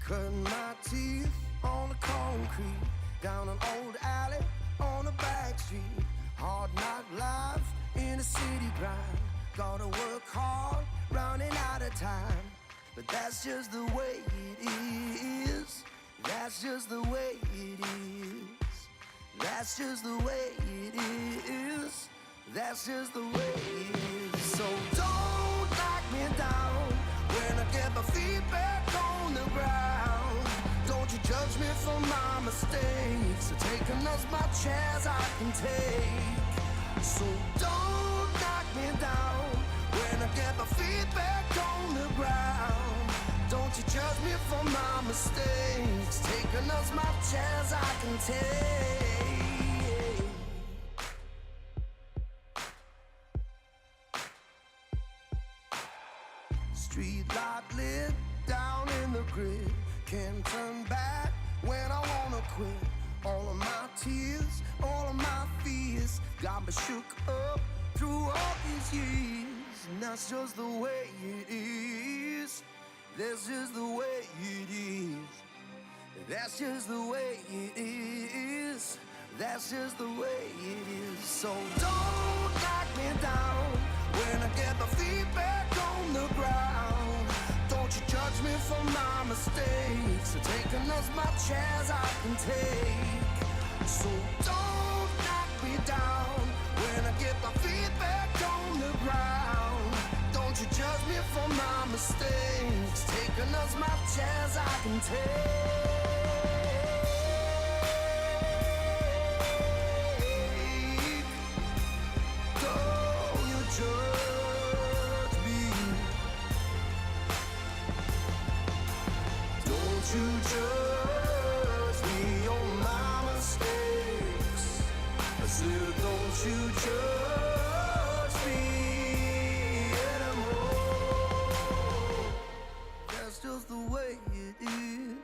Cutting my teeth on the concrete, down an old alley on a back street. Hard knock life in a city grind. Gotta work hard, running out of time. But that's just the way it is. That's just the way it is. That's just the way it is. That's just the way it is. So don't knock me down when I get my feet back on the ground. Don't you judge me for my mistakes. Taking as much as I can take. So don't knock me down when I get my feet back on the ground. Don't you judge me for my mistakes. Taking as much as I can take. Street light lit down in the grid. Can't turn back when I wanna quit. All of my tears, all of my fears got me shook up through all these years. And that's just the way it is. That's just the way it is. That's just the way it is. That's just the way it is. So don't knock me down when I get my feet back on the ground. Don't you judge me for my mistakes. I'm taking as much as I can take. So don't knock me down when I get my feet back on the ground. Don't you judge me for my mistakes. Taking as much as I can take. Don't you judge me. Don't you judge me on my mistakes. I said don't you judge me anymore. That's just the way it is.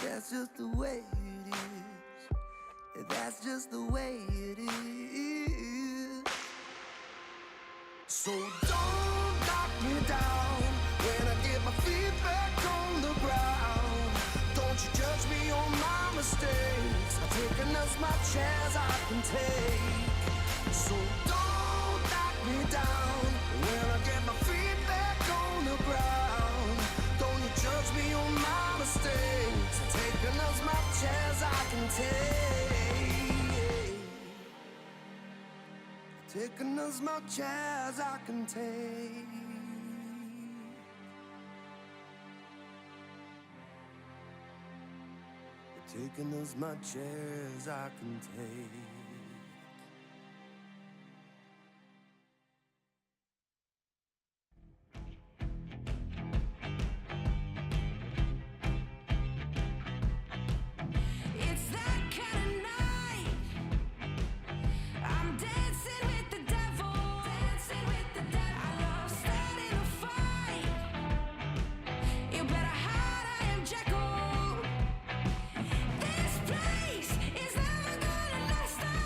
That's just the way it is. That's just the way it is. So don't knock me down when I get my feet back on the ground. Don't you judge me on my mistakes. I'm taking as much as I can take. So don't knock me down when I get my feet back on the ground. Don't you judge me on my mistakes. I'm taking as much as I can take. Taking as much as I can take. Taking as much as I can take. This place is never gonna last.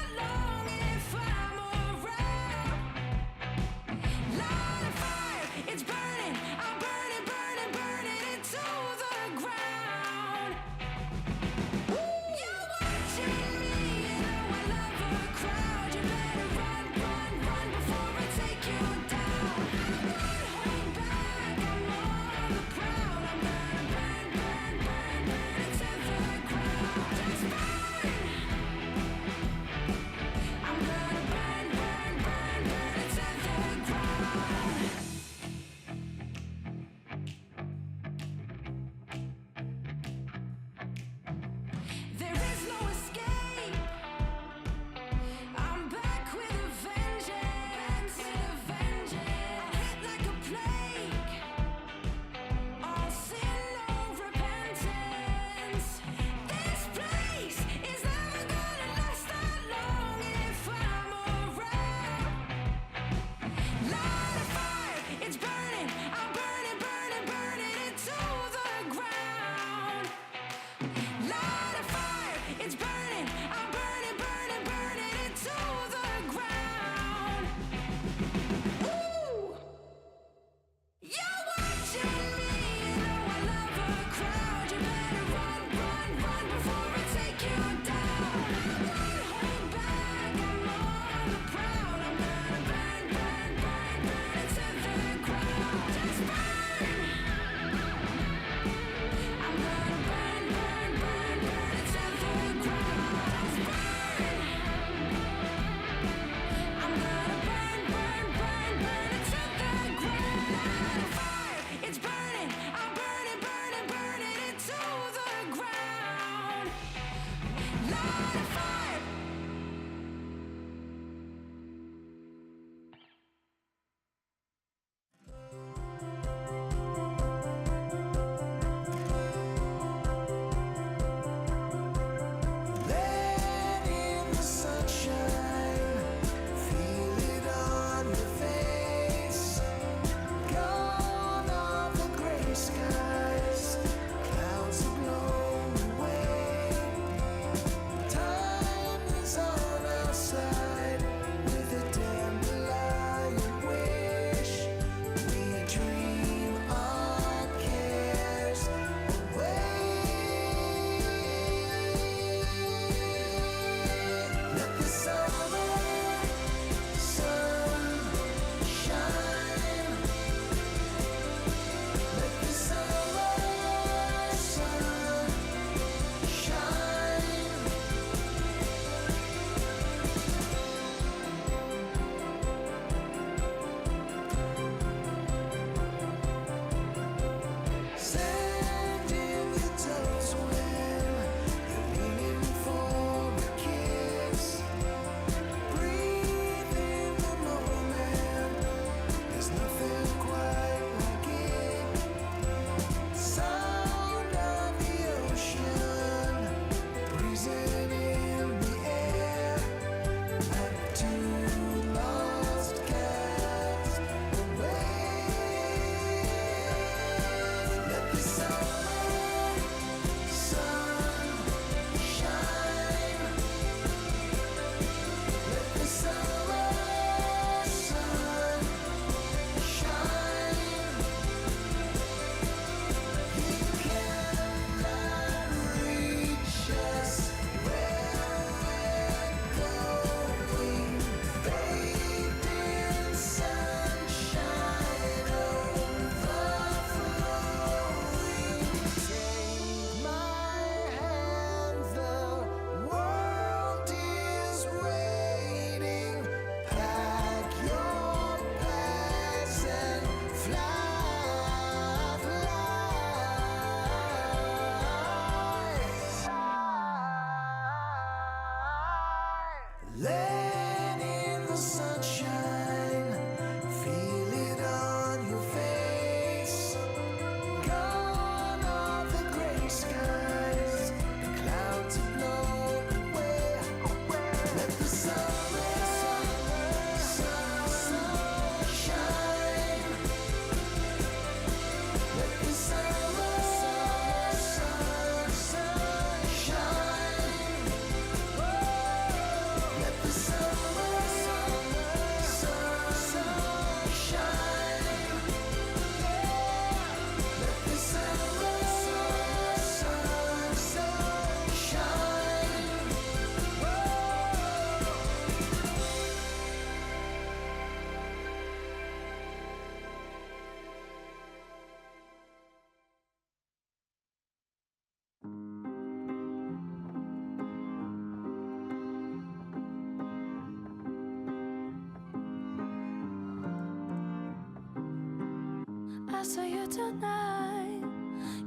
I saw you tonight,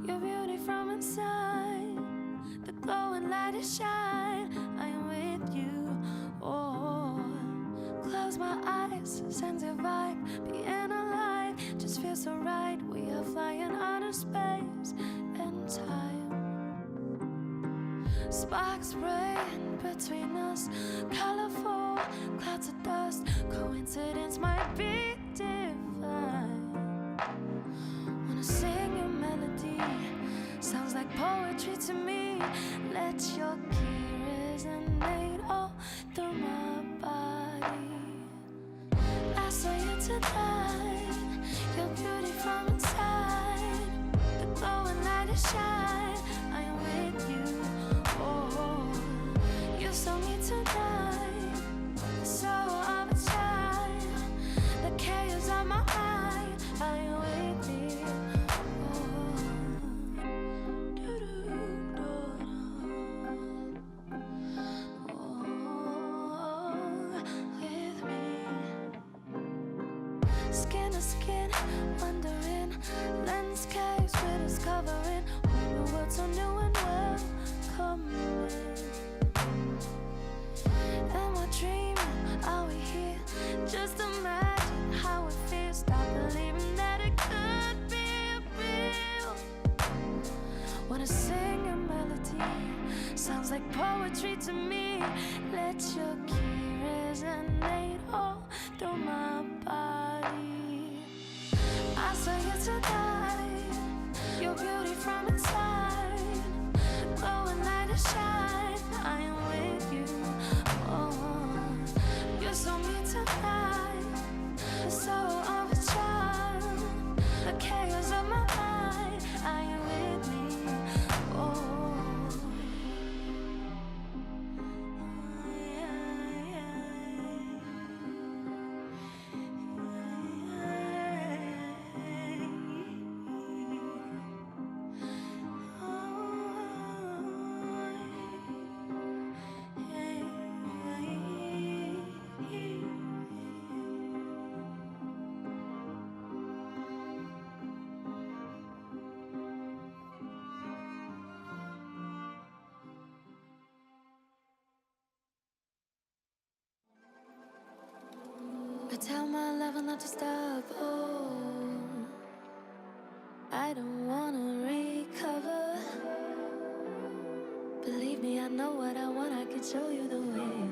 your beauty from inside, the glowing light is shine. I am with you. Oh, close my eyes, sense your vibe, being alive just feels so right. We are flying out of space and time. Sparks spraying between us, colorful clouds of dust. Coincidence might be divine. Wanna sing your melody, sounds like poetry to me. Let your key resonate all through my body. I saw you tonight, your beauty from inside, the glowing light is shine. I am with you. Oh, you saw me tonight, the soul of a child, the chaos of my mind. I am with you. With me, skin to skin, wondering, landscapes we're discovering, whole new world so new and welcoming. And we're dreaming, are we here? Just imagine how it feels. Stop believing that it could be real. Wanna sing a melody, sounds like poetry to me. Let your key resonate all through my body. I saw you tonight, your beauty from inside, glowing light is shine. I am with you. Oh, you saw me tonight, the soul of a child, the chaos of my mind. I am with me. Oh, I tell my lover not to stop. Oh, I don't wanna recover. Believe me, I know what I want. I can show you the way.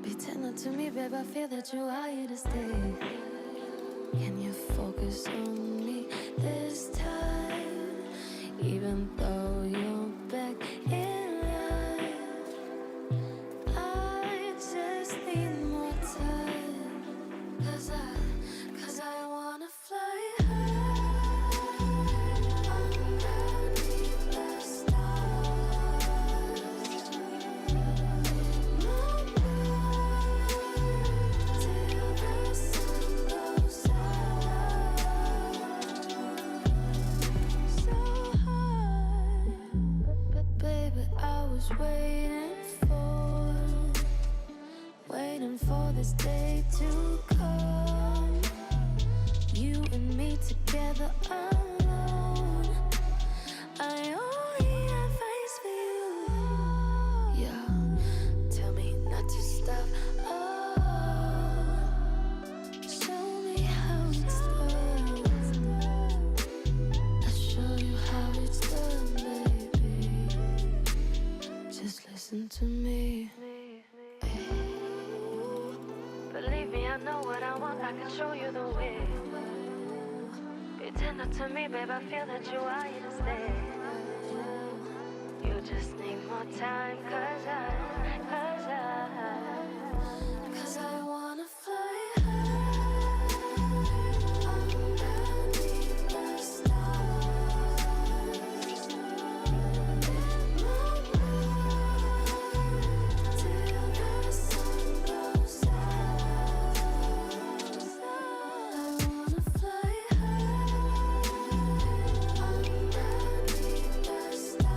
Be tender to me, babe. I feel that you are here to stay. Can you focus on me this time? Even though you're back in line, I just need more time. Cause I wanna fly high underneath the stars. Moonlight till the sun goes down. So high, but baby, I was waiting for this day to come. You and me together alone. I only advice for you. Yeah, tell me not to stop. Oh, show me how it's done. I'll show you how it's done, baby. Just listen to me. Believe me, I know what I want. I can show you the way. Be tender to me, babe. I feel that you are here to stay. You just need more time, cause I wanna fly high underneath the stars. Moonlight till the sun goes down. I wanna fly high underneath the stars.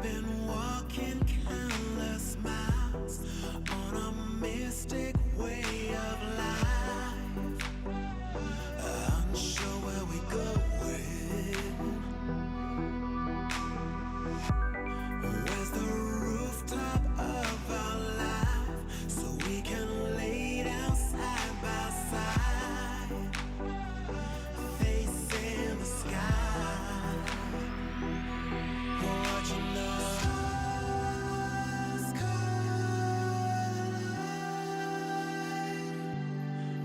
been walking countless miles on a mystic way of life, unsure where we going. Where's the rooftop of our life so we can lay down side by side, facing the sky, watching the stars collide,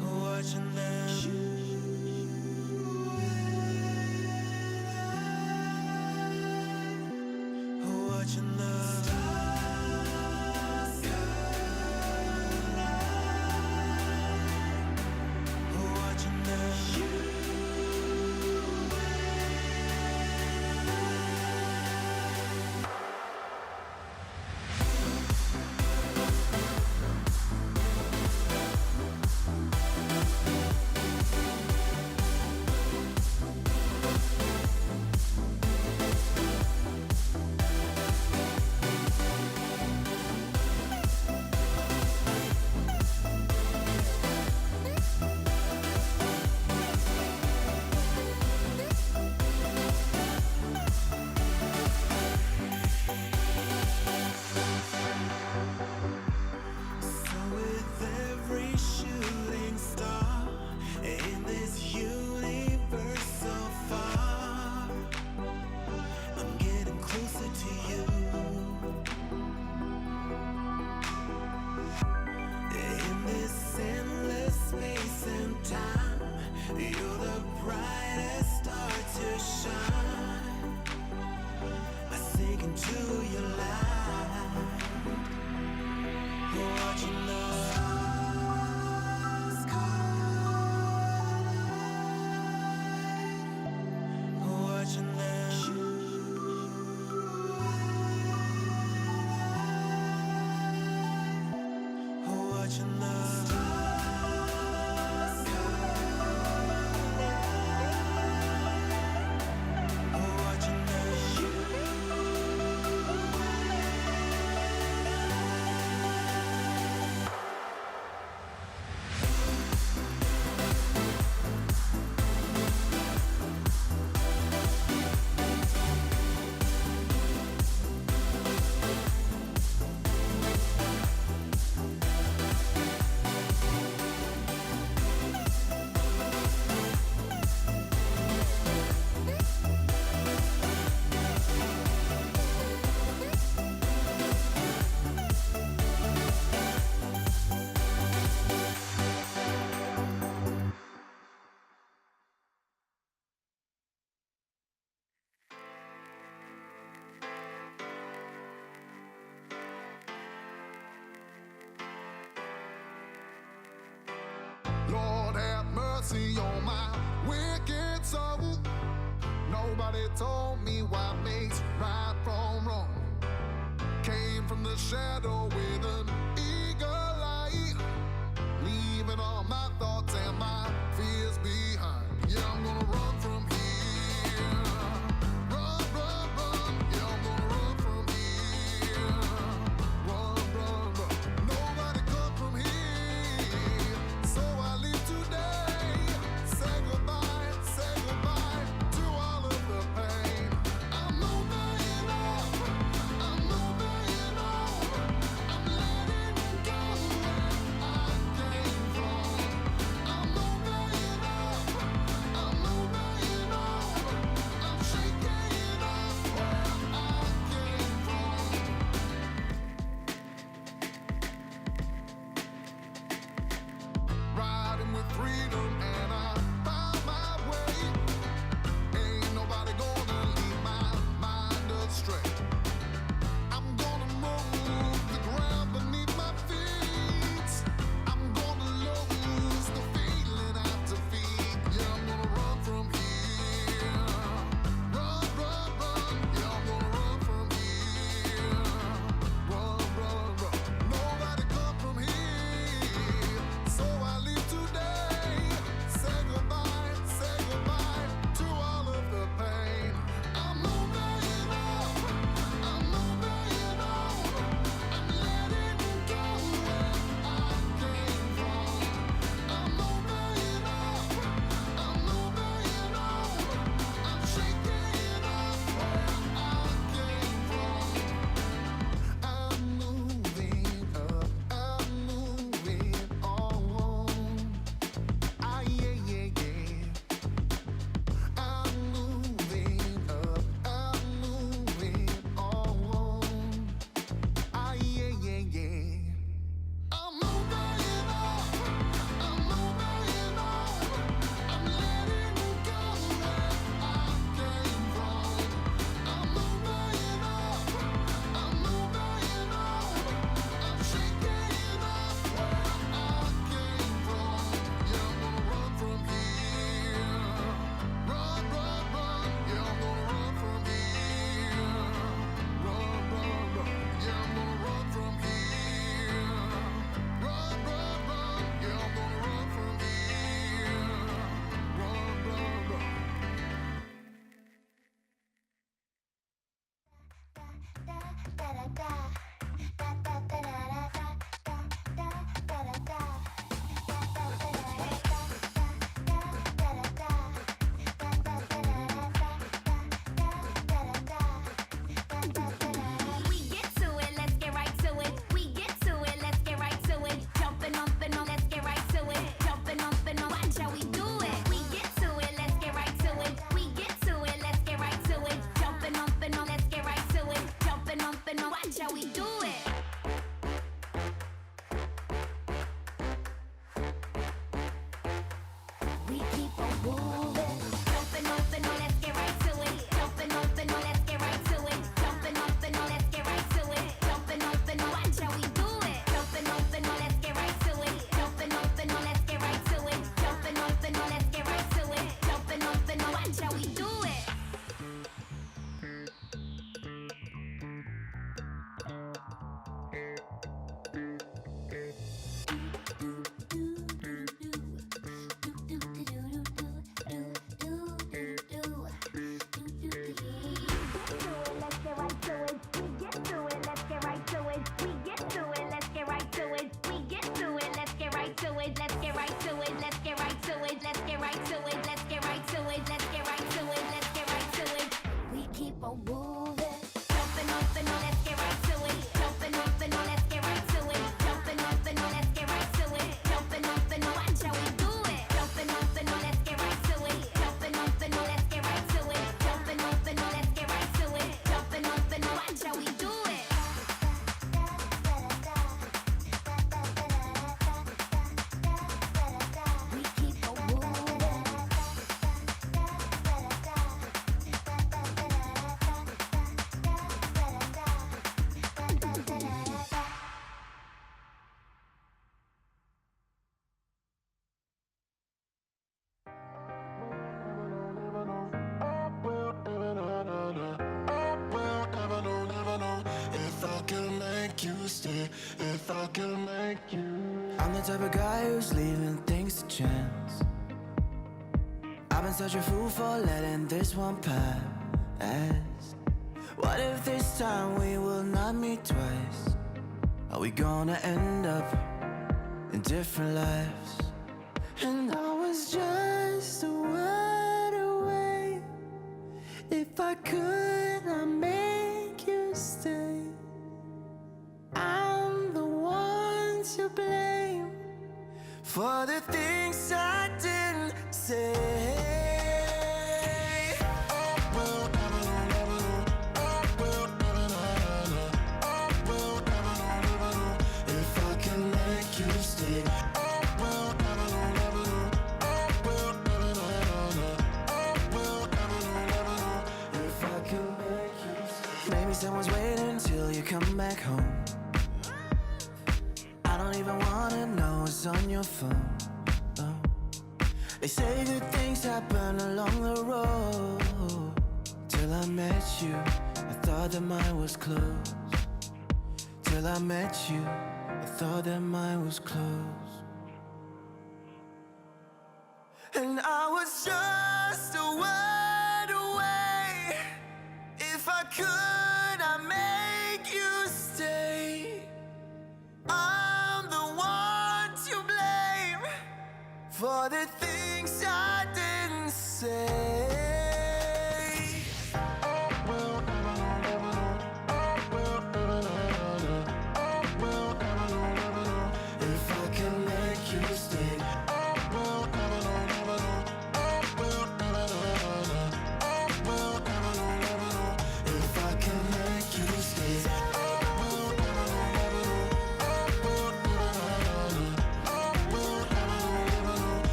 watching them watching the stars collide, watching them. So with every shooting star in this universe so far, I'm getting closer to you. In this endless space and time, you're the brightest star to shine. I sink into your light, watching the stars collide, watching them watching the stars collide, watching them. Lord have mercy on my wicked soul. Nobody told me what makes right from wrong. Came from the shadow with an eagle eye, leaving all my thoughts and my fears behind. Yeah, I'm gonna run from here. Run, run, run. Yeah, I'm gonna run from here. Run, run, run. Nobody come from here. So I leave today. Say goodbye to all of the pain. I'm moving on. I'm moving on. If I could make you. I'm the type of guy who's leaving things to chance. I've been such a fool for letting this one pass. What if this time we will not meet twice? Are we gonna end up in different lives? And I was just a word away. If I could, I'd make you stay. I'm the one to blame for the things I didn't say. If I can make you stay. If I can make you stay. Maybe someone's waiting till you come back home. I don't even wanna know what's on your phone. Oh. They say good things happen along the road. Till I met you, I thought that mine was closed. Till I met you, I thought that mine was closed. And I was just a word away. If I could, I'd make you stay. I'm the one to blame for the things I didn't say. If I can make you stay.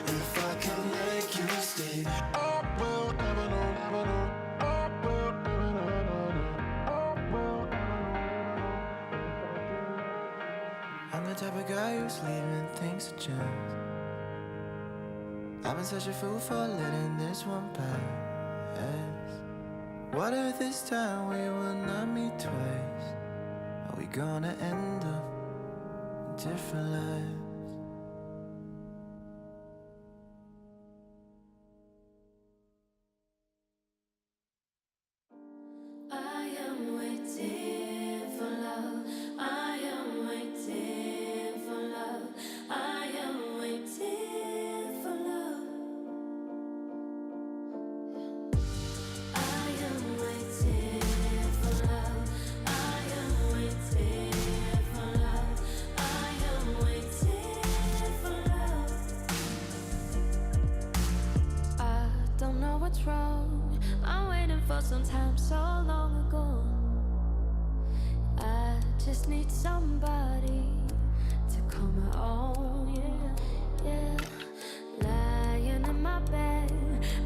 If I can make you stay. I'm the type of guy who's leaving things to chance. I've been such a fool for letting this one pass. What if this time we will not meet twice? Are we gonna end up in different lives? just need somebody to call my own, yeah. Lying in my bed,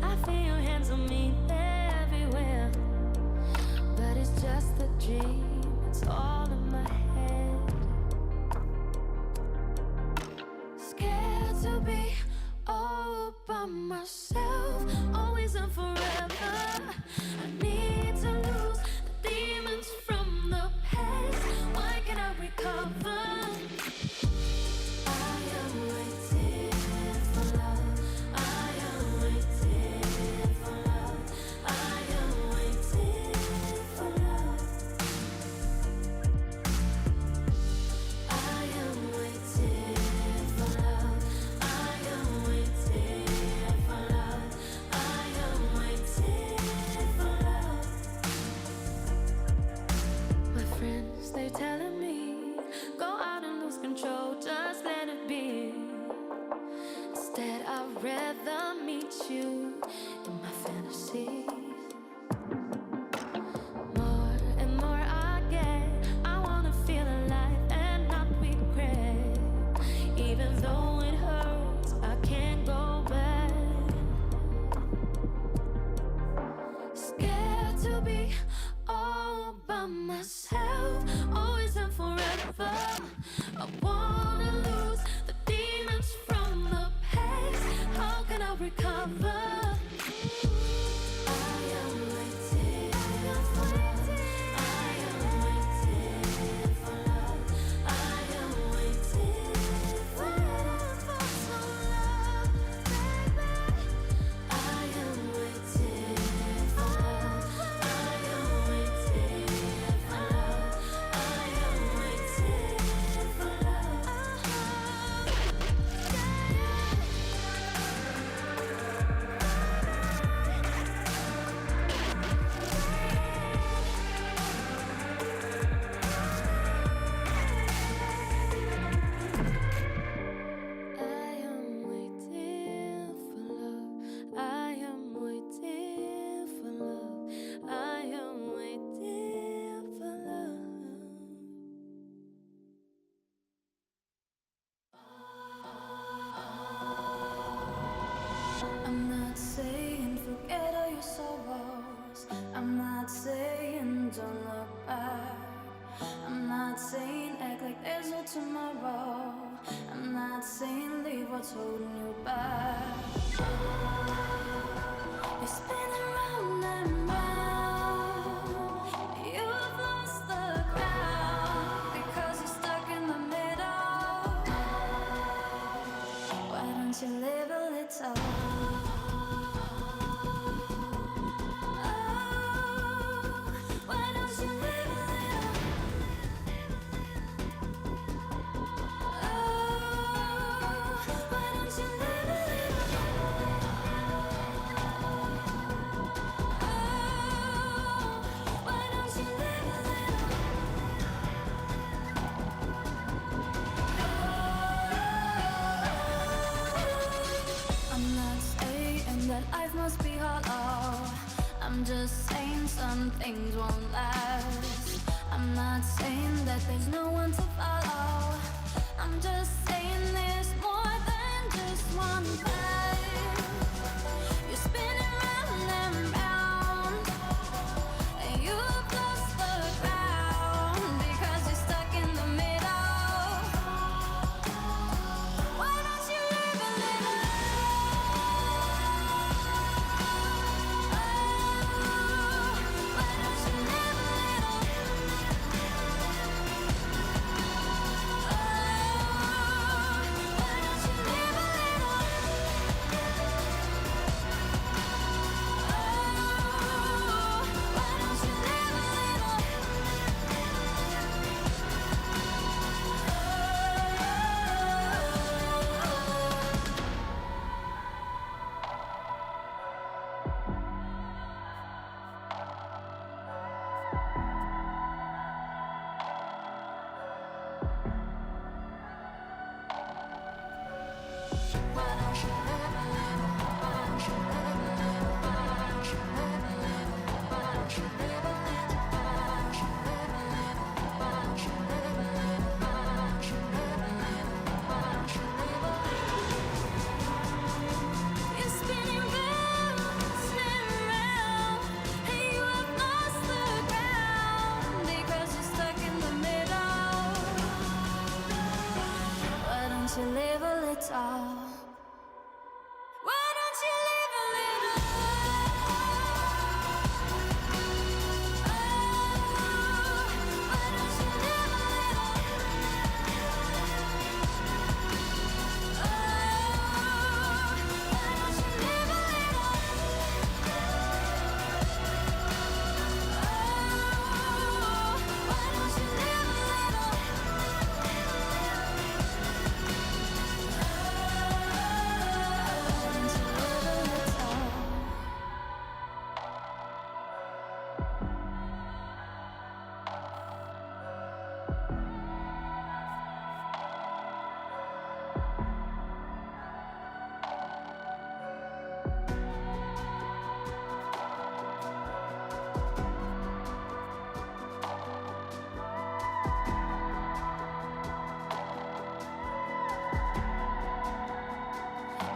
I feel your hands on me, they're everywhere. But it's just a dream, it's all in my head. Scared to be all by myself, always and forever. I need to lose the demons from the past. Why can't I recover? I am waiting for love. I am waiting for love. I am waiting for love. I am waiting for love. I am waiting for love. I am waiting for love. My friends, they telling me, go out and lose control, just let it be. Instead, I'd rather meet you in my fantasies. More and more I get, I wanna feel alive and not regret. Even though it hurts, I can't go back. Scared to be all by myself, always and forever. I wanna lose the demons from the past. How can I recover? I am waiting for love. I am waiting for love. I am waiting for some love, baby. I am waiting for love. I am waiting for love. I am waiting for love. I am waiting for love. I am waiting for love. I am waiting for love. I'm not saying forget all your sorrows. I'm not saying don't look back. I'm not saying act like there's no tomorrow. I'm not saying leave what's holding you back. You're spinning round and round. You've lost the ground because you're stuck in the middle. Why don't you live a little? Why don't you live a little? Why don't you live a little? Why don't you live a little? I'm not saying that life must be hollow. I'm just saying some things won't last. I'm not saying that there's no one to follow. I'm just saying there's more than just one path. You're spinning round and round, and you've lost the ground because you're stuck in the middle. Why don't you live a little? Why don't you live a little? Why don't you live a little? Why don't you live a little? Why don't you live a little? don't you live a little? Why don't you live a little? Why don't you live a little? Why don't you live a little? Why don't you live a little?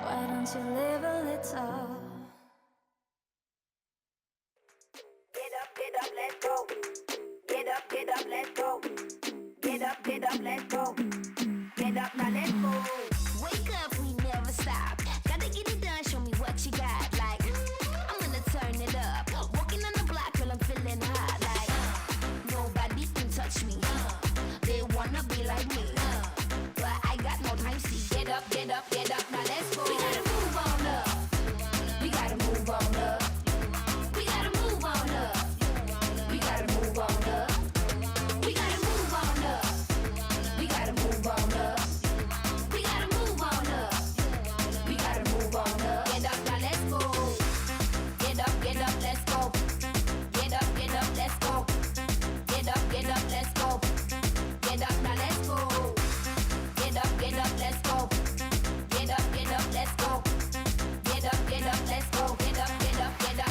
Why don't you live a little? Get up, let's go. Get up, let's go. Get up, let's go. Get up, now let's go. Wake up, we never stop. Gotta get it done, show me what you got. Like, I'm gonna turn it up. Walking on the block, girl, I'm feeling hot. Like, nobody can touch me. They wanna be like me. But I got no time, see. Get up, now let's go. We gotta move on up. We gotta move on up. We gotta move on up. We gotta move on up. We gotta move on up. We gotta move on up. We gotta move on up. We gotta move on up. Get up, now let's go. Get up, let's go. Get up, let's go. Get up, let's go. Get up, now let's go. Get up, let's go. Get up, let's go. Get up, let's go. Get up,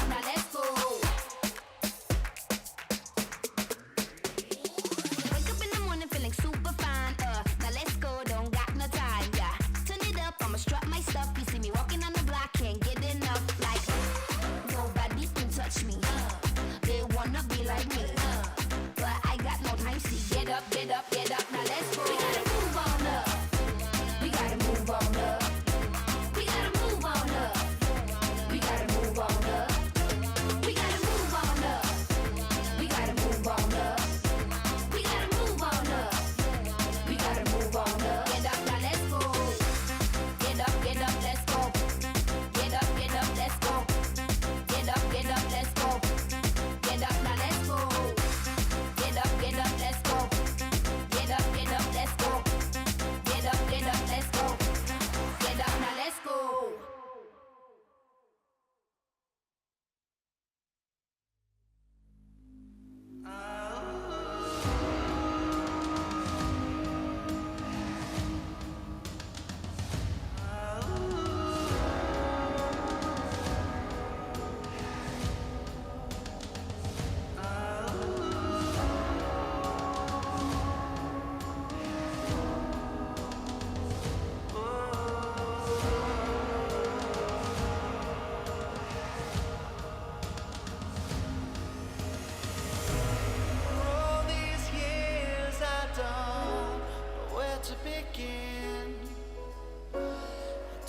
now let's go. Wake up in the morning feeling super fine. Now let's go, don't got no time. Yeah, turn it up, I'ma strut my stuff. You see me walking on the block, can't get enough. Like, nobody can touch me. They wanna be like me. But I got no time, see. Get up, now let's go. We gotta move on up. We gotta move on up. We gotta move on up. We gotta move on up. We gotta move on up. We gotta move on up. We gotta move on up. We gotta move on up. Get up, now let's go. Get up, let's go. Get up, let's go. Get up, let's go. Get up, now let's go. Get up, let's go. Get up, let's go. Get up, let's go. Get up, now let's go. All these years I don't know where to begin.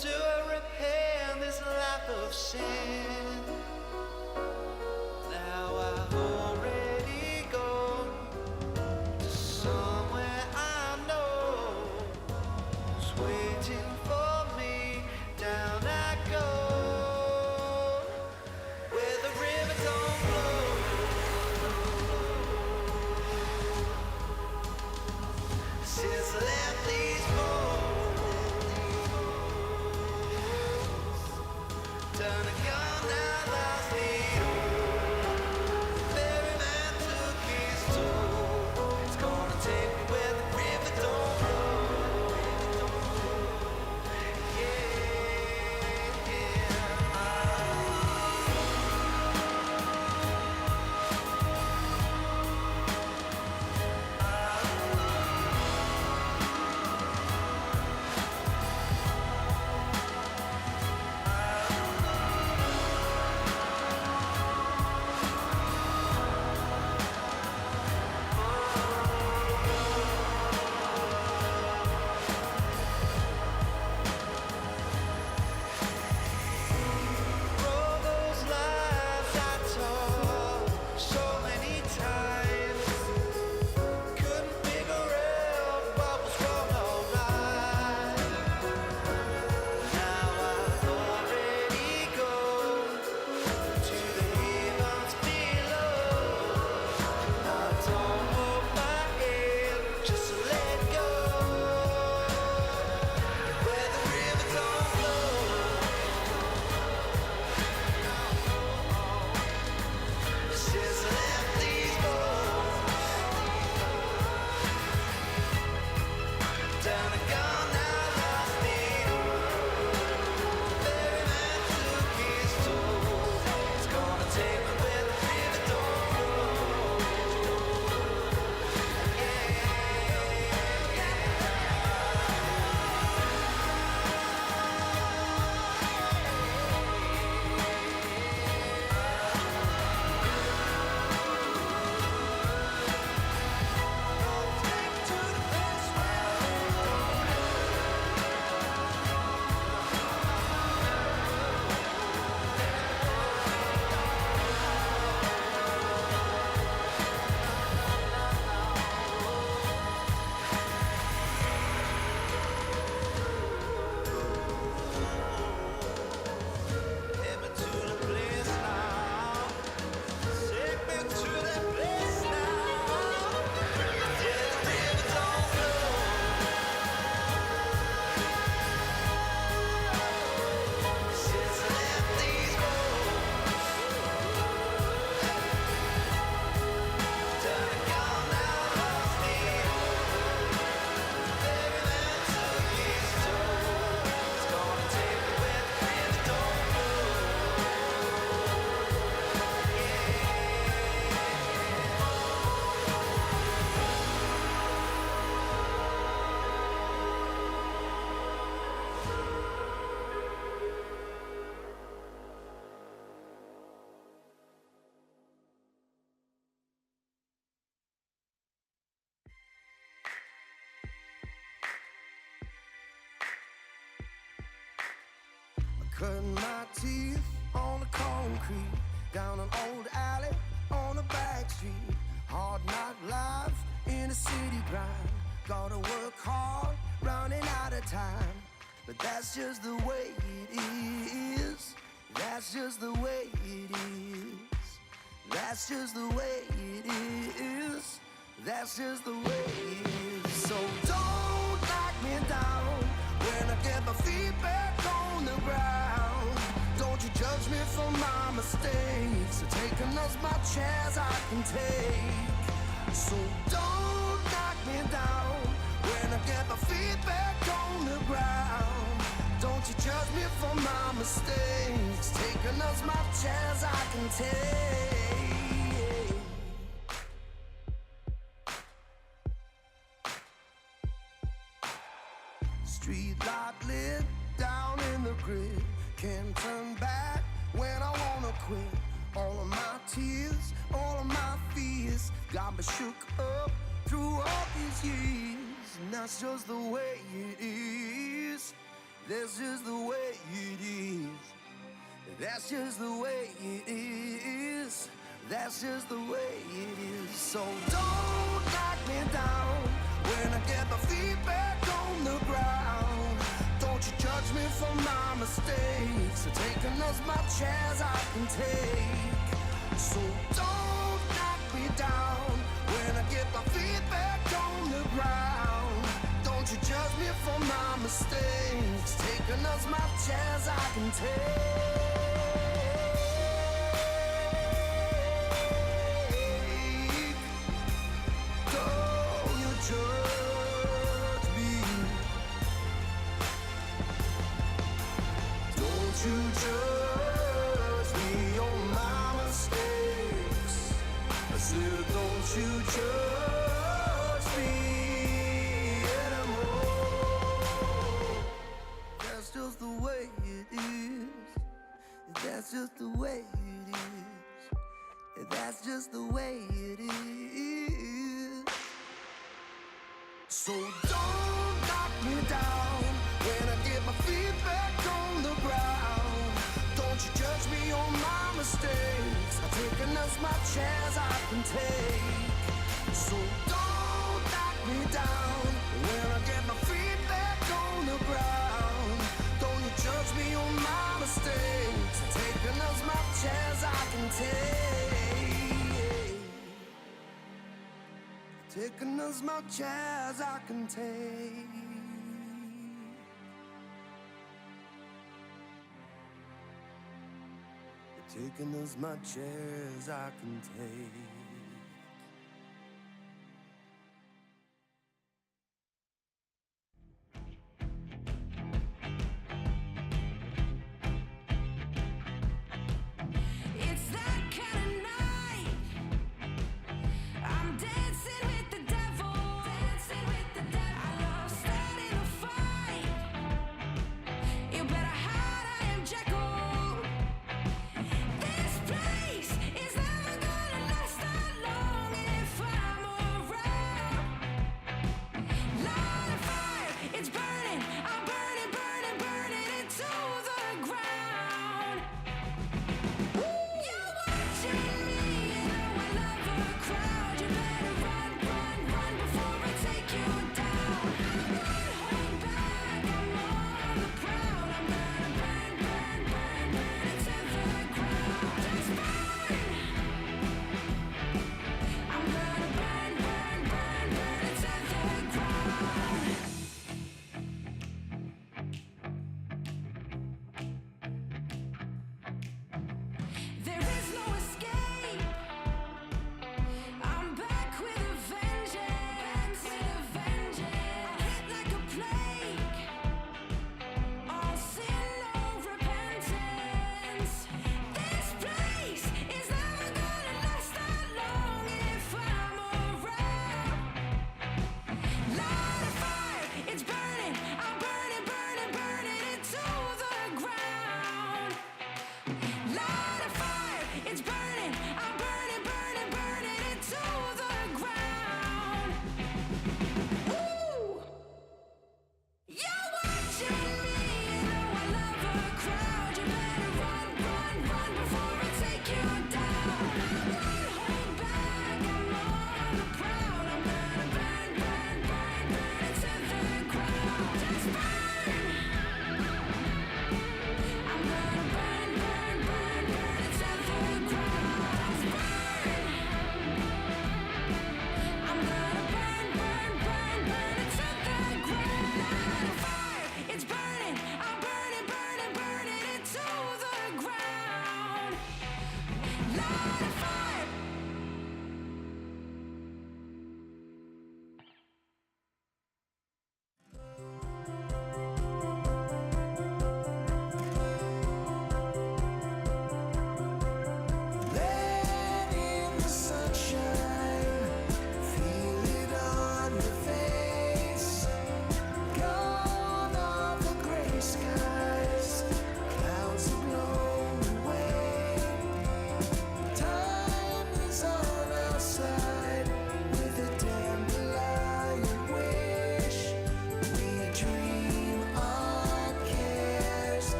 Do I repair this life of sin? Now I already go to somewhere I know is waiting for me. Down I go where the river don't flow. Since I left these bones, done a gun Cutting my teeth on the concrete, down an old alley on a back street. Hard knock life in a city grind. Gotta work hard, running out of time. But that's just the way it is. That's just the way it is. That's just the way it is. That's just the way it is. So don't knock me down when I get my feet back on the ground. Don't you judge me for my mistakes. Taking as much as I can take. So don't knock me down when I get my feet back on the ground. Don't you judge me for my mistakes. Taking as much as I can take. Street light lit down in the grid. Can't turn back when I wanna quit. All of my tears, all of my fears got me shook up through all these years. And that's just the way it is. That's just the way it is. That's just the way it is. That's just the way it is. So don't knock me down when I get my feet back on the ground. Don't you judge me for my mistakes. Taking as much as I can take. So don't knock me down when I get my feet back on the ground. Don't you judge me for my mistakes. Taking as much as I can take. Don't you judge me. Don't you judge me on my mistakes. I said, don't you judge me anymore. That's just the way it is. That's just the way it is. That's just the way it is. So don't knock me down when I get my feet back on the ground. Don't you judge me on my mistakes. I've taken as much as I can take. So don't knock me down when I get my feet back on the ground. Don't you judge me on my mistakes. I've taken as much as I can take. Taking as much as I can take. Taking as much as I can take. It's that kind of night. I'm dancing with the devil. Dancing with the devil. I love starting a fight. You better hide, I am Jekyll. This place is never gonna last.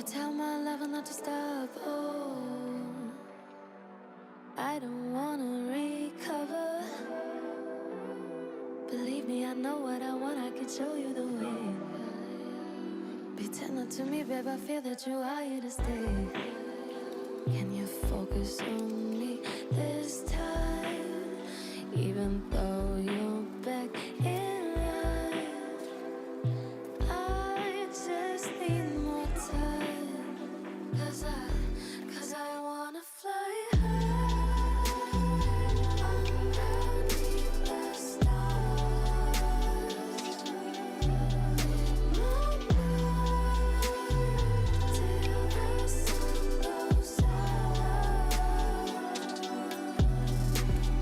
But tell my lover not to stop. Oh, I don't wanna recover. Believe me, I know what I want. I can show you the way. Be tender to me, babe. I feel that you are here to stay. Can you focus on me this time? Even though you're back in line, I just need more time. Cause I wanna fly high underneath the stars. Till the sun goes down.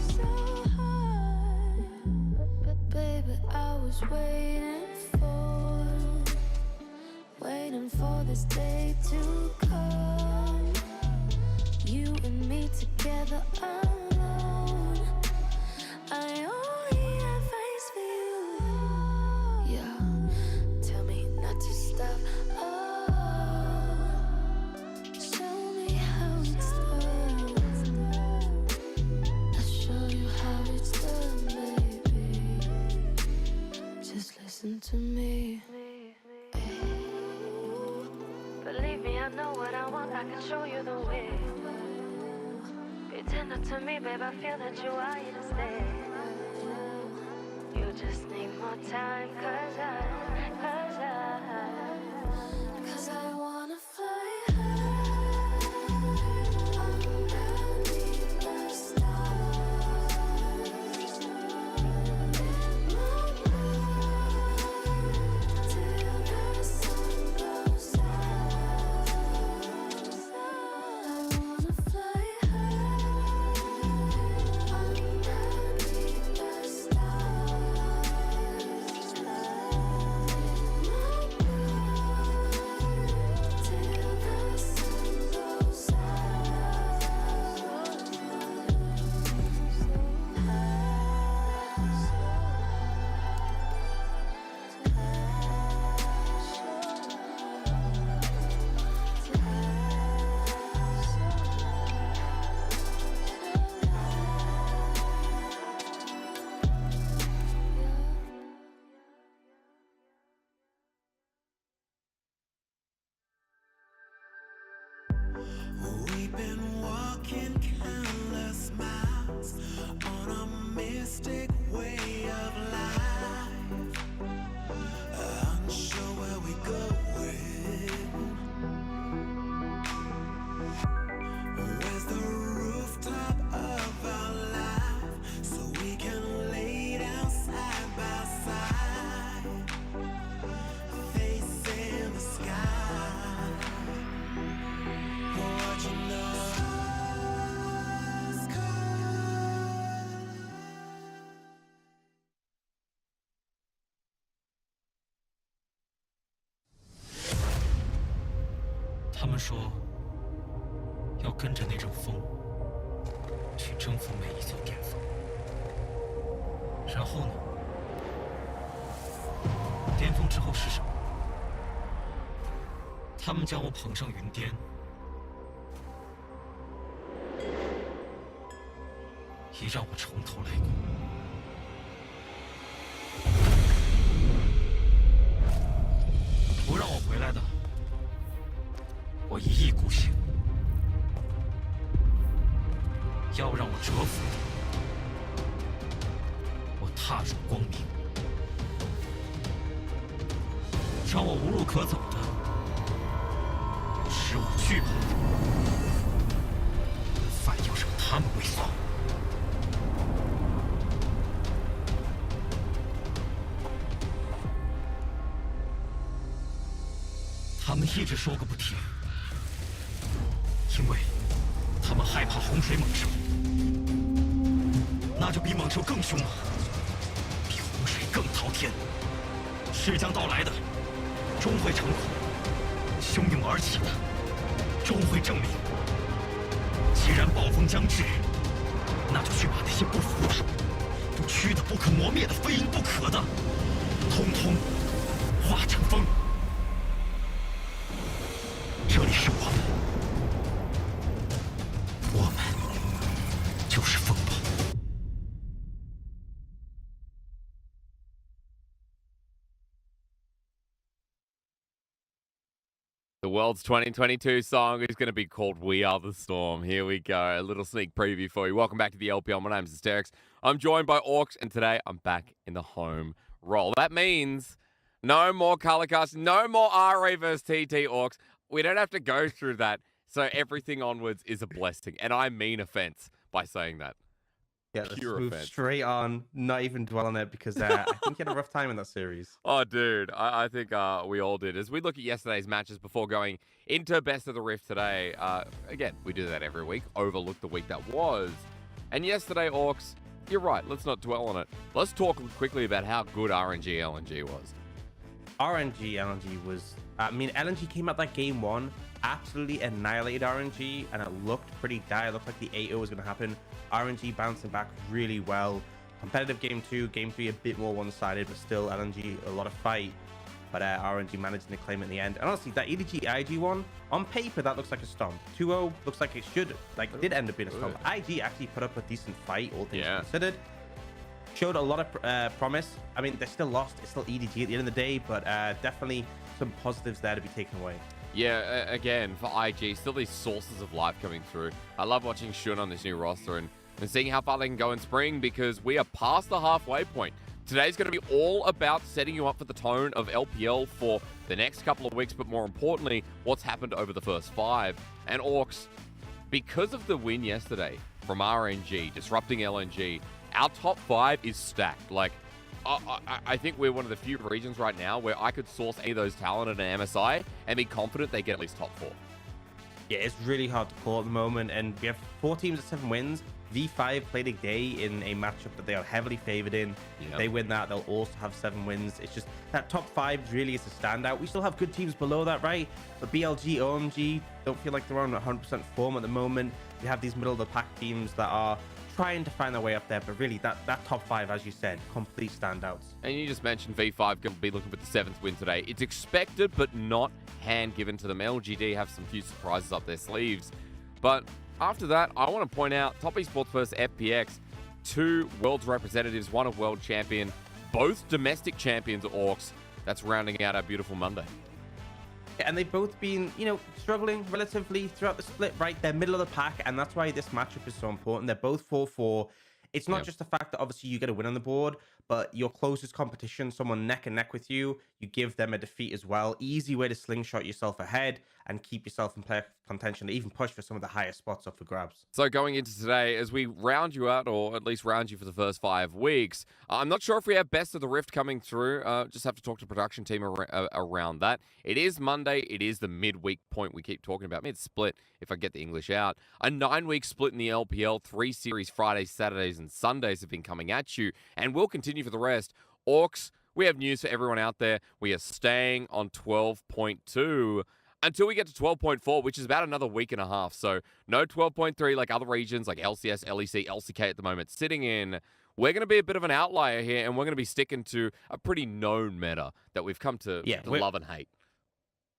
So high, but baby, I was waiting for this day to come. You and me together alone. I only have eyes for you. Yeah, tell me not to stop. Oh, show me how it's done. I'll show you how it's done, baby. Just listen to me. Believe me, I know what I want. I can show you the way. Be tender to me, babe. I feel that you are here to stay. You just need more time, cause I wanna fly high underneath the stars. Till the sun goes down. I wanna fly high underneath the stars. Till the sun goes We've been walking countless miles on a mystic way of life, unsure where we going. Where's the rooftop of our life so we can lay down side by side, facing the sky? What you know?他们说要跟着那阵风去征服每一座巅峰，然后呢？巅峰之后是什么？他们将我捧上云巅，也让我从头来过。不让我回来的，我一意孤行；要让我折服的，我踏入光明；让我无路可走的，使我惧怕的，反要让他们畏缩。他们一直说个不停，因为他们害怕洪水猛兽，那就比猛兽更凶猛，比洪水更滔天。是将到来的，终会成苦；汹涌而起的，终会证明。既然暴风将至，那就去把那些不服的、不屈的、不可磨灭的、非赢不可的，通通化成风。这 The world's 2022 song is going to be called We Are the Storm. Here we go. A little sneak preview for you. Welcome back to the LPL. My name is Asterix. I'm joined by Orcs, and today I'm back in the home role. That means no more color cast, no more RA versus TT Orcs. We don't have to go through that. So everything onwards is a blessing. And I mean offense by saying that. Yeah, let's Pure move offense. straight on, not even dwell on it, because I think you had a rough time in that series. Oh, dude, I think we all did. As we look at yesterday's matches before going into Best of the Rift today, again, we do that every week, overlook the week that was. And yesterday, Orcs, you're right, let's not dwell on it. Let's talk quickly about how good RNG LNG was. LNG was, LNG came out that game one, absolutely annihilated RNG, and it looked pretty dire. It looked like the 8-0 was going to happen. RNG bouncing back really well. Competitive game 2, game 3 a bit more one-sided, but still LNG a lot of fight. But RNG managing to claim it in the end. And honestly, that EDG IG one, on paper, that looks like a stomp. 2-0 looks like it should, like, did end up being a stomp. IG actually put up a decent fight, all things considered. Showed a lot of promise. I mean, they're still lost. It's still EDG at the end of the day, but definitely some positives there to be taken away. Yeah, again, for IG, still these sources of life coming through. I love watching Shun on this new roster and seeing how far they can go in spring, because we are past the halfway point. Today's going to be all about setting you up for the tone of LPL for the next couple of weeks, but more importantly, what's happened over the first 5. And Orcs, because of the win yesterday from RNG, disrupting LNG, our top 5 is stacked. Like, I think we're one of the few regions right now where I could source any of those talent at an MSI and be confident they get at least top 4. Yeah, it's really hard to call at the moment, and we have 4 teams at 7 wins. V5 played a day in a matchup that they are heavily favored in. If they win that, they'll also have 7 wins. It's just that top 5 really is a standout. We still have good teams below that, right? But BLG, OMG don't feel like they're on 100% form at the moment. We have these middle of the pack teams that are trying to find their way up there, but really that top 5, as you said, complete standouts. And you just mentioned V5 going to be looking for the 7th win today. It's expected, but not hand given to them. LGD have some few surprises up their sleeves. But after that, I want to point out Top Esports versus FPX, 2 world's representatives, one a world champion, both domestic champions Orcs. That's rounding out our beautiful Monday. And they've both been, struggling relatively throughout the split, right? They're middle of the pack, and that's why this matchup is so important. They're both 4-4. It's not just the fact that obviously you get a win on the board, but your closest competition, someone neck and neck with you, you give them a defeat as well. Easy way to slingshot yourself ahead and keep yourself in playoff contention to even push for some of the highest spots up for grabs. So going into today, as we round you out, or at least round you for the first 5 weeks, I'm not sure if we have Best of the Rift coming through. Just have to talk to the production team around that. It is Monday. It is the midweek point we keep talking about. Mid-split, if I get the English out. A 9-week split in the LPL. 3 series, Fridays, Saturdays, and Sundays have been coming at you, and will continue for the rest. Orcs, we have news for everyone out there. We are staying on 12.2 until we get to 12.4, which is about another week and a half. So no 12.3 like other regions like LCS, LEC, LCK at the moment sitting in. We're going to be a bit of an outlier here, and we're going to be sticking to a pretty known meta that we've come to love and hate.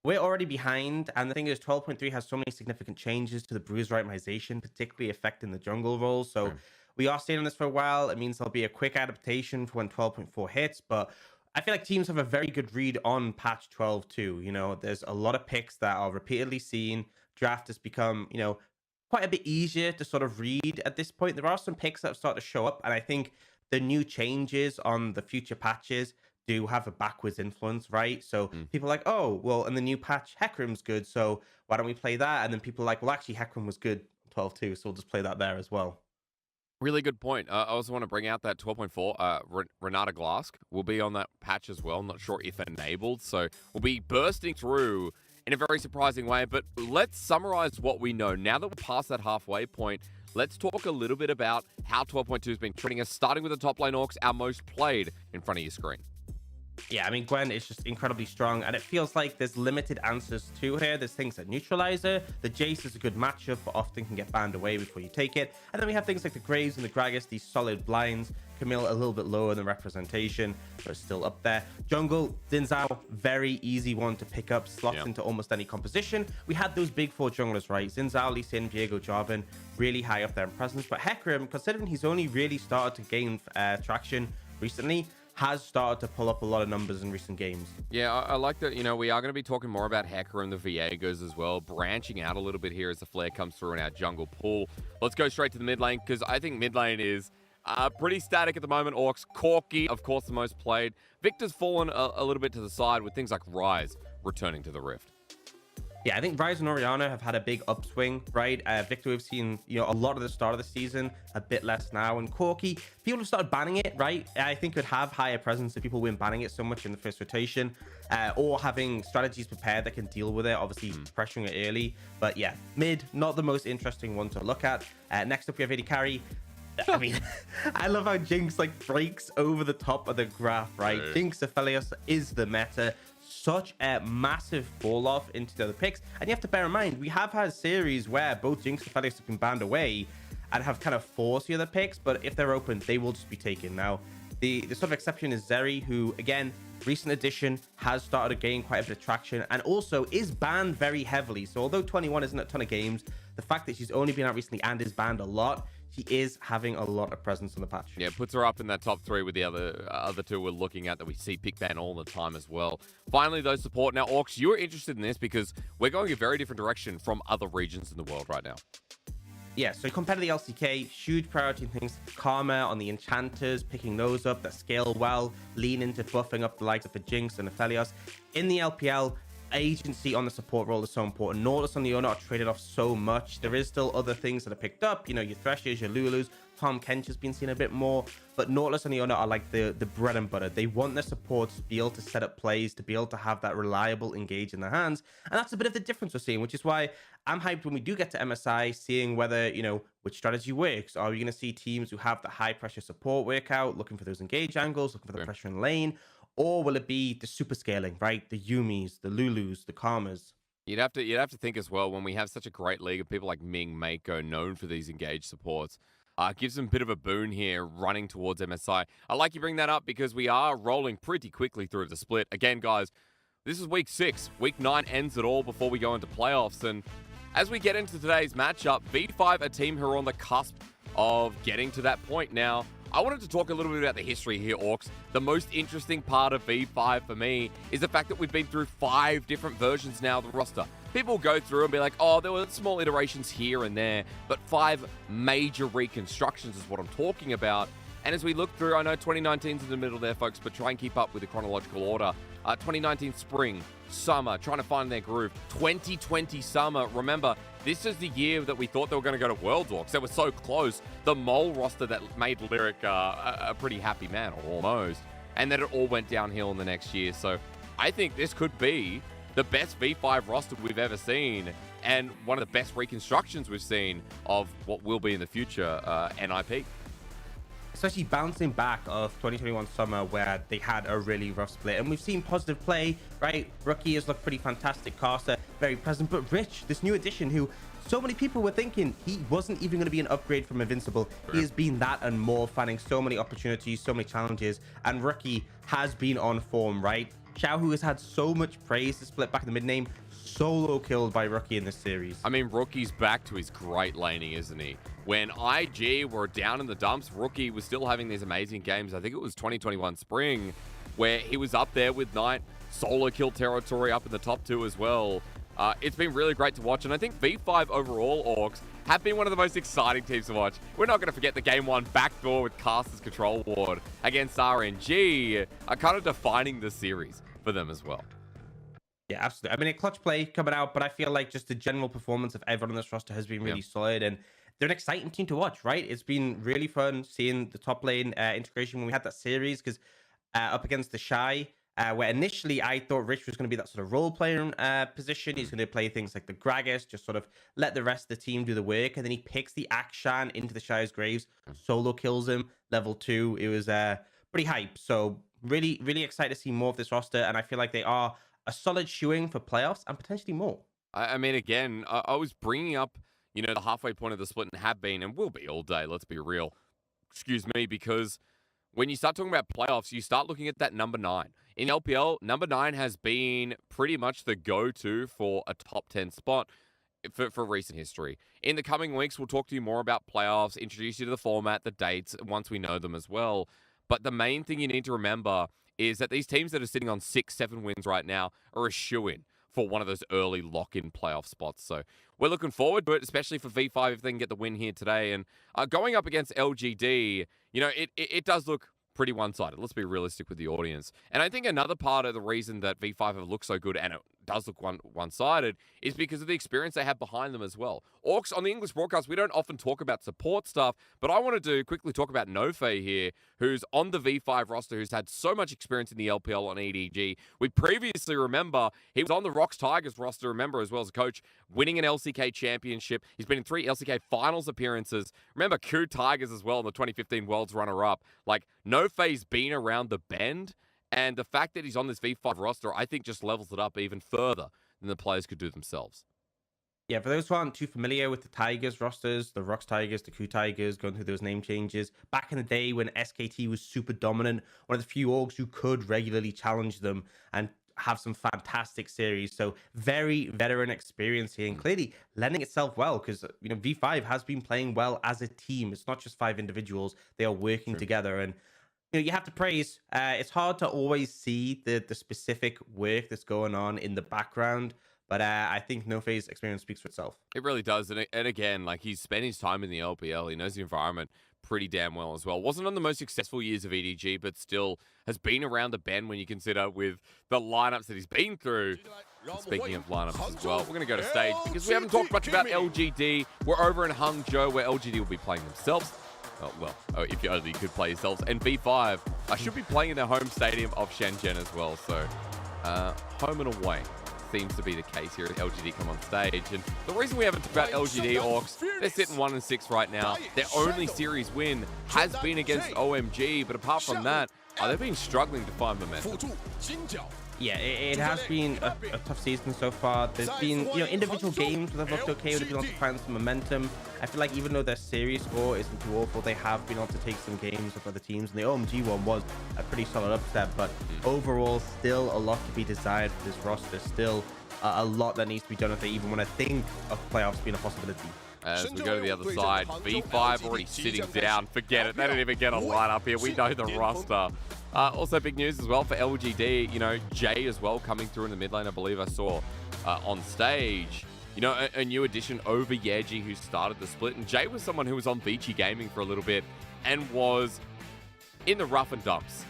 We're already behind, and the thing is 12.3 has so many significant changes to the bruise itemization, particularly affecting the jungle role. So we are staying on this for a while. It means there'll be a quick adaptation for when 12.4 hits, but I feel like teams have a very good read on patch 12 too. There's a lot of picks that are repeatedly seen. Draft has become, quite a bit easier to sort of read at this point. There are some picks that have started to show up, and I think the new changes on the future patches do have a backwards influence, right? So people are like, oh, well, in the new patch, Hecarim's good, so why don't we play that? And then people are like, well, actually, Hecarim was good 12 too, so we'll just play that there as well. Really good point. I also want to bring out that 12.4. Renata Glask will be on that patch as well. I'm not sure if enabled. So we'll be bursting through in a very surprising way. But let's summarize what we know. Now that we're past that halfway point, let's talk a little bit about how 12.2 has been treating us, starting with the top lane Orcs, our most played in front of your screen. Yeah, I mean, Gwen is just incredibly strong, and it feels like there's limited answers to her. There's things like Neutralizer. The Jace is a good matchup, but often can get banned away before you take it. And then we have things like the Graves and the Gragas, these solid blinds. Camille a little bit lower than representation, but still up there. Jungle, Xin Zhao, very easy one to pick up, slots into almost any composition. We had those big 4 junglers, right? Xin Zhao, Lee Sin, Diego, Jarvan, really high up there in presence. But Hecarim, considering he's only really started to gain traction recently, has started to pull up a lot of numbers in recent games. Yeah, I like that. We are going to be talking more about Hecker and the Viegos as well, branching out a little bit here as the flare comes through in our jungle pool. Let's go straight to the mid lane, because I think mid lane is pretty static at the moment. Orcs, Corki, of course, the most played. Victor's fallen a little bit to the side with things like Rise returning to the Rift. Yeah, I think Rise and Orianna have had a big upswing, right? Victor, we've seen, a lot of the start of the season, a bit less now. And Corki, people have started banning it, right? I think could have higher presence if people weren't banning it so much in the first rotation, or having strategies prepared that can deal with it, obviously pressuring it early. But yeah, mid, not the most interesting one to look at. Next up, we have AD Carry. I mean, I love how Jinx breaks over the top of the graph, right? Jinx Aphelios is the meta. Such a massive fall off into the other picks, and you have to bear in mind we have had series where both Jinx and Aphelios have been banned away and have kind of forced the other picks, but if they're open, they will just be taken. Now, the sort of exception is Zeri, who again, recent addition, has started to gain quite a bit of traction and also is banned very heavily. So although 21 isn't a ton of games, the fact that she's only been out recently and is banned a lot, she is having a lot of presence on the patch. Yeah, puts her up in that top 3 with the other two we're looking at that we see pick ban all the time as well. Finally, those support. Now, Orcs, you're interested in this because we're going a very different direction from other regions in the world right now. Yeah, so compared to the LCK, huge priority in things. Karma on the enchanters, picking those up that scale well, lean into buffing up the likes of the Jinx and Aphelios. In the LPL, agency on the support role is so important. Nautilus and Leona are traded off so much. There is still other things that are picked up, your Threshers, your Lulus. Tom Kench has been seen a bit more, but Nautilus and Leona are like the bread and butter. They want their support to be able to set up plays, to be able to have that reliable engage in their hands, and that's a bit of the difference we're seeing, which is why I'm hyped when we do get to MSI, seeing whether which strategy works. Are we going to see teams who have the high pressure support work out, looking for those engage angles, looking for the pressure in lane? Or will it be the super scaling, right? The Yumis, the Lulus, the Karmas. You'd have to think as well, when we have such a great league of people like Ming, Mako, known for these engaged supports, gives them a bit of a boon here running towards MSI. I like you bring that up because we are rolling pretty quickly through the split. Again, guys, this is week 6. Week 9 ends it all before we go into playoffs. And as we get into today's matchup, V5, a team who are on the cusp of getting to that point now. I wanted to talk a little bit about the history here, Orcs. The most interesting part of V5 for me is the fact that we've been through 5 different versions now of the roster. People go through and be like, oh, there were small iterations here and there, but 5 major reconstructions is what I'm talking about. And as we look through, I know 2019's in the middle there, folks, but try and keep up with the chronological order. 2019 spring, summer, trying to find their groove. 2020 summer, remember, this is the year that we thought they were going to go to Worlds, Orcs. They were so close. The mole roster that made Lyric a pretty happy man, or almost. And then it all went downhill in the next year. So I think this could be the best V5 roster we've ever seen, and one of the best reconstructions we've seen of what will be in the future NIP. Especially bouncing back of 2021 summer where they had a really rough split, and we've seen positive play, right? Rookie has looked pretty fantastic, Caster very present, but Rich, this new addition who so many people were thinking he wasn't even going to be an upgrade from Invincible. He has been that and more, finding so many opportunities, so many challenges, and Rookie has been on form, right? Xiao, who has had so much praise to split back in the mid name, solo killed by Rookie in this series. I mean, Rookie's back to his great laning, isn't he? When IG were down in the dumps, Rookie was still having these amazing games. I think it was 2021 spring, where he was up there with Knight, solo kill territory up in the top 2 as well. It's been really great to watch, and I think V5 overall, Orcs, have been one of the most exciting teams to watch. We're not going to forget the Game 1 backdoor with Caster's Control Ward against RNG, are kind of defining the series for them as well. Yeah, absolutely. I mean, a clutch play coming out, but I feel like just the general performance of everyone on this roster has been really solid, and they're an exciting team to watch, right? It's been really fun seeing the top lane integration when we had that series, because up against the Shy, where initially I thought Rich was going to be that sort of role player position. He's going to play things like the Gragas, just sort of let the rest of the team do the work, and then he picks the Akshan into the Shy's Graves, solo kills him, level 2. It was pretty hype. So really, really excited to see more of this roster, and I feel like they are a solid shoeing for playoffs and potentially more. I mean, again, I was bringing up, the halfway point of the split, and have been and will be all day, let's be real. Excuse me, because when you start talking about playoffs, you start looking at that number 9. In LPL, number 9 has been pretty much the go-to for a top 10 spot for recent history. In the coming weeks, we'll talk to you more about playoffs, introduce you to the format, the dates, once we know them as well. But the main thing you need to remember is that these teams that are sitting on 6-7 wins right now are a shoo-in for one of those early lock-in playoff spots. So we're looking forward to it, especially for V5 if they can get the win here today. And going up against LGD, it does look pretty one-sided. Let's be realistic with the audience. And I think another part of the reason that V5 have looked so good, and it does look one-sided, is because of the experience they have behind them as well. Orcs, on the English broadcast, we don't often talk about support stuff, but I wanted to quickly talk about Nofe here, who's on the V5 roster, who's had so much experience in the LPL on EDG. We previously remember he was on the Rocks Tigers roster, remember, as well as a coach, winning an LCK championship. He's been in 3 LCK finals appearances. Remember, Q Tigers as well in the 2015 Worlds runner-up. Like, Nofe's been around the bend, and the fact that he's on this V5 roster, I think just levels it up even further than the players could do themselves. Yeah, for those who aren't too familiar with the Tigers rosters, the Rocks Tigers, the Q Tigers, going through those name changes, back in the day when SKT was super dominant, one of the few orgs who could regularly challenge them and have some fantastic series. So very veteran experience here, and clearly lending itself well, because V5 has been playing well as a team. It's not just 5 individuals; they are working together, and you have to praise. It's hard to always see the specific work that's going on in the background. But I think Nofe's experience speaks for itself. It really does. And again, like, he's spent his time in the LPL. He knows the environment pretty damn well as well. Wasn't on the most successful years of EDG, but still has been around the bend when you consider with the lineups that he's been through. And speaking of lineups as well, we're going to go to stage because we haven't talked much about LGD. We're over in Hangzhou where LGD will be playing themselves. If you only could play yourselves. And V5 should be playing in their home stadium of Shenzhen as well. So home and away seems to be the case here as LGD come on stage. And the reason we haven't talked about LGD Orcs, they're sitting 1-6 right now. Their only series win has been against OMG, but apart from that, they've been struggling to find momentum. Yeah, it has been a tough season so far. There's been, individual games that have looked okay, they've been able to find some momentum. I feel like even though their series score isn't too awful, they have been able to take some games with other teams. And the OMG one was a pretty solid upset, but overall, still a lot to be desired for this roster. Still a lot that needs to be done if they even want to think of playoffs being a possibility. As we go to the other side, V5 already sitting down. Forget it. They didn't even get a line up here. We know the roster. Also, big news as well for LGD. Jay as well coming through in the mid lane, I believe I saw on stage. A new addition over Yeji, who started the split. And Jay was someone who was on Vici Gaming for a little bit and was in the rough and dumps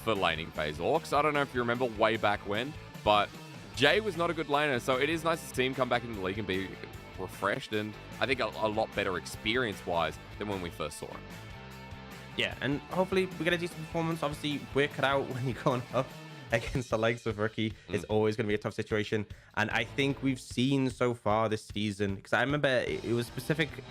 for laning phase Orcs. I don't know if you remember way back when, but Jay was not a good laner. So it is nice to see him come back into the league and be refreshed, and I think a lot better experience-wise than when we first saw him. Yeah, and hopefully we get a decent performance. Obviously, work it out when you're going up against the likes of Rookie. It's always going to be a tough situation. And I think we've seen so far this season, because I remember it was specifically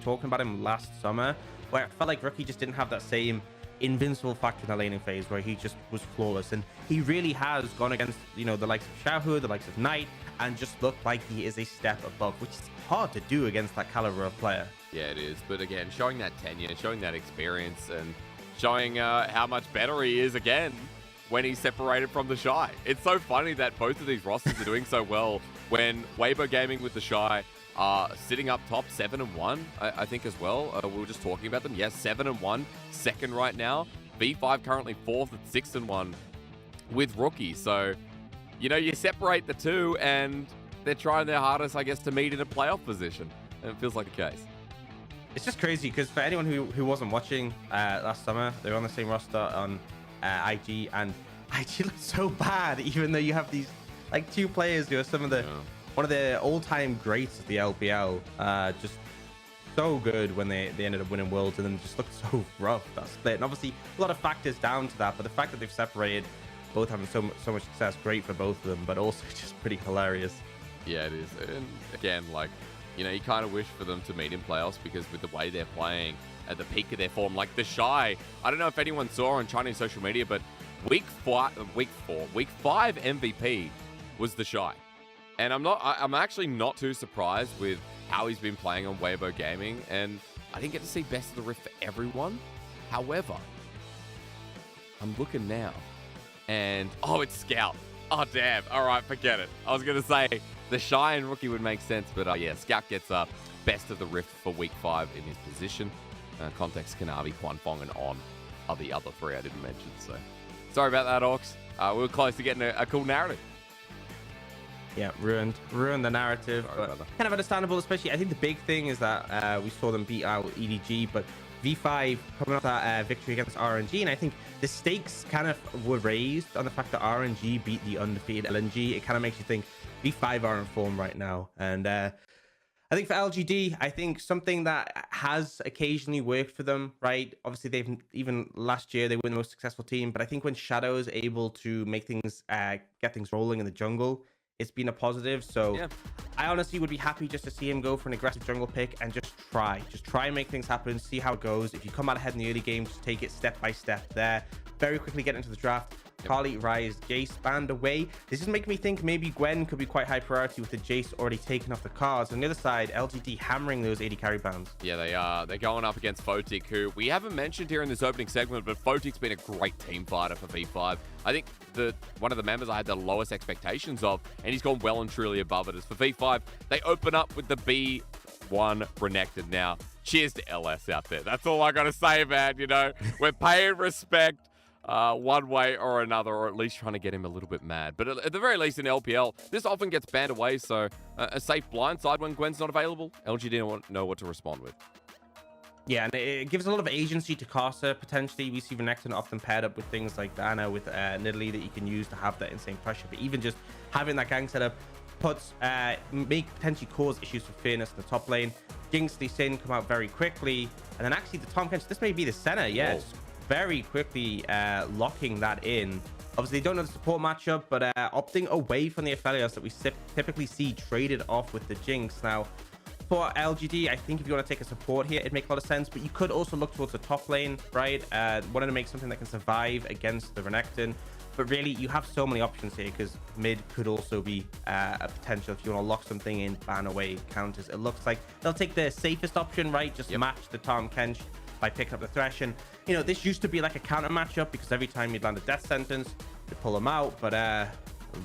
talking about him last summer, where it felt like Rookie just didn't have that same invincible factor in the laning phase where he just was flawless. And he really has gone against, the likes of Xiaohu, the likes of Knight, and just looked like he is a step above, which is hard to do against that caliber of player. Yeah, it is. But again, showing that tenure, showing that experience, and showing how much better he is again when he's separated from the Shy. It's so funny that both of these rosters are doing so well when Weibo Gaming with the Shy are sitting up top 7-1, I think as well. We were just talking about them. Yes, 7-1, second right now. V5 currently fourth at 6-1 with Rookie. So, you separate the two and they're trying their hardest, I guess, to meet in a playoff position. And it feels like the case. It's just crazy because for anyone who wasn't watching last summer, they were on the same roster on IG, and IG looked so bad, even though you have these two players who are some of the one of the all-time greats of the LPL. Just so good when they ended up winning Worlds, and then just looked so rough, that split. And obviously a lot of factors down to that, but the fact that they've separated, both having so much success, great for both of them, but also just pretty hilarious. Yeah, it is. And again, you kind of wish for them to meet in playoffs, because with the way they're playing at the peak of their form, like the Shy, I don't know if anyone saw on Chinese social media, but week 5 MVP was the Shy. And I'm actually not too surprised with how he's been playing on Weibo Gaming, and I didn't get to see best of the Rift for everyone. However, I'm looking now, and it's Scout. Oh, damn. All right, forget it. I was going to say the Shy and Rookie would make sense, but yeah, Scout gets best of the Rift for week 5 in his position. Context Kanavi, Huanfeng, and On are the other three I didn't mention. So sorry about that, Orcs. We were close to getting a cool narrative. Yeah, ruined the narrative. But kind of understandable, especially I think the big thing is that we saw them beat out EDG, but V5 coming off that victory against RNG, and I think the stakes kind of were raised on the fact that RNG beat the undefeated LNG. It kind of makes you think V5 are in form right now. And I think for LGD, I think something that has occasionally worked for them, right? Obviously, they've even last year they were the most successful team, but I think when Shadow is able to make things get things rolling in the jungle, it's been a positive. So yeah. I honestly would be happy just to see him go for an aggressive jungle pick and just try and make things happen, see how it goes. If you come out ahead in the early game, just take it step by step there. Very quickly get into the draft. Carly, Rise, Jace banned away. This is making me think maybe Gwen could be quite high priority with the Jace already taken off the cards. On the other side, LGD hammering those 80 carry bans. Yeah, they are. They're going up against Photic, who we haven't mentioned here in this opening segment, but Photic's been a great team fighter for V5. I think one of the members I had the lowest expectations of, and he's gone well and truly above it. As for V5, they open up with the B1 Renekton now. Cheers to LS out there. That's all I got to say, man. You know, we're paying respect. One way or another, or at least trying to get him a little bit mad. But at the very least in LPL, this often gets banned away, so a safe blindside when Gwen's not available, LGD don't know what to respond with. Yeah, and it gives a lot of agency to Casa, potentially. We see Renekton often paired up with things like Diana with Nidalee that you can use to have that insane pressure. But even just having that gang setup may potentially cause issues for Fairness in the top lane. Jinx, Lee Sin come out very quickly. And then actually the Tahm Kench, this may be the center, yeah. Very quickly locking that in. Obviously, they don't know the support matchup, but opting away from the Aphelios that we typically see traded off with the Jinx. Now, for LGD, I think if you want to take a support here, it'd make a lot of sense, but you could also look towards the top lane, right? Wanting to make something that can survive against the Renekton. But really, you have so many options here because mid could also be a potential if you want to lock something in, ban away counters. It looks like they'll take the safest option, right? Just match the Tahm Kench by picking up the Thresh. And you know, this used to be like a counter matchup because every time you'd land a death sentence, you pull them out, but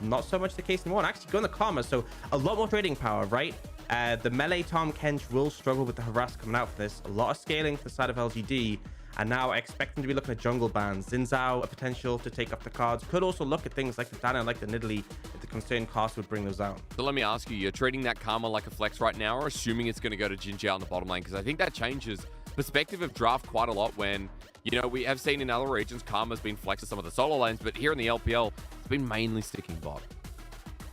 not so much the case anymore. And actually go in the Karma, so a lot more trading power, right? The melee Tahm Kench will struggle with the harass coming out for this. A lot of scaling for the side of LGD, and now I expect them to be looking at jungle bans. Xin Zhao, a potential to take up the cards. Could also look at things like the Dana and like the Nidalee if the concerned cost would bring those out. So let me ask you, you're trading that Karma like a flex right now, or assuming it's going to go to Jinjiao on the bottom lane? Because I think that changes perspective of draft quite a lot when, you know, we have seen in other regions Karma's been flexed to some of the solo lanes, but here in the LPL, it's been mainly sticking bot.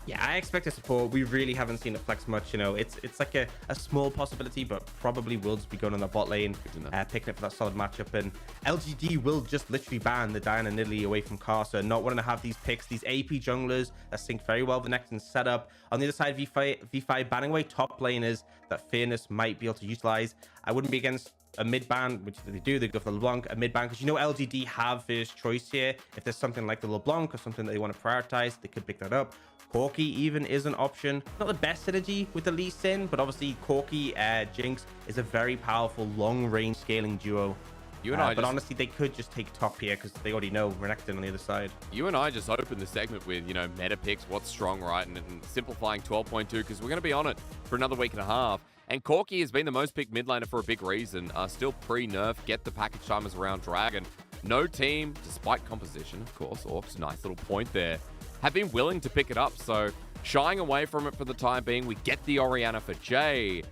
Yeah, I expect a support. We really haven't seen it flex much. You know, it's like a small possibility, but probably will just be going on the bot lane, picking it for that solid matchup. And LGD will just literally ban the Diana and Nidalee away from Casa, not wanting to have these picks, these AP junglers that sync very well with the Renekton setup. On the other side, V5 banning away top laners that Fairness might be able to utilize. I wouldn't be against a mid ban, which they do. They go for the LeBlanc, a mid ban, because you know LGD have first choice here. If there's something like the LeBlanc or something that they want to prioritize, they could pick that up. Corki even is an option. Not the best synergy with the Lee Sin, but obviously Corki Jinx is a very powerful long-range scaling duo. You and but honestly, they could just take top here because they already know Renekton on the other side. You and I just opened the segment with, you know, meta picks, what's strong, right? And simplifying 12.2 because we're going to be on it for another week and a half. And Corki has been the most picked mid laner for a big reason. Still pre-nerf, get the package timers around Dragon. No team, despite composition, of course. Orcs, nice little point there. Have been willing to pick it up, so shying away from it for the time being. We get the Orianna for Jay,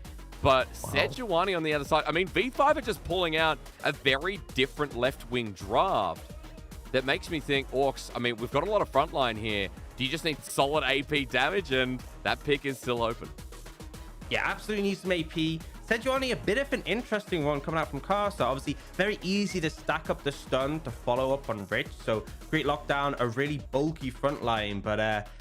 but Sejuani on the other side. I mean, V5 are just pulling out a very different left-wing draft that makes me think, Orcs, I mean, we've got a lot of frontline here. Do you just need solid AP damage? And that pick is still open. Yeah, absolutely needs some AP. Sejuani, a bit of an interesting one coming out from Casa. Obviously, very easy to stack up the stun to follow up on Rich. So, great lockdown, a really bulky front line, but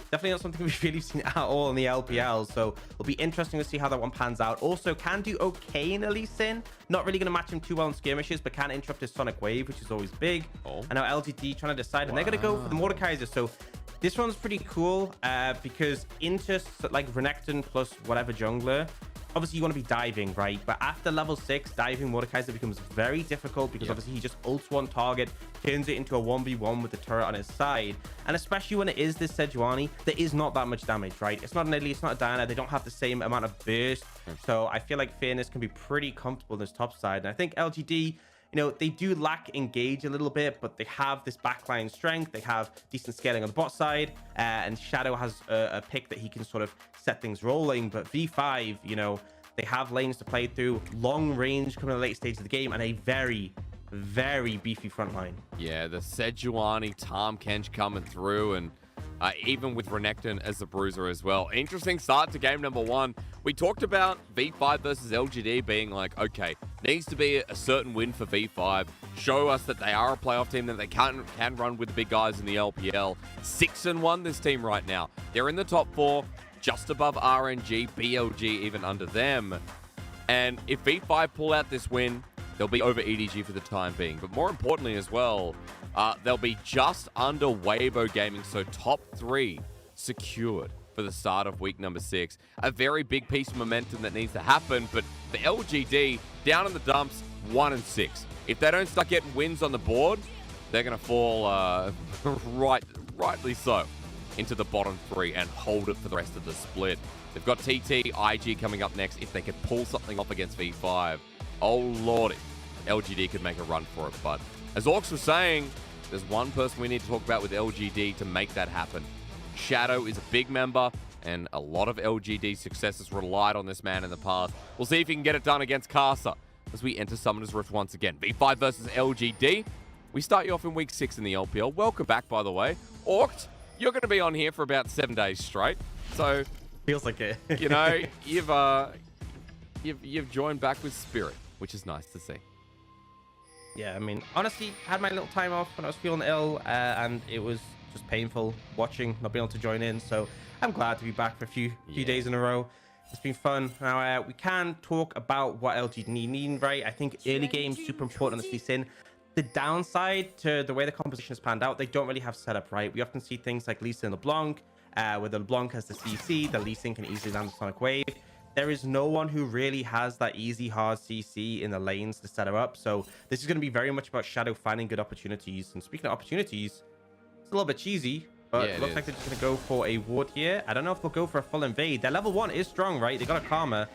definitely not something we've really seen at all in the LPL. So, it'll be interesting to see how that one pans out. Also, can do okay in Lee Sin. Not really going to match him too well in skirmishes, but can interrupt his Sonic Wave, which is always big. And now LGD trying to decide, and they're going to go for the Mordekaiser. So, this one's pretty cool because into like Renekton plus whatever jungler, obviously you want to be diving, right? But after level 6, diving Mordekaiser becomes very difficult because obviously he just ults one target, turns it into a 1v1 with the turret on his side. And especially when it is this Sejuani, there is not that much damage, right? It's not an Nidalee, it's not a Diana. They don't have the same amount of burst. So I feel like Fairness can be pretty comfortable in this top side. And I think LGD, you know, they do lack engage a little bit, but they have this backline strength. They have decent scaling on the bot side, and Shadow has a pick that he can sort of set things rolling. But V5, you know, they have lanes to play through, long range coming in the late stage of the game, and a very, very beefy front line. Yeah, the Sejuani, Tom Kench coming through, and even with Renekton as the bruiser as well. Interesting start to game number 1. We talked about V5 versus LGD being like, okay, needs to be a certain win for V5. Show us that they are a playoff team, that they can run with the big guys in the LPL. 6-1 this team right now. They're in the top 4, just above RNG, BLG even under them. And if V5 pull out this win, they'll be over EDG for the time being. But more importantly as well, they'll be just under Weibo Gaming, so top 3 secured for the start of week number 6. A very big piece of momentum that needs to happen, but the LGD down in the dumps, 1-6. If they don't start getting wins on the board, they're going to fall rightly so into the bottom 3 and hold it for the rest of the split. They've got TT, IG coming up next. If they could pull something off against V5, oh lordy, LGD could make a run for it. But as Orcs was saying, there's one person we need to talk about with LGD to make that happen. Shadow is a big member, and a lot of LGD successes relied on this man in the past. We'll see if he can get it done against Casa as we enter Summoner's Rift once again. V5 versus LGD. We start you off in week 6 in the LPL. Welcome back, by the way. Orcs, you're going to be on here for about 7 days straight. So, feels like it. You know, you've joined back with spirit, which is nice to see. Yeah, I mean, honestly, I had my little time off when I was feeling ill, and it was just painful watching, not being able to join in. So I'm glad to be back for a few days in a row. It's been fun. Now, we can talk about what LGD need, right? I think early game super important on this Lee Sin. The downside to the way the composition has panned out, they don't really have setup, right? We often see things like Lee Sin LeBlanc, where the LeBlanc has the CC, the Lee Sin can easily land the Sonic Wave. There is no one who really has that easy, hard CC in the lanes to set her up. So this is going to be very much about Shadow finding good opportunities. And speaking of opportunities, it's a little bit cheesy, but it looks like they're just going to go for a ward here. I don't know if they'll go for a full invade. Their level 1 is strong, right? They got a Karma.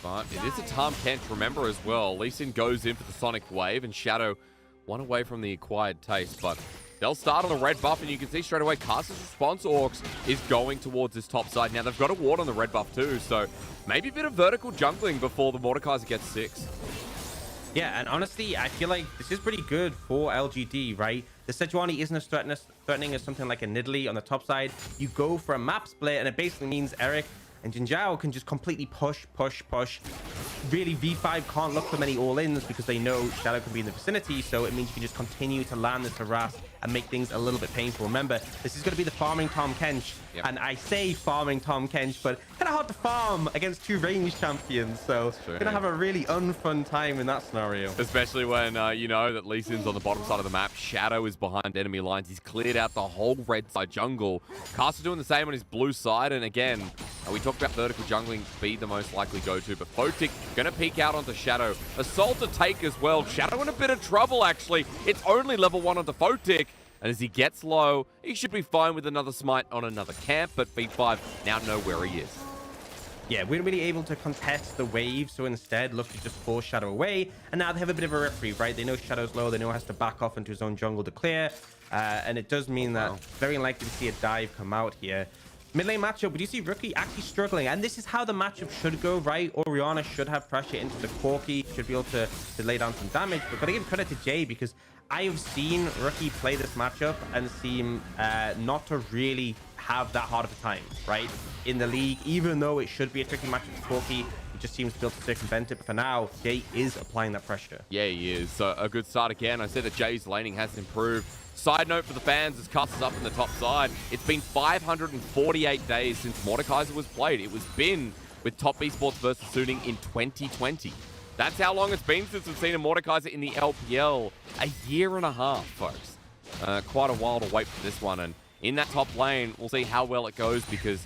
But it is a Tom Kench, remember as well. Lee Sin goes in for the Sonic Wave, and Shadow one away from the acquired taste. But they'll start on the red buff, and you can see straight away Casa's response, Orcs, is going towards this top side. Now, they've got a ward on the red buff too, so maybe a bit of vertical jungling before the Mordekaiser gets 6. Yeah, and honestly, I feel like this is pretty good for LGD, right? The Sejuani isn't as threatening as something like a Nidalee on the top side. You go for a map split, and it basically means Eric and Jinzhao can just completely push. Really, V5 can't look for many all-ins because they know Shadow can be in the vicinity, so it means you can just continue to land this harass and make things a little bit painful. Remember, this is going to be the farming Tom Kench, and I say farming Tom Kench, but kind of hard to farm against 2 range champions, so going to have a really unfun time in that scenario. Especially when you know that Lee Sin's on the bottom side of the map, Shadow is behind enemy lines, he's cleared out the whole red side jungle. Casa doing the same on his blue side, and again, we talked about vertical jungling be the most likely go-to, but Photic going to peek out onto Shadow. Assault to take as well. Shadow in a bit of trouble, actually. It's only level 1 onto Photic. And as he gets low, he should be fine with another smite on another camp, but V5 now know where he is. Yeah, we're really able to contest the wave, so instead look to just force Shadow away. And now they have a bit of a reprieve, right? They know Shadow's low, they know he has to back off into his own jungle to clear. And it does mean that very likely to see a dive come out here. Mid lane matchup, we do see Rookie actually struggling, and this is how the matchup should go, right? Orianna should have pressure into the Corki, should be able to lay down some damage, but gotta give credit to Jay because I have seen Rookie play this matchup and seem not to really have that hard of a time, right? In the league, even though it should be a tricky matchup for Corki, he just seems to be able to circumvent it, but for now, Jay is applying that pressure. Yeah, he is. So a good start again. I said that Jay's laning has improved. Side note for the fans, as Casa's up in the top side, it's been 548 days since Mordekaiser was played. It was been with Top Esports versus Suning in 2020. That's how long it's been since we've seen a Mordekaiser in the LPL. A year and a half, folks. Quite a while to wait for this one. And in that top lane, we'll see how well it goes because,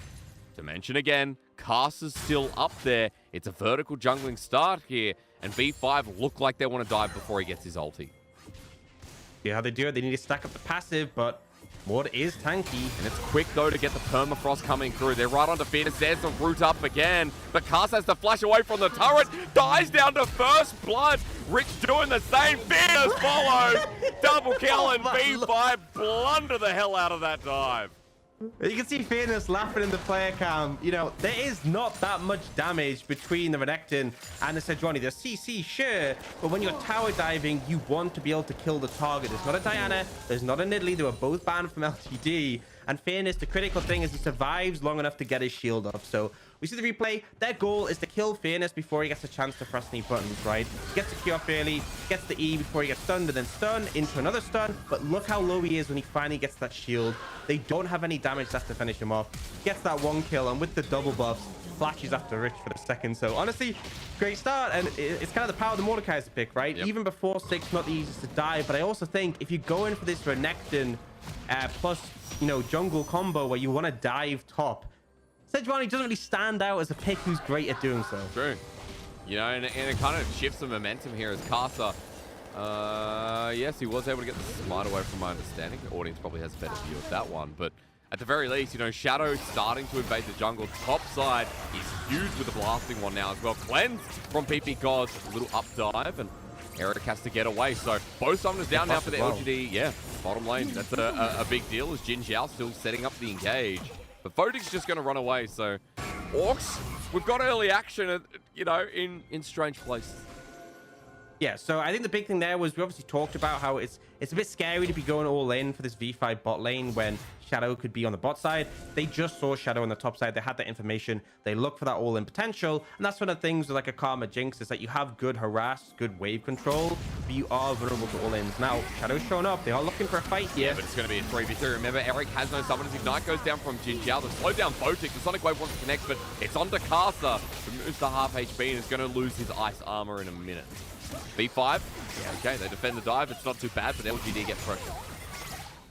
to mention again, Casa's still up there. It's a vertical jungling start here. And V5 look like they want to dive before he gets his ulti. See how they do it. They need to stack up the passive, but Ward is tanky. And it's quick, though, to get the permafrost coming through. They're right onto Phoenix. There's the root up again. But Cast has to flash away from the turret. Dies down to first blood. Rich doing the same. Phoenix follows. Double kill, and V5 blunder the hell out of that dive. You can see Fairness laughing in the player cam. You know, there is not that much damage between the Renekton and the Sejuani. There's CC, sure, but when you're tower diving, you want to be able to kill the target. There's not a Diana, there's not a Nidalee. They were both banned from LGD. And Fairness, the critical thing is he survives long enough to get his shield up. So we see the replay. Their goal is to kill Fairness before he gets a chance to press any buttons, right? Gets the Q off early, gets the E before he gets stunned, and then stun into another stun. But look how low he is when he finally gets that shield. They don't have any damage left to finish him off. Gets that one kill, and with the double buffs, flashes after Rich for the second. So honestly, great start. And it's kind of the power of the Mordekaiser pick, right? Yep. Even before 6, not the easiest to die. But I also think if you go in for this Renekton plus, you know, jungle combo where you want to dive top, Sejuani doesn't really stand out as a pick who's great at doing so. True. You know, and it kind of shifts the momentum here as Casa. Yes, he was able to get the smite away from my understanding. The audience probably has a better view of that one. But at the very least, you know, Shadow starting to invade the jungle. Top side, he's huge with the blasting one now as well. Cleanse from PP Gods. A little up dive, and Eric has to get away. So both summoners down now for the LGD. Yeah, bottom lane. That's a big deal as Jin Zhao still setting up the engage. But Fotic's just going to run away. So Orcs, we've got early action, you know, in strange places. Yeah, so I think the big thing there was we obviously talked about how it's a bit scary to be going all in for this V5 bot lane when Shadow could be on the bot side. They just saw Shadow on the top side. They had that information. They look for that all in potential. And that's one of the things with like a Karma Jinx is that you have good harass, good wave control, but you are vulnerable to all ins. Now, Shadow's showing up. They are looking for a fight here. Yeah, but it's going to be a 3v2. Remember, Eric has no summons. Ignite goes down from Jin Zhao. The slow down Photic. The Sonic Wave wants to connect, but it's onto Casa. Removes the half HP and is going to lose his ice armor in a minute. V5. Yeah, okay, they defend the dive. It's not too bad, but LGD get pressure.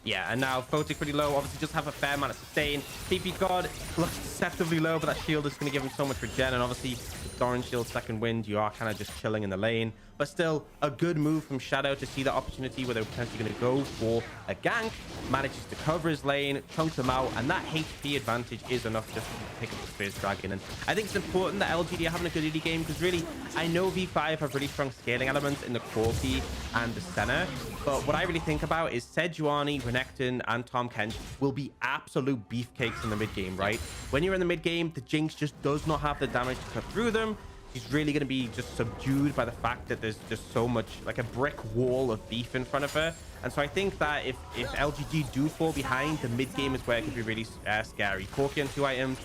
Yeah, and now Photic pretty low. Obviously, just have a fair amount of sustain. PP God looks deceptively low, but that shield is going to give him so much regen. And obviously, with Doran Shield second wind, you are kind of just chilling in the lane. But still, a good move from Shadow to see the opportunity where they're potentially going to go for a gank. Manages to cover his lane, chunk them out, and that HP advantage is enough just to pick up the Space Dragon. And I think it's important that LGD are having a good early game because really, I know V5 have really strong scaling elements in the core key and the center. But what I really think about is Sejuani, Renekton, and Tahm Kench will be absolute beefcakes in the mid game, right? When you're in the mid game, the Jinx just does not have the damage to cut through them. She's really going to be just subdued by the fact that there's just so much, like a brick wall of beef in front of her. And so I think that if LGD do fall behind, the mid game is where it could be really scary. Corki on 2 items,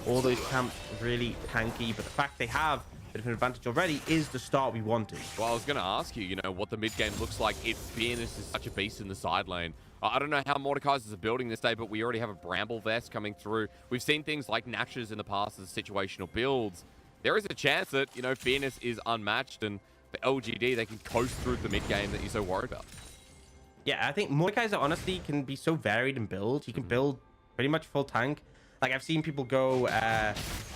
all those camps really tanky, but the fact they have a bit of an advantage already is the start we wanted. Well, I was going to ask you, you know, what the mid game looks like if Fearness is such a beast in the side lane. I don't know how Mordekaisers are building this day, but we already have a Bramble Vest coming through. We've seen things like Nash's in the past as situational builds. There is a chance that, you know, Fairness is unmatched, and for LGD, they can coast through the mid game that you're so worried about. Yeah, I think Mordekaiser honestly can be so varied in build. You can build pretty much full tank. Like, I've seen people go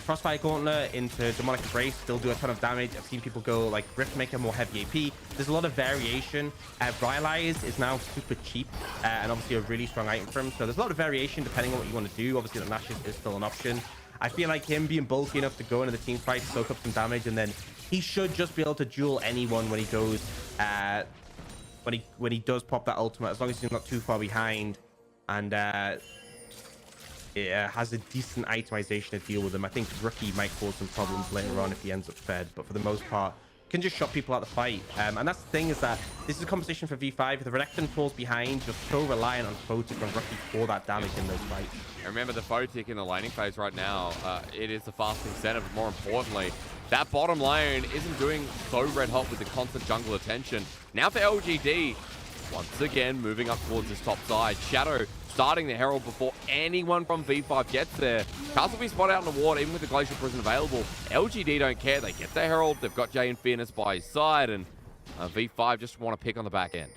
Frostfire Gauntlet into Demonic Embrace, still do a ton of damage. I've seen people go, like, Riftmaker, more heavy AP. There's a lot of variation. Rylai's is now super cheap and obviously a really strong item for him. So there's a lot of variation depending on what you want to do. Obviously, the Nash is still an option. I feel like him being bulky enough to go into the team fight, soak up some damage, and then he should just be able to duel anyone when he goes, when he does pop that ultimate, as long as he's not too far behind, and it has a decent itemization to deal with him. I think Rookie might cause some problems later on if he ends up fed, but for the most part, can just shot people out the fight. And that's the thing, is that this is a competition for V5. If the Renekton falls behind, you're so reliant on Photic and Rookie for that damage in those fights. And remember, the Photic in the laning phase right now, it is the fasting center, but more importantly, that bottom lane isn't doing so red hot with the constant jungle attention. Now for LGD, once again, moving up towards this top side. Shadow starting the Herald before anyone from V5 gets there. Castle will be spot out in the ward, even with the Glacial Prison available. LGD don't care. They get the Herald. They've got Jay and Fairness by his side, and V5 just want to pick on the back end.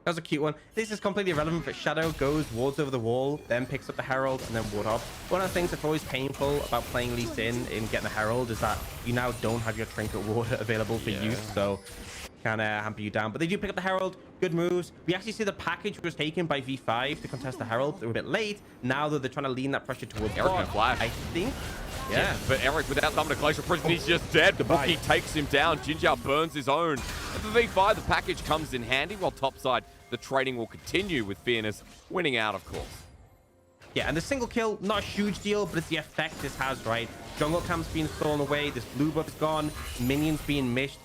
That was a cute one. This is completely irrelevant, but Shadow goes, wards over the wall, then picks up the Herald, and then ward up. One of the things that's always painful about playing Lee Sin in getting the Herald is that you now don't have your Trinket Ward available for use. So can hamper you down. But they do pick up the Herald. Good moves. We actually see the package was taken by V5 to contest the Herald. They were a bit late. Now that they're trying to lean that pressure towards Eric bot, can flash. I think. Yeah. But Eric, without summoning a Glacial Prison, he's just dead. The Goodbye. Bookie takes him down. Jinjiao burns his own. And for V5, the package comes in handy, while topside, the trading will continue with Fearness winning out, of course. Yeah, and the single kill, not a huge deal, but it's the effect this has, right? Jungle camp's being stolen away, this blue buff is gone, minions being missed,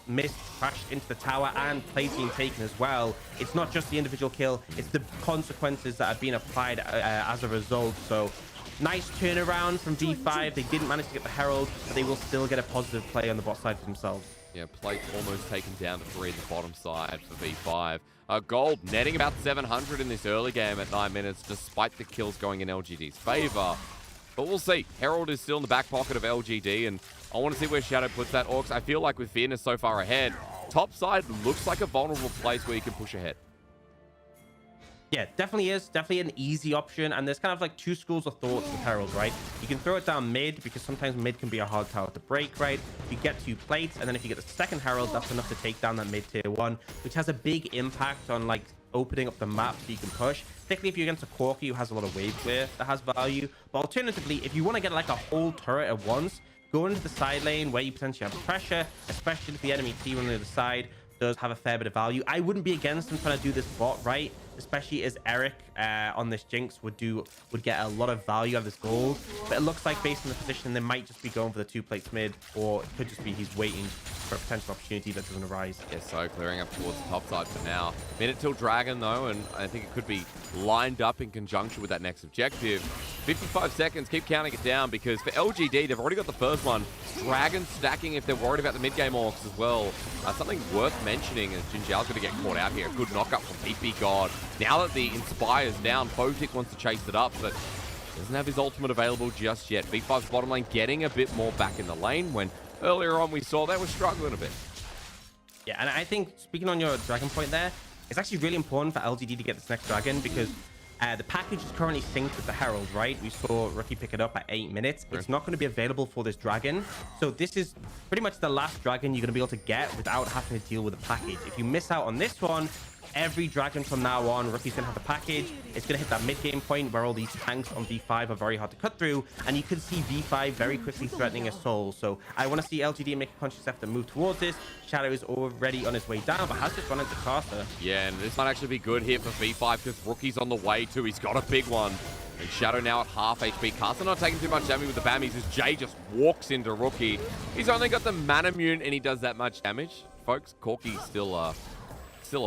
crashed into the tower, and plays being taken as well. It's not just the individual kill, it's the consequences that have been applied as a result. So, nice turnaround from V5. They didn't manage to get the Herald, but they will still get a positive play on the bot side for themselves. Yeah, plate almost taken down to 3 at the bottom side for V5. Gold netting about 700 in this early game at 9 minutes, despite the kills going in LGD's favor. But we'll see. Herald is still in the back pocket of LGD, and I want to see where Shadow puts that. Orcs, I feel like with Fearness so far ahead, top side looks like a vulnerable place where you can push ahead. Yeah, definitely is. Definitely an easy option. And there's kind of like two schools of thoughts with Herald, right? You can throw it down mid, because sometimes mid can be a hard tower to break, right? You get 2 plates, and then if you get the second Herald, that's enough to take down that mid tier 1, which has a big impact on like opening up the map so you can push, particularly if you're against a Corki who has a lot of wave clear that has value. But alternatively, if you want to get like a whole turret at once, go into the side lane where you potentially have pressure, especially if the enemy team on the other side does have a fair bit of value. I wouldn't be against them trying to do this bot right, especially as Eric on this Jinx would get a lot of value out of this gold. But it looks like based on the position, they might just be going for the 2 plates mid, or it could just be he's waiting for a potential opportunity that doesn't arise. Yeah, so clearing up towards the top side for now. Minute till Dragon though, and I think it could be lined up in conjunction with that next objective. 55 seconds, keep counting it down, because for LGD, they've already got the first one. Dragon stacking if they're worried about the mid-game orcs as well. Something worth mentioning is Jinjiao's going to get caught out here. A good knockup from PP God. Now that the Inspire's down, Fotik wants to chase it up, but doesn't have his ultimate available just yet. V5's bottom lane getting a bit more back in the lane, when earlier on we saw they were struggling a bit. Yeah, and I think, speaking on your Dragon point there, it's actually really important for LGD to get this next Dragon, because the package is currently synced with the Herald, right? We saw Rookie pick it up at 8 minutes. It's not going to be available for this Dragon. So this is pretty much the last Dragon you're going to be able to get without having to deal with the package. If you miss out on this one, every Dragon from now on, Rookie's going to have the package. It's going to hit that mid-game point where all these tanks on V5 are very hard to cut through. And you can see V5 very quickly threatening a soul. So I want to see LGD make a conscious effort to move towards this. Shadow is already on his way down, but has just run into Caster. Yeah, and this might actually be good here for V5, because Rookie's on the way too. He's got a big one. And Shadow now at half HP. Caster not taking too much damage with the Bammies as Jay just walks into Rookie. He's only got the mana immune and he does that much damage. Folks, Corky's still a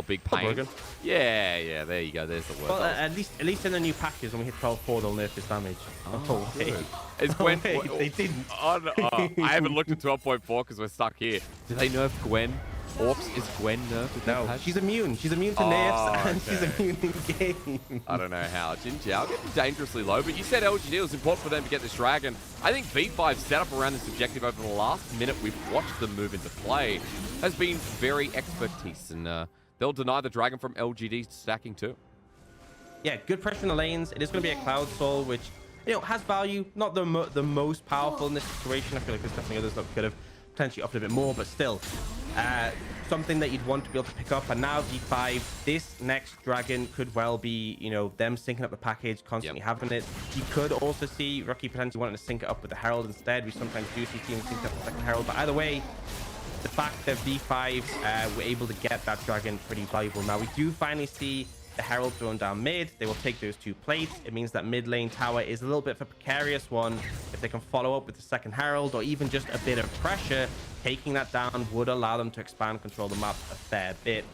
big pain. Yeah, there you go. There's the word. Well, at least in the new patches, when we hit 12-4, they'll nerf this damage. Oh, hey. Is Gwen... They didn't. Oh, no. I haven't looked at 12.4 because we're stuck here. Do they nerf Gwen? Orcs, is Gwen nerfed with that patch? She's immune. She's immune to nerfs, and okay. she's immune in game. I don't know how. Jinjiao getting dangerously low, but you said LGD was important for them to get this Dragon. I think V5 set up around this objective over the last minute we've watched them move into play has been very expertise, and they'll deny the Dragon from LGD stacking too. Yeah, good pressure in the lanes. It is going to be a Cloud Soul, which, you know, has value. Not the most powerful in this situation. I feel like there's definitely others that could have potentially upped a bit more, but still, something that you'd want to be able to pick up. And now V5, this next Dragon could well be, you know, them syncing up the package, constantly having it. You could also see Rookie potentially wanting to sync it up with the Herald instead. We sometimes do see teams sync up the second Herald, but either way, the fact that V5 were able to get that Dragon pretty valuable. Now, we do finally see the Herald thrown down mid. They will take those 2 plates. It means that mid lane tower is a little bit of a precarious one. If they can follow up with the second Herald, or even just a bit of pressure, taking that down would allow them to expand, control the map a fair bit.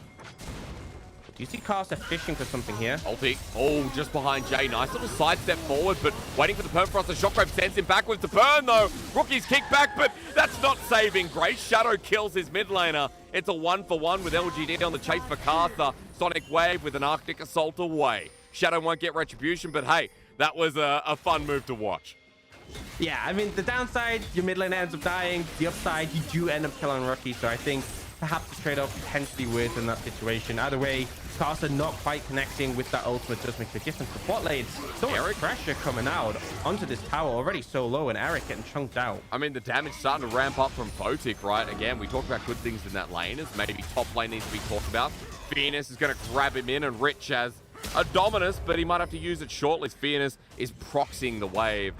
Do you see Caster fishing for something here? Ulti. Oh, just behind Jay. Nice little sidestep forward, but waiting for the permafrost. The Shockwave sends him backwards to burn, though. Rookie's kick back, but that's not saving grace. Shadow kills his mid laner. It's a 1-for-1 with LGD on the chase for Caster. Sonic Wave with an Arctic Assault away. Shadow won't get retribution, but hey, that was a fun move to watch. Yeah, I mean, the downside, your mid lane ends up dying. The upside, you do end up killing Rookie. So I think perhaps a trade-off potentially worth in that situation. Either way, Casa not quite connecting with that ultimate does make a difference. The bot lane, so much pressure coming out onto this tower, already so low, and Eric getting chunked out. I mean, the damage starting to ramp up from Photic, right? Again, we talked about good things in that lane, as maybe top lane needs to be talked about. Fearness is going to grab him in, and Rich has a Dominus, but he might have to use it shortly. Fearness is proxying the wave.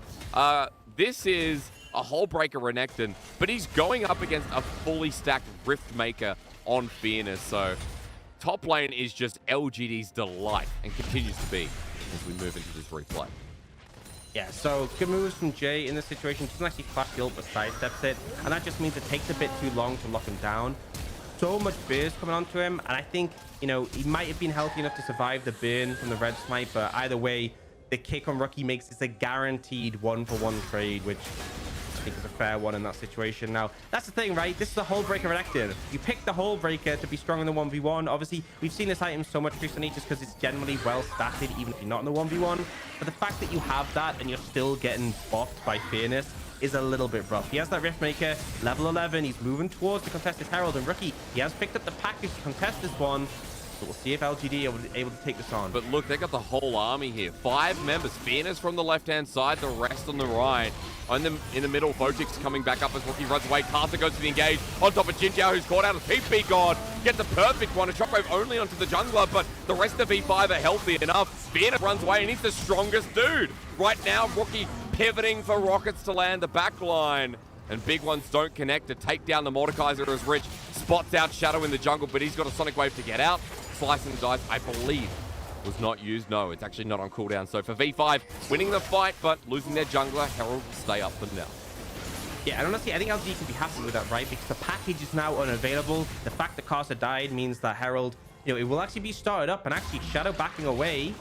This is a Hullbreaker Renekton, but he's going up against a fully stacked Riftmaker on Fearness, so top lane is just LGD's delight and continues to be as we move into this replay. Yeah, so good moves from Jay in this situation. Doesn't actually flash the ult, but sidesteps it, and that just means it takes a bit too long to lock him down. So much burst coming onto him, and I think, you know, he might have been healthy enough to survive the burn from the red smite, but either way, the kick on Rookie makes this a guaranteed 1-for-1 trade, which I think is a fair one in that situation. Now, that's the thing, right? This is the Hullbreaker Renekton. You pick the Hullbreaker to be strong in the 1v1. Obviously, we've seen this item so much recently just because it's generally well statted, even if you're not in the 1v1. But the fact that you have that and you're still getting buffed by Fearness is a little bit rough. He has that Riftmaker, level 11. He's moving towards the contested Herald, and Rookie, he has picked up the package to contest this one. So we'll see if LGD are able to take this on. But look, they got the whole army here. 5 members. Fearness from the left-hand side, the rest on the right. In the middle, Votic's coming back up as Rookie runs away. Carter goes to the engage on top of Jinjiao, who's caught out as PP God. Gets the perfect one. A shockwave only onto the jungler, but the rest of V5 are healthy enough. Fearness runs away, and he's the strongest dude. Right now, Rookie pivoting for rockets to land the back line. And big ones don't connect to take down the Mordekaiser as Rich spots out Shadow in the jungle, but he's got a Sonic Wave to get out. Slice and dice, I believe, was not used. No, it's actually not on cooldown. So for V5, winning the fight, but losing their jungler, Herald stay up for now. Yeah, and honestly, I think LG can be happy with that, right? Because the package is now unavailable. The fact that Casa died means that Herald, you know, it will actually be started up, and actually Shadow backing away.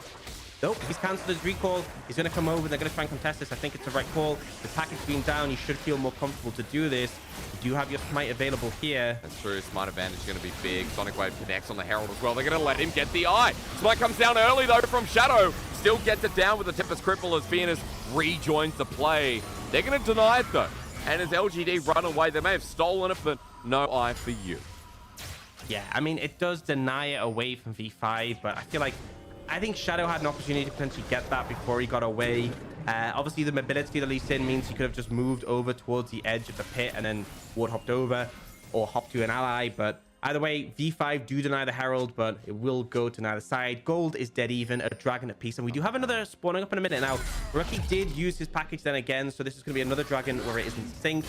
Nope, he's cancelled his recall. He's going to come over. They're going to try and contest this. I think it's the right call. The package being down, you should feel more comfortable to do this. You do have your smite available here. That's true. Smite advantage is going to be big. Sonic Wave connects on the Herald as well. They're going to let him get the eye. Smite comes down early, though, from Shadow. Still gets it down with the Tempest Cripple as Fearness rejoins the play. They're going to deny it, though. And as LGD run away, they may have stolen it, but no eye for you. Yeah, I mean, it does deny it away from V5, but I think Shadow had an opportunity to potentially get that before he got away. Obviously, the mobility that he's in means he could have just moved over towards the edge of the pit and then would hopped over or hopped to an ally. But either way, V5 do deny the Herald, but it will go to neither side. Gold is dead even, a dragon at peace. And we do have another spawning up in a minute now. Rookie did use his package then again, so this is going to be another dragon where it isn't synced.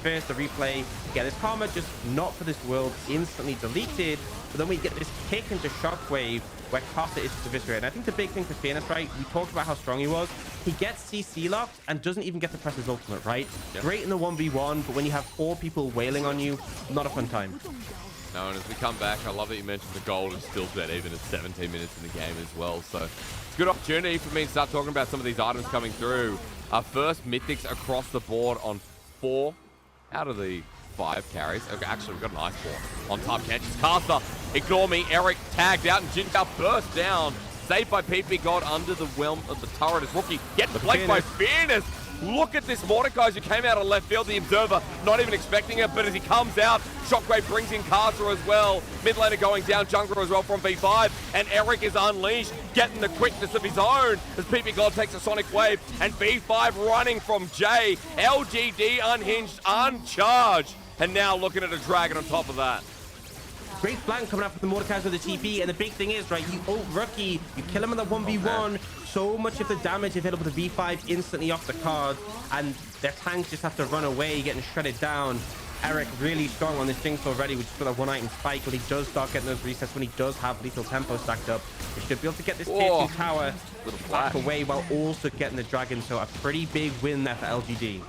First, the replay. Yeah, this karma just not for this world, instantly deleted. But then we get this kick into Shockwave where Costa is just eviscerated. And I think the big thing for Fearness, right? We talked about how strong he was. He gets CC locked and doesn't even get to press his ultimate, right? Yep. Great in the 1v1, but when you have 4 people wailing on you, not a fun time. No, and as we come back, I love that you mentioned the gold is still dead even at 17 minutes in the game as well. So it's a good opportunity for me to start talking about some of these items coming through. Our first mythics across the board on 4 out of the 5 carries. Okay, actually, we've got an ice ball on top catches. Caster, ignore me. Eric tagged out and Jinjiao burst down. Saved by PP God under the whelm of the turret as Rookie gets flanked by Fearness. Look at this Mordekaiser who came out of left field. The Observer not even expecting it, but as he comes out, Shockwave brings in Caster as well. Mid laner going down, jungler as well from V5. And Eric is unleashed, getting the quickness of his own as PP God takes a Sonic Wave. And V5 running from Jay. LGD unhinged, uncharged. And now looking at a dragon on top of that. Great flank coming up from the Mordekaiser with the TP, and the big thing is, right, you ult Rookie, you kill him in the 1v1, so much of the damage available to V5 instantly off the card, and their tanks just have to run away, getting shredded down. Eric really strong on this Jinx already, which is for the 1 item spike. When he does start getting those resets, when he does have lethal tempo stacked up, he should be able to get this tier 2 tower back away while also getting the dragon, so a pretty big win there for LGD.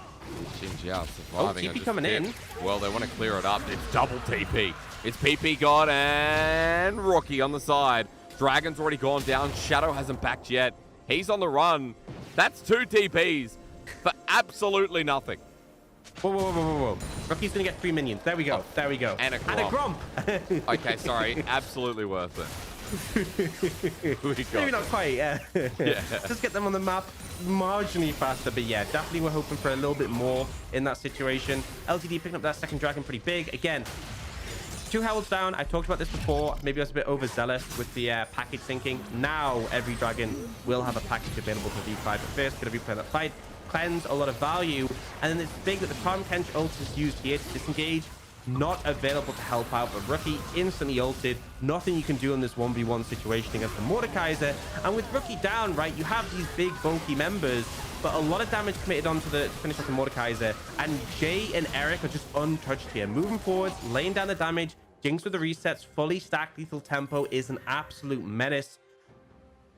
Jinjiao surviving. Oh, TP coming in. Well, they want to clear it up. It's double TP. It's PP God and Rookie on the side. Dragon's already gone down. Shadow hasn't backed yet. He's on the run. That's 2 TPs for absolutely nothing. Whoa, whoa, whoa, whoa, whoa. Rookie's going to get 3 minions. There we go. There we go. And a Gromp. Okay, sorry. Absolutely worth it. Maybe not quite, yeah. Just get them on the map marginally faster, but yeah, definitely we're hoping for a little bit more in that situation. LGD picking up that second dragon pretty big. Again, 2 heralds down. I talked about this before. Maybe I was a bit overzealous with the package thinking. Now every dragon will have a package available for V5. But first, going to replay that fight, cleanse a lot of value, and then it's big that the Tom Kench ult is used here to disengage. Not available to help out, but Rookie instantly ulted. Nothing you can do in this 1v1 situation against the Mordekaiser. And with Rookie down, right, you have these big bulky members, but a lot of damage committed onto the finish off the Mordekaiser. And Jay and Eric are just untouched here. Moving forwards, laying down the damage. Jinx with the resets, fully stacked lethal tempo is an absolute menace.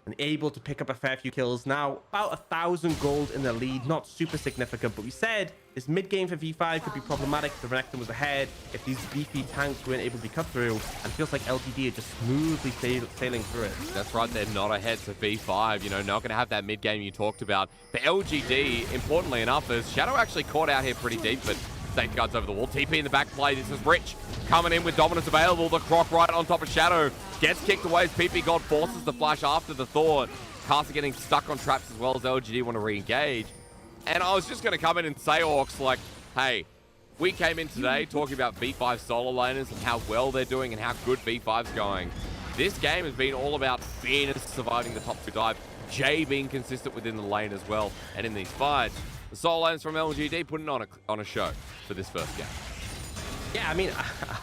And able to pick up a fair few kills. Now, about 1,000 gold in the lead. Not super significant, but we said this mid-game for V5 could be problematic if the Renekton was ahead, if these beefy tanks weren't able to be cut through, and feels like LGD are just smoothly sailing through it. That's right, they're not ahead to V5, you know, not going to have that mid-game you talked about. For LGD, importantly enough, is Shadow actually caught out here pretty deep, but safeguards over the wall. TP in the back play. This is Rich coming in with dominance available. The Croc right on top of Shadow. Gets kicked away as PP God forces the flash after the Thought. Caster getting stuck on traps as well as LGD want to re-engage. And I was just going to come in and say, Orcs, like, hey, we came in today talking about V5 solo laners and how well they're doing and how good V5's going. This game has been all about Fearness surviving the top 2 dive, Jay being consistent within the lane as well, and in these fights, the solo laners from LGD putting on a show for this first game. Yeah, I mean,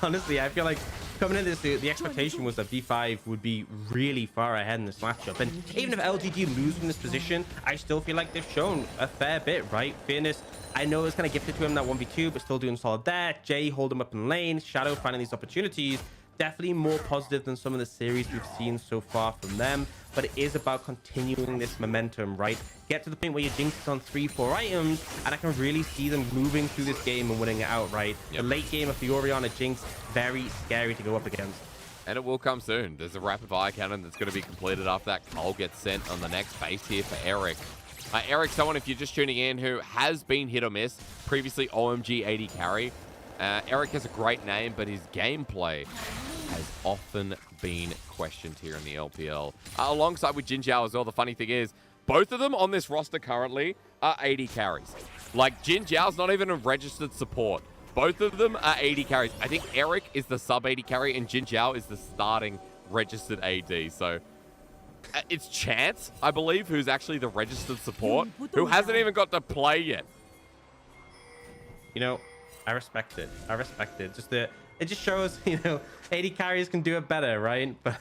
honestly, I feel like coming into this, the expectation was that V5 would be really far ahead in this matchup. And even if LGD lose in this position, I still feel like they've shown a fair bit, right? Fairness, I know it's kind of gifted to him that 1v2, but still doing solid there. Jay hold him up in lane. Shadow finding these opportunities. Definitely more positive than some of the series we've seen so far from them. But it is about continuing this momentum, right? Get to the point where your Jinx is on 3-4 items, and I can really see them moving through this game and winning it outright. The late game of Fiori on a Jinx, very scary to go up against. And it will come soon. There's a rapid fire cannon that's going to be completed after that Cole gets sent on the next base here for Eric. Eric, someone, if you're just tuning in, who has been hit or miss, previously OMG 80 carry. Eric has a great name, but his gameplay has often been questioned here in the LPL. Alongside with Jin Zhao as well, the funny thing is, both of them on this roster currently are 80 carries. Like, Jin Zhao's not even a registered support. Both of them are 80 carries. I think Eric is the sub-80 carry, and Jin Zhao is the starting registered AD. So, it's Chance, I believe, who's actually the registered support, who hasn't even got to play yet. You know, I respect it. I respect it. It just shows, you know, 80 carries can do it better, right? But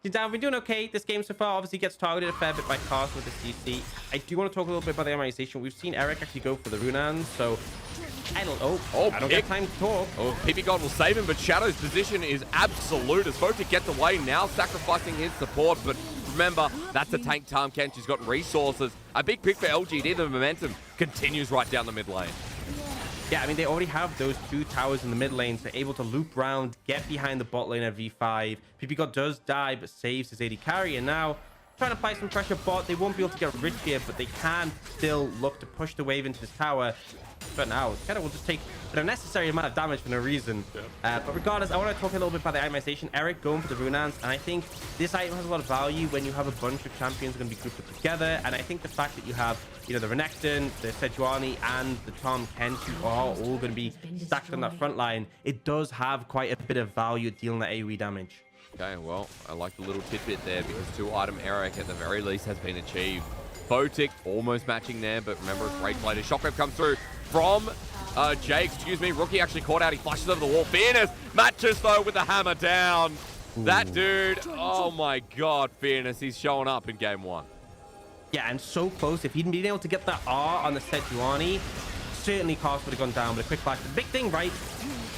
we're doing okay this game so far. Obviously gets targeted a fair bit by Cast with the CC. I do want to talk a little bit about the amortization. We've seen Eric actually go for the Runans, so I don't get time to talk. Oh, PP God will save him, but Shadow's position is absolute. As Vote gets away now, sacrificing his support, but remember, that's a tank Tahm Kench. He's got resources. A big pick for LGD. The momentum continues right down the mid lane. Yeah, I mean, they already have those 2 towers in the mid lane, so able to loop round, get behind the bot lane at V5. PP God does die, but saves his 80 carry, and now trying to apply some pressure bot. They won't be able to get rich here, but they can still look to push the wave into this tower. But now, kind of will just take an unnecessary amount of damage for no reason. But regardless, I want to talk a little bit about the itemization. Eric going for the Runans, and I think this item has a lot of value when you have a bunch of champions going to be grouped up together. And I think the fact that you have, you know, the Renekton, the Sejuani, and the Tahm Kench, who are all going to be stacked on that front line, it does have quite a bit of value at dealing that AoE damage. Okay, well, I like the little tidbit there because 2-item Eric at the very least has been achieved. Photic almost matching there, but remember, it's great play. Shockwave comes through from Jay, Rookie actually caught out. He flashes over the wall. Fairness matches, though, with the hammer down. Ooh. That dude, oh my God, Fairness. He's showing up in game 1. Yeah, and so close. If he'd been able to get that R on the Sejuani, certainly Cast would have gone down. But a quick flash. The big thing, right?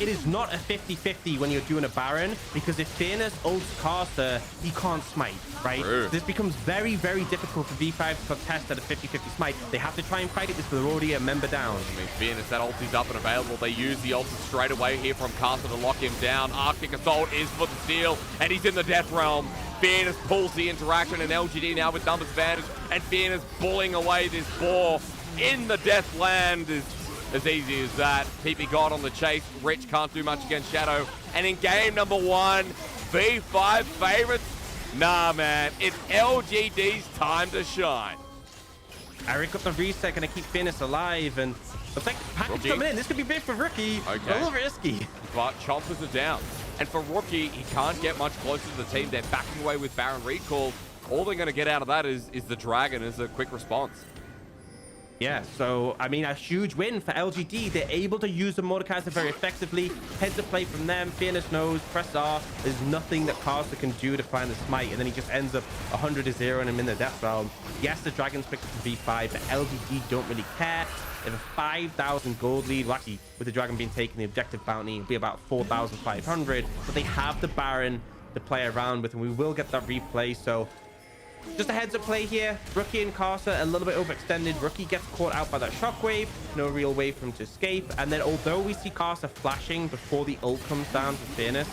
It is not a 50-50 when you're doing a Baron, because if Fairness ults Caster, he can't smite, right? So this becomes very, very difficult for V5 to contest at a 50-50 smite. They have to try and fight it because they're already a member down. I mean, Fairness, that ult is up and available. They use the ult straight away here from Caster to lock him down. Arctic Assault is for the steal, and he's in the Death Realm. Fairness pulls the interaction, and LGD now with numbers advantage, and Fairness bullying away this boar in the Deathland is as easy as that. PP God on the chase. Rich can't do much against Shadow. And in game number 1, V5 favorites? Nah, man. It's LGD's time to shine. Eric got the reset, gonna keep Fairness alive, and Looks like package Rookie. coming in. This could be big for Rookie. Okay. A little risky. But Chompers are down. And for Rookie, he can't get much closer to the team. They're backing away with Baron Recall. All they're going to get out of that is the Dragon as a quick response. Yeah, so, I mean, a huge win for LGD. They're able to use the Mordekaiser very effectively. Heads of play from them. Fearless knows, press R. There's nothing that Carter can do to find the smite, and then he just ends up 100-0 and him in the death realm. Yes, the Dragon's picked up the V5, but LGD don't really care. They have a 5,000 gold lead. Well, actually, with the Dragon being taken, the objective bounty will be about 4,500. But they have the Baron to play around with, and we will get that replay. So just a heads up play here. Rookie and Carter a little bit overextended. Rookie gets caught out by that shockwave. No real way for him to escape. And then although we see Carter flashing before the ult comes down for Fairness,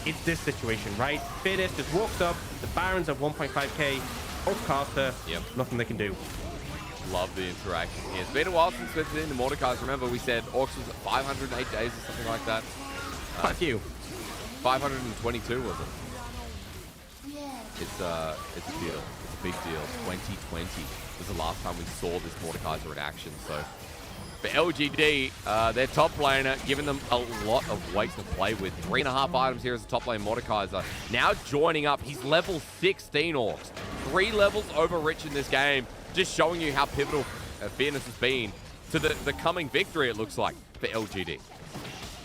it's this situation, right? Fairness just walks up. The Baron's at 1.5k. Ult Carter. Yep. Nothing they can do. Love the interaction here. It's been a while since we've been in the Mordekaiser. Remember, we said Orcs was at 508 days or something like that. Quite a few. 522 was it? It's a deal. It's a big deal. 2020 was the last time we saw this Mordekaiser in action. So for LGD, their top laner, giving them a lot of weight to play with. 3.5 items here as a top lane Mordekaiser. Now joining up, he's level 16 Orcs. 3 levels over Rich in this game. Just showing you how pivotal Fairness has been to the coming victory, it looks like, for LGD.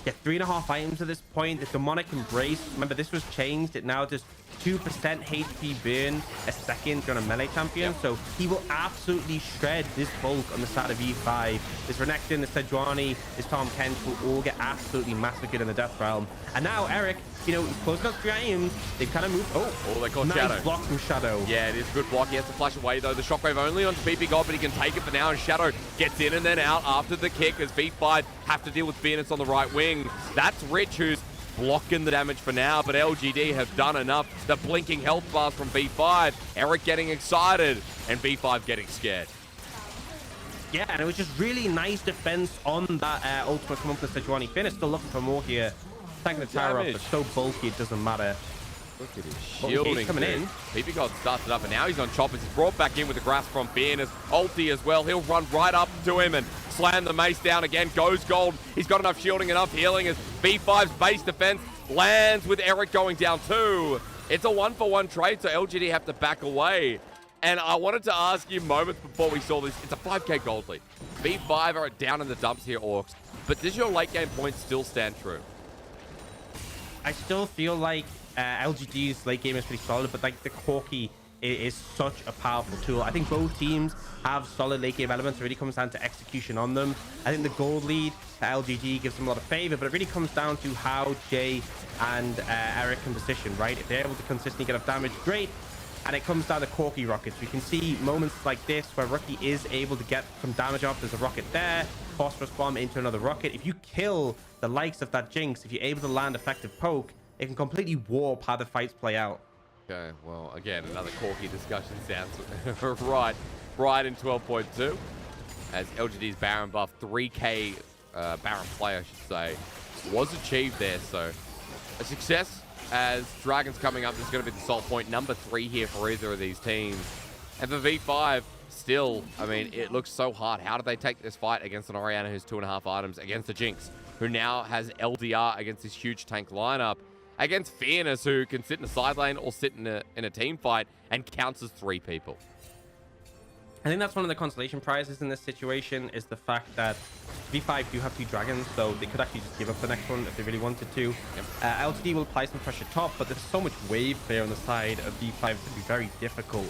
Yeah, 3.5 items at this point. The Demonic Embrace, remember this was changed. It now does 2% HP burn a second on a melee champion. Yep. So he will absolutely shred this bulk on the side of E5. This Renekton, this Sejuani, this Tom Kent will all get absolutely massacred in the Death Realm. And now Eric, you know, he's closing up 3 items. They've kind of moved. Oh, they caught nice Shadow. Block from Shadow. Yeah, it is a good block. He has to flash away, though. The Shockwave only on PP God, but he can take it for now. And Shadow gets in and then out after the kick as V5 have to deal with Phoenix on the right wing. That's Rich, who's blocking the damage for now, but LGD have done enough. The blinking health bars from V5. Eric getting excited, and V5 getting scared. Yeah, and it was just really nice defense on that ultimate come up with Sejuani. Finn is still looking for more here. Tanking the tower up, but so bulky it doesn't matter. Look at his shielding coming in. PP God starts it up, and now he's on choppers. He's brought back in with the grasp from Fairness. Ulti as well. He'll run right up to him and slam the mace down again. Goes gold. He's got enough shielding, enough healing as V5's base defense lands with Eric going down too. It's a 1-for-1 trade, so LGD have to back away. And I wanted to ask you moments before we saw this. It's a 5k gold lead. V5 are down in the dumps here, Orcs. But does your late game points still stand true? I still feel like LGD's late game is pretty solid, but like the Corki is such a powerful tool. I think both teams have solid late game elements. It really comes down to execution on them. I think the gold lead to LGD gives them a lot of favor, but it really comes down to how Jay and Eric can position, right? If they're able to consistently get up damage, great. And it comes down to Corki rockets. We can see moments like this where Rookie is able to get some damage off. There's a rocket there, phosphorus bomb into another rocket. If you kill the likes of that Jinx, if you're able to land effective poke, it can completely warp how the fights play out. Okay, well, again, another Corki discussion sounds right in 12.2. As LGD's Baron buff, 3k Baron play, I should say, was achieved there. So a success as Dragon's coming up. This is going to be the salt point number 3 here for either of these teams. And for V5, still, I mean, it looks so hard. How do they take this fight against an Orianna who's 2.5 items, against the Jinx, who now has LDR against this huge tank lineup, against Fairness, who can sit in the side lane or sit in a team fight and counts as 3 people? I think that's one of the consolation prizes in this situation, is the fact that V5 do have 2 dragons, so they could actually just give up the next one if they really wanted to. Yep. LGD will apply some pressure top, but there's so much wave clear on the side of V5. It's going to be very difficult,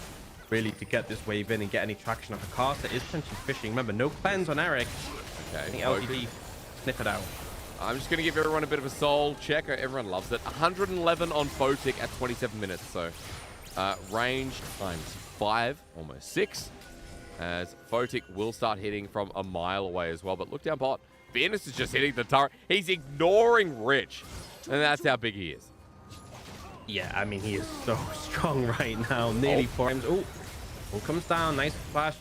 really, to get this wave in and get any traction off the cast. It is potentially fishing. Remember, no cleanse on Eric. Okay, I think LGD sniff it out. I'm just going to give everyone a bit of a soul check. Everyone loves it. 111 on Photic at 27 minutes. So range times 5, almost 6. As Photic will start hitting from a mile away as well. But look down bot. Fairness is just hitting the turret. He's ignoring Rich. And that's how big he is. Yeah, I mean, he is so strong right now. Nearly 4 times. Oh, comes down. Nice flash.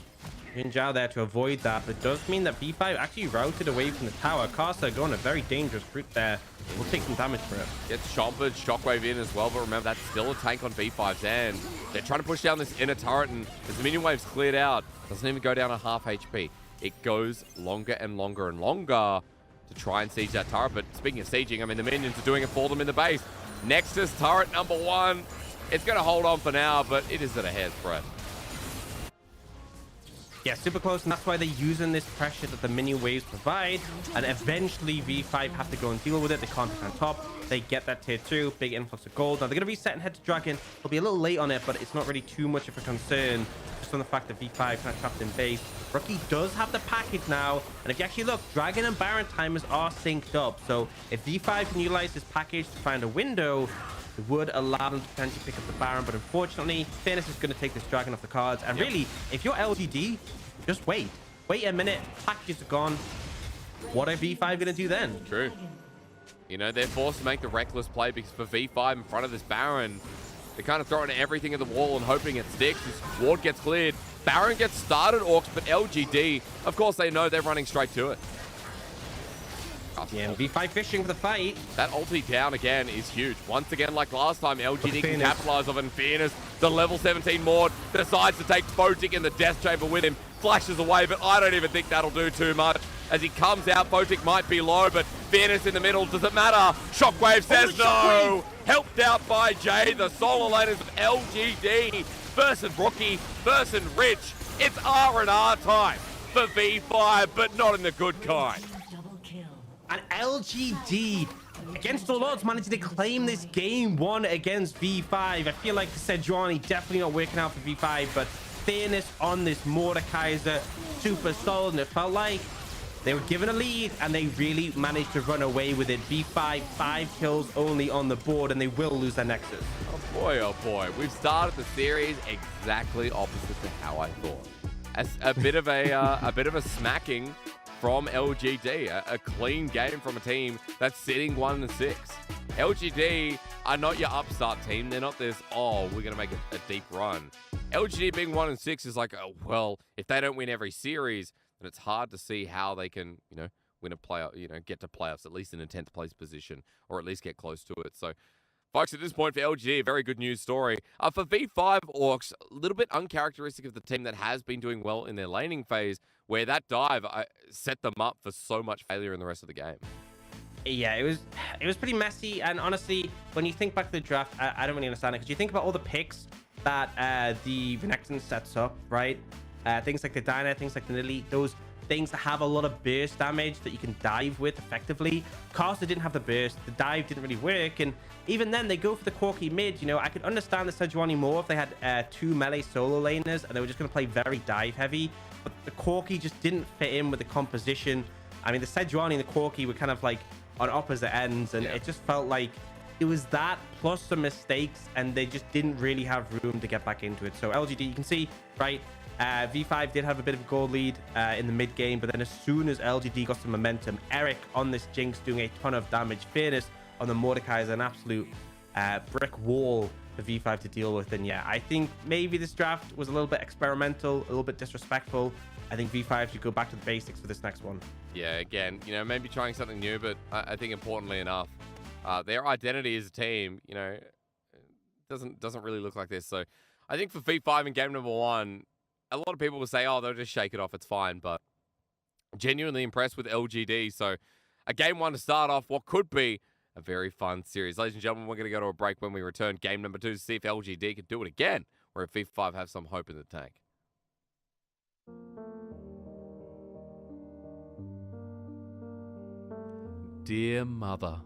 Jinjao there to avoid that, but it does mean that V5 actually routed away from the tower. Casa going a very dangerous route there. We'll take some damage for it. Gets Chompered, Shockwave in as well, but remember, that's still a tank on V5's end. They're trying to push down this inner turret, and as the minion wave's cleared out, doesn't even go down a half HP. it goes longer and longer and longer to try and siege that turret. But speaking of sieging, I mean, the minions are doing it for them in the base. Nexus turret number 1. It's going to hold on for now, but it is at a hair's breadth. Yeah, super close, and that's why they're using this pressure that the minion waves provide, and eventually V5 have to go and deal with it. They can't take on top. They get that tier 2, big influx of gold. Now, they're going to reset and head to Dragon. They'll be a little late on it, but it's not really too much of a concern, just on the fact that V5 kind of trapped in base. Rookie does have the package now, and if you actually look, Dragon and Baron timers are synced up, so if V5 can utilize this package to find a window, it would allow them to potentially pick up the Baron, but unfortunately, Fairness is going to take this Dragon off the cards. And really, if you're LGD, just wait. Wait a minute. Packages are gone. What are V5 going to do then? True. You know, they're forced to make the reckless play because for V5 in front of this Baron, they're kind of throwing everything at the wall and hoping it sticks. This ward gets cleared. Baron gets started, Orcs, but LGD, of course, they know they're running straight to it. Yeah, and V5 fishing for the fight. That ulti down again is huge. Once again, like last time, LGD can capitalize on it. In fairness, the level 17 Mord decides to take Photic in the Death Chamber with him. Flashes away, but I don't even think that'll do too much. As he comes out, Photic might be low, but Fairness in the middle, does it matter? Shockwave says no! Helped out by Jay, the solo laners of LGD versus Rookie versus Rich. It's R&R time for V5, but not in the good kind. And LGD, against all odds, managed to claim this game 1 against V5. I feel like Sejuani definitely not working out for V5, but Fairness on this Mordekaiser, super solid, and it felt like they were given a lead, and they really managed to run away with it. V5, 5 kills only on the board, and they will lose their Nexus. Oh boy. We've started the series exactly opposite to how I thought. As a bit of a smacking from LGD, a clean game from a team that's sitting 1-6. LGD are not your upstart team. They're not this, oh, we're going to make a deep run. LGD being 1-6 is like, oh, well, if they don't win every series, then it's hard to see how they can, win a playoff, get to playoffs, at least in a 10th place position, or at least get close to it. So, folks, at this point for LGD, a very good news story. For V5 Orcs, a little bit uncharacteristic of the team that has been doing well in their laning phase, where that dive set them up for so much failure in the rest of the game. Yeah, it was pretty messy, and honestly, when you think back to the draft, I don't really understand it, because you think about all the picks that the Renekton sets up, right? Things like the Dyna, things like the Lily, those things that have a lot of burst damage that you can dive with effectively. Carster didn't have the burst, the dive didn't really work, and even then they go for the Corki mid. I could understand the Sejuani more if they had 2 melee solo laners and they were just going to play very dive heavy, but the Corki just didn't fit in with the composition. I mean, the Sejuani and the Corki were kind of like on opposite ends, and it just felt like it was that plus some mistakes, and they just didn't really have room to get back into it. So LGD, you can see, right, V5 did have a bit of a goal lead in the mid game, but then as soon as LGD got some momentum, Eric on this Jinx doing a ton of damage, Fairness on the Mordecai is an absolute brick wall for V5 to deal with. And yeah, I think maybe this draft was a little bit experimental, a little bit disrespectful. I think V5 should go back to the basics for this next one. Yeah, again, maybe trying something new, but I think importantly enough, their identity as a team, doesn't really look like this. So I think for V5 in game number 1, a lot of people will say, oh, they'll just shake it off, it's fine. But genuinely impressed with LGD. So a game 1 to start off what could be a very fun series. Ladies and gentlemen, we're going to go to a break. When we return, game number 2 to see if LGD can do it again, or if V5 have some hope in the tank. Dear Mother,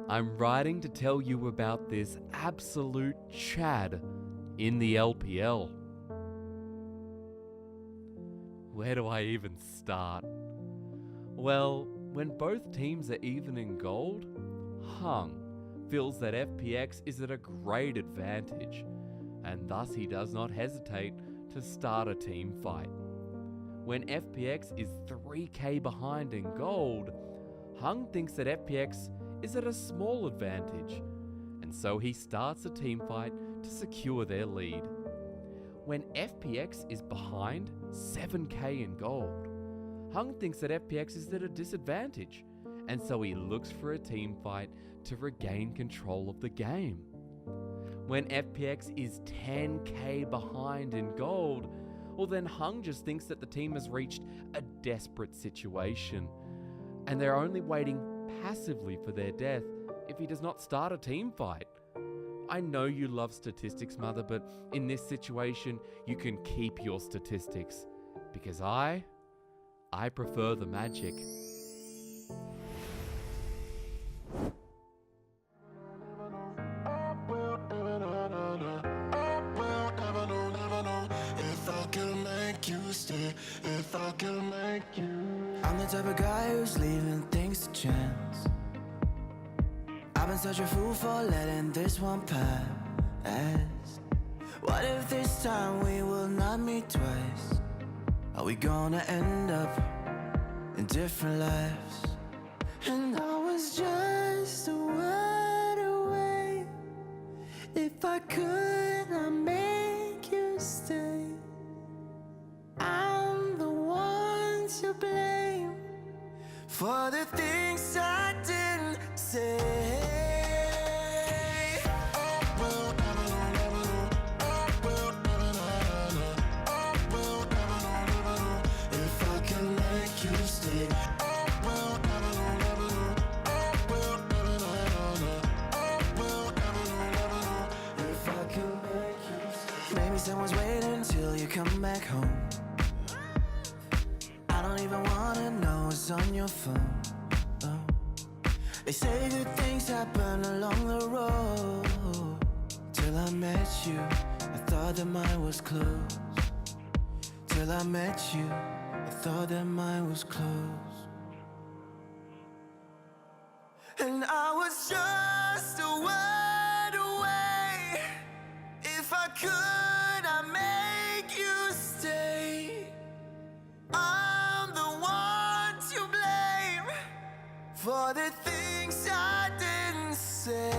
I'm writing to tell you about this absolute Chad in the LPL. Where do I even start? Well, when both teams are even in gold, Hung feels that FPX is at a great advantage, and thus he does not hesitate to start a team fight. When FPX is 3k behind in gold, Hung thinks that FPX is at a small advantage, and so he starts a team fight to secure their lead. When FPX is behind 7k in gold, Hung thinks that FPX is at a disadvantage, and so he looks for a team fight to regain control of the game. When FPX is 10k behind in gold, Well, then Hung just thinks that the team has reached a desperate situation, and they're only waiting passively for their death if he does not start a team fight. I know you love statistics, Mother, but in this situation, you can keep your statistics, because I prefer the magic. If I can make you stay, if I can make you. I'm the type of guy who's leaving things to chance. I've been such a fool for letting this one pass. What if this time we will not meet twice? Are we gonna end up in different lives? And I was just a word away. If I could not make you stay, I'm the one to blame for the things I didn't say. If I can make you stay, if I can make you stay. Maybe someone's waiting till you come back home. I don't even wanna know what's on your phone. Oh. They say good things happen along the road. Till I met you, I thought that mine was closed. Till I met you, I thought that mine was closed. And I was just a word away. If I could, I'd make you stay. I'm the one to blame for the things I didn't say.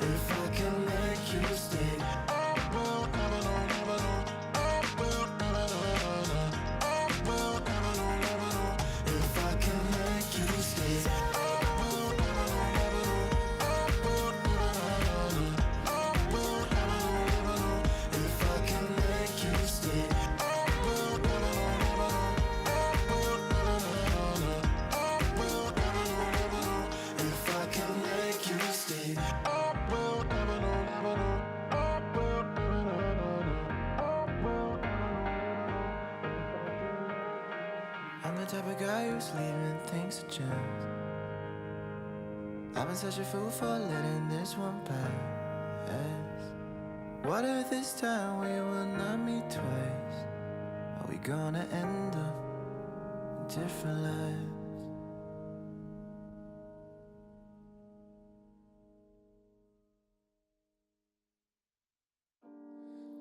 If I can make you stay, if I can make you stay. If I can make you stay, if I can make you stay. I'm the type of guy who's leaving things to chance. I've been such a fool for letting this one pass. What if this time we will not meet twice? Are we gonna end up in different lives?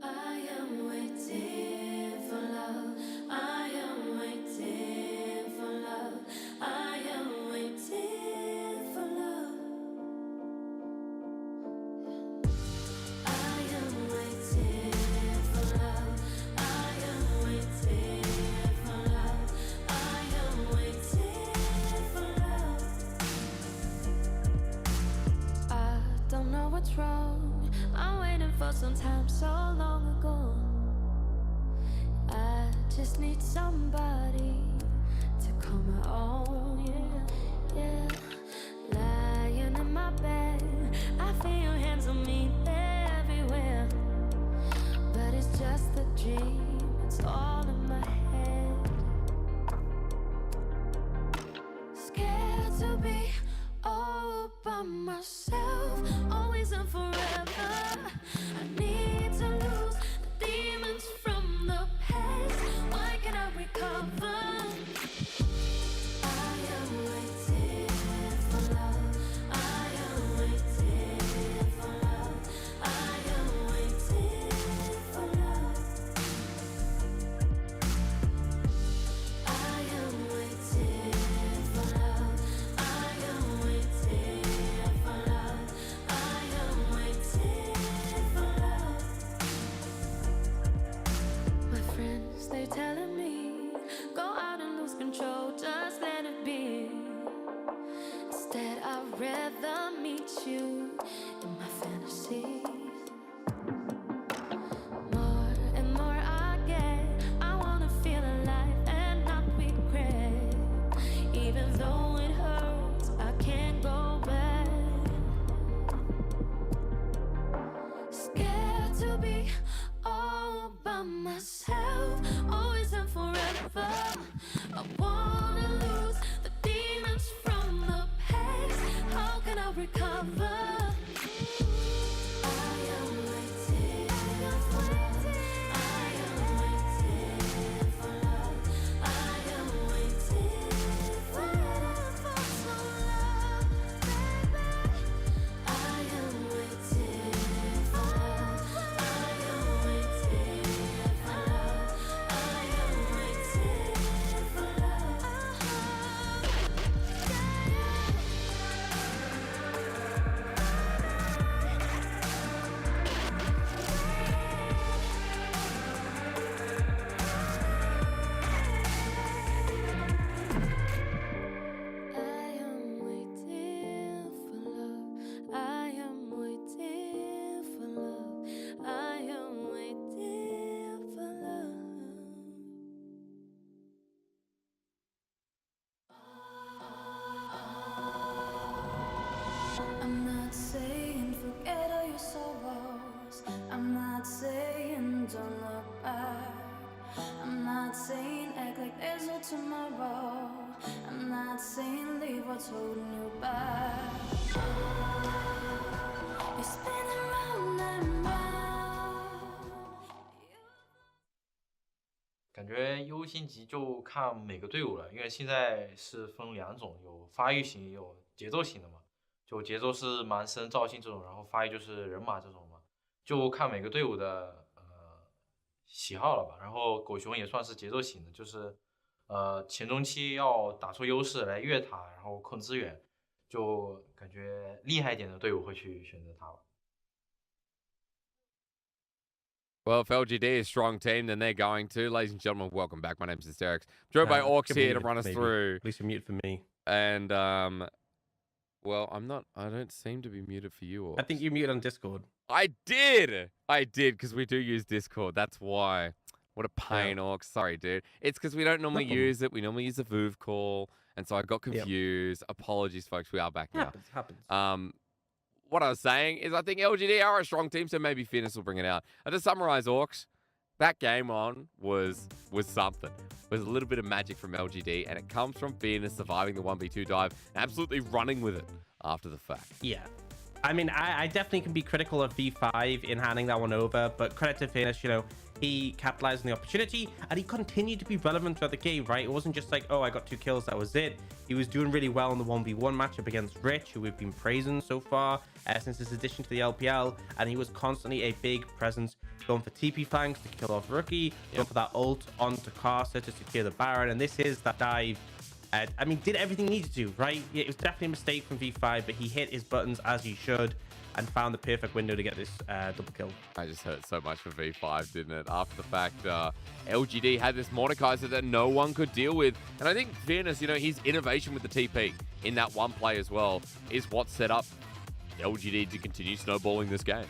I am waiting for love. I am waiting for love. I am waiting for love. I am waiting for love. I am waiting for love. I am waiting for love. I don't know what's wrong. I'm waiting for some time so long ago. I just need somebody to call my own, yeah, yeah. Lying in my bed, I feel your hands on me, they're everywhere. But it's just a dream, it's all in my head. Scared to be all by myself, always and forever. I need to lose the demons from the past. Why can't I recover? I am waiting for love. I am I wanna lose the demons from the past. How can I recover? I am waiting for love. I am waiting for love. I am waiting for some love, baby. I am waiting for love. I am waiting for love. I am waiting for love. I am waiting for love. I am waiting for love. I am waiting for love. I'm not saying forget all your sorrows. I'm not saying don't look back. I'm not saying act like there's no tomorrow. I'm not saying leave what's holding you back. You're spinning round and round. 感觉优先级就看每个队伍了，因为现在是分两种，有发育型，有节奏型的嘛。就节奏是蛮森、赵信这种，然后发育就是人马这种嘛，就看每个队伍的喜好了吧。然后狗熊也算是节奏型的，就是前中期要打出优势来越塔，然后控资源，就感觉厉害一点的队伍会去选择他吧。Well, if LGD is a strong team, then they're going to. Ladies and gentlemen, welcome back. My name's Hysterics. Joined by Orcs here to run us through. At least you're muted for me. And, well, I'm not. I don't seem to be muted for you, Orcs. I think you're muted on Discord. I did, because we do use Discord. That's why. What a pain, Orcs. Sorry, dude. It's because we don't normally use it. We normally use the VOOV call, and so I got confused. Apologies, folks. We are back now. Happens. What I was saying is I think LGD are a strong team, so maybe Fitness will bring it out. And to summarize, Orcs, that game on was something. It was a little bit of magic from LGD, and it comes from Fitness surviving the 1v2 dive and absolutely running with it after the fact. Yeah. I mean, I definitely can be critical of V5 in handing that one over, but credit to Fitness, you know, he capitalized on the opportunity and he continued to be relevant throughout the game, right? It wasn't just like, oh, I got 2 kills, that was it. He was doing really well in the 1v1 matchup against Rich, who we've been praising so far since his addition to the LPL, and he was constantly a big presence, going for TP flanks to kill off Rookie, going for that ult onto Carcer to secure the Baron, and this is that dive. I mean, did everything he needed to, right? It was definitely a mistake from V5, but he hit his buttons as he should and found the perfect window to get this double kill. I just hurt so much for V5, didn't it? After the fact, LGD had this Mordekaiser that no one could deal with. And I think Fairness, you know, his innovation with the TP in that one play as well is what set up LGD to continue snowballing this game.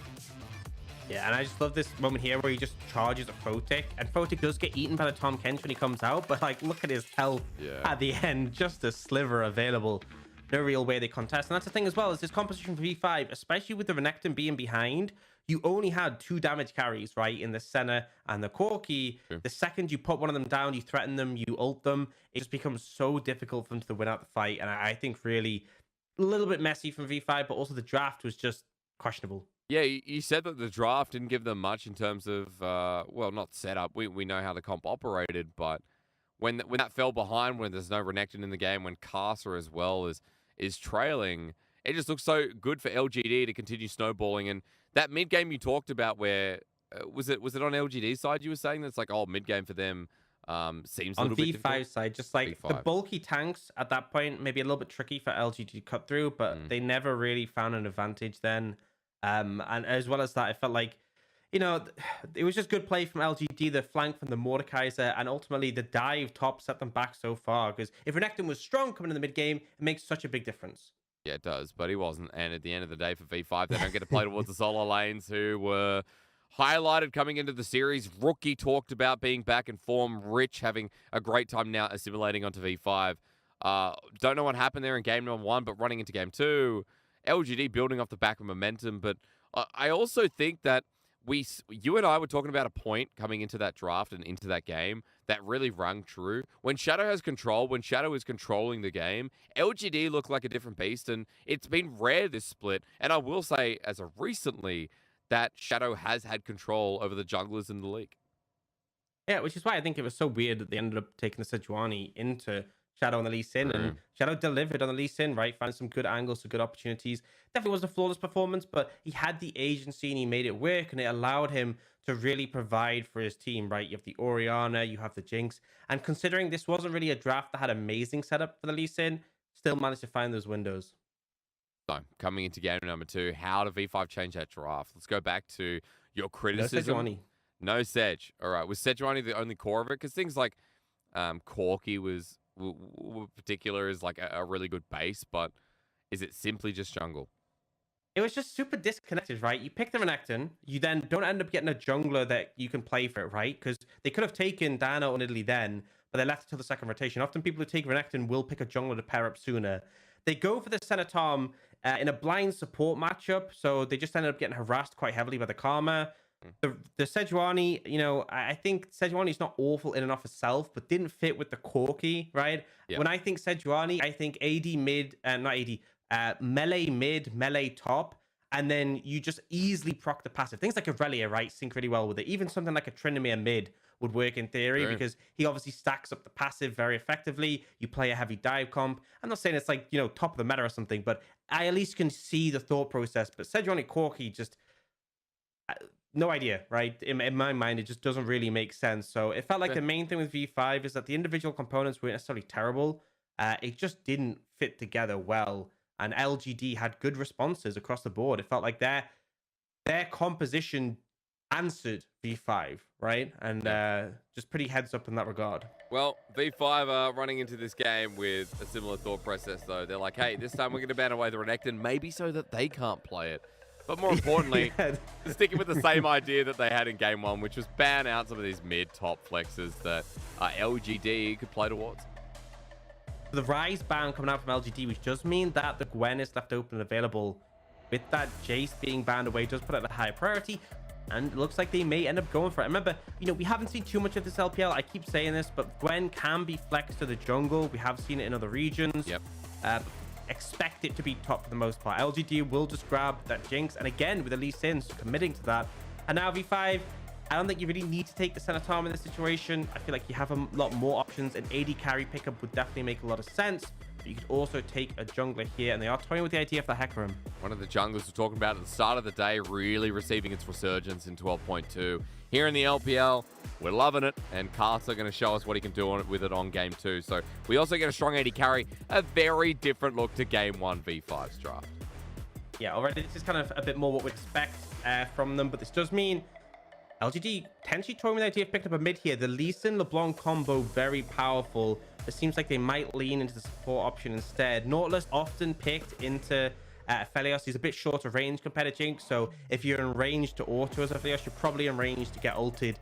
Yeah, and I just love this moment here where he just charges a Photic, and Photic does get eaten by the Tom Kench when he comes out, but like, look at his health at the end, just a sliver available. No real way they contest. And that's the thing as well, is this composition for V5, especially with the Renekton being behind, you only had 2 damage carries, right, in the Senna and the Corki. The second you put one of them down, you threaten them, you ult them, it just becomes so difficult for them to win out the fight. And I think really a little bit messy from V5, but also the draft was just questionable. Yeah, you said that the draft didn't give them much in terms of, well, not setup. We know how the comp operated, but when that fell behind, when there's no Renekton in the game, when Carcer as well is trailing, it just looks so good for LGD to continue snowballing. And that mid game you talked about, where was it on LGD side? You were saying that's like, oh, mid game for them seems a little bit difficult. On V5 side, just like V5. The bulky tanks at that point, maybe a little bit tricky for LGD to cut through, but they never really found an advantage then. And as well as that, I felt like, you know, it was just good play from LGD, the flank from the Mordekaiser, and ultimately the dive top set them back so far. Because if Renekton was strong coming in the mid game, it makes such a big difference. Yeah, it does, but he wasn't. And at the end of the day, for V5, they don't get to play towards the solo lanes, who were highlighted coming into the series. Rookie talked about being back in form. Rich having a great time now assimilating onto V5. Don't know what happened there in game number 1, but running into game 2, LGD building off the back of momentum. But I also think that you and I were talking about a point coming into that draft and into that game that really rang true. When Shadow has control, when Shadow is controlling the game, LGD look like a different beast, and it's been rare this split. And I will say, as of recently, that Shadow has had control over the junglers in the league. Yeah, which is why I think it was so weird that they ended up taking the Sejuani into Shadow on the Lee Sin, and Shadow delivered on the Lee Sin, right? Finding some good angles, some good opportunities. Definitely wasn't a flawless performance, but he had the agency and he made it work, and it allowed him to really provide for his team, right? You have the Orianna, you have the Jinx, and considering this wasn't really a draft that had amazing setup for the Lee Sin, still managed to find those windows. So, coming into game number 2, how did V5 change that draft? Let's go back to your criticism. No Sejuani. No Sedge. All right. Was Sejuani the only core of it? Because things like Corki was particular is like a really good base, but is it simply just jungle? It was just super disconnected, right? You pick the Renekton, you then don't end up getting a jungler that you can play for it, right? Because they could have taken Diana or Nidalee then, but they left it till the second rotation. Often people who take Renekton will pick a jungler to pair up sooner. They go for the Senatom in a blind support matchup, so they just ended up getting harassed quite heavily by the Karma. The Sejuani, you know, I think Sejuani is not awful in and of itself, but didn't fit with the Corki, right? Yeah. When I think Sejuani, I think AD mid, not AD, melee mid, melee top, and then you just easily proc the passive. Things like Aurelia, right, sync really well with it. Even something like a Tryndamere mid would work in theory because he obviously stacks up the passive very effectively. You play a heavy dive comp. I'm not saying it's like, you know, top of the meta or something, but I at least can see the thought process. But Sejuani Corki just... no idea, right? In my mind, it just doesn't really make sense. So it felt like the main thing with V5 is that the individual components weren't necessarily terrible. It just didn't fit together well. And LGD had good responses across the board. It felt like their composition answered V5, right? And just pretty heads up in that regard. Well, V5 are running into this game with a similar thought process, though. They're like, hey, this time we're going to ban away the Renekton, maybe so that they can't play it. But more importantly, sticking with the same idea that they had in game 1, which was ban out some of these mid-top flexes that LGD could play towards. The Rise ban coming out from LGD, which does mean that the Gwen is left open and available. With that, Jace being banned away does put it at a higher priority, and it looks like they may end up going for it. Remember, you know, we haven't seen too much of this LPL. I keep saying this, but Gwen can be flexed to the jungle. We have seen it in other regions. Yep. Expect it to be top for the most part. LGD will just grab that Jinx, and again with Lee Sin committing to that. And now V5, I don't think you really need to take the Senatom in this situation. I feel like you have a lot more options. An AD carry pickup would definitely make a lot of sense. But you could also take a jungler here, and they are toying with the idea of the Hecarim. One of the junglers we're talking about at the start of the day, really receiving its resurgence in 12.2. Here in the LPL, we're loving it, and Carter going to show us what he can do with it on game 2. So we also get a strong AD carry, a very different look to game 1 V5's draft. Yeah, already this is kind of a bit more what we expect from them, but this does mean LGD potentially toying with the idea of picking up a mid here. The Lee Sin LeBlanc combo, very powerful. It seems like they might lean into the support option instead. Nautilus often picked into Aphelios. He's a bit shorter range compared to Jinx, so if you're in range to auto as Aphelios, you're probably in range to get ulted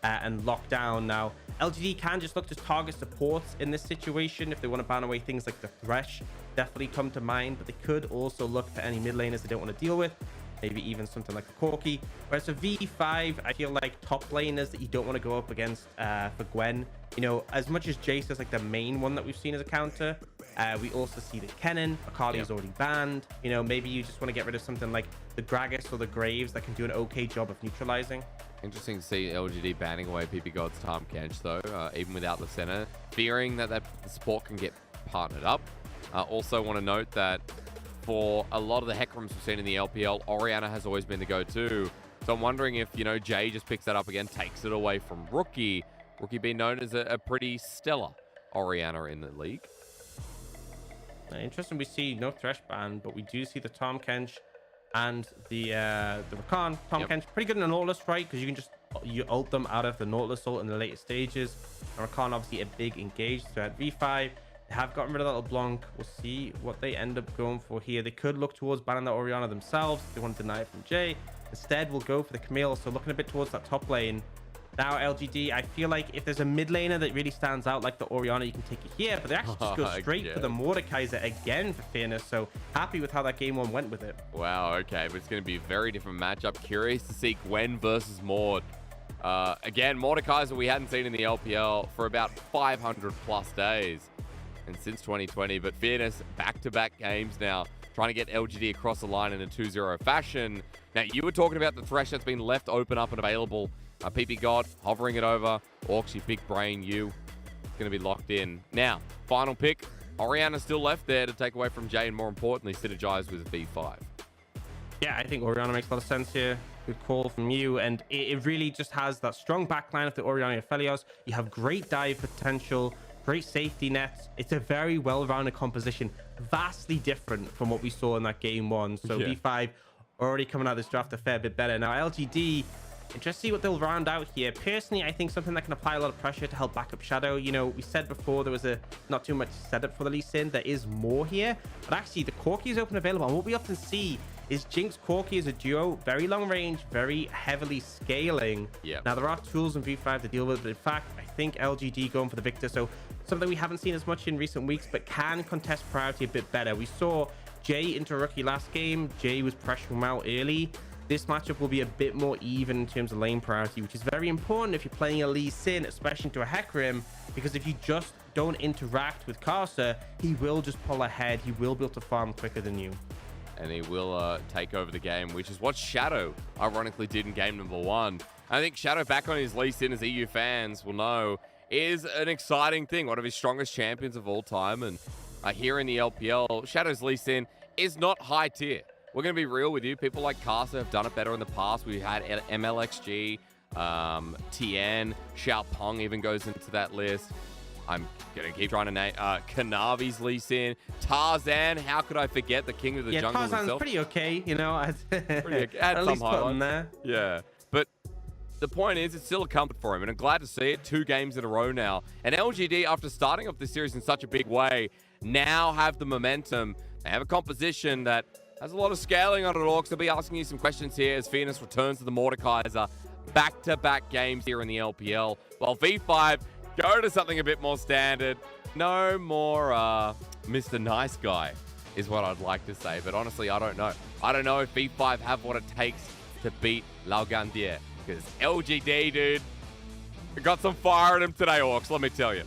and locked down. Now, LGD can just look to target supports in this situation if they want to ban away things like the Thresh. Definitely come to mind, but they could also look for any mid laners they don't want to deal with. Maybe even something like a Corki. Whereas for V5, I feel like top laners that you don't want to go up against for Gwen. You know, as much as Jace is like the main one that we've seen as a counter, we also see the Kennen. Akali is already banned. You know, maybe you just want to get rid of something like the Gragas or the Graves that can do an okay job of neutralizing. Interesting to see LGD banning away PP God's Tahm Kench, though, even without the center, fearing that the support can get partnered up. Also want to note that for a lot of the Hecarims we've seen in the LPL, Orianna has always been the go-to. So I'm wondering if, you know, Jay just picks that up again, takes it away from Rookie. Rookie being known as a pretty stellar Orianna in the league. Interesting, we see no Thresh ban, but we do see the Tahm Kench and the Rakan. Tahm Kench, pretty good in the Nautilus, right? Because you can just ult them out of the Nautilus ult in the later stages. And Rakan, obviously, a big engage. So at V5, they have gotten rid of that LeBlanc. We'll see what they end up going for here. They could look towards banning the Orianna themselves if they want to deny it from Jay. Instead, we'll go for the Camille. So looking a bit towards that top lane. Now, LGD, I feel like if there's a mid laner that really stands out like the Orianna, you can take it here. But they actually just go straight for the Mordekaiser again for fairness. So happy with how that game one went with it. Wow, okay. But it's going to be a very different matchup. Curious to see Gwen versus Mord. Again, Mordekaiser we hadn't seen in the LPL for about 500 plus days. And since 2020. But fairness, back-to-back games now. Trying to get LGD across the line in a 2-0 fashion. Now, you were talking about the thresh that's been left open up and available. PP God hovering it over. Orcs, you big brain, you. Going to be locked in. Now, final pick. Orianna still left there to take away from Jay and more importantly, synergize with V5. Yeah, I think Orianna makes a lot of sense here. Good call from you. And it really just has that strong backline of the Orianna Aphelios. You have great dive potential, great safety nets. It's a very well-rounded composition. Vastly different from what we saw in that game one. So yeah. V5 already coming out of this draft a fair bit better. Now, LGD... just see what they'll round out here. Personally, I think something that can apply a lot of pressure to help back up Shadow. You know, we said before there was not too much setup for the Lee Sin. There is more here. But actually, the Corki is open available. And what we often see is Jinx Corki as a duo. Very long range, very heavily scaling. Yeah. Now, there are tools in V5 to deal with. But in fact, I think LGD going for the victor. So something we haven't seen as much in recent weeks, but can contest priority a bit better. We saw Jay into Rookie last game. Jay was pressuring him out early. This matchup will be a bit more even in terms of lane priority, which is very important if you're playing a Lee Sin, especially into a Hecarim, because if you just don't interact with Karsa, he will just pull ahead. He will be able to farm quicker than you. And he will take over the game, which is what Shadow ironically did in game number 1. I think Shadow back on his Lee Sin, as EU fans will know, is an exciting thing. One of his strongest champions of all time. And here in the LPL, Shadow's Lee Sin is not high tier. We're going to be real with you. People like Karsa have done it better in the past. We had MLXG, TN, Xiaopeng even goes into that list. I'm going to keep trying to name Kanavi's Lee Sin. Tarzan, how could I forget the king of the jungle Tarzan's himself? pretty okay, you know. Pretty, at some least put highlights. him there. Yeah. But the point is, it's still a comfort for him, and I'm glad to see it. 2 games in a row now. And LGD, after starting off this series in such a big way, now have the momentum. They have a composition that has a lot of scaling on it, Orcs. I'll be asking you some questions here as Fairness returns to the Mordekaiser. Back-to-back games here in the LPL. While V5 go to something a bit more standard. No more Mr. Nice Guy is what I'd like to say. But honestly, I don't know. I don't know if V5 have what it takes to beat Laugandier. Because LGD, dude, got some fire in him today, Orcs, let me tell you.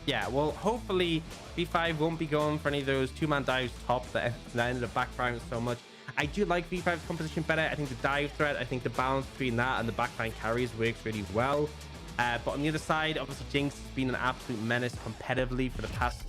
Yeah, well, hopefully V5 won't be going for any of those 2-man dives top that ended up backfiring so much. I do like V5's composition better. I think the dive threat, I think the balance between that and the backline carries works really well. But on the other side, obviously Jinx has been an absolute menace competitively for the past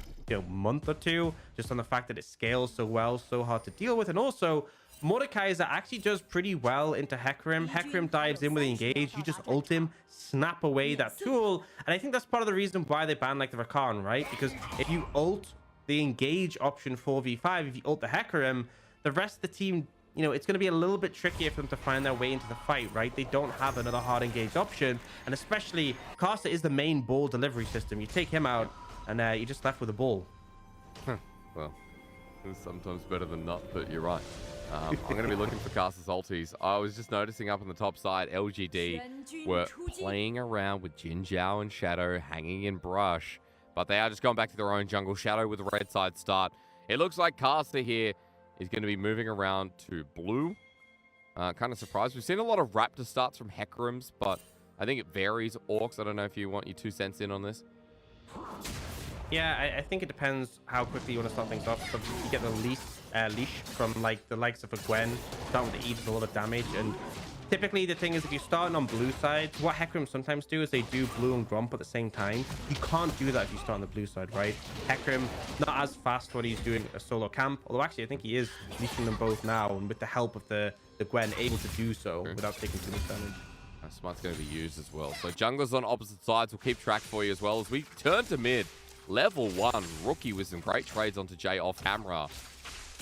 month or two, just on the fact that it scales so well, so hard to deal with. And also, Mordekaiser actually does pretty well into Hecarim. Hecarim dives in with the engage. You just ult him, snap away that tool. And I think that's part of the reason why they banned like the Rakan, right? Because if you ult the engage option for V5, if you ult the Hecarim, the rest of the team, it's going to be a little bit trickier for them to find their way into the fight, right? They don't have another hard engage option. And especially, Karsa is the main ball delivery system. You take him out, and you're just left with a ball. Well, it's sometimes better than not, but you're right. I'm going to be looking for Karsa's ultis. I was just noticing up on the top side, LGD were playing around with Jin Zhao and Shadow hanging in brush, but they are just going back to their own jungle. Shadow with the red side start. It looks like Karsa here is going to be moving around to blue. Kind of surprised. We've seen a lot of Raptor starts from Hecarims, but I think it varies. Orcs, I don't know if you want your 2 cents in on this. Yeah, I think it depends how quickly you want to start things off. So you get the leash from like the likes of a Gwen, starting with the E does a lot of damage. And typically the thing is, if you're starting on blue side, what Hecarim sometimes do is they do blue and Gromp at the same time. You can't do that if you start on the blue side, right? Hecarim, not as fast when he's doing a solo camp. Although actually, I think he is leashing them both now. And with the help of the Gwen, able to do so without taking too much damage. Smart's going to be used as well. So junglers on opposite sides will keep track for you as well as we turn to mid. Level 1, Rookie with some great trades onto Jay off camera.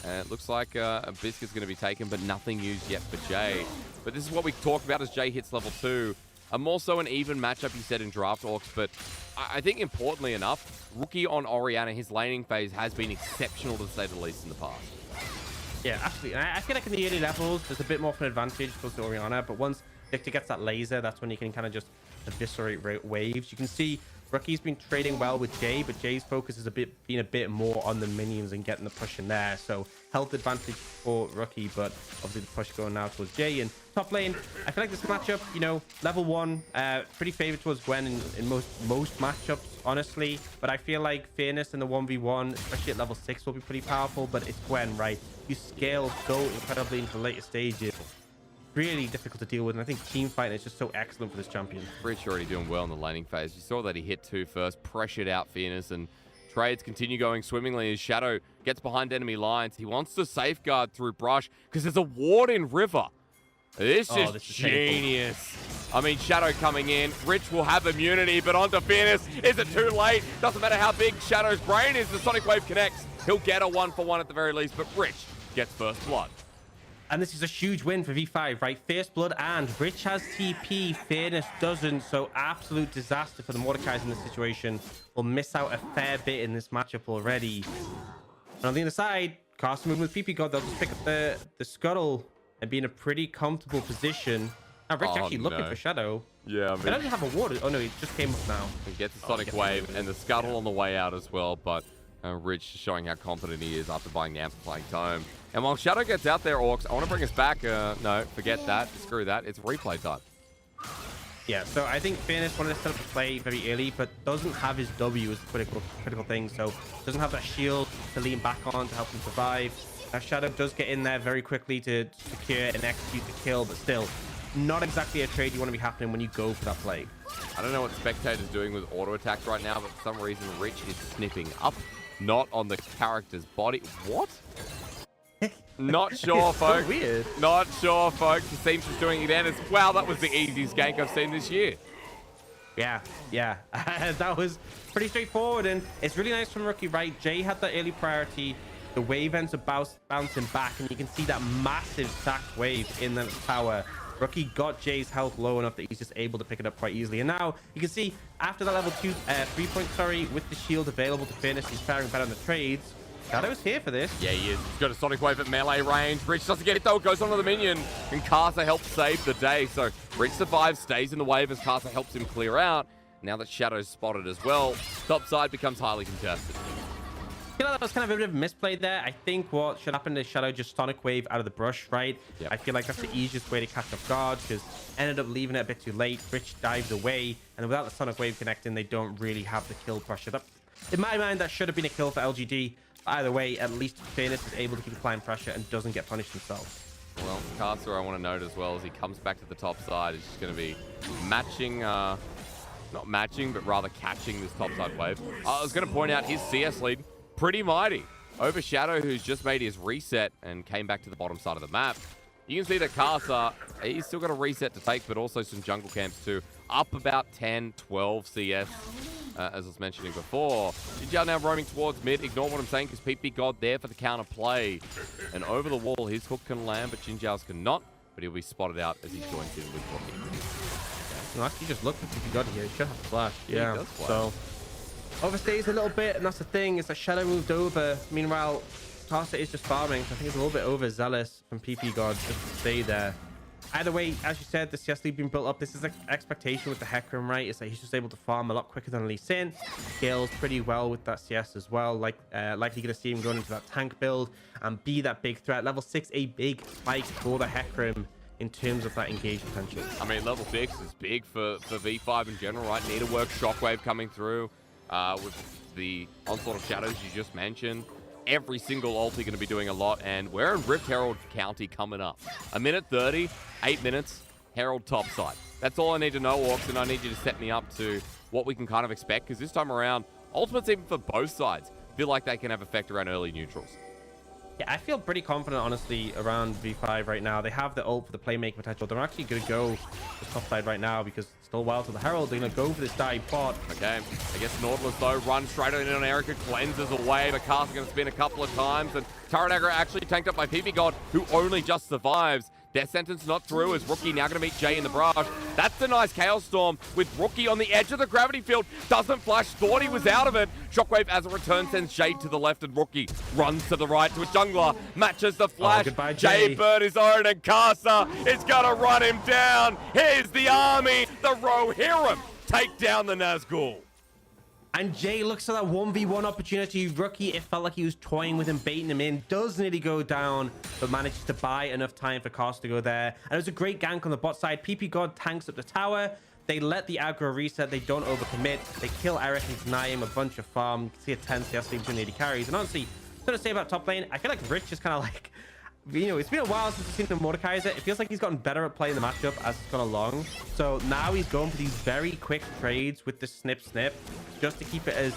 And it looks like a Biscuit's going to be taken, but nothing used yet for Jay. But this is what we talked about as Jay hits level 2. A more so an even matchup, you said, in Draft Orcs. But I think importantly enough, Rookie on Orianna, his laning phase has been exceptional to say the least in the past. Yeah, absolutely. And I feel like in the early levels, there's a bit more of an advantage towards Orianna. But once Victor gets that laser, that's when you can kind of just eviscerate waves. You can see Rookie's been trading well with Jay, but Jay's focus is being a bit more on the minions and getting the push in there. So health advantage for Rookie, but obviously the push going now towards Jay. And top lane, I feel like this matchup, you know, level 1, pretty favored towards Gwen in most matchups, honestly. But I feel like Fairness in the 1v1, especially at level 6, will be pretty powerful. But it's Gwen, right? You scale so incredibly into the later stages. Really difficult to deal with, and I think team fighting is just so excellent for this champion. Rich already doing well in the laning phase. You saw that he hit 2 first, pressured out Fairness, and trades continue going swimmingly as Shadow gets behind enemy lines. He wants to safeguard through brush because there's a ward in river. This is genius. I mean, Shadow coming in. Rich will have immunity, but onto Fairness. Is it too late? Doesn't matter how big Shadow's brain is. The Sonic Wave connects. He'll get a 1-for-1 at the very least, but Rich gets first blood. And this is a huge win for V5, right? First blood, and Rich has TP, Fairness doesn't, so absolute disaster for the Mordekais in this situation. Will miss out a fair bit in this matchup already. And on the other side, Carson moving with PP God, they'll just pick up the scuttle and be in a pretty comfortable position. Now Rich actually looking for Shadow. Yeah, I mean, they don't have a ward. Oh no, he just came up now. He gets the Sonic Wave and the scuttle on the way out as well, but Rich showing how confident he is after buying the Amplifying Tome. And while Shadow gets out there, Orcs, I want to bring us back. No, forget that. Screw that. It's replay time. Yeah, so I think Fairness wanted to set up the play very early, but doesn't have his W as a critical thing, so doesn't have that shield to lean back on to help him survive. Now Shadow does get in there very quickly to secure and execute the kill, but still, not exactly a trade you want to be happening when you go for that play. I don't know what Spectator's doing with auto attacks right now, but for some reason Rich is snipping up, not on the character's body. What? Not sure, folks. So weird. Not sure, folks. It seems she's doing it again. Wow, that was the easiest gank I've seen this year. Yeah. That was pretty straightforward, and it's really nice from Rookie, right? Jay had that early priority. The wave ends up bouncing back, and you can see that massive stacked wave in the tower. Rookie got Jay's health low enough that he's just able to pick it up quite easily. And now you can see after that level 3 point, with the shield available to Fairness, he's faring better on the trades. Shadow's here for this. Yeah, he is. He's got a Sonic Wave at melee range. Rich doesn't get it though. Goes onto the minion. And Karsa helps save the day. So Rich survives, stays in the wave as Karsa helps him clear out. Now that Shadow's spotted as well, top side becomes highly contested. I feel like that was kind of a bit of a misplay there. I think what should happen is Shadow just Sonic Wave out of the brush, right? Yep. I feel like that's the easiest way to catch off guard, because ended up leaving it a bit too late. Rich dives away, and without the Sonic Wave connecting, they don't really have the kill pressure. In my mind, that should have been a kill for LGD. Either way, at least Fairness is able to keep applying pressure and doesn't get punished himself. Well, Karsa, I want to note as well, as he comes back to the top side, is just going to be matching, not matching, but rather catching this top side wave. I was going to point out his CS lead, pretty mighty. Over Shadow, who's just made his reset and came back to the bottom side of the map. You can see that Karsa, he's still got a reset to take, but also some jungle camps too. Up about 10, 12 CS. As I was mentioning before. Jinjiao now roaming towards mid. Ignore what I'm saying, because PP God there for the counter play. And over the wall, his hook can land, but Jinjiao's cannot. But he'll be spotted out as he joins in with Rocky. No, actually just look at PP God here. He should have flash. Yeah, he does flash. So overstays a little bit, and that's the thing, is that Shadow moved over. Meanwhile, Karsa is just farming, so I think it's a little bit overzealous from PP God just to stay there. Either way, as you said, the CS lead being built up. This is an expectation with the Hecarim, right? Is that he's just able to farm a lot quicker than Lee Sin. Scales pretty well with that CS as well. Likely going to see him going into that tank build and be that big threat. Level 6, a big spike for the Hecarim in terms of that engage potential. I mean, level 6 is big for V5 in general, right? Need to work Shockwave coming through with the onslaught of shadows you just mentioned. Every single ulti going to be doing a lot, and we're in Rift Herald County coming up. 1:30, 8 minutes, Herald top side. That's all I need to know, Orcs, and I need you to set me up to what we can kind of expect, because this time around, ultimates even for both sides feel like they can have effect around early neutrals. Yeah, I feel pretty confident, honestly, around V5 right now. They have the ult for the playmaking potential. They're actually going to go the top side right now because it's still wild to the Herald. They're going to go for this dive bot. Okay, I guess Nautilus, though, runs straight in on Erica, cleanses away, but Karsa going to spin a couple of times, and Taranegra actually tanked up by PP God, who only just survives. Death sentence not through as Rookie now going to meet Jay in the brush. That's a nice Chaos Storm with Rookie on the edge of the gravity field. Doesn't flash, thought he was out of it. Shockwave as a return sends Jay to the left and Rookie runs to the right to a jungler. Matches the flash. Goodbye, Jay Bird is own and Casa is going to run him down. Here's the army. The Rohirrim take down the Nazgul. And Jay looks at that 1v1 opportunity. Rookie, it felt like he was toying with him, baiting him in. Does nearly go down, but manages to buy enough time for Cost to go there. And it was a great gank on the bot side. PP God tanks up the tower. They let the aggro reset. They don't overcommit. They kill Eric and deny him a bunch of farm. You can see a 10 CS lead between 80 carries. And honestly, something to say about top lane, I feel like Rich is kind of like, you know, it's been a while since we've seen the Mordekaiser. It feels like he's gotten better at playing the matchup as it's gone along. So now he's going for these very quick trades with the snip just to keep it as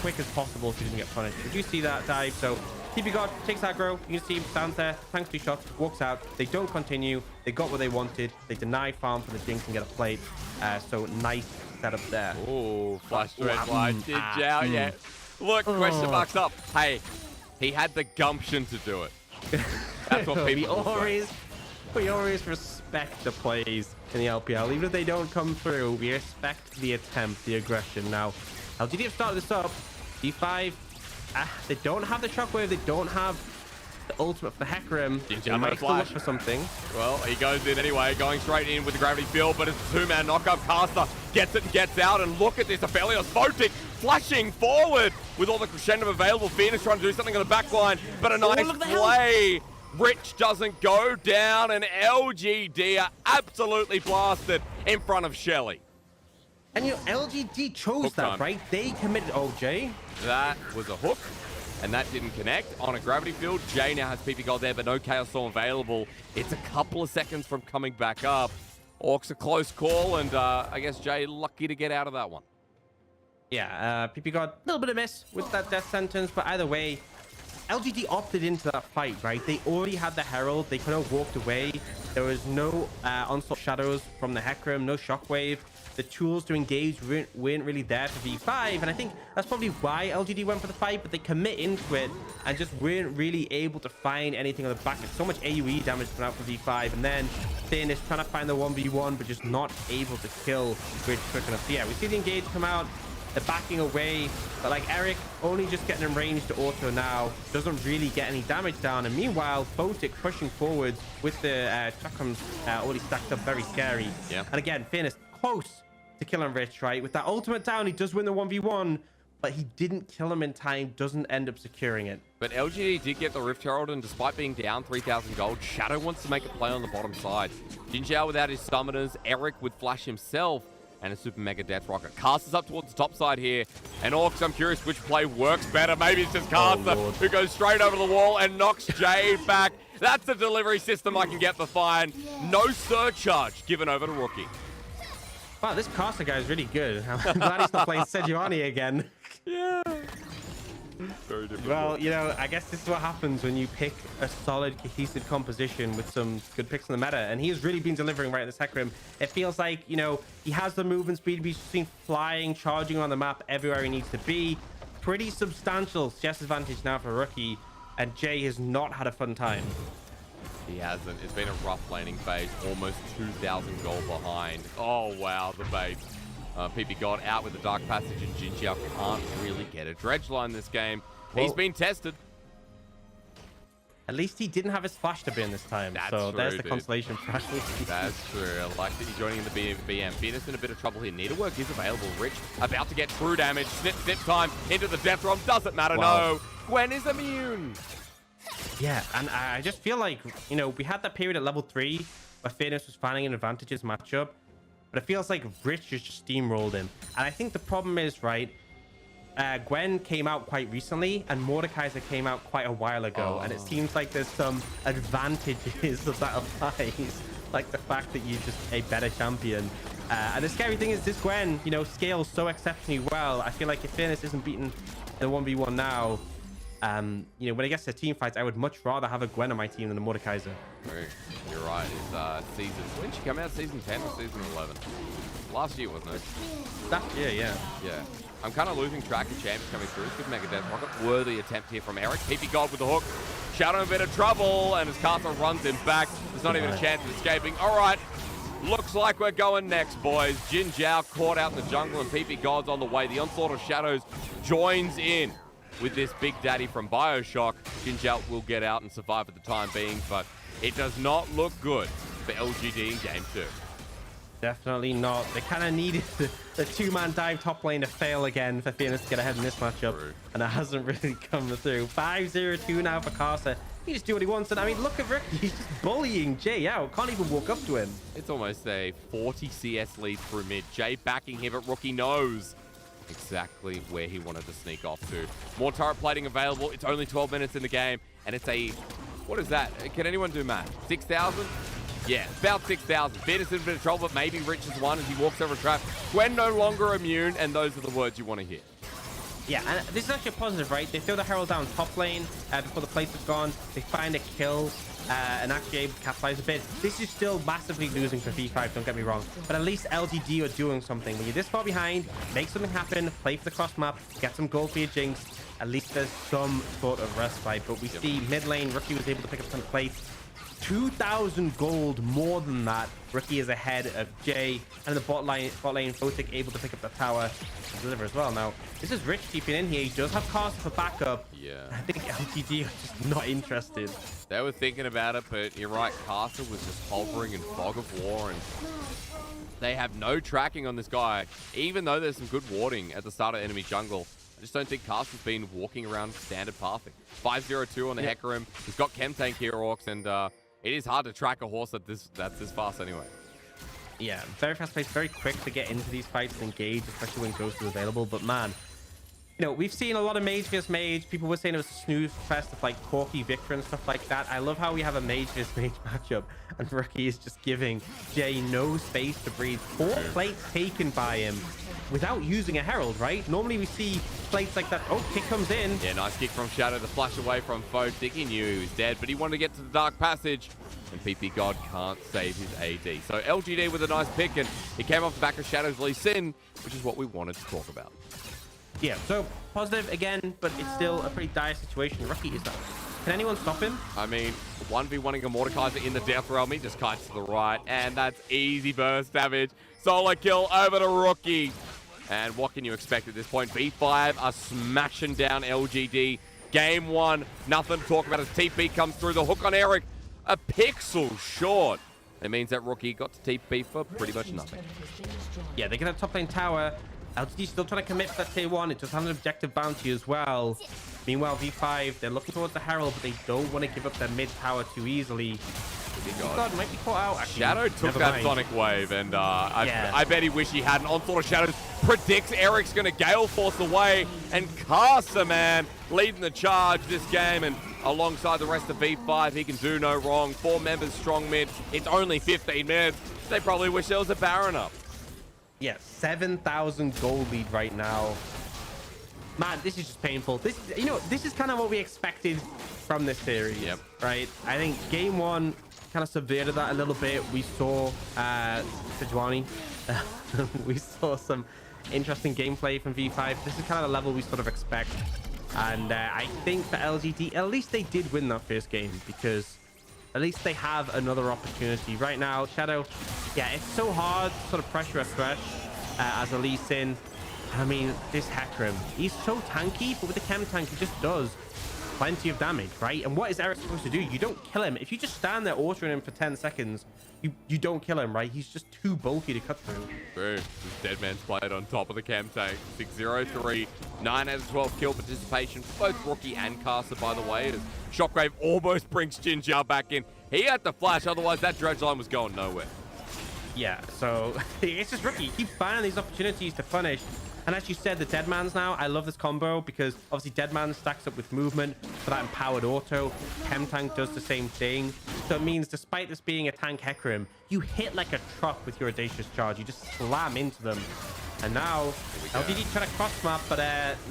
quick as possible so he doesn't get punished. Did you see that dive? So TP God takes aggro. You can see him stands there, tanks 2 shots, walks out. They don't continue. They got what they wanted. They deny farm for the Jinx and get a plate. So nice setup there. Oh, flash red line. Yeah. Look, question marks up. Hey, he had the gumption to do it. That's what people we always respect the plays in the LPL. Even if they don't come through, we respect the attempt, the aggression. Now, LGD have started this up. D5, they don't have the shockwave. They don't have the ultimate for the Hecarim. They might still look for something. Well, he goes in anyway, going straight in with the gravity field, but it's a 2-man knockup. Caster gets it and gets out, and look at this. Aphelios Photic flashing forward with all the crescendo available. Phoenix trying to do something on the backline, but a nice play. Rich doesn't go down, and LGD are absolutely blasted in front of Shelly. And you know, LGD chose that, right? They committed. Oh, Jay. That was a hook, and that didn't connect on a gravity field. Jay now has PP Gold there, but no Chaos Storm available. It's a couple of seconds from coming back up. Orcs a close call, and I guess Jay lucky to get out of that one. Yeah, PP got a little bit of miss with that death sentence, but either way, LGD opted into that fight, right? They already had the Herald. They could have walked away. There was no onslaught shadows from the Hecarim, no shockwave. The tools to engage weren't really there for V5, and I think that's probably why LGD went for the fight, but they commit into it and just weren't really able to find anything on the back. There's so much AoE damage coming out for V5, and then Finn is trying to find the 1v1, but just not able to kill Rich quick enough. So yeah, we see the engage come out. They're backing away, but like Eric only just getting in range to auto now, doesn't really get any damage down. And meanwhile, Photic pushing forwards with the Chakrams already stacked up, very scary. Yeah. And again, Finn is close to killing Rich, right? With that ultimate down, he does win the 1v1, but he didn't kill him in time, doesn't end up securing it. But LGD did get the Rift Herald, and despite being down 3,000 gold, Shadow wants to make a play on the bottom side. Jin Zhao without his summoners, Eric with Flash himself, and a super mega death rocket. Caster's up towards the top side here. And Orcs, I'm curious which play works better. Maybe it's just Caster who goes straight over the wall and knocks Jade back. That's a delivery system I can get for fine. No surcharge given over to Rookie. Wow, this Caster guy is really good. I'm glad he's not playing Sejuani again. Yeah. Very difficult. Well, you know, I guess this is what happens when you pick a solid, cohesive composition with some good picks in the meta. And he has really been delivering right in this Hecarim. It feels like, you know, he has the movement speed. He's just been flying, charging on the map everywhere he needs to be. Pretty substantial CS advantage now for Rookie. And Jay has not had a fun time. He hasn't. It's been a rough laning phase. Almost 2,000 gold behind. Oh, wow. The bait. PP God out with the Dark Passage, and Jin Zhao can't really get a dredge line this game. Well, he's been tested. At least he didn't have his flash to burn this time. So there's the consolation prize. That's true. I like that he's joining in the BM. Venus in a bit of trouble here. Needlework is available. Rich about to get true damage. Snip time into the death romp. Doesn't matter. Wow. No. Gwen is immune. Yeah, and I just feel like, you know, we had that period at level 3 where Fairness was finding an advantageous matchup. But it feels like Rich just steamrolled him. And I think the problem is, right, Gwen came out quite recently and Mordekaiser came out quite a while ago. And it seems like there's some advantages that applies. Like the fact that you're just a better champion. And the scary thing is this Gwen, you know, scales so exceptionally well. I feel like if Fairness isn't beaten the 1v1 now, You know, when it gets to team fights, I would much rather have a Gwen on my team than a Mordekaiser. You're right. It's season. When did she come out? Season 10 or season 11? Last year, wasn't it? Last year, yeah. Yeah. I'm kind of losing track of champs coming through. Good Mega Death Rocket. Worthy attempt here from Eric. PP God with the hook. Shadow in a bit of trouble, and as Castle runs him back, there's not even a chance of escaping. All right. Looks like we're going next, boys. Jin Zhao caught out in the jungle, and PP God's on the way. The Onslaught of Shadows joins in with this Big Daddy from Bioshock. Jin Zhao will get out and survive for the time being, but it does not look good for LGD in Game 2. Definitely not. They kind of needed the two-man dive top lane to fail again for Fearless to get ahead in this matchup. True. And it hasn't really come through. 5-0-2 now for Casa. He just do what he wants. And I mean, look at Ricky. He's just bullying Jay out. Can't even walk up to him. It's almost a 40 CS lead through mid. Jay backing him, but Rookie knows exactly where he wanted to sneak off to. More turret plating available. It's only 12 minutes in the game, and it's a... What is that? Can anyone do math? 6,000? Yeah, about 6,000. Fierce in a bit of trouble, but maybe Rich is one as he walks over a trap. Gwen no longer immune, and those are the words you want to hear. Yeah, and this is actually a positive, right? They throw the Herald down top lane before the plates have gone. They find a kill and actually able to capitalize a bit. This is still massively losing for V5, don't get me wrong. But at least LGD are doing something. When you're this far behind, make something happen, play for the cross map, get some gold for your Jinx. At least there's some sort of respite. But we see mid lane, Rookie was able to pick up some plates. 2,000 gold more than that. Rookie is ahead of Jay, and the bot lane Photic able to pick up the tower and deliver as well. Now, this is Rich keeping in here. He does have Cast for backup. Yeah. I think LGD are just not interested. They were thinking about it, but you're right. Castle was just hovering in fog of war, and they have no tracking on this guy, even though there's some good warding at the start of enemy jungle. I just don't think Castle's been walking around standard pathing. 5-0-2 on the Hecarim. He's got Chem Tank here, Orcs, and it is hard to track a horse that's this fast anyway. Yeah, very fast paced, very quick to get into these fights and engage, especially when Ghost is available. But man, you know, we've seen a lot of Mage vs Mage. People were saying it was a snooze fest of like Corky Victor and stuff like that. I love how we have a Mage vs Mage matchup, and Rookie is just giving Jay no space to breathe. 4 plates taken by him without using a Herald, right? Normally we see plates like that. Oh, kick comes in. Yeah, nice kick from Shadow. The flash away from Photic. He knew he was dead, but he wanted to get to the Dark Passage, and PP God can't save his AD. So LGD with a nice pick, and he came off the back of Shadow's Lee Sin, which is what we wanted to talk about. Yeah, so positive again, but it's still a pretty dire situation. Rookie is that. Can anyone stop him? I mean, 1v1ing a Mordekaiser in the Death Realm. He just kites to the right, and that's easy burst damage. Solo kill over to Rookie. And what can you expect at this point? V5 are smashing down LGD. Game 1, nothing to talk about as TP comes through. The hook on Eric, a pixel short. It means that Rookie got to TP for pretty much nothing. Yeah, they get a top lane tower. LGD still trying to commit to that tier 1. It does have an objective bounty as well. Meanwhile, V5, they're looking towards the Herald, but they don't want to give up their mid tower too easily. God might be caught out. Actually, Shadow took that Sonic Wave, and I bet he wish he hadn't. Onslaught of Shadows predicts Eric's going to Gale Force away, and Casa, man, leading the charge this game, and alongside the rest of V5, he can do no wrong. 4 members strong mid. It's only 15 minutes. They probably wish there was a Baron up. Yeah, 7,000 gold lead right now. Man, this is just painful. This, you know, this is kind of what we expected from this series. Yep. Right? I think game 1 kind of subverted that a little bit. We saw Sejuani. We saw some interesting gameplay from V5. This is kind of the level we sort of expect. And I think for LGD, at least they did win that first game, because at least they have another opportunity. Right now, Shadow, yeah, it's so hard to sort of pressure a Thresh as a Lee Sin. I mean, this Hecarim, he's so tanky, but with the Chem Tank, he just does plenty of damage, right? And what is Eric supposed to do? You don't kill him. If you just stand there autoing him for 10 seconds, you don't kill him, right? He's just too bulky to cut through. True. This Dead Man's played on top of the Chem Tank. 6-0-3. 9 out of 12 kill participation for both Rookie and Casa, by the way. As Shockwave almost brings Jin Zhao back in. He had the flash, otherwise that dredge line was going nowhere. Yeah, so it's just Rookie. He keeps finding these opportunities to punish. And as you said, the Deadman's now, I love this combo because obviously Deadman stacks up with movement for that empowered auto. Chem Tank does the same thing. So it means despite this being a tank Hecarim, you hit like a truck with your Audacious Charge. You just slam into them. And now LGD try to cross map, but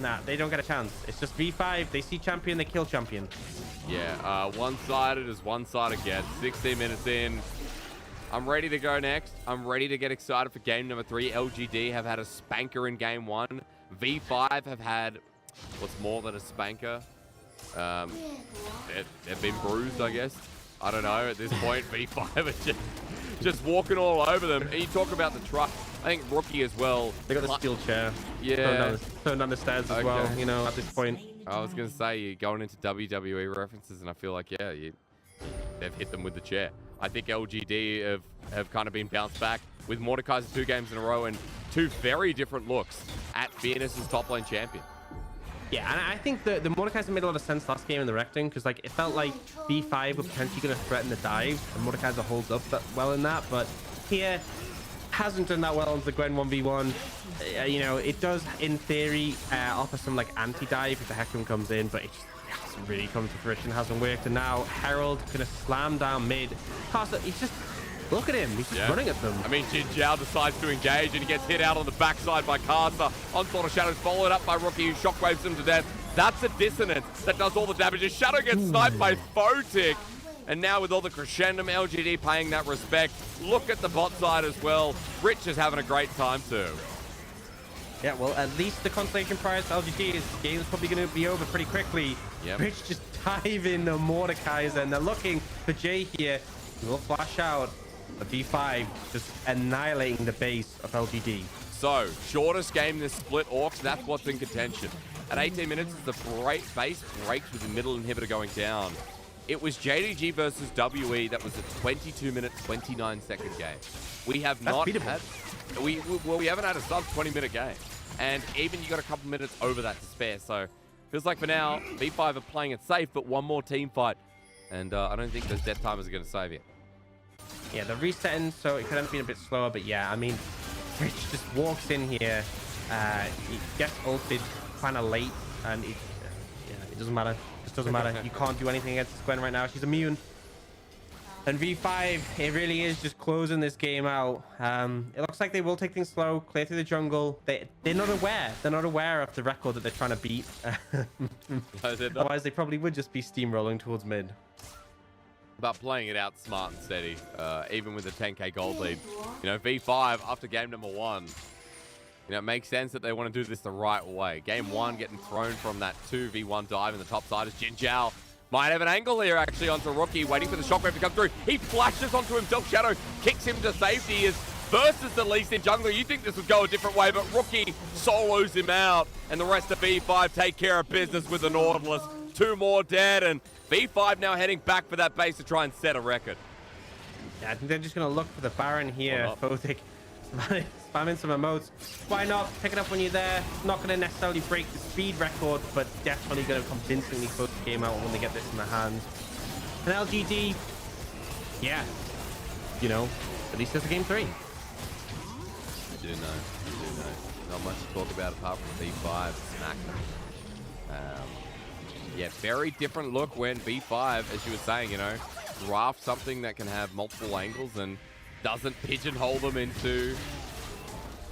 nah, they don't get a chance. It's just V5. They see champion, they kill champion. Yeah, one-sided as one-sided gets. 16 minutes in. I'm ready to go next. I'm ready to get excited for game number 3. LGD have had a spanker in game 1. V5 have had what's more than a spanker. They've been bruised, I guess. I don't know. At this point, V5 are just walking all over them. And you talk about the truck. I think Rookie as well. They got the steel chair. Yeah. Throwing down the stairs as well, you know, at this point. I was going to say, you're going into WWE references, and I feel like, yeah, they've hit them with the chair. I think LGD have kind of been bounced back with Mordekaiser 2 games in a row and 2 very different looks at Fearness's top lane champion. Yeah, and I think the Mordekaiser made a lot of sense last game in the Recting because like it felt like V5 were potentially going to threaten the dive, and Mordekaiser holds up well in that, but here hasn't done that well into the Gwen 1v1. You know, it does in theory offer some like anti-dive if the Hecarim comes in, but it just hasn't really come to fruition, hasn't worked. And now Herald gonna slam down mid. Costa, he's just, look at him, he's just running at them. I mean, Jin Zhao decides to engage and he gets hit out on the backside by Casa. Onslaught of Shadows followed up by Rookie, who shockwaves him to death. That's a dissonance that does all the damage. His Shadow gets sniped by Photic. And now with all the crescendum, LGD paying that respect. Look at the bot side as well. Rich is having a great time too. Yeah, well, at least the consolation prize for LGD is game's probably going to be over pretty quickly. Yep. Rich just dive in the Mordekaiser, and they're looking for Jay here. He will flash out. A V5 just annihilating the base of LGD. So, shortest game this split, Orcs, that's what's in contention. At 18 minutes, the base breaks with the middle inhibitor going down. It was JDG versus WE that was a 22-minute, 29-second game. We have not had... We haven't had a sub 20-minute game. And even you got a couple minutes over that to spare. So, feels like for now, V5 are playing it safe, but one more team fight. And I don't think those death timers are going to save you. Yeah, they're resetting, so it could end up being a bit slower. But yeah, I mean, Rich just walks in here. He gets ulted kind of late, and it doesn't matter. It just doesn't matter. You can't do anything against this Gwen right now. She's immune. And V5, it really is just closing this game out. It looks like they will take things slow, clear through the jungle. They're not aware. They're not aware of the record that they're trying to beat. Otherwise, they probably would just be steamrolling towards mid. But playing it out smart and steady, even with a 10k gold lead. You know, V5, after game number 1, you know, it makes sense that they want to do this the right way. Game 1, getting thrown from that 2v1 dive in the top side is Jin Zhao. Might have an angle here, actually, onto Rookie, waiting for the shockwave to come through. He flashes onto himself. Shadow kicks him to safety. He is versus the least in jungler. You think this would go a different way, but Rookie solos him out. And the rest of V5 take care of business with the Nautilus. 2 more dead, and V5 now heading back for that base to try and set a record. Yeah, I think they're just going to look for the Baron here. Photic spamming some emotes. Why not? Pick it up when you're there. Not going to necessarily break the speed record, but definitely going to convincingly close the game out when they get this in their hands. And LGD, yeah, you know, at least there's a game 3. I do know. Not much to talk about apart from V5 smack. Yeah, very different look when V5, as you were saying, you know, draft something that can have multiple angles and doesn't pigeonhole them into,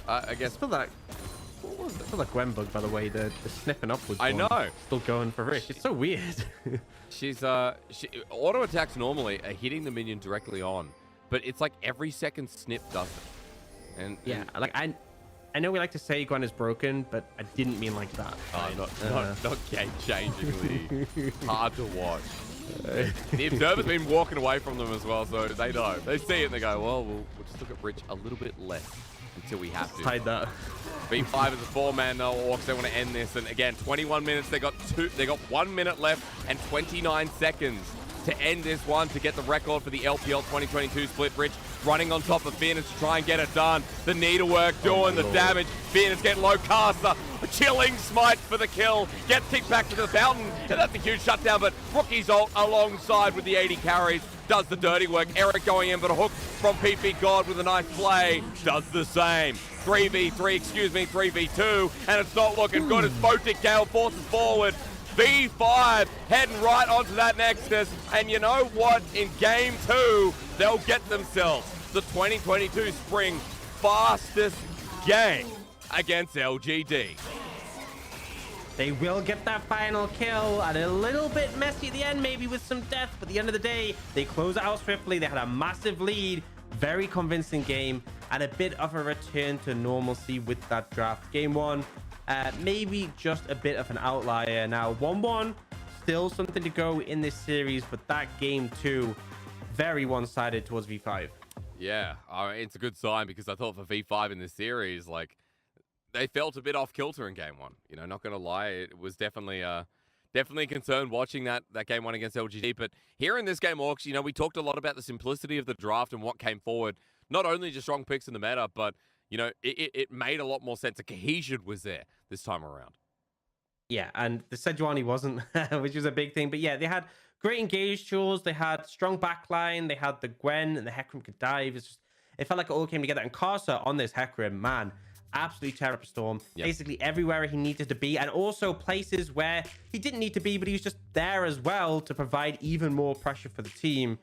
I guess. I feel like Gwen bug, by the way, the sniffing upwards. I know. Still going for Rich. It's so weird. She's auto attacks normally are hitting the minion directly on, but it's like every second snip does it. And yeah, like I know we like to say Gwen is broken, but I didn't mean like that. Oh, not game-changingly hard to watch. The observer's been walking away from them as well, so they know. They see it and they go, well, we'll just look at Rich a little bit less until we have to. Hide that. V5 is a 4-man though. Orcs, they want to end this. And again, 21 minutes. They got 1 minute left and 29 seconds to end this one to get the record for the LPL 2022 split. Rich running on top of Fearness to try and get it done. The needlework doing the damage. Fearness getting low caster. A chilling smite for the kill. Gets kicked back to the fountain. And that's a huge shutdown, but Rookie's ult alongside with the 80 carries does the dirty work. Eric going in, but a hook from PP God with a nice play does the same. 3v3, excuse me, 3v2, and it's not looking good as Photic Gale forces forward. V5 heading right onto that Nexus, and you know what? In game 2, they'll get themselves the 2022 spring fastest game against LGD. They will get that final kill, and a little bit messy at the end, maybe with some death, but at the end of the day, they close it out swiftly. They had a massive lead, very convincing game, and a bit of a return to normalcy with that draft. Game 1, maybe just a bit of an outlier. Now 1-1, still something to go in this series, but that game 2, very one-sided towards V5. Yeah, it's a good sign, because I thought for V5 in this series, like, they felt a bit off kilter in game 1. You know, not going to lie, it was definitely a concern watching that game 1 against LGD. But here in this game, Orcs, you know, we talked a lot about the simplicity of the draft and what came forward. Not only just strong picks in the meta, but, you know, it made a lot more sense. The cohesion was there this time around. Yeah, and the Sejuani wasn't, which was a big thing. But yeah, they had great engaged tools. They had strong backline. They had the Gwen, and the Hecarim could dive. It felt like it all came together. And Karsa on this Hecarim, man, absolute terror storm. Yep. Basically everywhere he needed to be, and also places where he didn't need to be, but he was just there as well to provide even more pressure for the team.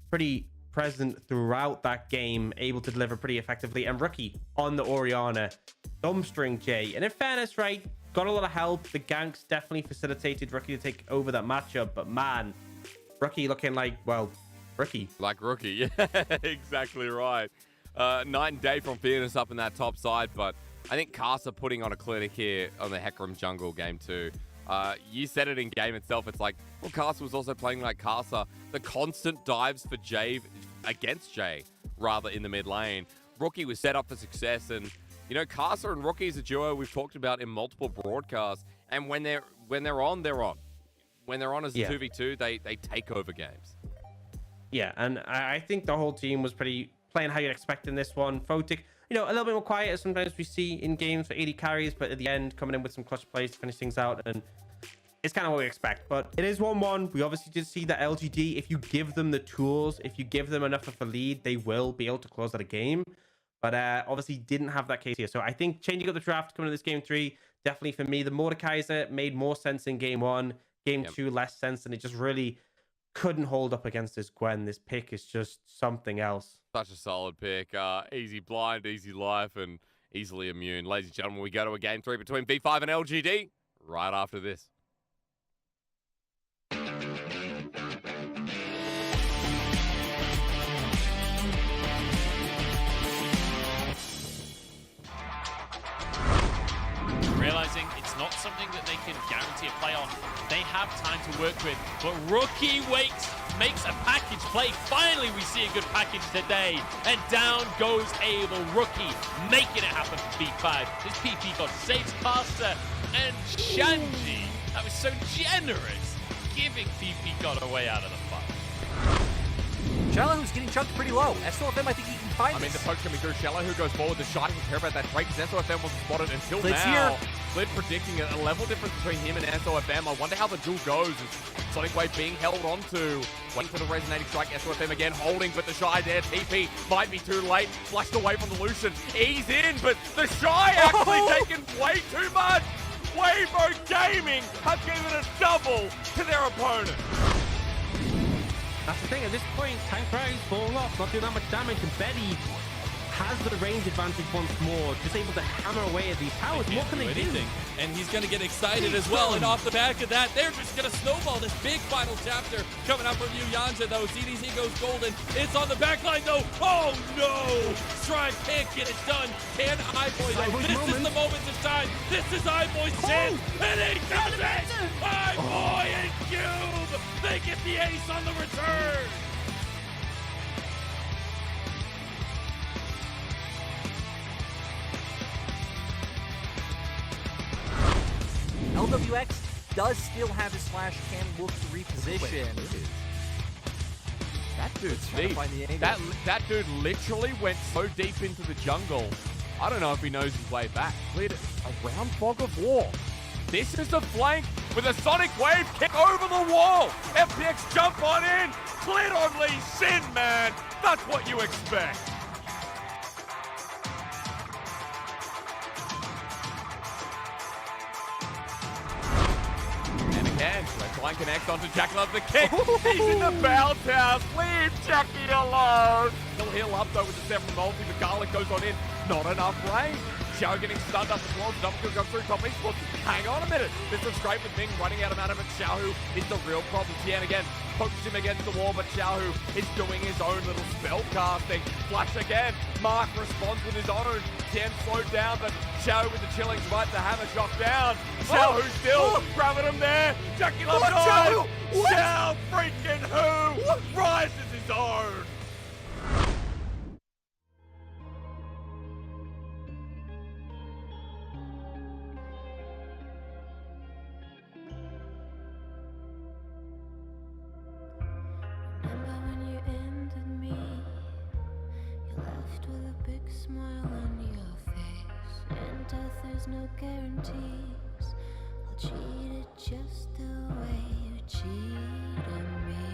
Pretty present throughout that game, able to deliver pretty effectively. And Rookie on the Orianna, dumbstring Jay. And in fairness, right, got a lot of help. The ganks definitely facilitated Rookie to take over that matchup, but man, Rookie looking like, well, Rookie. Like Rookie, yeah, exactly right. Night and day from Fairness up in that top side, but I think Karsa putting on a clinic here on the Hecarim jungle game 2. You said it in game itself. It's like, well, Karsa was also playing like Karsa. The constant dives for Jay against Jay, rather, in the mid lane. Rookie was set up for success, and you know, Karsa and Rookie is a duo we've talked about in multiple broadcasts. And when they're on, they're on. When they're on as a 2v2, they take over games. Yeah, and I think the whole team was pretty playing how you'd expect in this one. Photic, you know, a little bit more quiet as sometimes we see in games for 80 carries, but at the end, coming in with some clutch plays to finish things out, and it's kind of what we expect. But it is 1-1. We obviously did see that LGD, if you give them the tools, if you give them enough of a lead, they will be able to close out a game. But obviously didn't have that case here. So I think changing up the draft coming to this game 3, definitely for me, the Mordekaiser made more sense in game 1. Game 2, less sense, and it just really couldn't hold up against this Gwen. This pick is just something else. Such a solid pick. Easy blind, easy life, and easily immune. Ladies and gentlemen, we go to a game 3 between V5 and LGD right after this. Realizing it's not something that they can guarantee a play on. They have time to work with, but Rookie makes a package play. Finally, we see a good package today, and down goes Abel. Rookie making it happen for B5. This PP god saves Karsa and Shanji. That was so generous, giving PP god away out of the fight. Shalahoo's getting chunked pretty low. SOFM, I think he can find I mean, this. the poke's coming through. Shallow who goes forward. The Shy doesn't care about that trade because SOFM wasn't spotted until Blitz now. here. Slid predicting a level difference between him and SOFM. I wonder how the duel goes. Sonic Wave being held onto. Waiting for the resonating strike. SOFM again holding, but the Shy there. TP might be too late. Flushed away from the Lucian. He's in, but the Shy actually taking way too much. Wavo Gaming have given a double to their opponent. That's the thing, at this point, Tank Rise falling off, not doing that much damage, and Betty has the range advantage once more, just able to hammer away at these towers. What can they do? And he's going to get excited as well, and off the back of that, they're just going to snowball this big final chapter coming up from you, Yanja, though. CDC goes golden. It's on the back line, though. Oh, no! Strive can't get it done. Can iBoy, though? This is the moment of time. This is iBoy's chance, and he does it! iBoy and Cube! They get the ace on the return! LWX does still have his flash, can look to reposition. That dude's trying to deep. find the angle. That dude literally went so deep into the jungle. I don't know if he knows his way back. Cleared a round fog of war. This is the flank with a Sonic Wave kick over the wall. FPX jump on in. Cleared on Lee Sin, man. That's what you expect. Klein connects onto Jackie Love the kick. He's in the bounce house. Leave Jackie alone. He'll heal up though with the 7 multi. The Garlic goes on in. Not enough range. Xiao getting stunned up as well. Double kill goes through top esports. Hang on a minute. This is great with Ming running out of mana, but Xiao is the real problem. Tian again pokes him against the wall, but Xiao is doing his own little spell casting. Flash again. Mark responds with his own. Tian slowed down, but Xiao with the chillings right, the hammer shot down. Xiao still grabbing him there. Jackie Love dies. Xiao freaking who rises his own. Remember when you ended me? You left with a big smile on your face. In death there's no guarantees. I'll cheat it just the way you cheated me.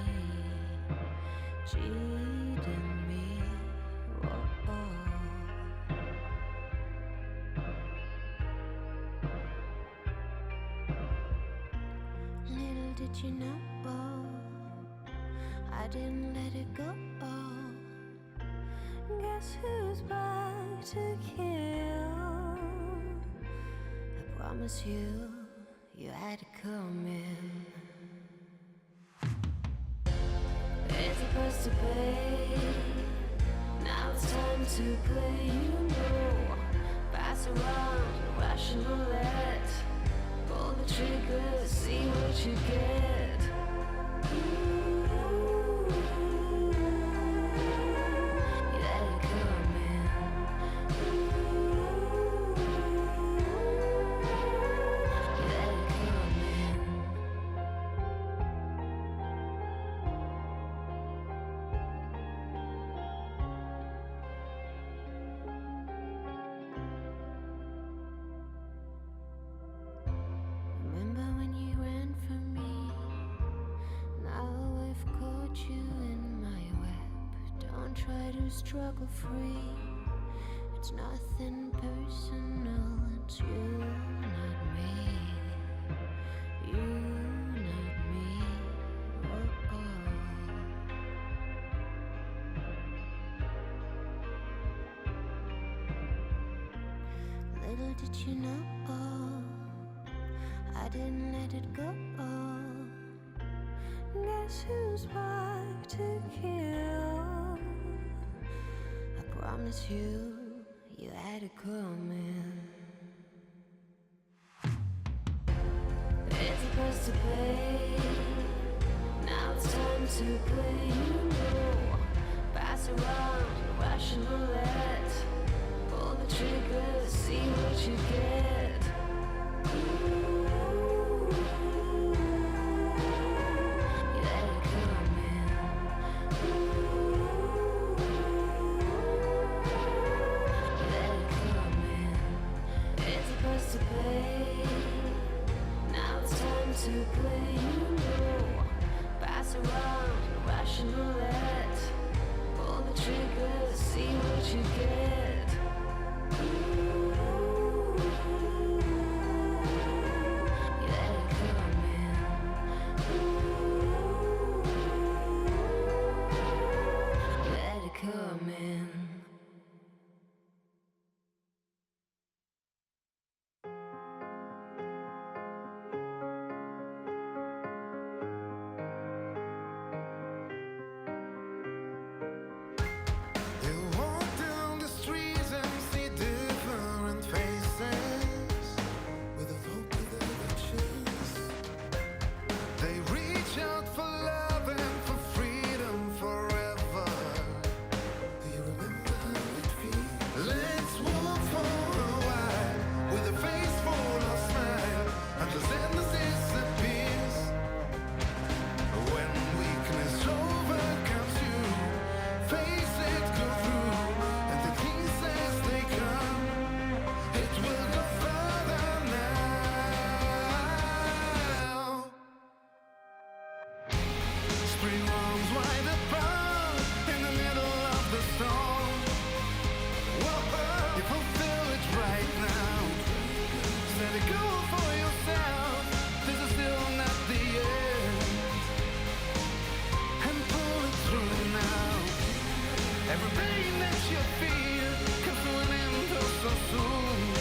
Cheated me. Whoa. Little did you know, I didn't let it go. Guess who's back to kill? I promise you, you had to come in. It's supposed to pay. Now it's time to play. You know, pass around, Russian roulette. Pull the trigger, see what you get. Remember when you ran from me? Now I've caught you in my web. Don't try to struggle free. It's nothing personal. It's you, not me. You, not me. Oh, oh. Little did you know, I didn't let it go. Guess who's back to kill? I promise you, you had to come in. It's supposed to pay. Now it's time to play. You know, pass around, Russian roulette. Pull the trigger, see what you get. To play, you know, pass around, Russian roulette. Pull the trigger, see what you get. You let it come in. You let it come in. Out for love and for freedom forever. Do you remember? Every pain that you feel comes to an end so soon.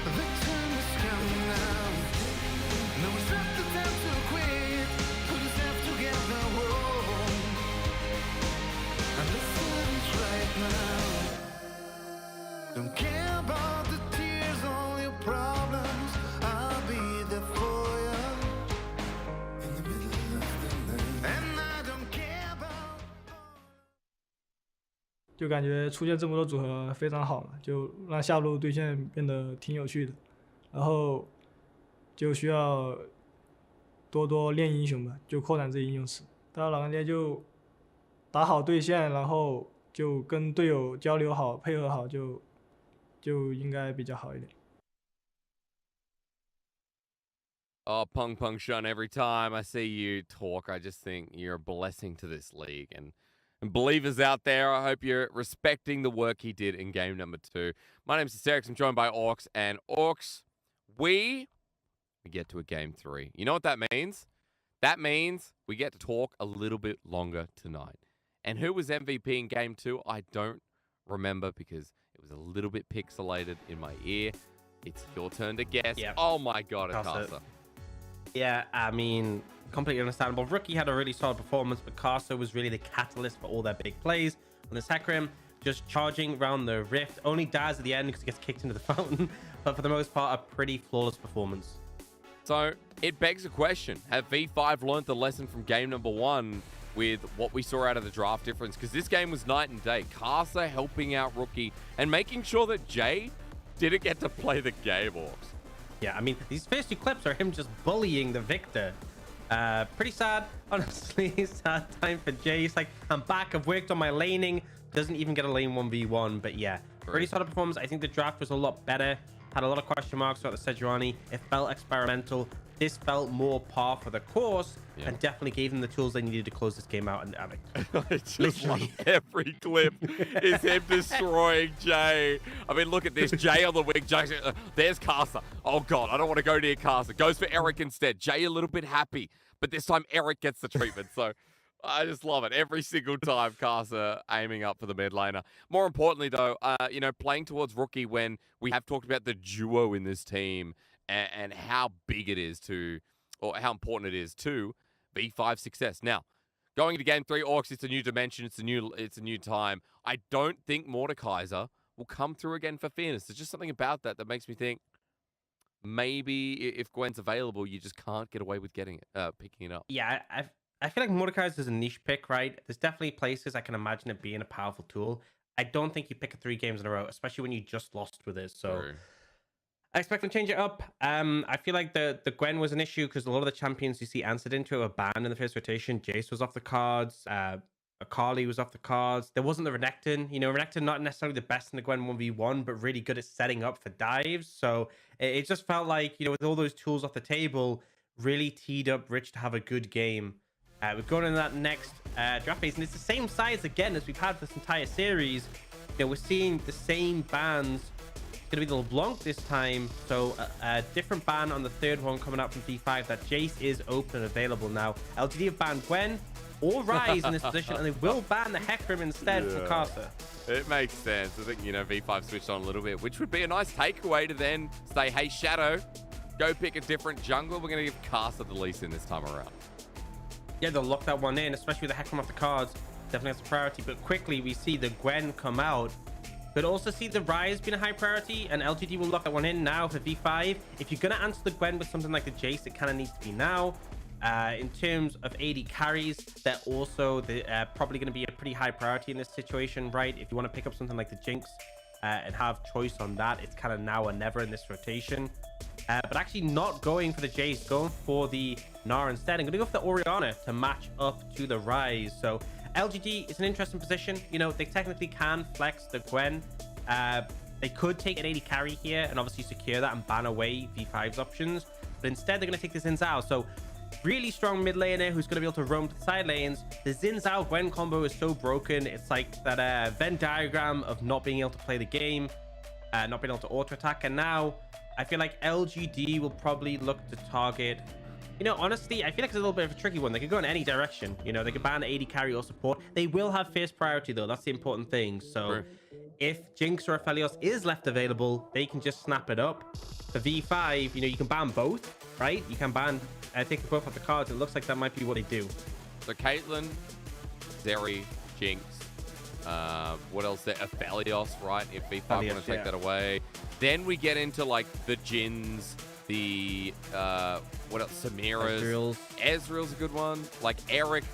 The time is coming now. No, it's not the time to quit. Put yourself together, whoa. And listen right now. Don't care about the tears, all your problems. I'll be there for you. In the middle of the night. And I don't care about. 就感觉出现这么多组合非常好嘛，就让下路对线变得挺有趣的，然后就需要多多练英雄吧，就扩展自己英雄池。到老干爹就打好对线，然后就跟队友交流好、配合好，就应该比较好一点。Oh, Pung Pung Shun, every time I see you talk, I just think you're a blessing to this league. And believers out there, I hope you're respecting the work he did in game number 2. My name's Hysterics. I'm joined by Orcs. And Orcs, we get to a game 3. You know what that means? That means we get to talk a little bit longer tonight. And who was MVP in game 2? I don't remember because it was a little bit pixelated in my ear. It's your turn to guess. Yep. Oh my god, Akasa. Yeah, I mean, completely understandable. Rookie had a really solid performance, but Carso was really the catalyst for all their big plays. On this Hecarim, just charging around the rift, only dies at the end because he gets kicked into the fountain. But for the most part, a pretty flawless performance. So it begs a question. Have V5 learned the lesson from game number 1 with what we saw out of the draft difference? Because this game was night and day. Casa helping out Rookie and making sure that Jay didn't get to play the game, Orcs. Yeah, I mean, these first 2 clips are him just bullying the Victor. Pretty sad, honestly. Sad time for Jay. He's like, I'm back. I've worked on my laning. Doesn't even get a lane 1v1. But yeah, pretty solid performance. I think the draft was a lot better. Had a lot of question marks about the Sejuani. It felt experimental. This felt more par for the course, and definitely gave them the tools they needed to close this game out. And It's just like every clip is him destroying Jay. I mean, look at this. Jay on the wing. Jay, there's Casa. Oh, God. I don't want to go near Casa. Goes for Eric instead. Jay a little bit happy, but this time Eric gets the treatment. So I just love it. Every single time Casa aiming up for the mid laner. More importantly, though, you know, playing towards Rookie when we have talked about the duo in this team and how big it is to, or how important it is to V5 success. Now, going into game 3, Orcs, it's a new dimension. It's a new time. I don't think Mordekaiser will come through again for Fairness. There's just something about that makes me think maybe if Gwen's available, you just can't get away with getting it, picking it up. Yeah, I feel like Mordekaiser is a niche pick, right? There's definitely places I can imagine it being a powerful tool. I don't think you pick it 3 games in a row, especially when you just lost with it. So I expect them to change it up. I feel like the Gwen was an issue because a lot of the champions you see answered into it were banned in the first rotation. Jace was off the cards. Akali was off the cards. There wasn't the Renekton. You know, Renekton not necessarily the best in the Gwen 1v1, but really good at setting up for dives. So it just felt like, you know, with all those tools off the table, really teed up Rich to have a good game. We're going into that next draft phase, and it's the same size again as we've had this entire series. You know, we're seeing the same bans. It's going to be the LeBlanc this time, so a different ban on the 3rd one coming out from V5. That Jace is open and available now. LGD have banned Gwen or Ryze in this position, and they will ban the Hecarim instead for Casa. It makes sense. I think, you know, V5 switched on a little bit, which would be a nice takeaway to then say, hey, Shadow, go pick a different jungle. We're going to give Casa the lease in this time around. Yeah, they'll lock that one in, especially with the Hecarim off the cards. Definitely has a priority, but quickly we see the Gwen come out. But also see the Ryze being a high priority, and LGD will lock that one in now for V5. If you're going to answer the Gwen with something like the Jace, it kind of needs to be now. In terms of AD carries, they're also probably going to be a pretty high priority in this situation, right? If you want to pick up something like the Jinx and have choice on that, it's kind of now or never in this rotation. But actually not going for the Jace, going for the Gnar instead. I'm going to go for the Orianna to match up to the Ryze. So LGD is an interesting position. You know, they technically can flex the Gwen. They could take an AD carry here and obviously secure that and ban away V5's options. But instead, they're going to take the Xin Zhao. So really strong mid laner who's going to be able to roam to the side lanes. The Xin Zhao Gwen combo is so broken. It's like that Venn diagram of not being able to play the game, not being able to auto attack. And now I feel like LGD will probably look to target, You know, honestly, I feel like it's a little bit of a tricky one. They could go in any direction. You know, they could ban AD carry or support. They will have first priority, though. That's the important thing. So if Jinx or Aphelios is left available, they can just snap it up. For V5, you know, you can ban both, right? You can ban, I think, both of the cards. It looks like that might be what they do. So Caitlyn, Zeri, Jinx, what else there? Aphelios, right? If V5 want to take that away. Then we get into like the Jins, the what else? Samira's. Ezreal's a good one. Like Eric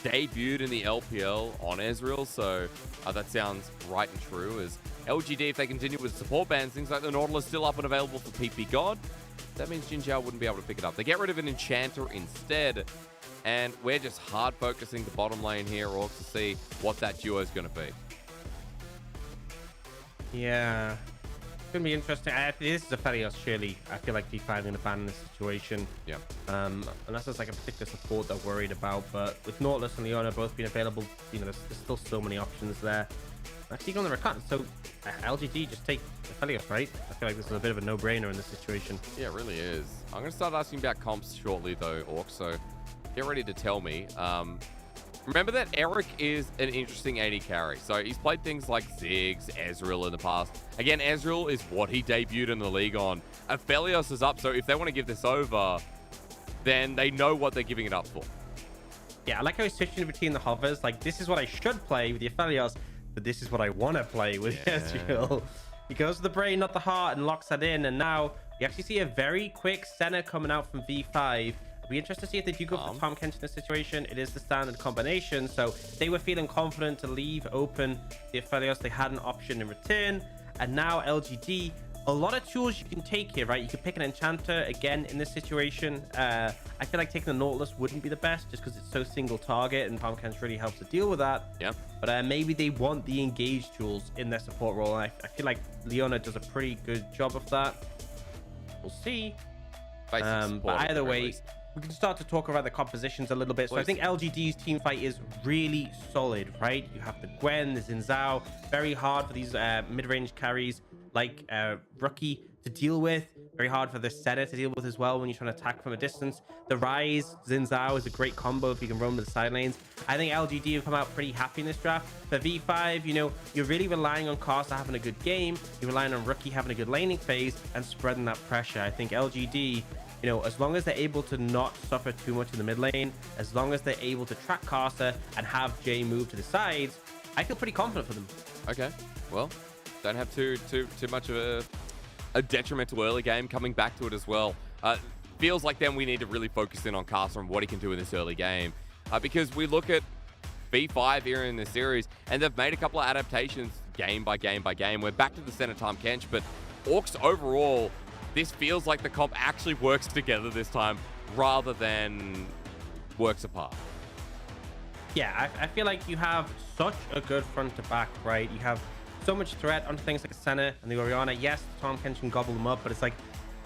debuted in the LPL on Ezreal, so that sounds right and true. As LGD, if they continue with support bans, things like the Nautilus still up and available for PP God, that means Jin Zhao wouldn't be able to pick it up. They get rid of an Enchanter instead, and we're just hard focusing the bottom lane here, Orcs, to see what that duo is going to be. Yeah. It's going to be interesting. This is Aphelios, surely. I feel like V5 going to ban in this situation. Yeah. Unless there's like a particular support they're worried about. But with Nautilus and Leona both being available, you know, there's still so many options there. Actually, going to recant. So LGD just take Aphelios, right? I feel like this is a bit of a no-brainer in this situation. Yeah, it really is. I'm going to start asking about comps shortly, though, Orc. So get ready to tell me. Remember that Eric is an interesting AD carry. So he's played things like Ziggs, Ezreal in the past. Again, Ezreal is what he debuted in the league on. Aphelios is up, so if they want to give this over, then they know what they're giving it up for. Yeah, I like how he's switching between the hovers. Like, this is what I should play with the Aphelios, but this is what I want to play with Ezreal. He goes to the brain, not the heart, and locks that in. And now you actually see a very quick center coming out from V5. It'll be interesting to see if they do go for Tom Kench in this situation. It is the standard combination, so they were feeling confident to leave open the Aphelios. They had an option in return, and now LGD, a lot of tools you can take here, right? You could pick an Enchanter again in this situation. I feel like taking the Nautilus wouldn't be the best just because it's so single target, and Tom Kench really helps to deal with that. Yeah. But maybe they want the engage tools in their support role, and I feel like Leona does a pretty good job of that. We'll see. But either way, we can start to talk about the compositions a little bit. So I think LGD's team fight is really solid, right? You have the Gwen, the Xin Zhao, very hard for these mid-range carries like Rookie to deal with. Very hard for the Senna to deal with as well when you're trying to attack from a distance. The Rise, Xin Zhao is a great combo if you can roam to the side lanes. I think LGD have come out pretty happy in this draft. For V5, you know, you're really relying on Costa having a good game. You're relying on Rookie having a good laning phase and spreading that pressure. I think LGD, you know, as long as they're able to not suffer too much in the mid lane, as long as they're able to track Costa and have Jay move to the sides, I feel pretty confident for them. Okay, well, don't have too much of a detrimental early game coming back to it as well. Feels like then we need to really focus in on Costa and what he can do in this early game, because we look at V5 here in this series, and they've made a couple of adaptations game by game by game. We're back to the center Tom Kench, but Orcs overall, this feels like the comp actually works together this time rather than works apart. Yeah, I feel like you have such a good front to back, right? You have so much threat on things like Senna and the Orianna. Yes, Tom Kench can gobble them up, but it's like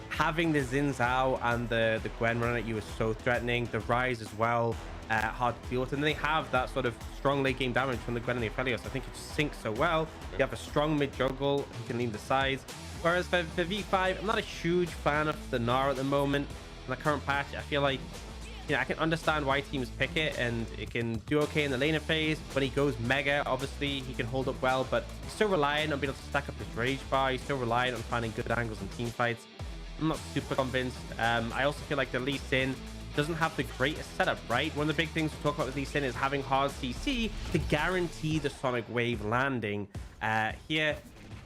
having the Xin Zhao and the Gwen run at you is so threatening. The Rise as well, hard to deal with. And they have that sort of strong late game damage from the Gwen and the Aphelios. I think it just syncs so well. You have a strong mid juggle who can lean the sides. Whereas for V5, I'm not a huge fan of the Gnar at the moment. In the current patch, I feel like, you know, I can understand why teams pick it, and it can do okay in the laner phase. When he goes mega, obviously, he can hold up well, but he's still reliant on being able to stack up his rage bar. He's still reliant on finding good angles in team fights. I'm not super convinced. I also feel like the Lee Sin doesn't have the greatest setup, right? One of the big things we talk about with Lee Sin is having hard CC to guarantee the Sonic Wave landing. Here,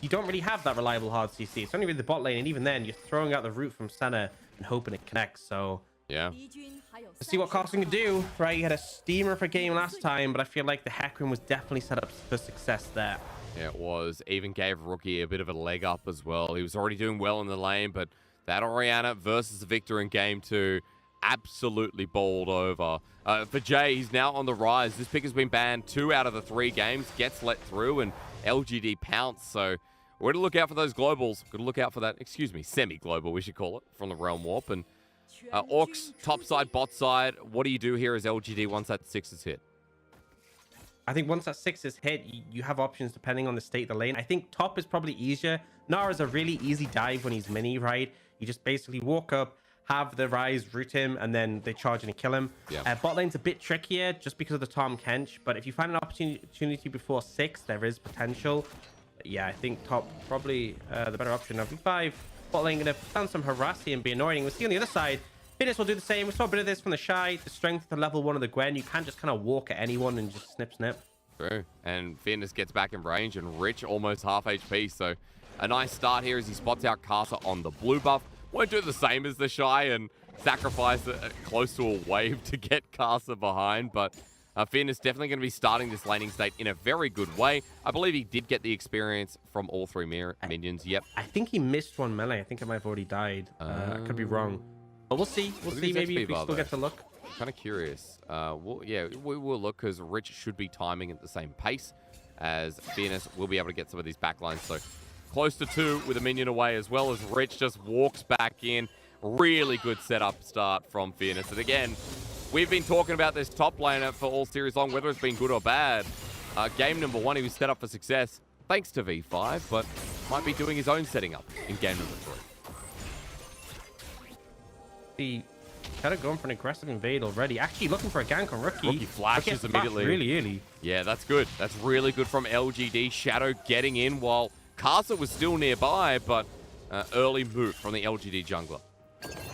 you don't really have that reliable hard CC. It's only with the bot lane, and even then, you're throwing out the root from Senna and hoping it connects. So yeah, let's see what Carson can do, right? He had a steamer for game last time, but I feel like the Hecarim was definitely set up for success there. Yeah, it was. Even gave Rookie a bit of a leg up as well. He was already doing well in the lane, but that Orianna versus Victor in game 2 absolutely bowled over. For Jay, he's now on the rise. This pick has been banned 2 out of the 3 games, gets let through, and LGD pounce. So we're to look out for those globals. Got to look out for that, excuse me, semi-global, we should call it, from the Realm Warp. And Orcs, top side, bot side, what do you do here as LGD once that 6 is hit? I think once that 6 is hit, you have options depending on the state of the lane. I think top is probably easier. Gnar is a really easy dive when he's mini, right? You just basically walk up, have the Rise root him, and then they charge and kill him. Yeah. Bot lane's a bit trickier just because of the Tom Kench, but if you find an opportunity before 6, there is potential. Yeah, I think top probably the better option. Now V5 bot lane gonna stand some harassing and be annoying. We'll see on the other side. Fitness will do the same. We saw a bit of this from the Shy. The strength to level 1 of the Gwen. You can't just kind of walk at anyone and just snip. True. And Fairness gets back in range, and Rich almost half HP. So a nice start here as he spots out Casa on the blue buff. Won't do the same as the Shy and sacrifice close to a wave to get Casa behind, but Fairness definitely going to be starting this laning state in a very good way. I believe he did get the experience from all 3 minions. Yep. I think he missed 1 melee. I think it might have already died. I could be wrong. But we'll see. We'll see. Maybe if we still get to look. Kind of curious. We will look because Rich should be timing at the same pace as Fairness will be able to get some of these backlines. So close to 2 with a minion away, as well as Rich just walks back in. Really good setup start from Fairness. And again, we've been talking about this top laner for all series long, whether it's been good or bad. Game number 1, he was set up for success thanks to V5, but might be doing his own setting up in game number 3. Kind of going for an aggressive invade already. Actually looking for a gank on Rookie. Rookie flashes immediately. Really early. Yeah, that's good. That's really good from LGD. Shadow getting in while Casa was still nearby, but early move from the LGD jungler.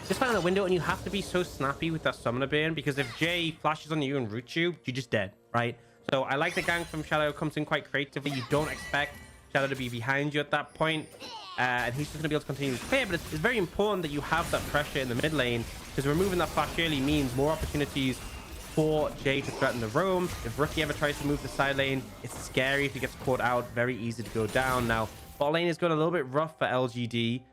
Just find that window, and you have to be so snappy with that Summoner Burn, because if Jay flashes on you and roots you, you're just dead, right? So I like the gank from Shadow. Comes in quite creatively. You don't expect Shadow to be behind you at that point. And he's just going to be able to continue to play. But it's very important that you have that pressure in the mid lane, because removing that flash early means more opportunities for Jay to threaten the roam. If Rookie ever tries to move the side lane, it's scary if he gets caught out. Very easy to go down. Now, bot lane is going a little bit rough for LGD.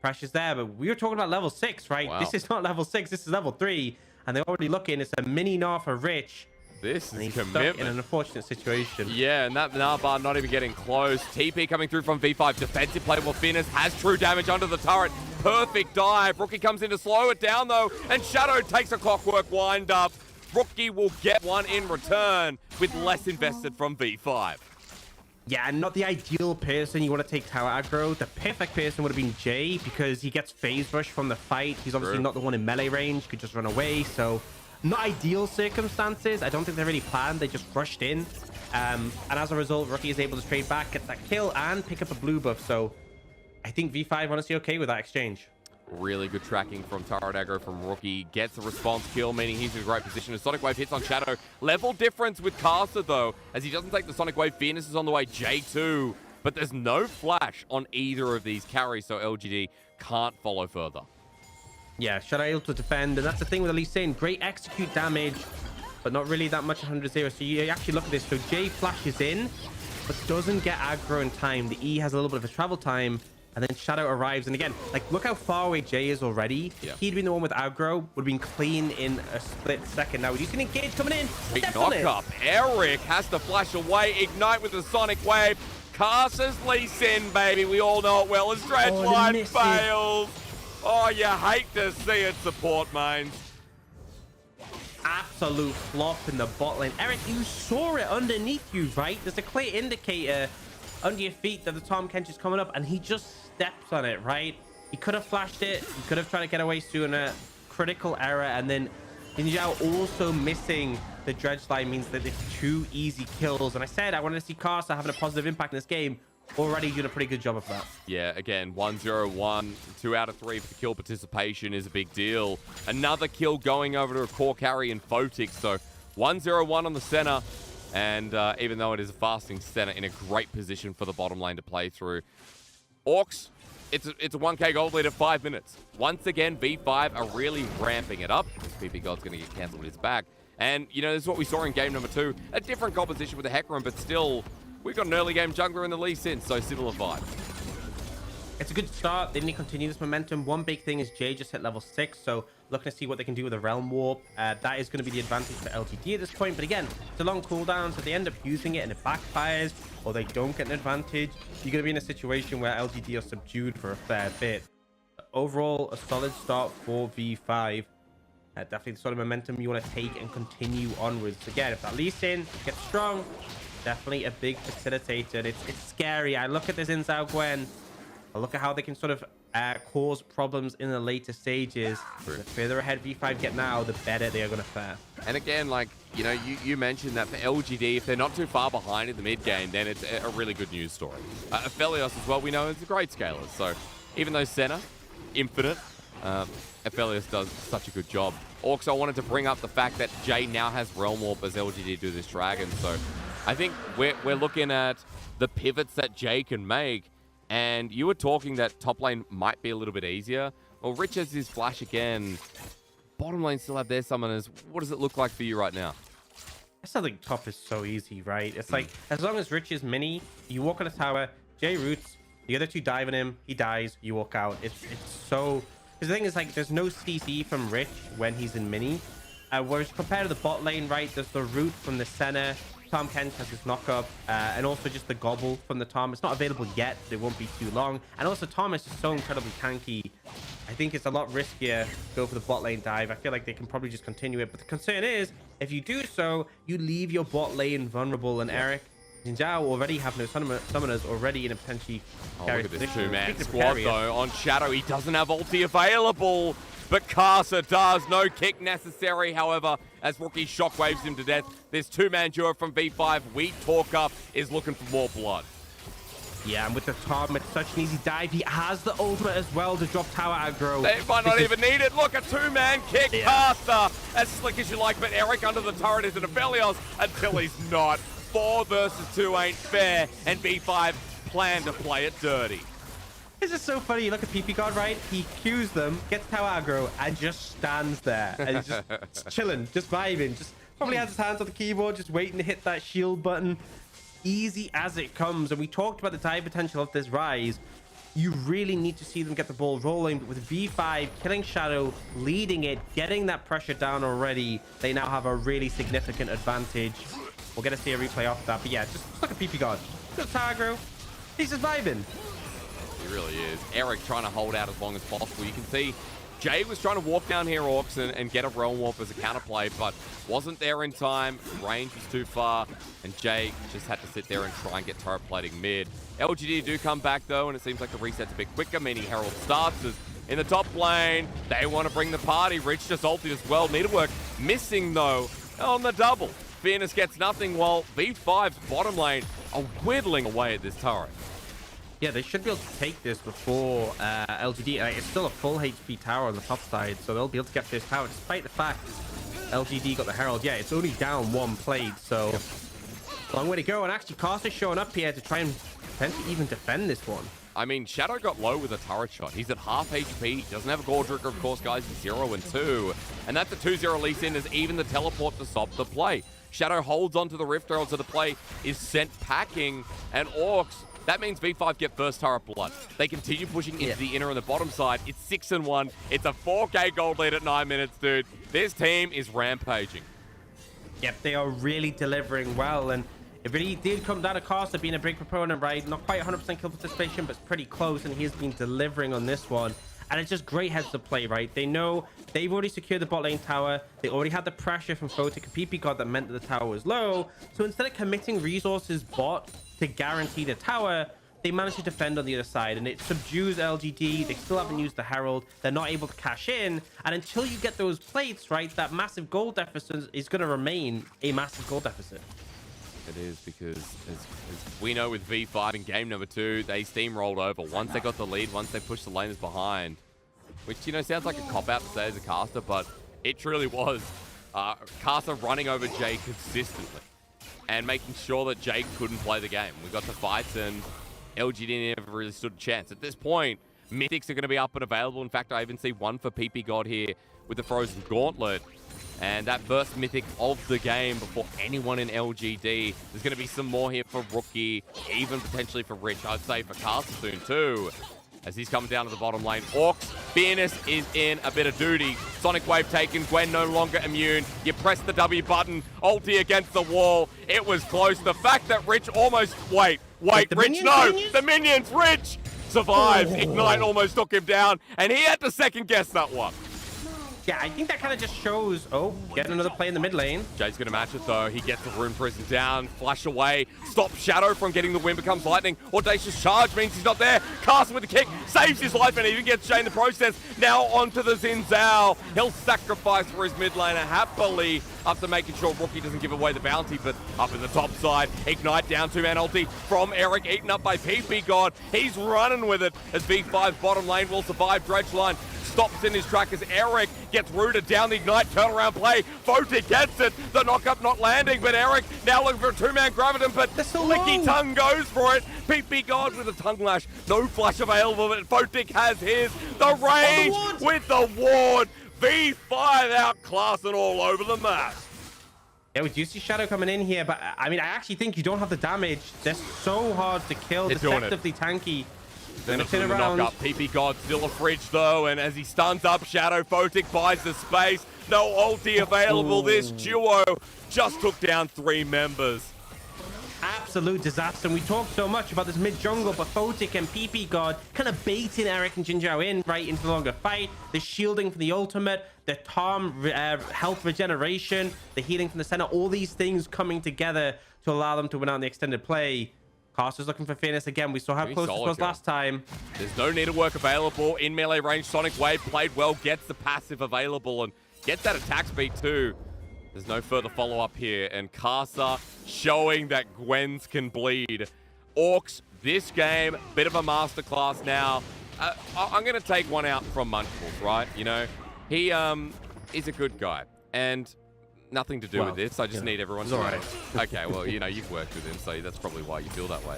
Pressure's there, but we were talking about level 6, right? Wow. This is not level 6. This is level 3. And they're already looking. It's a mini Gnar for Rich. This is commitment. In an unfortunate situation. Yeah, and that Gnar bar not even getting close. TP coming through from V5. Defensive play while Fairness has true damage under the turret. Perfect dive. Rookie comes in to slow it down, though. And Shadow takes a clockwork wind up. Rookie will get one in return with less invested from V5. Yeah, not the ideal person you want to take tower aggro. The perfect person would have been Jay, because he gets phase rush from the fight. He's obviously not the one in melee range. Could just run away. So not ideal circumstances. I don't think they really planned. They just rushed in. And as a result, Rookie is able to trade back, get that kill, and pick up a blue buff. So I think V5 honestly okay with that exchange. Really good tracking from turret aggro from Rookie. Gets a response kill, meaning he's in a great position. A Sonic Wave hits on Shadow. Level difference with Casa, though, as he doesn't take the Sonic Wave. Fairness is on the way. J2. But there's no flash on either of these carries, so LGD can't follow further. Yeah, Shadow able to defend, and that's the thing with Lee Sin. Great execute damage, but not really that much 100-0. So you actually look at this. So Jay flashes in, but doesn't get aggro in time. The E has a little bit of a travel time. And then Shadow arrives. And again, like, look how far away Jay is already. Yeah. If he'd been the one with aggro, would have been clean in a split second. Now, you can engage coming in. Big knock up. Eric has to flash away. Ignite with the Sonic Wave. Casa's Lee Sin, baby. We all know it well. As Dredge Line fails. Oh, you hate to see it, support mains. Absolute flop in the bot lane. Eric, you saw it underneath you, right? There's a clear indicator under your feet that the Tom Kench is coming up, and he just steps on it, right? He could have flashed it. He could have tried to get away sooner. Critical error. And then Ninjao also missing the dredge line means that it's 2 easy kills. And I said I wanted to see Casa having a positive impact in this game. Already doing a pretty good job of that. Yeah, again, 1-0-1, 2 out of 3 for the kill participation is a big deal. Another kill going over to a core carry in Photix. So 1-0-1 on the center. And even though it is a fasting center, in a great position for the bottom lane to play through. Orcs, it's a 1k gold lead at 5 minutes. Once again, V5 are really ramping it up. PP God's going to get cancelled with his back. And, you know, this is what we saw in game number 2. A different composition with the Hecarim, but still, we've got an early game jungler in the Lee Sin, so similar vibe. It's a good start. They need to continue this momentum. One big thing is Jay just hit level 6, so looking to see what they can do with the Realm Warp. That is going to be the advantage for LGD at this point. But again, it's a long cooldown, so if they end up using it and it backfires, or they don't get an advantage, you're going to be in a situation where LGD are subdued for a fair bit. But overall, a solid start for V5. Definitely the sort of momentum you want to take and continue onwards. Again, if that Lee Sin gets strong, definitely a big facilitator. It's scary. I look at this Inzao Gwen. But look at how they can sort of cause problems in the later stages. The further ahead V5 get now, the better they are going to fare. And again, like, you know, you mentioned that for LGD, if they're not too far behind in the mid game, then it's a really good news story. Aphelios as well, we know is a great scaler. So even though Senna, infinite, Aphelios does such a good job. Orcs, I wanted to bring up the fact that Jay now has Realm Warp as LGD do this Dragon. So I think we're looking at the pivots that Jay can make. And you were talking that top lane might be a little bit easier. Well, Rich has his flash again. Bottom lane still have their summoners. What does it look like for you right now? I still think top is so easy, right? It's like, as long as Rich is mini, you walk on the tower, Jay roots, the other two dive on him, he dies, you walk out. It's so... Because the thing is, like, there's no CC from Rich when he's in mini. Whereas compared to the bot lane, right, there's the root from the Senna. Tom Kent has his knock-up, and also just the gobble from the Tom. It's not available yet, but it won't be too long. And also, Tom is just so incredibly tanky. I think it's a lot riskier to go for the bot lane dive. I feel like they can probably just continue it. But the concern is, if you do so, you leave your bot lane vulnerable. And Eric, Jinzhao already have no summoners already in a potentially look at this two-man squad, though. On Shadow, he doesn't have ulti available. But Casa does. No kick necessary, however, as Rookie shockwaves him to death. This two-man duo from V5. Wheat Talker is looking for more blood. Yeah, and with the Tom, it's such an easy dive. He has the ultimate as well to drop tower aggro. They might not even need it. Look, a two-man kick. Casa, as slick as you like, but Eric under the turret is an Aphelios until he's not. 4 versus 2 ain't fair, and V5 plan to play it dirty. This is so funny. You look at PP God, right? He cues them, gets tower aggro, and just stands there. And he's just chilling, just vibing. Just probably has his hands on the keyboard, just waiting to hit that shield button. Easy as it comes. And we talked about the dive potential of this Rise. You really need to see them get the ball rolling. But with V5 killing Shadow, leading it, getting that pressure down already, they now have a really significant advantage. We'll get to see a replay off that. But yeah, just look at PP God. Good tower aggro. He's just vibing. He really is. Eric trying to hold out as long as possible. You can see Jay was trying to walk down here, Orcs, and get a Realm Warp as a counterplay, but wasn't there in time. Range was too far, and Jay just had to sit there and try and get turret plating mid. LGD do come back, though, and it seems like the reset's a bit quicker, meaning Herald starts as in the top lane. They want to bring the party. Rich just ulted as well. Needlework missing, though, on the double. Fairness gets nothing, while V5's bottom lane are whittling away at this turret. Yeah, they should be able to take this before LGD. It's still a full HP tower on the top side, so they'll be able to get this tower despite the fact LGD got the Herald. Yeah, it's only down 1 plate, so long way to go. And actually, Caster's showing up here to try and potentially even defend this one. I mean, Shadow got low with a turret shot. He's at half HP. Doesn't have a Gore Drigger, of course, guys. 0 and 2. And that's a 2-0 lease in as even the teleport to stop the play. Shadow holds onto the Rift Herald, so the play is sent packing. And Orcs, that means V5 get first turret blood. They continue pushing into the inner and the bottom side. It's 6 and 1. It's a 4K gold lead at 9 minutes, dude. This team is rampaging. Yep, they are really delivering well. And it really did come down to Caster being a big proponent, right? Not quite 100% kill participation, but it's pretty close. And he's been delivering on this one. And it's just great heads to play, right? They know they've already secured the bot lane tower. They already had the pressure from Photic and PP God that meant that the tower was low. So instead of committing resources bot to guarantee the tower, they managed to defend on the other side, and it subdues LGD. They still haven't used the Herald. They're not able to cash in, and until you get those plates, right, that massive gold deficit is going to remain a massive gold deficit. It is, because as we know with V5 in game number 2, they steamrolled over. Once they got the lead, once they pushed the laners behind, which, you know, sounds like a cop-out to say as a caster, but it truly was. Caster running over Jay consistently and making sure that Jay couldn't play the game. We got the fights, and LGD never really stood a chance. At this point, Mythics are going to be up and available. In fact, I even see one for PP God here with the Frozen Gauntlet. And that first Mythic of the game before anyone in LGD. There's going to be some more here for Rookie, even potentially for Rich. I'd say for Castle soon too, as he's coming down to the bottom lane. Orcs, Fairness is in a bit of duty. Sonic Wave taken, Gwen no longer immune. You press the W button, ulti against the wall. It was close. The fact that Rich almost, wait, Rich, no! The minions, Rich! Survives. Ignite almost took him down, and he had to second guess that one. Yeah, I think that kind of just shows, oh, getting another play in the mid lane. Jay's going to match it, though. He gets the Rune Prison down, flash away, stop Shadow from getting the win, becomes lightning. Audacious Charge means he's not there. Carson with the kick, saves his life, and even gets Jay in the process. Now onto the Xin Zhao. He'll sacrifice for his mid laner happily after making sure Rookie doesn't give away the bounty, but up in the top side, Ignite down 2-man ulti from Eric, eaten up by PP God. He's running with it as V5's bottom lane will survive. Dredgeline stops in his track as Eric gets rooted down the Ignite turnaround play. Photic gets it. The knockup not landing, but Eric now looking for a 2-man Graviton, but Licky Tongue goes for it. PP God with a tongue lash. No flash available, but Photic has his. The range with the ward. V5 outclassing all over the map. Yeah, we do see Shadow coming in here, but I mean, I actually think you don't have the damage. They're so hard to kill, deceptively tanky. Then it's in the knock-up. PP God still a fridge, though, and as he stuns up Shadow, Photic buys the space. No ulti available. This duo just took down 3 members. Absolute disaster. And we talked so much about this mid jungle, but Photic and PP God kind of baiting Eric and Xin Zhao in right into the longer fight. The shielding for the ultimate, the Tom health regeneration, the healing from the center, all these things coming together to allow them to win out in the extended play. Caster's looking for fairness again. We saw how close this was last time. There's no need of work available. In melee range, Sonic Wave played well, gets the passive available, and gets that attack speed too. There's no further follow-up here, and Casa showing that Gwens can bleed. Orcs, this game, bit of a masterclass now. I'm going to take one out from Munchables, right? You know, he is a good guy, and nothing to do with this. I just need everyone to know. Okay, well, you know, you've worked with him, so that's probably why you feel that way.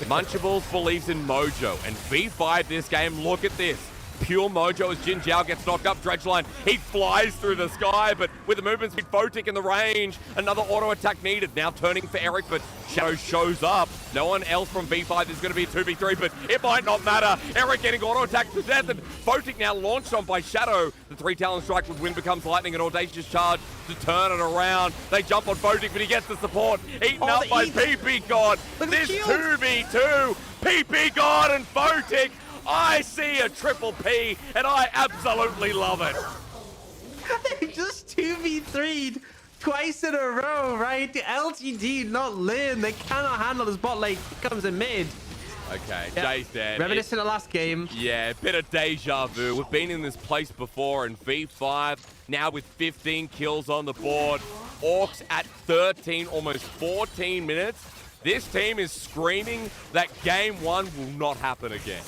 Munchables believes in mojo, and V5 this game, look at this. Pure mojo as Xin Zhao gets knocked up. Dredgeline, he flies through the sky, but with the movement speed, Photic in the range. Another auto attack needed. Now turning for Eric, but Shadow shows up. No one else from V5 is going to be a 2v3, but it might not matter. Eric getting auto attack to death, and Photic now launched on by Shadow. The 3-talon strike with Wind becomes lightning, and Audacious Charge to turn it around. They jump on Photic, but he gets the support. Eaten up by PP God. This 2v2, PP God and Photic. I see a triple P, and I absolutely love it. They just 2v3'd twice in a row, right? The LGD not Lin. They cannot handle this bot lane. It comes in mid. Okay, Jay's dead. Reminiscent of last game. Yeah, bit of deja vu. We've been in this place before, and V5 now with 15 kills on the board. Orcs at 13, almost 14 minutes. This team is screaming that game 1 will not happen again.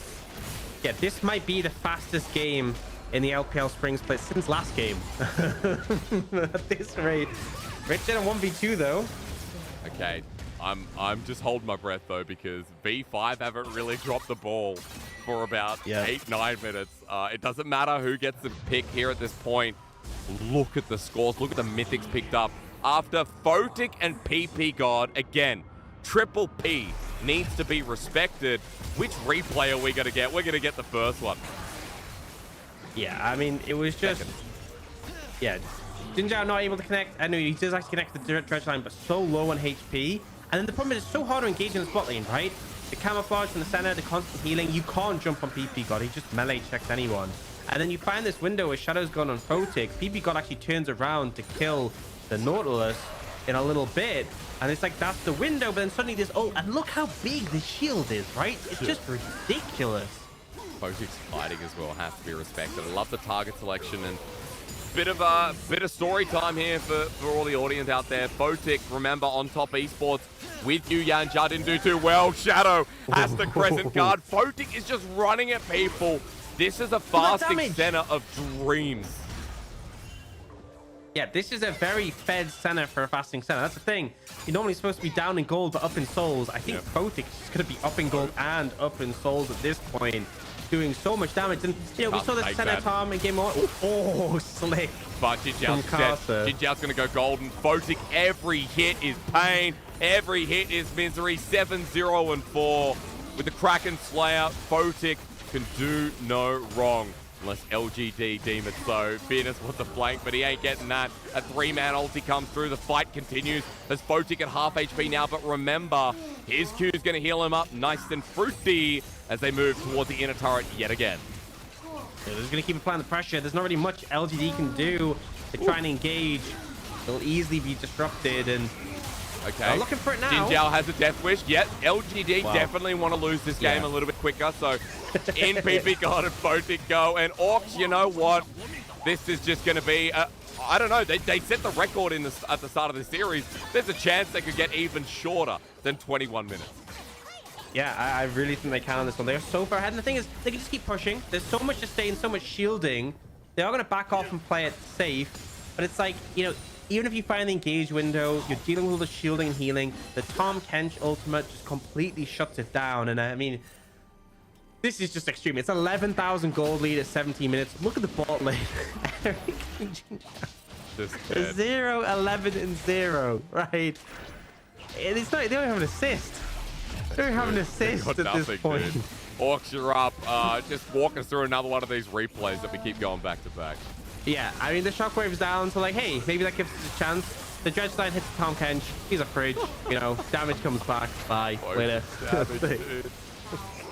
Yeah, this might be the fastest game in the LPL Spring Split since last game. At this rate. Rich in a 1v2 though. Okay, I'm just holding my breath though, because V5 haven't really dropped the ball for about 8-9 minutes. It doesn't matter who gets the pick here at this point. Look at the scores. Look at the mythics picked up. After Photic and PP God, again, triple P needs to be respected. Which replay are we going to get? We're going to get the first one. Yeah, I mean, it was just... Yeah, Xin Zhao not able to connect. I know he does actually connect the dredge line, but so low on HP. And then the problem is it's so hard to engage in the spot lane, right? The camouflage from the center, the constant healing. You can't jump on PP God. He just melee checks anyone. And then you find this window where Shadow's gone on Photic. PP God actually turns around to kill the Nautilus in a little bit. And it's like, that's the window, but then suddenly this, oh, and look how big the shield is, right? It's just ridiculous. Photic's fighting as well has to be respected. I love the target selection, and bit of story time here for all the audience out there. Photic, remember, on top esports with you, Yanja didn't do too well. Shadow has the crescent guard. Photic is just running at people. This is a fasting center of dreams. Yeah, this is a very fed center for a fasting center. That's the thing. You're normally supposed to be down in gold, but up in souls. I think Photic is going to be up in gold and up in souls at this point, doing so much damage. And, you know, we saw the center Tom in game 1. Oh, slick. But Jinjiao's going to go golden. Photic, every hit is pain. Every hit is misery. 7-0 and 4. With the Kraken Slayer, Photic can do no wrong. Unless LGD deem it so. Fierce with the flank, but he ain't getting that. A 3-man ulti comes through. The fight continues. There's Photic at half HP now, but remember, his Q is going to heal him up nice and fruity as they move towards the inner turret yet again. They're just going to keep applying the pressure. There's not really much LGD can do to try and engage. They'll easily be disrupted, and okay, looking for it now. Jin Jiao has a death wish. Yet LGD definitely want to lose this game a little bit quicker. So in PP God and Photic go. And Orcs, you know what? This is just going to be, I don't know. They set the record at the start of the series. There's a chance they could get even shorter than 21 minutes. Yeah, I really think they can on this one. They're so far ahead. And the thing is, they can just keep pushing. There's so much sustain, so much shielding. They are going to back off and play it safe. But it's like, you know, even if you find the engage window, you're dealing with all the shielding and healing. The Tom Kench ultimate just completely shuts it down. And I mean, this is just extreme. It's 11,000 gold lead at 17 minutes. Look at the bot lane. 0, 11, and 0, right? It's not, they don't have an assist. They don't have an assist at this point. Dude. Orcs, you're up. Just walk us through another one of these replays that we keep going back to back. Yeah, I mean, the shockwave's down, so like, hey, maybe that gives us a chance. The Dredge Line hits Tom Kench. He's a fridge. You know, damage comes back. Bye. Later.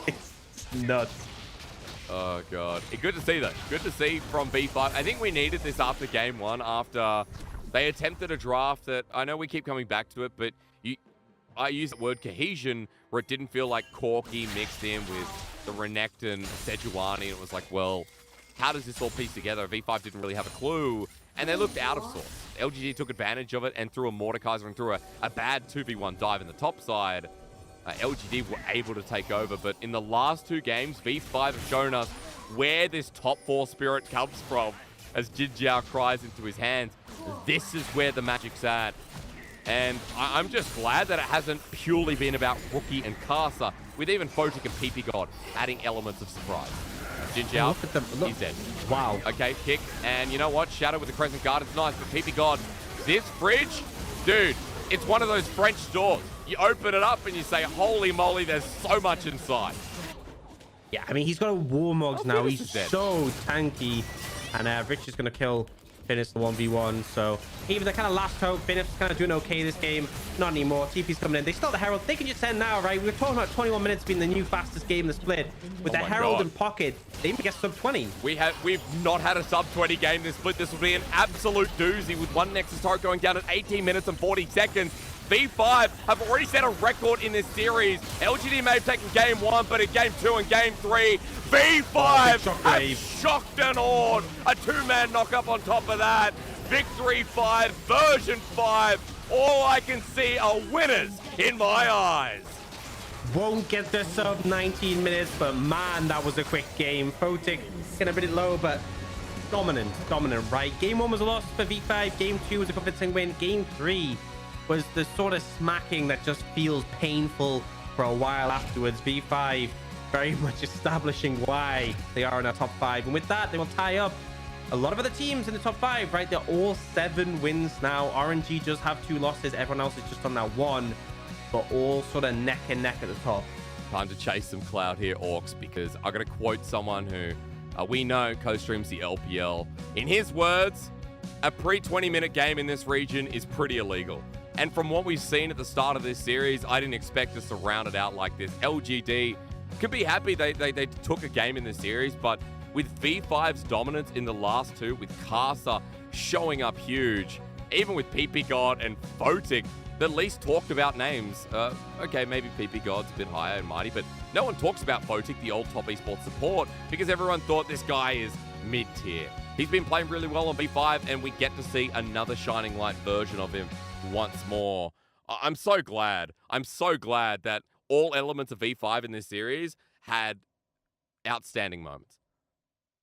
It's nuts. Oh, God. Good to see, though. Good to see from V5. I think we needed this after game one, after they attempted a draft that, I know we keep coming back to it, but I use the word cohesion, where it didn't feel like Corki mixed in with the Renekton, Sejuani. It was like, well, how does this all piece together? V5 didn't really have a clue, and they looked out of sorts. LGD took advantage of it and threw a Mordekaiser and threw a bad 2v1 dive in the top side. LGD were able to take over, but in the last two games, V5 have shown us where this top 4 spirit comes from. As Jin Jiao cries into his hands, this is where the magic's at. And I'm just glad that it hasn't purely been about Rookie and Karsa, with even Photic and PP God adding elements of surprise. Jin Jiao, he's dead. Wow. Okay, kick. And you know what? Shadow with the Crescent Guard, it's nice, but PP God, this fridge, dude, it's one of those French doors. You open it up and you say, holy moly, there's so much inside. Yeah, I mean, he's got a Warmogs now. He's so tanky. And Rich is going to finish the 1v1. So even the kind of last hope, Benef's kind of doing okay this game. Not anymore. TP's coming in. They start the Herald. They can just end now, right? We were talking about 21 minutes being the new fastest game in the split. With the Herald in pocket, they may get sub 20. We've not had a sub 20 game this split. This will be an absolute doozy with one Nexus turret going down at 18 minutes and 40 seconds. V5 have already set a record in this series. LGD may have taken game 1, but in game 2 and game 3, V5 have shocked and awed. A 2-man knock-up on top of that. Victory 5, version 5. All I can see are winners in my eyes. Won't get the sub 19 minutes, but man, that was a quick game. Photic getting a bit low, but dominant, right? Game 1 was a loss for V5. Game 2 was a convincing win. Game 3 was the sort of smacking that just feels painful for a while afterwards. V5 very much establishing why they are in our top 5. And with that, they will tie up a lot of other teams in the top 5, right? They're all 7 wins now. RNG just have 2 losses. Everyone else is just on that 1, but all sort of neck and neck at the top. Time to chase some cloud here, Orcs, because I got to quote someone who we know co-streams the LPL. In his words, a pre-20-minute game in this region is pretty illegal. And from what we've seen at the start of this series, I didn't expect us to round it out like this. LGD could be happy they took a game in this series, but with V5's dominance in the last 2, with Karsa showing up huge, even with PP God and Photic, the least talked about names. Okay, maybe PP God's a bit higher and mighty, but no one talks about Photic, the old top esports support, because everyone thought this guy is mid-tier. He's been playing really well on V5, and we get to see another shining light version of him once more. I'm so glad. I'm so glad that all elements of V5 in this series had outstanding moments.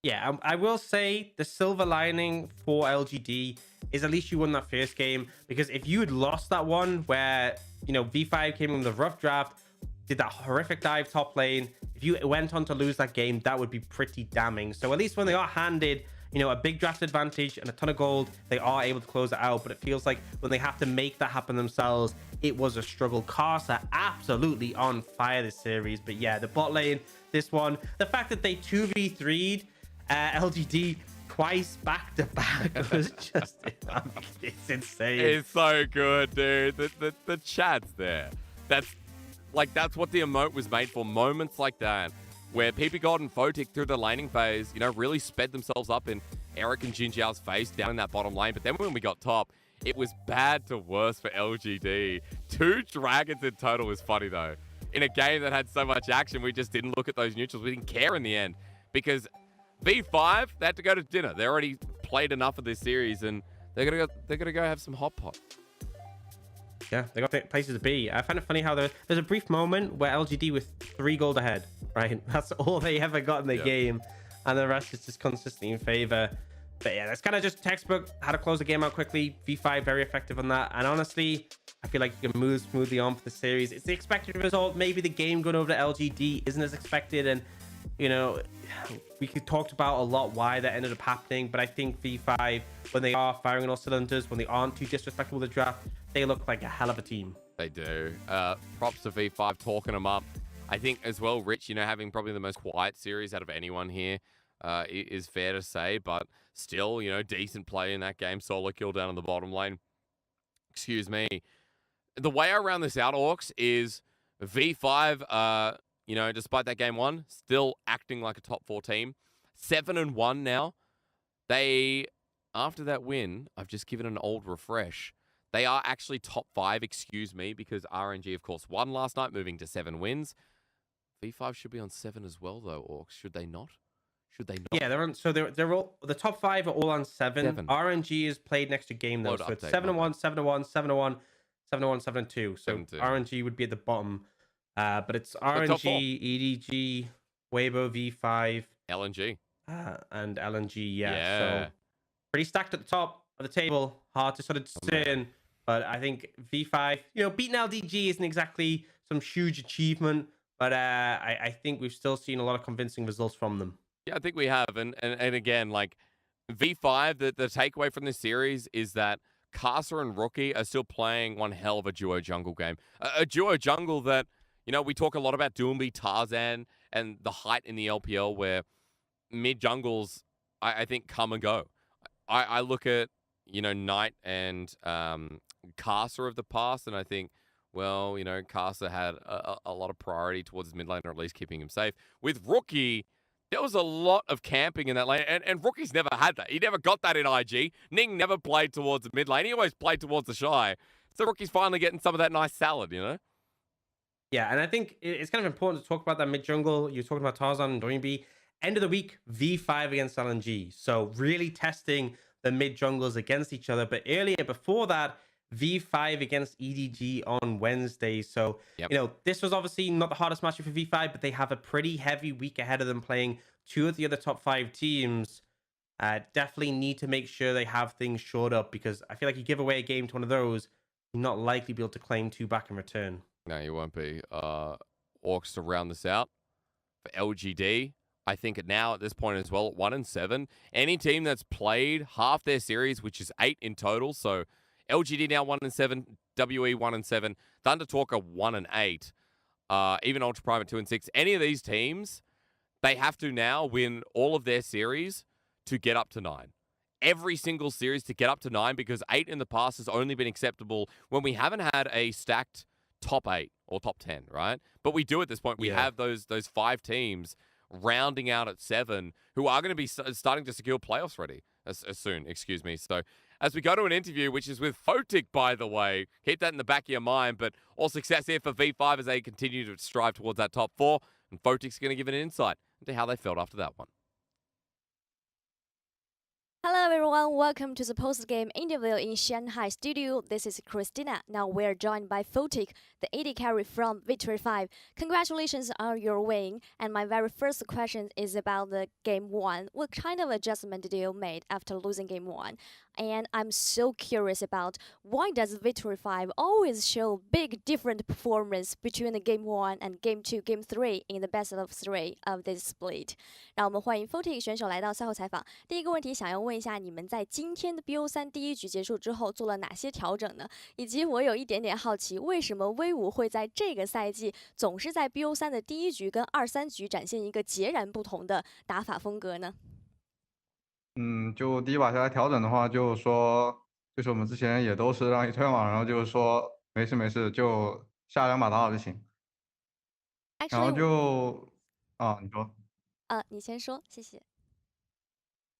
Yeah, I will say the silver lining for LGD is at least you won that first game, because if you had lost that one where, you know, V5 came in the rough draft, did that horrific dive top lane, if you went on to lose that game, that would be pretty damning. So at least when they are handed, you know, a big draft advantage and a ton of gold, they are able to close it out. But it feels like when they have to make that happen themselves, it was a struggle. Karsa absolutely on fire this series. But yeah, the bot lane, this one, the fact that they 2v3'd LGD twice back to back was just, it's insane. It's so good, dude. The chat's there. That's what the emote was made for. Moments like that where PP God and Photic through the laning phase, really sped themselves up in Eric and Jinjiao's face down in that bottom lane. But then when we got top, it was bad to worse for LGD. 2 dragons in total was funny, though. In a game that had so much action, we just didn't look at those neutrals. We didn't care in the end because V5, they had to go to dinner. They already played enough of this series, and they're gonna go have some hot pot. Yeah, they got places to be. I find it funny how there's a brief moment where LGD was 3 gold ahead, right? That's all they ever got in the game, and the rest is just consistently in favor. But yeah, that's kind of just textbook how to close the game out quickly. V5 very effective on that, and honestly, I feel like you can move smoothly on for the series. It's the expected result. Maybe the game going over to LGD isn't as expected, and we talked about a lot why that ended up happening. But I think V5, when they are firing on all cylinders, when they aren't too disrespectful with the draft, they look like a hell of a team. They do. Props to V5 talking them up. I think as well, Rich, having probably the most quiet series out of anyone here is fair to say, but still, decent play in that game. Solo kill down in the bottom lane. Excuse me. The way I round this out, Orcs, is V5, despite that game 1, still acting like a top 4 team. 7-1 now. They, after that win, I've just given an old refresh. They are actually top 5, excuse me, because RNG, of course, won last night, moving to 7 wins. V5 should be on 7 as well, though, Orcs. Should they not? Yeah, they're on. So they're all, the top 5 are all on 7. RNG is played next to game though, so it's 7-1, 7-1, 7-1, 7-1, 7-2. So 7-2. RNG would be at the bottom, but it's RNG, EDG, Weibo, V5, LNG, and LNG. Yeah, so pretty stacked at the top of the table. Hard to sort of discern, but I think V5, beating LDG isn't exactly some huge achievement, but I think we've still seen a lot of convincing results from them. Yeah, I think we have. And again, like V5, the takeaway from this series is that Casa and Rookie are still playing one hell of a duo jungle game. A duo jungle that, we talk a lot about Doomby, Tarzan, and the height in the LPL where mid jungles, I think, come and go. I look at, Knight and Casa of the past, and I think, well, Casa had a lot of priority towards his mid lane, or at least keeping him safe. With Rookie, there was a lot of camping in that lane, and Rookie's never had that. He never got that in IG. Ning never played towards the mid lane. He always played towards the Shy. So Rookie's finally getting some of that nice salad, Yeah, and I think it's kind of important to talk about that mid jungle. You're talking about Tarzan and Doinby. End of the week, V5 against LNG. So really testing the mid jungles against each other. But earlier, before that, V5 against EDG on Wednesday. So, this was obviously not the hardest matchup for V5, but they have a pretty heavy week ahead of them playing 2 of the other top 5 teams. Definitely need to make sure they have things shored up, because I feel like you give away a game to one of those, you're not likely to be able to claim 2 back in return. No, you won't be. Orcs to round this out for LGD. I think now at this point as well, at 1-7. Any team that's played half their series, which is 8 in total, so LGD now 1-7, WE 1-7, Thunder Talker 1-8, even Ultra Private 2-6. Any of these teams, they have to now win all of their series to get up to 9. Every single series to get up to 9, because 8 in the past has only been acceptable when we haven't had a stacked top 8 or top 10, right? But we do at this point. We have those 5 teams rounding out at 7 who are going to be starting to secure playoffs ready as soon. Excuse me. So as we go to an interview, which is with Photic, by the way, keep that in the back of your mind. But all success here for V5 as they continue to strive towards that top 4. And Photic's going to give an insight into how they felt after that one. Hello everyone, welcome to the post-game interview in Shanghai studio. This is Christina. Now we're joined by Photic, the AD carry from Victory 5. Congratulations on your win. And my very first question is about the game 1. What kind of adjustment did you make after losing game 1? And I'm so curious about why does Victory 5 always show big different performance between the game 1 and game 2, game 3 in the best of 3 of this split? 让我们欢迎 Photic 选手来到赛后采访。第一个问题想要问一下，你们在今天的 BO3 第一局结束之后做了哪些调整呢？以及我有一点点好奇，为什么威武会在这个赛季总是在 BO3 的第一局跟2、3局展现一个截然不同的打法风格呢？就第一把下来调整的话，就是说，就是我们之前也都是让一推嘛，然后就是说没事，就下2把打好就行。然后啊，你说。你先说，谢谢。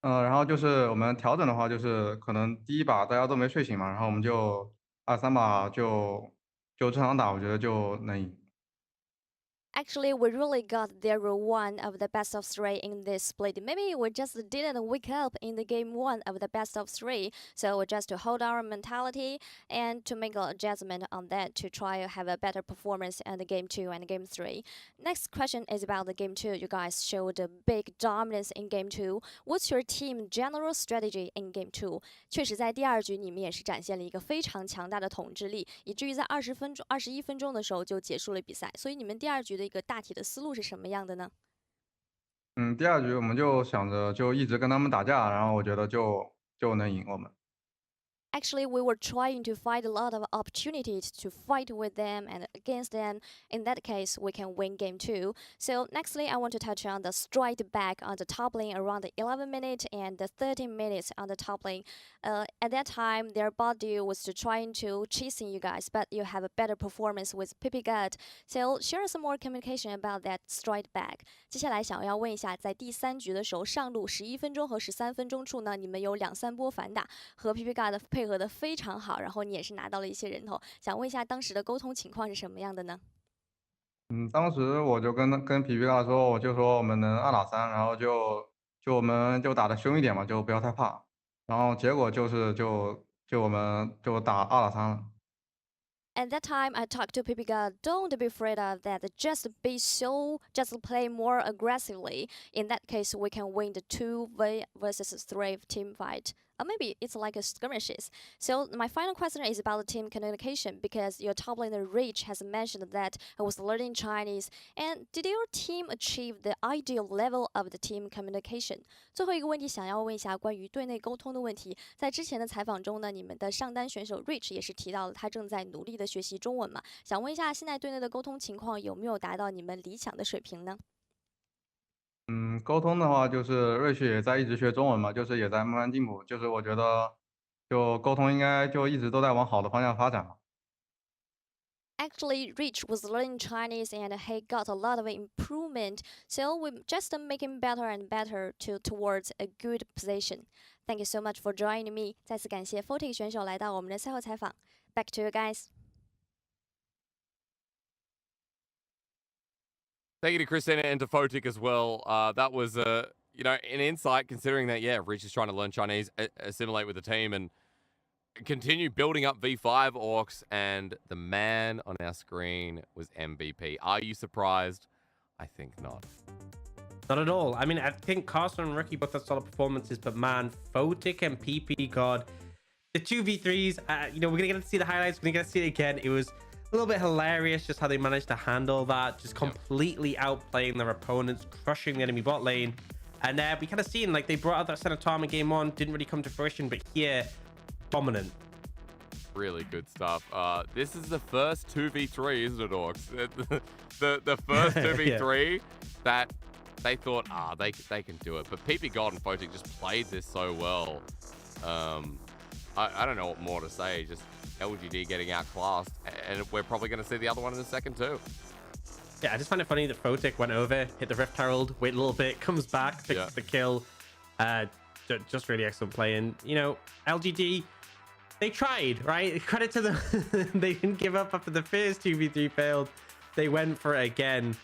然后就是我们调整的话，就是可能第一把大家都没睡醒嘛，然后我们就2、3把就正常打，我觉得就能赢。Actually, we really got there one of the best of three in this split. Maybe we just didn't wake up in the game one of the best of three. So just to hold our mentality and to make an adjustment on that to try to have a better performance in the game two and game three. Next question is about the game two. You guys showed a big dominance in game two. What's your team general strategy in game two? 确实，在第二局你们也是展现了一个非常强大的统治力，以至于在21分钟的时候就结束了比赛。所以你们第二局的一个大体的思路是什么样的呢？第二局我们就想着就一直跟他们打架，然后我觉得就能赢我们。Actually, we were trying to find a lot of opportunities to fight with them and against them. In that case, we can win game two. So, nextly, I want to touch on the strike back on the top lane around the 11 minutes and the 13 minutes on the top lane. At that time, their body was trying to chasing you guys, but you have a better performance with PP God. So, share some more communication about that strike back. 接下来想要问一下，在第三局的时候，上路11分钟和13分钟处呢，你们有2、3波反打，和 PP God 的配合的非常好，然后你也是拿到了一些人头。想问一下，当时的沟通情况是什么样的呢？当时我就跟皮皮嘎说，我就说我们能2打3，然后就我们就打得凶一点嘛，就不要太怕。然后结果就我们就打2打3了。At that time, I talked to Pipiga, don't be afraid of that, just play more aggressively. In that case, we can win the 2 versus 3 team fight. Or maybe it's like a skirmishes. So my final question is about the team communication because your top laner Rich has mentioned that I was learning Chinese. And did your team achieve the ideal level of the team communication? 最后一个问题想要问一下关于队内沟通的问题。在之前的采访中呢，你们的上单选手 Rich 也是提到了他正在努力的学习中文嘛。想问一下，现在队内的沟通情况有没有达到你们理想的水平呢？沟通的话，就是瑞旭也在一直学中文嘛，就是也在慢慢进步。就是我觉得，就沟通应该就一直都在往好的方向发展嘛。Actually, Rich was learning Chinese and he got a lot of improvement. So we just make him better and better towards a good position. Thank you so much for joining me. 再次感谢 FPX 选手来到我们的赛后采访。Back to you guys. Thank you to Christina and to FPX as well. That was an insight considering that, Rich is trying to learn Chinese, assimilate with the team, and continue building up V5 Orcs, and the man on our screen was MVP. Are you surprised? I think not. Not at all. I mean, I think Carson and Rookie both had solid performances, but man, FPX and PP God, the 2v3s, we're going to get to see the highlights, we're going to get to see it again. It was a little bit hilarious just how they managed to handle that, just completely outplaying their opponents, crushing the enemy bot lane. And we kind of seen, like, they brought out that Senatama in game one, didn't really come to fruition, but here, dominant. Really good stuff. This is the first 2v3, isn't it, Orcs? the first 2v3 that they thought, they can do it. But PP God and FPX just played this so well. I don't know what more to say. Just LGD getting outclassed, and we're probably going to see the other one in a second too. Yeah, I just find it funny that FPX went over, hit the Rift Herald, wait a little bit, comes back, picks the kill. Just really excellent play. And, LGD, they tried, right? Credit to them. They didn't give up after the first 2v3 failed. They went for it again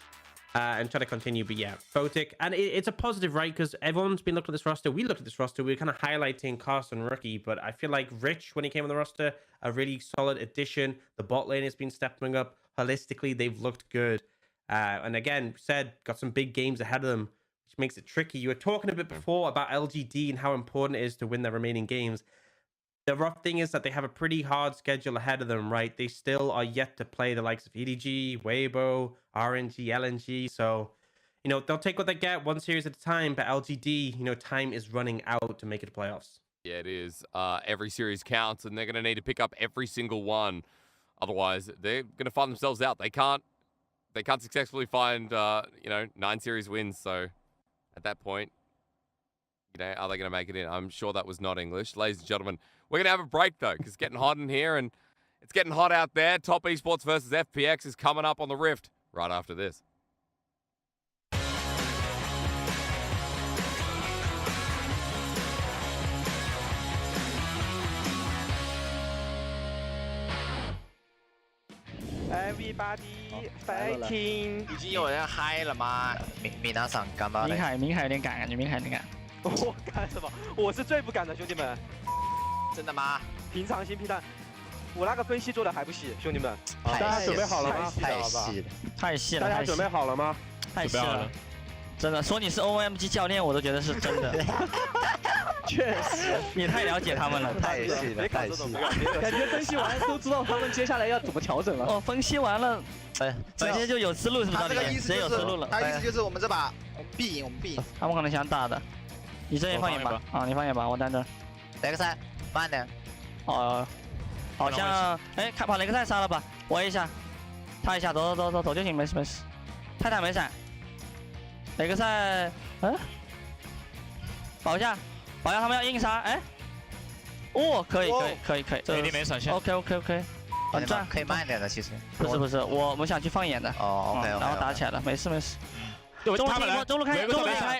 and tried to continue. But yeah, FPX. And it's a positive, right? Because everyone's been looking at this roster. We looked at this roster. We were kind of highlighting Carson Rookie. But I feel like Rich, when he came on the roster, a really solid addition. The bot lane has been stepping up. Holistically, they've looked good. And again, got some big games ahead of them, which makes it tricky. You were talking a bit before about LGD and how important it is to win their remaining games. The rough thing is that they have a pretty hard schedule ahead of them, right? They still are yet to play the likes of EDG, Weibo, RNG, LNG. So, they'll take what they get one series at a time. But LGD, time is running out to make it to playoffs. Yeah, it is. Every series counts, and they're going to need to pick up every single one. Otherwise, they're going to find themselves out. They can't successfully find 9 series wins. So at that point, are they going to make it in? I'm sure that was not English. Ladies and gentlemen, we're going to have a break though, because it's getting hot in here and it's getting hot out there. Top Esports versus FPX is coming up on the Rift right after this. Everybody fighting！已经有人嗨了吗？米娜桑干巴嘞！明海有点赶，感觉明海有点赶。我干什么？我是最不敢的，兄弟们。真的吗？平常心平常。我那个分析做的还不细，兄弟们。大家准备好了吗？太细了，太细了。大家准备好了吗？太细了。真的，说你是 OMG 教练，我都觉得是真的。确实，你太了解他们了，太细了，太细了。感觉分析完都知道他们接下来要怎么调整了。哦，分析完了，直接就有思路是吧？这个意思就是，他意思就是我们这把必赢，我们必赢。他们可能想打的，你这边放眼吧，啊，你放眼吧，我站这。雷克赛，慢点。哦，好像，哎，看把雷克赛杀了吧，我一下，他一下，走就行，没事。泰坦没闪。雷克赛，保一下，他们要硬杀，哎，哦，可以，这一定没闪现。OK，很赚，可以慢一点的，其实。不是，我想去放眼的。哦 ，OK， 然后打起来了，没事。中路开，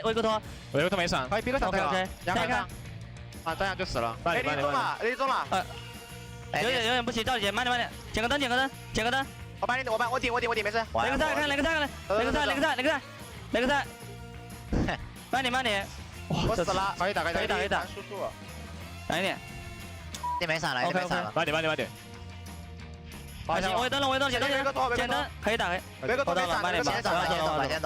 维克托没闪，可以逼个闪退 OK， 看，啊，这样就死了。哎，你中了，有点不行，赵姐，慢点，捡个灯。我顶，没事。雷克赛，慢点，我死了，可以打，叔叔，慢一点，你没闪了，慢点。行，我灯了，捡灯，可以打，我到了，慢点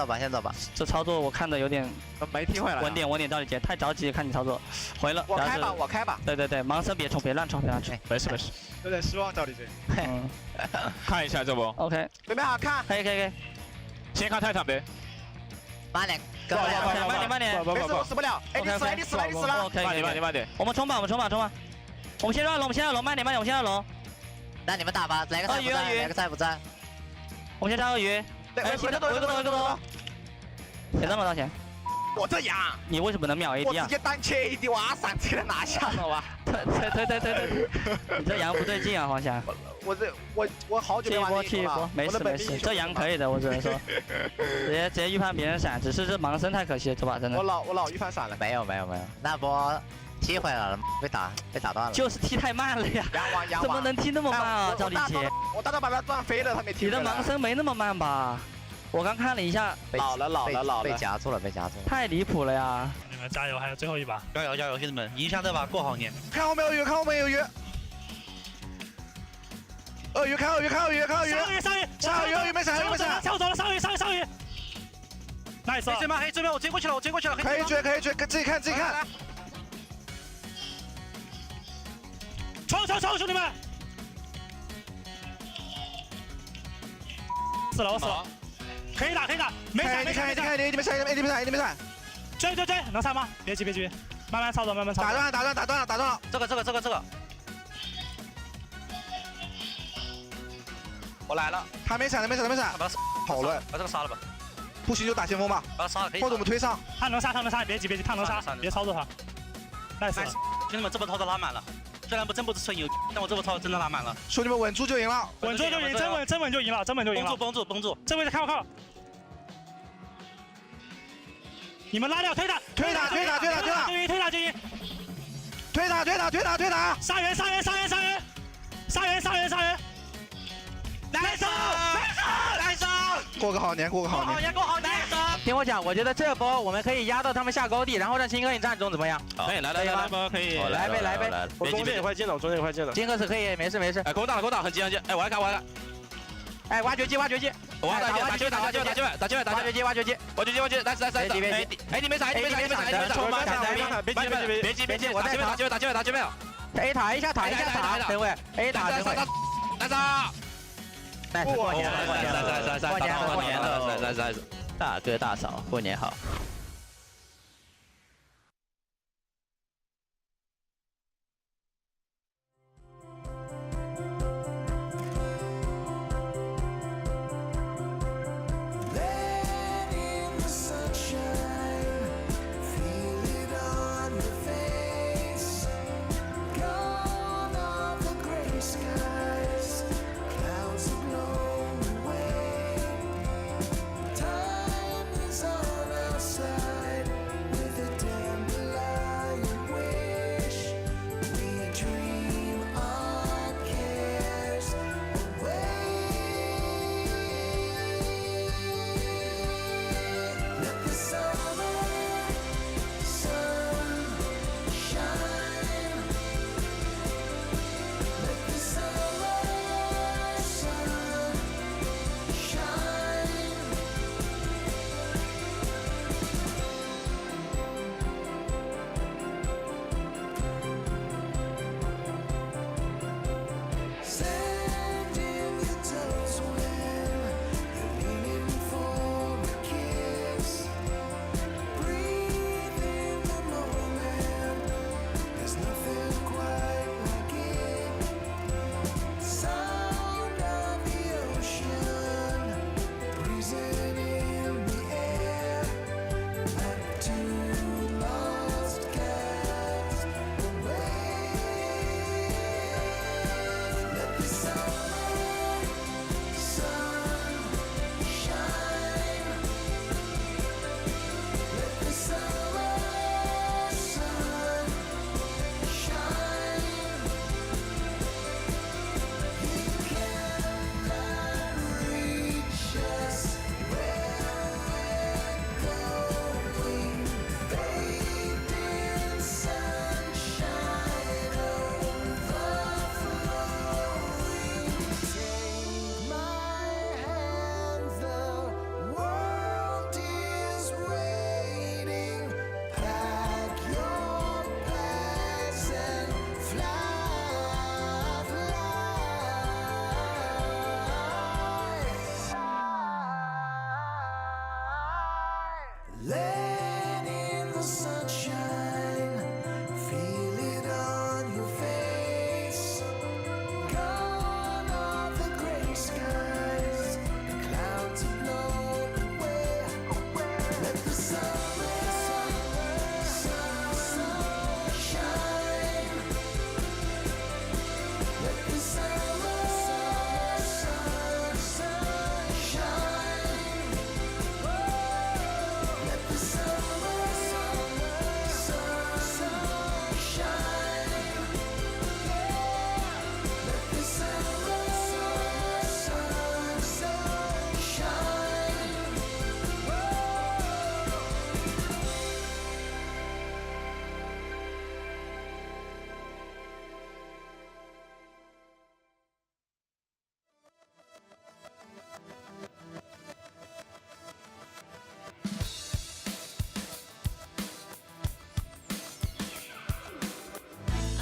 吧，先走吧。这操作我看的有点没听会了，稳点，赵丽姐太着急，看你操作，回了，我开吧。对，盲僧别乱冲，没事，有点失望，赵丽姐。看一下这不 ？OK， 准备好看，可以，先看泰坦呗。慢点，没事，我死不了。哎，你死了。OK，慢点。我们冲吧，我们先绕龙，慢点，我们先绕龙。那你们打吧，来个赛不在。我们先杀鳄鱼。哎，回个头。别这么道歉。我这羊。你为什么能秒 AD 啊？我直接单切 AD， 哇，上去了拿下了吧？对。你这羊不对劲啊，黄霞。我好久没玩踢一波，没事，这羊可以的，我只能说。直接预判别人闪，只是这盲僧太可惜了，这把真的。我老预判闪了。没有，那波。踢回来了，被打断了。就是踢太慢了呀！怎么能踢那么慢啊，赵丽姐？我大概把他撞飞了，他没踢。你的盲僧没那么慢吧？我刚看了一下，老了，被夹住了。太离谱了呀！你们加油，还有最后一把！加油，兄弟们，赢下这把过好年。看后面有鱼！鳄鱼！上鱼没闪！跳走了，上鱼！ nice， 可以追吗？我追过去了，可以追，自己看。冲，兄弟们！死了，我死了。可以打，没闪。你没闪。追，能杀吗？别急，慢慢操作。打断了。这个。我来了。他没闪。好乱，把这个杀了吧。不行就打先锋吧。把他杀了，可以。或者我们推上。他能杀，别急，他能杀，别操作他。nice，兄弟们，这波操作拉满了。 虽然真不是纯油，但我这波操真的拉满了。兄弟们，稳住就赢了，真稳就赢了，绷住。这位看我靠！你们拉掉，推打就赢！推打！杀人！来手！过个好年！听我讲，我觉得这波我们可以压到他们下高地，然后让金哥你站中，怎么样？可以，来，可以，来呗。我中间也快进了，金哥是可以，没事。哎，攻打，很急。哎，我来看。哎，挖掘机。我要打机位，挖掘机，来。哎，你没闪，冲吧，别急，我打机位。A 塔一下，等会 A 塔，来过年了，大哥大嫂，过年好。Time is on our side. Let in the sunshine, feel it on your face. Gone are the gray skies, the clouds have blown away. Let the summer sun shine. Let the summer sun shine. Let the summer sun shine. Let the summer sun shine.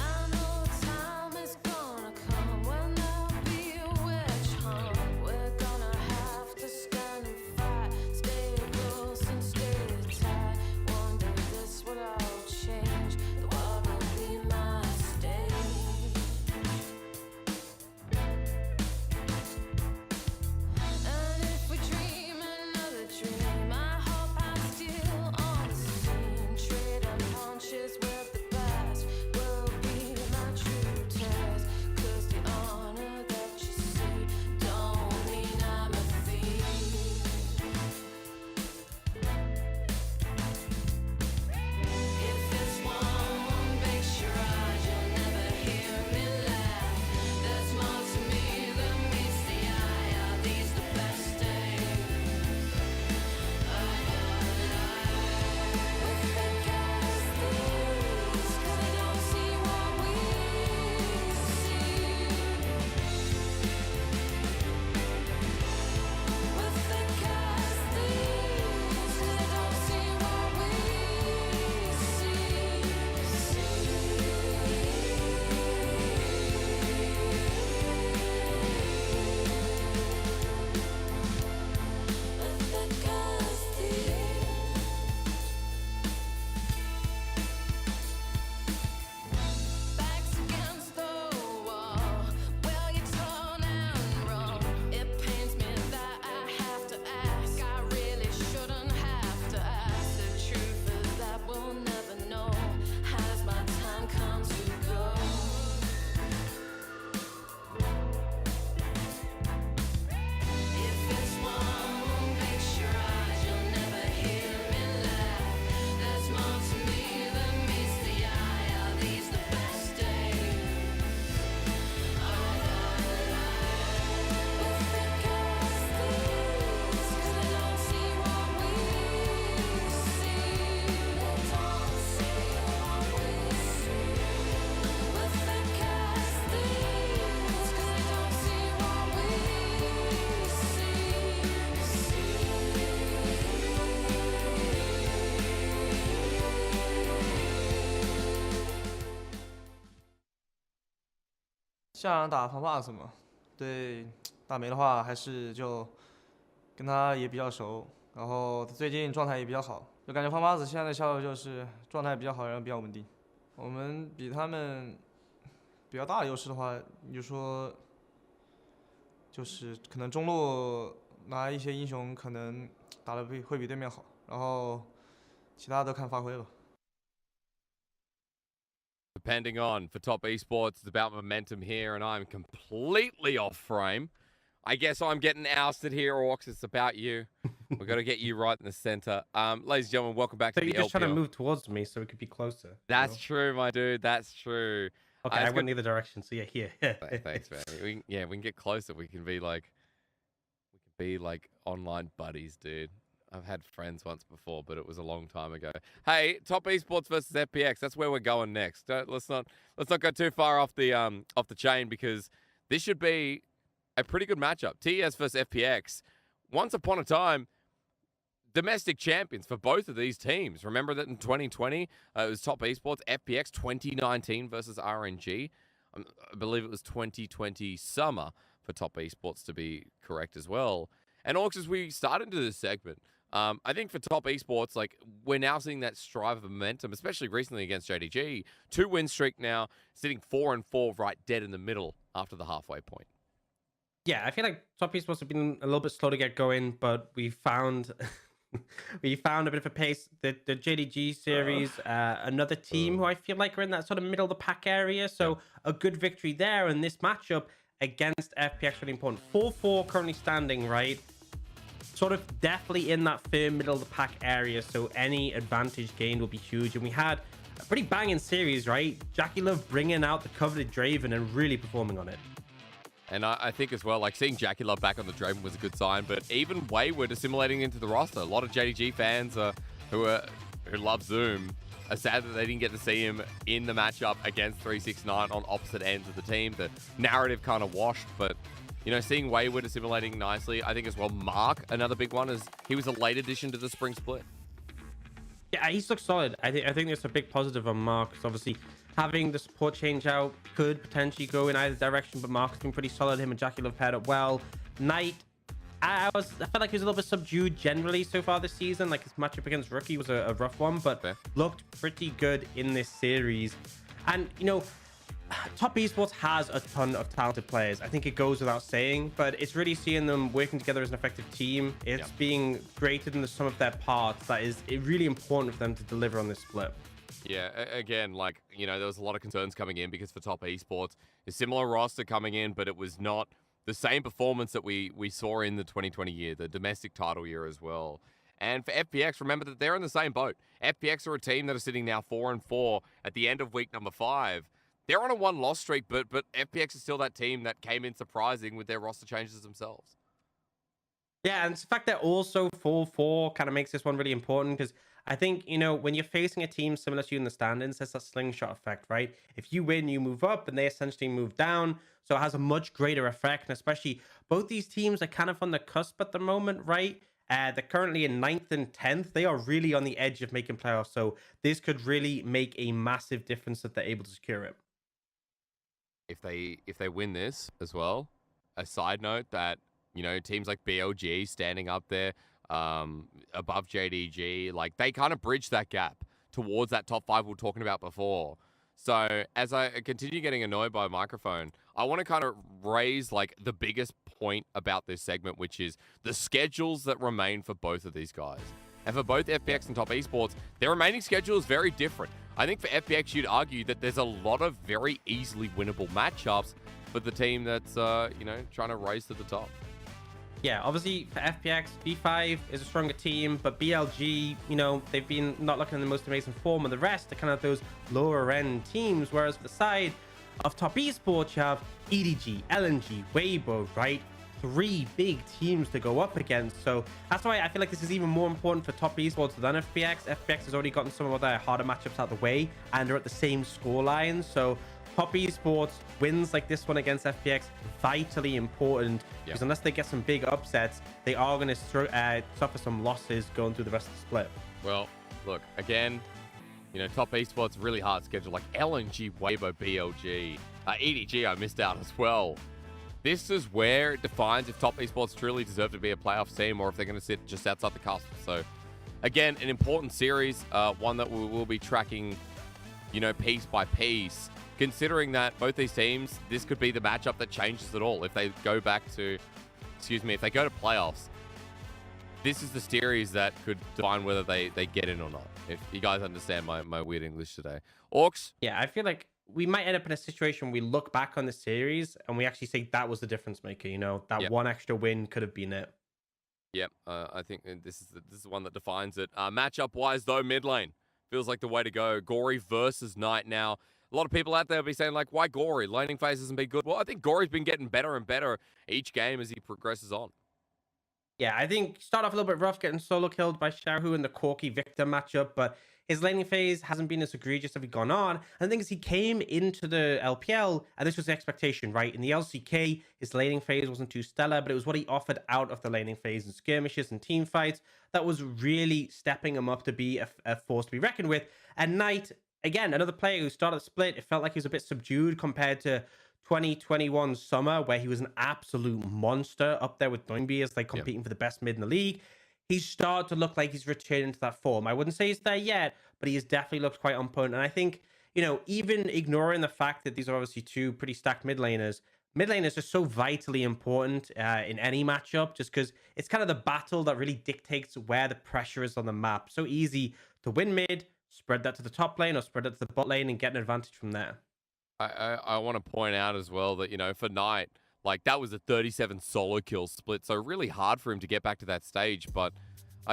I know time is gonna come when there'll be a witch hunt. We're gonna have to stand and fight, stay close and stay tight. One day this will all change, the world will be my stage. And if we dream another dream, I hope I'm still on the scene. Trading punches with the best will be my true test. 'Cause the honor that you see don't mean I'm a thief. If this one makes your eyes, you'll never hear me laugh. There's more to me than meets the eye. Are these the best days of your life? With the gas thieves, 'cause they don't see what we see. With the gas thieves, 'cause they don't see what we Backs against the wall, will you turn and run? It pains me that I have to ask. I really shouldn't have to ask. The truth is that we'll never know. Has my time come to go? If this one makes your eyes, you'll never hear me laugh. There's more to me than meets the eye. Are these the best days of your life? With the gas thieves, 'cause they don't see what we see. They don't see what we see. With the gas thieves, 'cause they don't see what we see. 下场打方 box 嘛，对大梅的话还是就跟他也比较熟，然后最近状态也比较好，就感觉方 box 现在的效果就是状态比较好，然后比较稳定。我们比他们比较大的优势的话，你就说就是可能中路拿一些英雄可能打得会比对面好，然后其他都看发挥吧。 Depending on for top esports, it's about momentum here, and I'm completely off frame. I guess I'm getting ousted here, Orcs. It's about you. We've got to get you right in the center. Ladies and gentlemen, welcome back to So the you're just trying to LPL. move towards me so we could be closer. That's true, my dude. That's true. Okay, I went the other direction, so yeah, here. Thanks, man. We can get closer. We can be like online buddies, dude. I've had friends once before, but it was a long time ago. Hey, top esports versus FPX. That's where we're going next. Let's not go too far off the chain, because this should be a pretty good matchup. TES versus FPX. Once upon a time, domestic champions for both of these teams. Remember that in 2020, it was top esports. FPX 2019 versus RNG. I believe it was 2020 summer for top esports, to be correct as well. And Orcs, as we start into this segment, I think for top esports, like we're now seeing that strive of momentum, especially recently against JDG. 2-win streak now, sitting 4-4 right dead in the middle after the halfway point. Yeah, I feel like top esports have been a little bit slow to get going, but we found we found a bit of a pace. The JDG series, another team who I feel like are in that sort of middle of the pack area. So a good victory there, and this matchup against FPX really important. 4-4 currently standing, right? Sort of definitely in that firm middle of the pack area. So any advantage gained will be huge. And we had a pretty banging series, right? Jackie Love bringing out the coveted Draven and really performing on it. And I think as well, like seeing Jackie Love back on the Draven was a good sign, but even Wayward assimilating into the roster. A lot of JDG fans who love Zoom are sad that they didn't get to see him in the matchup against 369 on opposite ends of the team. The narrative kind of washed, but you know, seeing Wayward assimilating nicely, I think as well. Mark, another big one, is he was a late addition to the spring split. Yeah, he's looked solid. I think there's a big positive on Mark. Obviously, having the support change out could potentially go in either direction, but Mark's been pretty solid. Him and Jackie Love paired up well. Knight, I felt like he was a little bit subdued generally so far this season. Like his matchup against Rookie was a rough one, but looked pretty good in this series. And you know, top esports has a ton of talented players. I think it goes without saying, but it's really seeing them working together as an effective team. It's being greater than the sum of their parts that is really important for them to deliver on this split. Yeah, again, like, you know, there was a lot of concerns coming in because for top esports, a similar roster coming in, but it was not the same performance that we saw in the 2020 year, the domestic title year as well. And for FPX, remember that they're in the same boat. FPX are a team that are sitting now 4-4 at the end of week number 5. They're on a 1-loss streak, but FPX is still that team that came in surprising with their roster changes themselves. Yeah, and the fact that also 4-4 kind of makes this one really important because I think, you know, when you're facing a team similar to you in the standings, there's that slingshot effect, right? If you win, you move up, and they essentially move down. So it has a much greater effect, and especially both these teams are kind of on the cusp at the moment, right? They're currently in 9th and 10th. They are really on the edge of making playoffs, so this could really make a massive difference that they're able to secure it. If they win this as well, a side note that, you know, teams like BLG standing up there above JDG, like they kind of bridge that gap towards that top 5 we were talking about before. So as I continue getting annoyed by a microphone, I want to kind of raise like the biggest point about this segment, which is the schedules that remain for both of these guys. And for both FPX and Top Esports, their remaining schedule is very different. I think for FPX, you'd argue that there's a lot of very easily winnable matchups for the team that's, you know, trying to race to the top. Yeah, obviously for FPX, B5 is a stronger team, but BLG, you know, they've been not looking in the most amazing form, and the rest are kind of those lower end teams. Whereas for the side of Top Esports, you have EDG, LNG, Weibo, right? 3 big teams to go up against. So that's why I feel like this is even more important for Top Esports than FPX. FPX has already gotten some of their harder matchups out of the way, and they're at the same score line. So Top Esports wins like this one against FPX, vitally important, because unless they get some big upsets, they are going to suffer some losses going through the rest of the split. Well, look, again, you know, Top Esports, really hard schedule, like LNG, Weibo, BLG, EDG, I missed out as well. This is where it defines if Top Esports truly deserve to be a playoff team or if they're going to sit just outside the cusp. So, again, an important series, one that we will be tracking, you know, piece by piece. Considering that both these teams, this could be the matchup that changes it all. If they go back to, if they go to playoffs, this is the series that could define whether they get in or not. If you guys understand my weird English today. Orcs? Yeah, I feel like we might end up in a situation where we look back on the series and we actually say that was the difference maker, you know, that one extra win could have been it. Yep, I think this is the one that defines it. Matchup-wise, though, mid lane feels like the way to go. Gory versus Knight now. A lot of people out there will be saying, like, why Gory? Laning phase hasn't been good. Well, I think Gory's been getting better and better each game as he progresses on. Yeah, I think start off a little bit rough, getting solo killed by Xiaohu in the Corki Victor matchup, but his laning phase hasn't been as egregious as he gone on. And the thing is, he came into the LPL, and this was the expectation, right? In the LCK, his laning phase wasn't too stellar, but it was what he offered out of the laning phase in skirmishes and team fights that was really stepping him up to be a force to be reckoned with. And Knight, again, another player who started split, it felt like he was a bit subdued compared to 2021 summer, where he was an absolute monster up there with Doingby as like competing for the best mid in the league. he's started to look like he's returning to that form. I wouldn't say he's there yet, but he has definitely looked quite on point. And I think, even ignoring the fact that these are obviously two pretty stacked mid laners is just so vitally important in any matchup, just because it's kind of the battle that really dictates where the pressure is on the map. So easy to win mid, spread that to the top lane or spread that to the bot lane and get an advantage from there. I want to point out as well that, for Knight, like that was a 37 solo kill split. So really hard for him to get back to that stage. But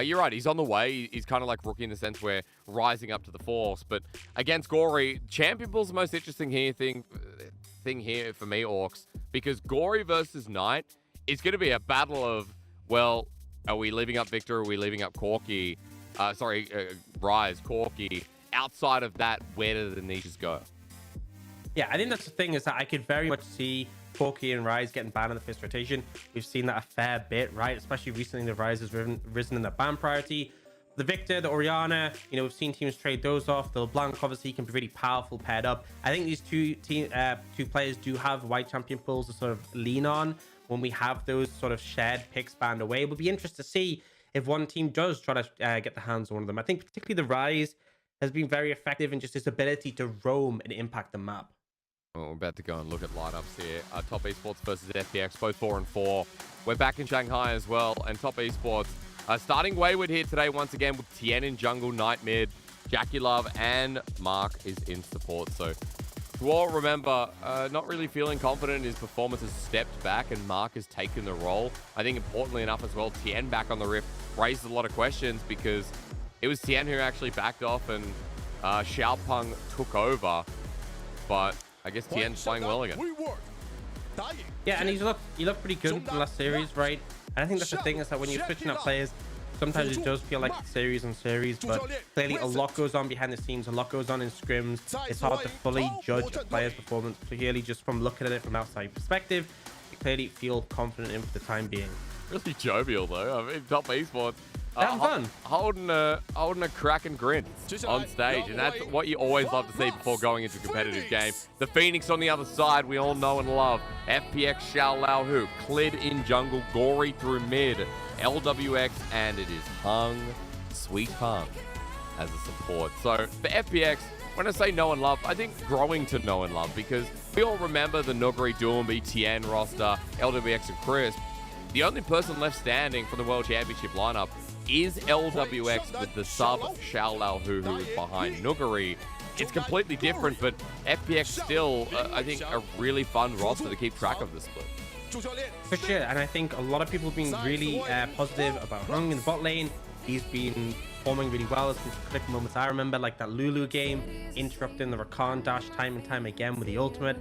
you're right. He's on the way. He's kind of like Rookie in the sense where rising up to the force. But against Gory, Champion Pool's the most interesting thing here for me, Orcs, because Gory versus Knight is going to be a battle of, well, are we leaving up Victor? Or are we leaving up Corki? Rise, Corki. Outside of that, where do the niches go? Yeah, I think that's the thing, is that I could very much see Corki and Rise getting banned in the first rotation. We've seen that a fair bit, right? Especially recently, the Rise has risen in the ban priority. The Victor, the Orianna, we've seen teams trade those off. The LeBlanc obviously can be really powerful paired up. I think these two players do have wide champion pools to sort of lean on when we have those sort of shared picks banned away. It would be interesting to see if one team does try to get the hands on one of them. I think particularly the Rise has been very effective in just his ability to roam and impact the map. Well, we're about to go and look at lineups here. Top Esports versus FPX, both 4-4. We're back in Shanghai as well, and Top Esports starting Wayward here today once again with Tien in jungle, Knight mid, Jackie Love, and Mark is in support. So, Dwar, remember, not really feeling confident. His performance has stepped back, and Mark has taken the role. I think importantly enough as well, Tien back on the Rift raised a lot of questions because it was Tien who actually backed off and Xiaopeng took over. But I guess Tien's playing well again. Yeah, and he looked pretty good in the last series, right? And I think that's the thing, is that when you're switching up players, sometimes it does feel like series on series, but clearly a lot goes on behind the scenes, a lot goes on in scrims. It's hard to fully judge a player's performance purely just from looking at it from outside perspective. You clearly feel confident in for the time being. Really jovial though. I mean, Top Esports. Having fun. Holding a crack and grin on stage, and that's what you always love to see before going into a competitive game. The Phoenix on the other side, we all know and love. FPX, Xiao Lao Hu, Clid in jungle, Gory through mid, LWX, and it is Hung, Sweet Hung, as a support. So for FPX, when I say know and love, I think growing to know and love, because we all remember the Nuguri, Doomby, Tien roster, LWX, and Chris. The only person left standing from the World Championship lineup is LWX with the sub Xiao Lao Hu, who is behind Nuguri. It's completely different, but FPX still, I think, a really fun roster to keep track of this split. For sure, and I think a lot of people have been really positive about Hung in the bot lane. He's been performing really well. There's been some critical moments. I remember like that Lulu game, interrupting the Rakan dash time and time again with the ultimate.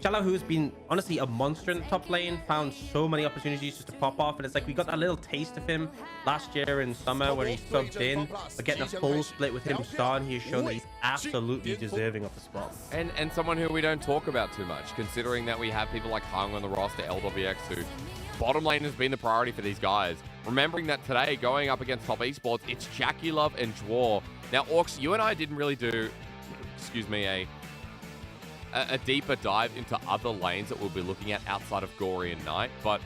Xiao who's been honestly a monster in the top lane, found so many opportunities just to pop off, and it's like we got that little taste of him last year in summer where he subbed in, but getting a full split with him starting, he's shown that he's absolutely deserving of the spot. And someone who we don't talk about too much, considering that we have people like Hung on the roster, LWX, who bottom lane has been the priority for these guys. Remembering that today, going up against Top Esports, it's Jackie Love and Dwar. Now, Orcs, you and I didn't really do, a deeper dive into other lanes that we'll be looking at outside of Gory and Knight, but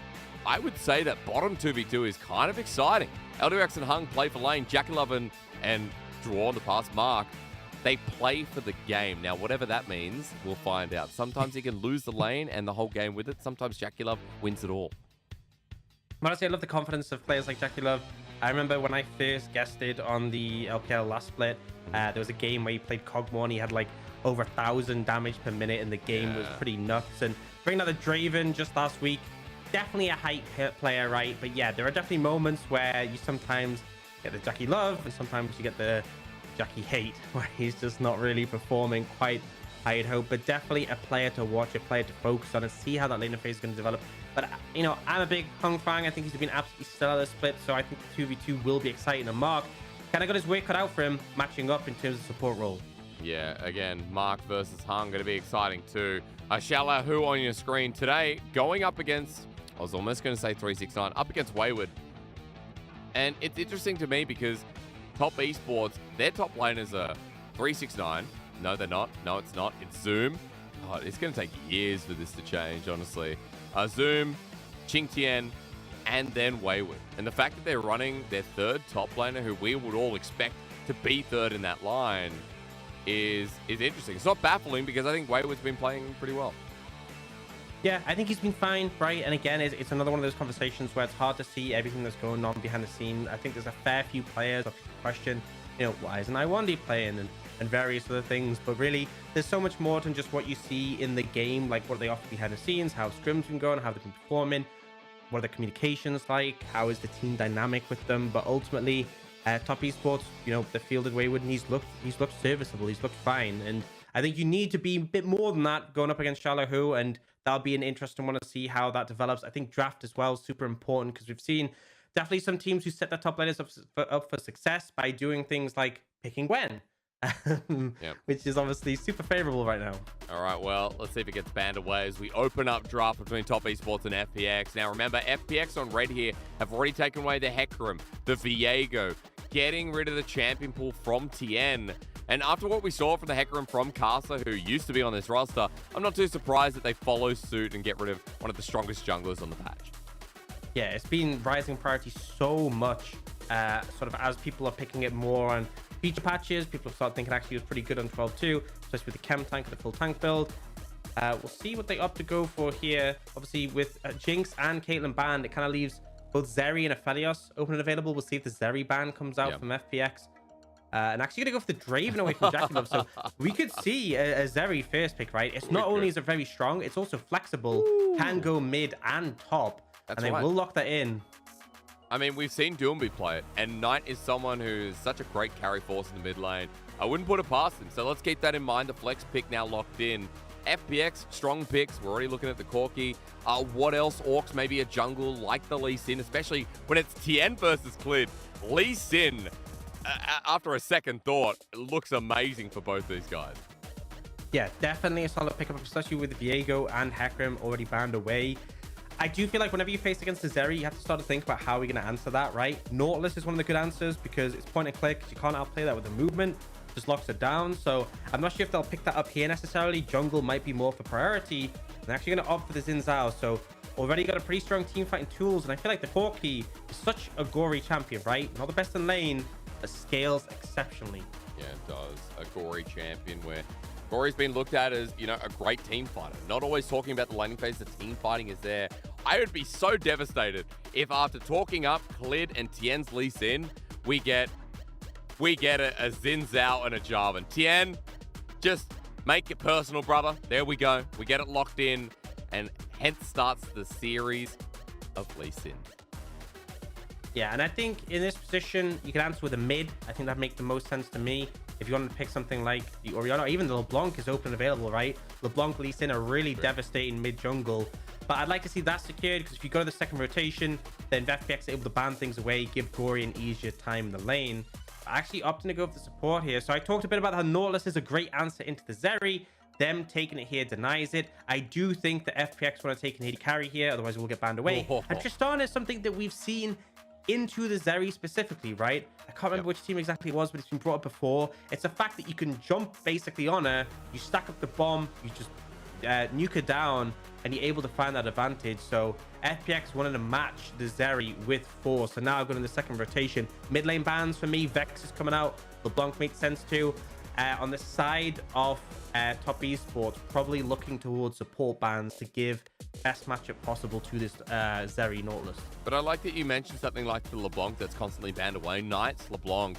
I would say that bottom 2v2 is kind of exciting. LWX and Hung play for lane. Jackie Love and Dwar in the past, Mark, they play for the game. Now, whatever that means, we'll find out. Sometimes he can lose the lane and the whole game with it. Sometimes Jackie Love wins it all. Honestly, I love the confidence of players like Jackie Love. I remember when I first guested on the LPL last split, there was a game where he played Kog'Maw and he had like over 1,000 damage per minute, and the game was pretty nuts. And bringing out the Draven just last week, definitely a hype player, right? But yeah, there are definitely moments where you sometimes get the Jackie Love and sometimes you get the Jackie hate, where he's just not really performing quite how you'd hope. But definitely a player to watch, a player to focus on and see how that laner phase is going to develop. But I'm a big Hung fan. I think he's been absolutely stellar this split, so I think the 2v2 will be exciting. And Mark kind of got his work cut out for him, matching up in terms of support role. Yeah, again, Mark versus Hung, going to be exciting too. Xiao Lao Hu on your screen today, going up against, I was almost going to say 369, up against Wayward. And it's interesting to me because Top Esports, their top laners are 369. No, they're not. No, it's not. It's Zoom. Oh, it's going to take years for this to change, honestly. Zoom, Qingtian, and then Wayward. And the fact that they're running their third top laner, who we would all expect to be third in that line, is interesting. It's not baffling because I think Wayward's been playing pretty well. Yeah, I think he's been fine, right? And again, it's another one of those conversations where it's hard to see everything that's going on behind the scene. I think there's a fair few players that question, why isn't I1D playing and various other things. But really, there's so much more than just what you see in the game, like what they offer behind the scenes, how scrims been going, how they've been performing, what are the communications like, how is the team dynamic with them. But ultimately, Top Esports, they fielded Wayward and he's looked serviceable, he's looked fine. And I think you need to be a bit more than that going up against Shallow, and that'll be an interesting one to see how that develops. I think draft as well is super important because we've seen definitely some teams who set their top laners up for success by doing things like picking Gwen, which is obviously super favorable right now. All right, well, let's see if it gets banned away as we open up draft between Top Esports and FPX. Now, remember, FPX on red here have already taken away the Hecarim, the Viego, getting rid of the champion pool from TN. And after what we saw from the Hecarim from Casa, who used to be on this roster, I'm not too surprised that they follow suit and get rid of one of the strongest junglers on the patch. Yeah, it's been rising priority so much, sort of as people are picking it more on feature patches. People have started thinking actually it was pretty good on 12-2, especially with the chem tank and the full tank build. We'll see what they opt to go for here. Obviously, with Jinx and Caitlyn banned, it kind of leaves both Zeri and Aphelios open and available. We'll see if the Zeri ban comes out from FPX. And actually going to go for the Draven away from Jackie Love. So we could see a Zeri first pick, right? It's not only is it very strong, it's also flexible, can go mid and top. And they will lock that in. I mean, we've seen Doomby play it, and Knight is someone who's such a great carry force in the mid lane. I wouldn't put it past him, so let's keep that in mind. The flex pick now locked in. FPX, strong picks. We're already looking at the Corki. What else? Orcs, maybe a jungle like the Lee Sin, especially when it's Tien versus Clid. Lee Sin, after a second thought, it looks amazing for both these guys. Yeah, definitely a solid pickup, especially with Viego and Hecarim already banned away. I do feel like whenever you face against the Zeri, you have to start to think about how we're going to answer that, right? Nautilus is one of the good answers because it's point and click. You can't outplay that with the movement. Just locks it down. So I'm not sure if they'll pick that up here necessarily. Jungle might be more for priority. They're actually going to opt for the Xin Zhao. So already got a pretty strong team fighting tools. And I feel like the Corki is such a gory champion, right? Not the best in lane, but scales exceptionally. Yeah, it does. A gory champion where Gory's been looked at as, a great team fighter. Not always talking about the laning phase, the team fighting is there. I would be so devastated if after talking up Clid and Tien's Lee Sin, we get a Xin Zhao and a Jarvan. Tien, just make it personal, brother. There we go. We get it locked in, and hence starts the series of Lee Sin. Yeah, and I think in this position, you can answer with a mid. I think that makes the most sense to me. If you want to pick something like the Orianna, even the LeBlanc is open and available, right? LeBlanc, Lee Sin are really devastating mid-jungle. But I'd like to see that secured, because if you go to the second rotation, then FPX are able to ban things away, give Gory an easier time in the lane. Actually opting to go for the support here. So I talked a bit about how Nautilus is a great answer into the Zeri. Them taking it here denies it. I do think the FPX want to take an AD carry here, otherwise we'll get banned away. And Tristan is something that we've seen into the Zeri specifically, right? I can't remember which team exactly it was, but it's been brought up before. It's the fact that you can jump basically on her, you stack up the bomb, you just nuke her down, and you're able to find that advantage. So FPX wanted to match the Zeri with force. So now I've got in the second rotation. Mid lane bans for me. Vex is coming out. LeBlanc makes sense too. On the side of Top Esports, probably looking towards support bans to give best matchup possible to this Zeri Nautilus. But I like that you mentioned something like the LeBlanc that's constantly banned away. Knights, LeBlanc,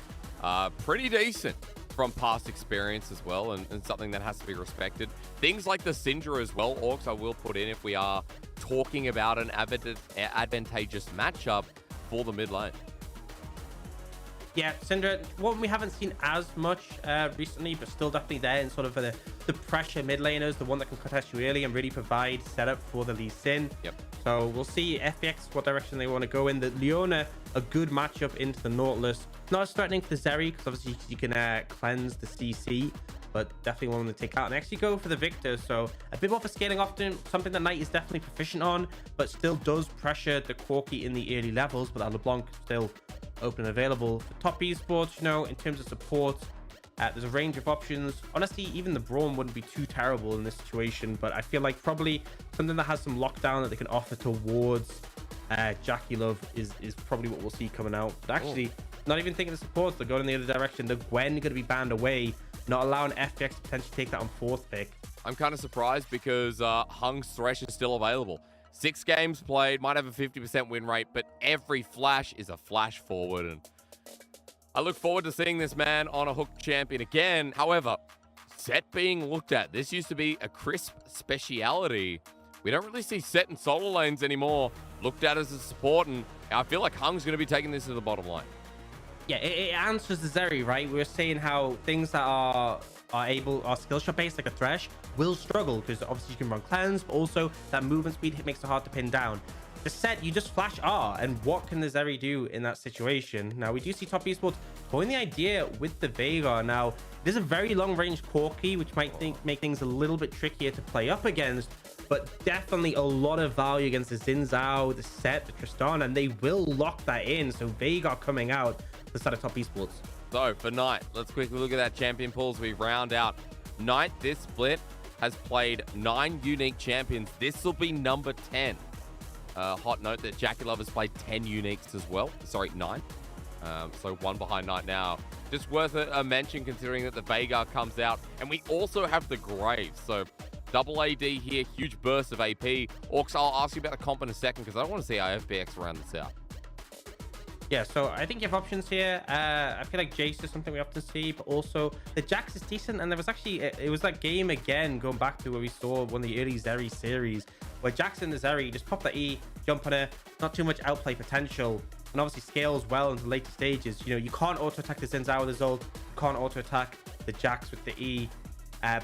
pretty decent from past experience as well, and something that has to be respected. Things like the Syndra as well, Orcs, I will put in if we are talking about an advantageous matchup for the mid lane. Yeah, Syndra, one we haven't seen as much recently, but still definitely there in sort of the pressure mid laners, the one that can contest you early and really provide setup for the Lee Sin. Yep. So we'll see FPX what direction they want to go in. The Leona, a good matchup into the Nautilus. Not as threatening for the Zeri, because obviously you can cleanse the CC, but definitely one to take out. And actually go for the Victor, so a bit more for scaling often, something that Knight is definitely proficient on, but still does pressure the Corki in the early levels, but that LeBlanc still open and available. For Top Esports, in terms of support, there's a range of options. Honestly, even the Braum wouldn't be too terrible in this situation, but I feel like probably something that has some lockdown that they can offer towards Jackie Love is probably what we'll see coming out. But actually, not even thinking the supports, they're going in the other direction. The Gwen going to be banned away, not allowing FPX to potentially take that on 4th pick. I'm kind of surprised because Hung's Thresh is still available. 6 games played, might have a 50% win rate, but every flash is a flash forward. And I look forward to seeing this man on a hooked champion again. However, Set being looked at. This used to be a crisp speciality. We don't really see Set in solo lanes anymore looked at as a support, and I feel like Hung's going to be taking this to the bottom lane. Yeah, it answers the Zeri, right? We were saying how things that are skill shot based, like a Thresh, will struggle because obviously you can run cleanse, but also that movement speed makes it hard to pin down. The Set, you just flash R, and what can the Zeri do in that situation? Now, we do see Top Esports going the idea with the Veigar. Now, there's a very long-range Corki, which might make things a little bit trickier to play up against, but definitely a lot of value against the Xin Zhao, the Set, the Tristan, and they will lock that in. So Veigar coming out to start of Top Esports. So for Knight, let's quickly look at that champion pool as we round out. Knight, this split, has played 9 unique champions. This will be number 10. Hot note that Jackie Love has played 10 uniques as well. Sorry, 9. So 1 behind Knight now. Just worth a mention considering that the Veigar comes out. And we also have the Graves. So double AD here, huge burst of AP. Orcs, I'll ask you about the comp in a second because I want to see our FPX around this out. Yeah, so I think you have options here. I feel like Jace is something we often see, but also the Jax is decent. And there was actually, it was that game again, going back to where we saw one of the early Zeri series, where Jax and the Zeri just pop the E, jump on it, not too much outplay potential, and obviously scales well into the later stages. You know, you can't auto-attack the Xin Zhao with his ult, you can't auto-attack the Jax with the E,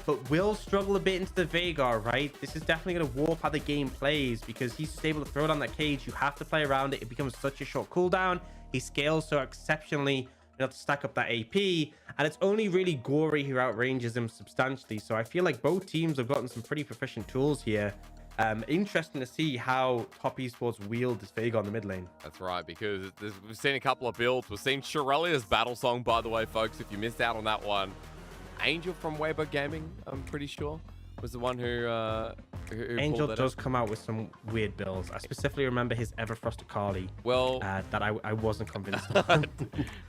but will struggle a bit into the Veigar, right? This is definitely going to warp how the game plays because he's just able to throw it on that cage. You have to play around it. It becomes such a short cooldown. He scales so exceptionally to stack up that AP, and it's only really Gory who outranges him substantially. So I feel like both teams have gotten some pretty proficient tools here. Interesting to see how Top Esports wield this Veigar in the mid lane. That's right, because we've seen a couple of builds. We've seen Shirelia's battle song, by the way, folks, if you missed out on that one. Angel from Weber Gaming, I'm pretty sure, was the one who Angel does come out with some weird builds. I specifically remember his Everfrost Akali. Well, that I wasn't convinced of.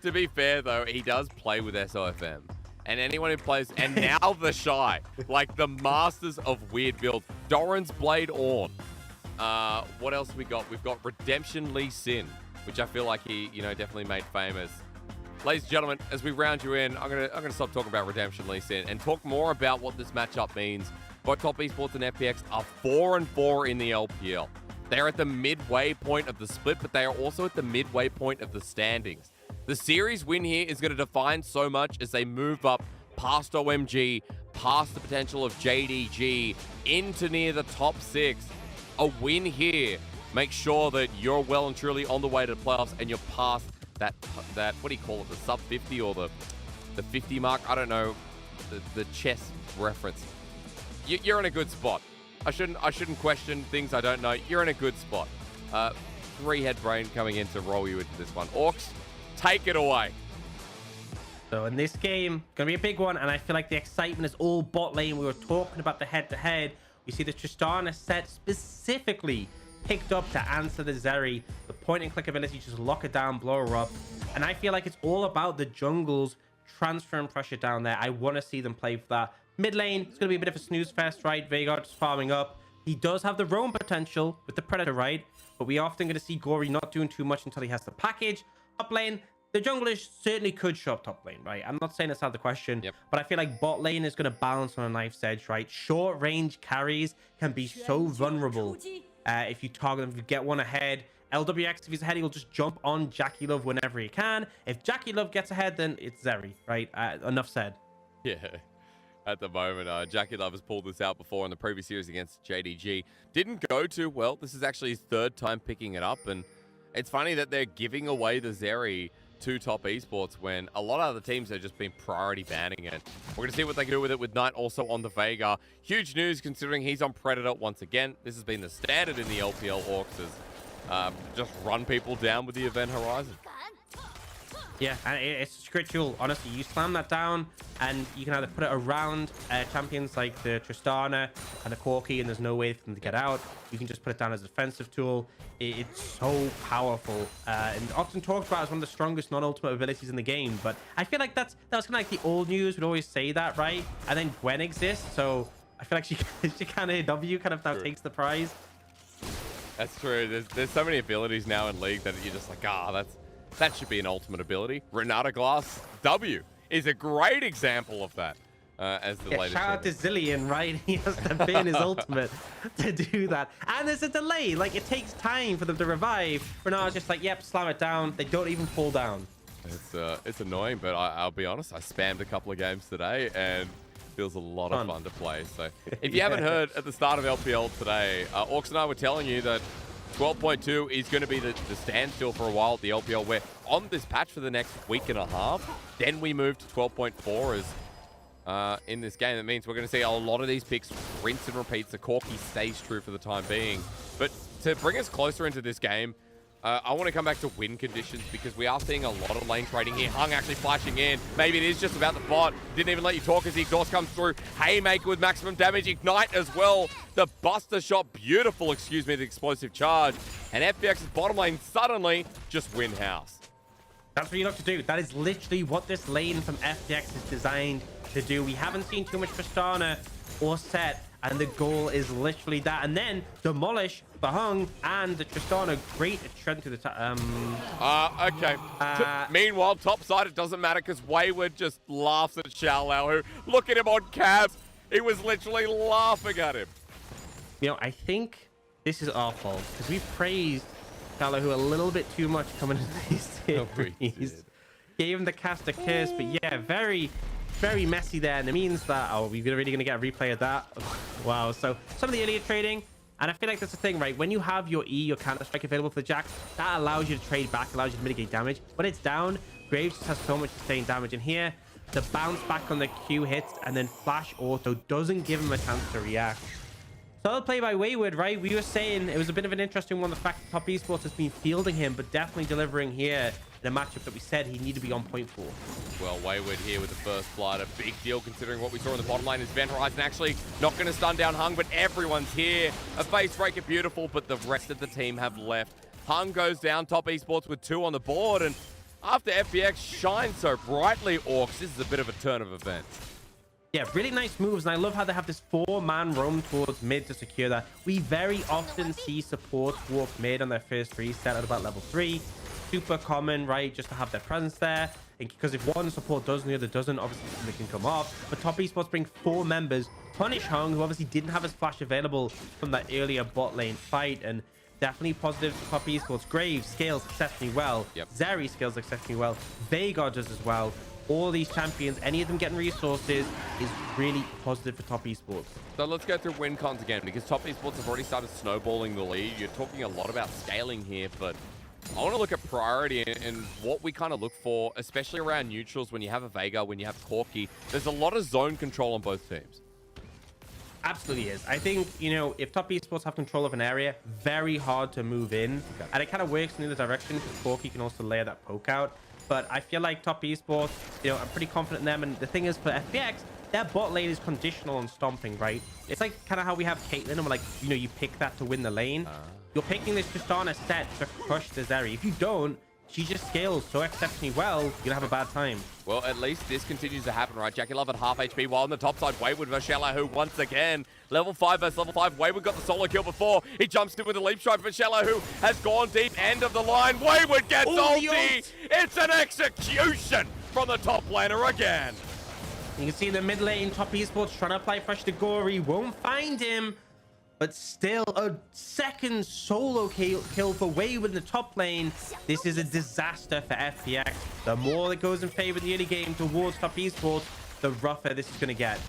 To be fair, though, he does play with SOFM. And anyone who plays, and now the Shy, like the masters of weird builds. Doran's Blade Ornn. What else we got? We've got Redemption Lee Sin, which I feel like he, definitely made famous. Ladies and gentlemen, as we round you in, I'm gonna stop talking about Redemption Lee Sin and talk more about what this matchup means. Both Top Esports and FPX are 4-4 in the LPL. They're at the midway point of the split, but they are also at the midway point of the standings. The series win here is going to define so much as they move up past OMG, past the potential of JDG, into near the top 6. A win here makes sure that you're well and truly on the way to the playoffs and you're past that what do you call it, the sub 50 or the 50 mark? I don't know, the chess reference. You're in a good spot. I shouldn't question things I don't know. You're in a good spot. 3-head brain coming in to roll you into this one. Orcs, take it away. So in this game, gonna be a big one, and I feel like the excitement is all bot lane. We were talking about the head-to-head. We see the Tristana set specifically picked up to answer the Zeri. The point-and-click ability, just lock it down, blow her up. And I feel like it's all about the jungles transferring pressure down there. I want to see them play for that. Mid lane, it's going to be a bit of a snooze fest, right? Veigar just farming up. He does have the roam potential with the Predator, right? But we are often going to see Gory not doing too much until he has the package. Top lane, the junglers certainly could show up top lane, right? I'm not saying that's out of the question, but I feel like bot lane is going to balance on a knife's edge, right? Short range carries can be so vulnerable if you target them, if you get one ahead. LWX, if he's ahead, he'll just jump on Jackie Love whenever he can. If Jackie Love gets ahead, then it's Zeri, right? Enough said. Yeah. At the moment, Jackie Love has pulled this out before in the previous series against JDG. Didn't go too well. This is actually his 3rd time picking it up. And it's funny that they're giving away the Zeri to Top Esports when a lot of other teams have just been priority banning it. We're going to see what they can do with it with Knight also on the Veigar. Huge news considering he's on Predator once again. This has been the standard in the LPL Orcs as just run people down with the Event Horizon. Yeah, and it's a great tool. Honestly, you slam that down, and you can either put it around champions like the Tristana and the Corki, and there's no way for them to get out. You can just put it down as a defensive tool. It's so powerful, and often talked about as one of the strongest non-ultimate abilities in the game. But I feel like that was kind of like the old news would always say that, right? And then Gwen exists, so I feel like she kind of W kind of now takes the prize. That's true. There's so many abilities now in League that you're just like, that should be an ultimate ability. Renata Glass W is a great example of that. As the latest. Shout out to Zillion, right? He has to bin his ultimate to do that. And there's a delay. Like, it takes time for them to revive. Renata's just like, yep, slam it down. They don't even fall down. It's annoying, but I'll be honest. I spammed a couple of games today, and feels a lot of fun to play. So if you haven't heard at the start of LPL today, Orcs and I were telling you that 12.2 is going to be the standstill for a while at the LPL. We're on this patch for the next week and a half. Then we move to 12.4 as in this game. That means we're going to see a lot of these picks rinse and repeat. The Corki stays true for the time being. But to bring us closer into this game, I want to come back to win conditions because we are seeing a lot of lane trading here. Hung actually flashing in. Maybe it is just about the bot. Didn't even let you talk as the exhaust comes through. Haymaker with maximum damage. Ignite as well. The Buster shot. Beautiful, excuse me, the explosive charge. And FPX's bottom lane suddenly just win house. That's what you have to do. That is literally what this lane from FPX is designed to do. We haven't seen too much Tristana or Set, and the goal is literally that. And then demolish the Hung and the Tristana. Great tread to the okay. Meanwhile, top side, it doesn't matter because Wayward just laughs at Xiaolao, who, look at him on cab. He was literally laughing at him. You know, I think this is our fault because we praised Xiaolao a little bit too much coming into these series. Gave him the caster curse, but yeah, very messy there, and it means that we're really gonna get a replay of that. Wow. So some of the earlier trading, and I feel like that's the thing, right? When you have your E, your counter strike available for the Jack, that allows you to trade back, allows you to mitigate damage. When it's down, Graves just has so much sustained damage, and here the bounce back on the Q hits and then flash auto doesn't give him a chance to react. Solid play by Wayward, right? We were saying it was a bit of an interesting one, the fact that Top Esports has been fielding him, but definitely delivering here in a matchup that we said he needed to be on point for. Well, Wayward here with the first blood, a big deal considering what we saw in the bottom lane is Event Horizon actually not going to stun down Hung, but everyone's here. A face breaker, beautiful, but the rest of the team have left. Hung goes down, Top Esports with 2 on the board, and after FPX shines so brightly, Orcs, this is a bit of a turn of events. Yeah, really nice moves, and I love how they have this 4-man roam towards mid to secure that. We very often see supports walk mid on their first reset at about level 3. Super common, right, just to have their presence there. Because if one support does and the other doesn't, obviously they can come off. But Top Esports bring 4 members, punish Hung, who obviously didn't have his flash available from that earlier bot lane fight, and definitely positive for Top Esports. Graves scales exceptionally well. Zeri scales exceptionally well. Veigar does as well. All these champions, any of them getting resources, is really positive for Top Esports. So let's go through win cons again, because Top Esports have already started snowballing the lead. You're talking a lot about scaling here, but I want to look at priority and what we kind of look for, especially around neutrals when you have a Veigar, when you have Corki. There's a lot of zone control on both teams. Absolutely is. I think, you know, if Top Esports have control of an area, very hard to move in. And it kind of works in the other direction because Corki can also layer that poke out. But I feel like Top Esports, you know, I'm pretty confident in them. And the thing is, for FPX, their bot lane is conditional on stomping, right? It's like kind of how we have Caitlyn, and we're like, you know, you pick that to win the lane. You're picking this Tristana set to crush the Zeri. If you don't, she just scales so exceptionally well, you're gonna have a bad time. Well, at least this continues to happen, right? Jackie Love at half HP, while on the top side, Wayward versus Xiaolao once again. Level 5 versus level 5. Wayward got the solo kill before. He jumps in with a leap strike, but Xiaolao has gone deep. End of the line. Wayward gets ulti. It's an execution from the top laner again. You can see in the mid lane, Top Esports trying to apply fresh to Gory. Won't find him. But still, a second solo kill for Wayward in the top lane. This is a disaster for FPX. The more that goes in favor of the early game towards Top Esports, the rougher this is going to get.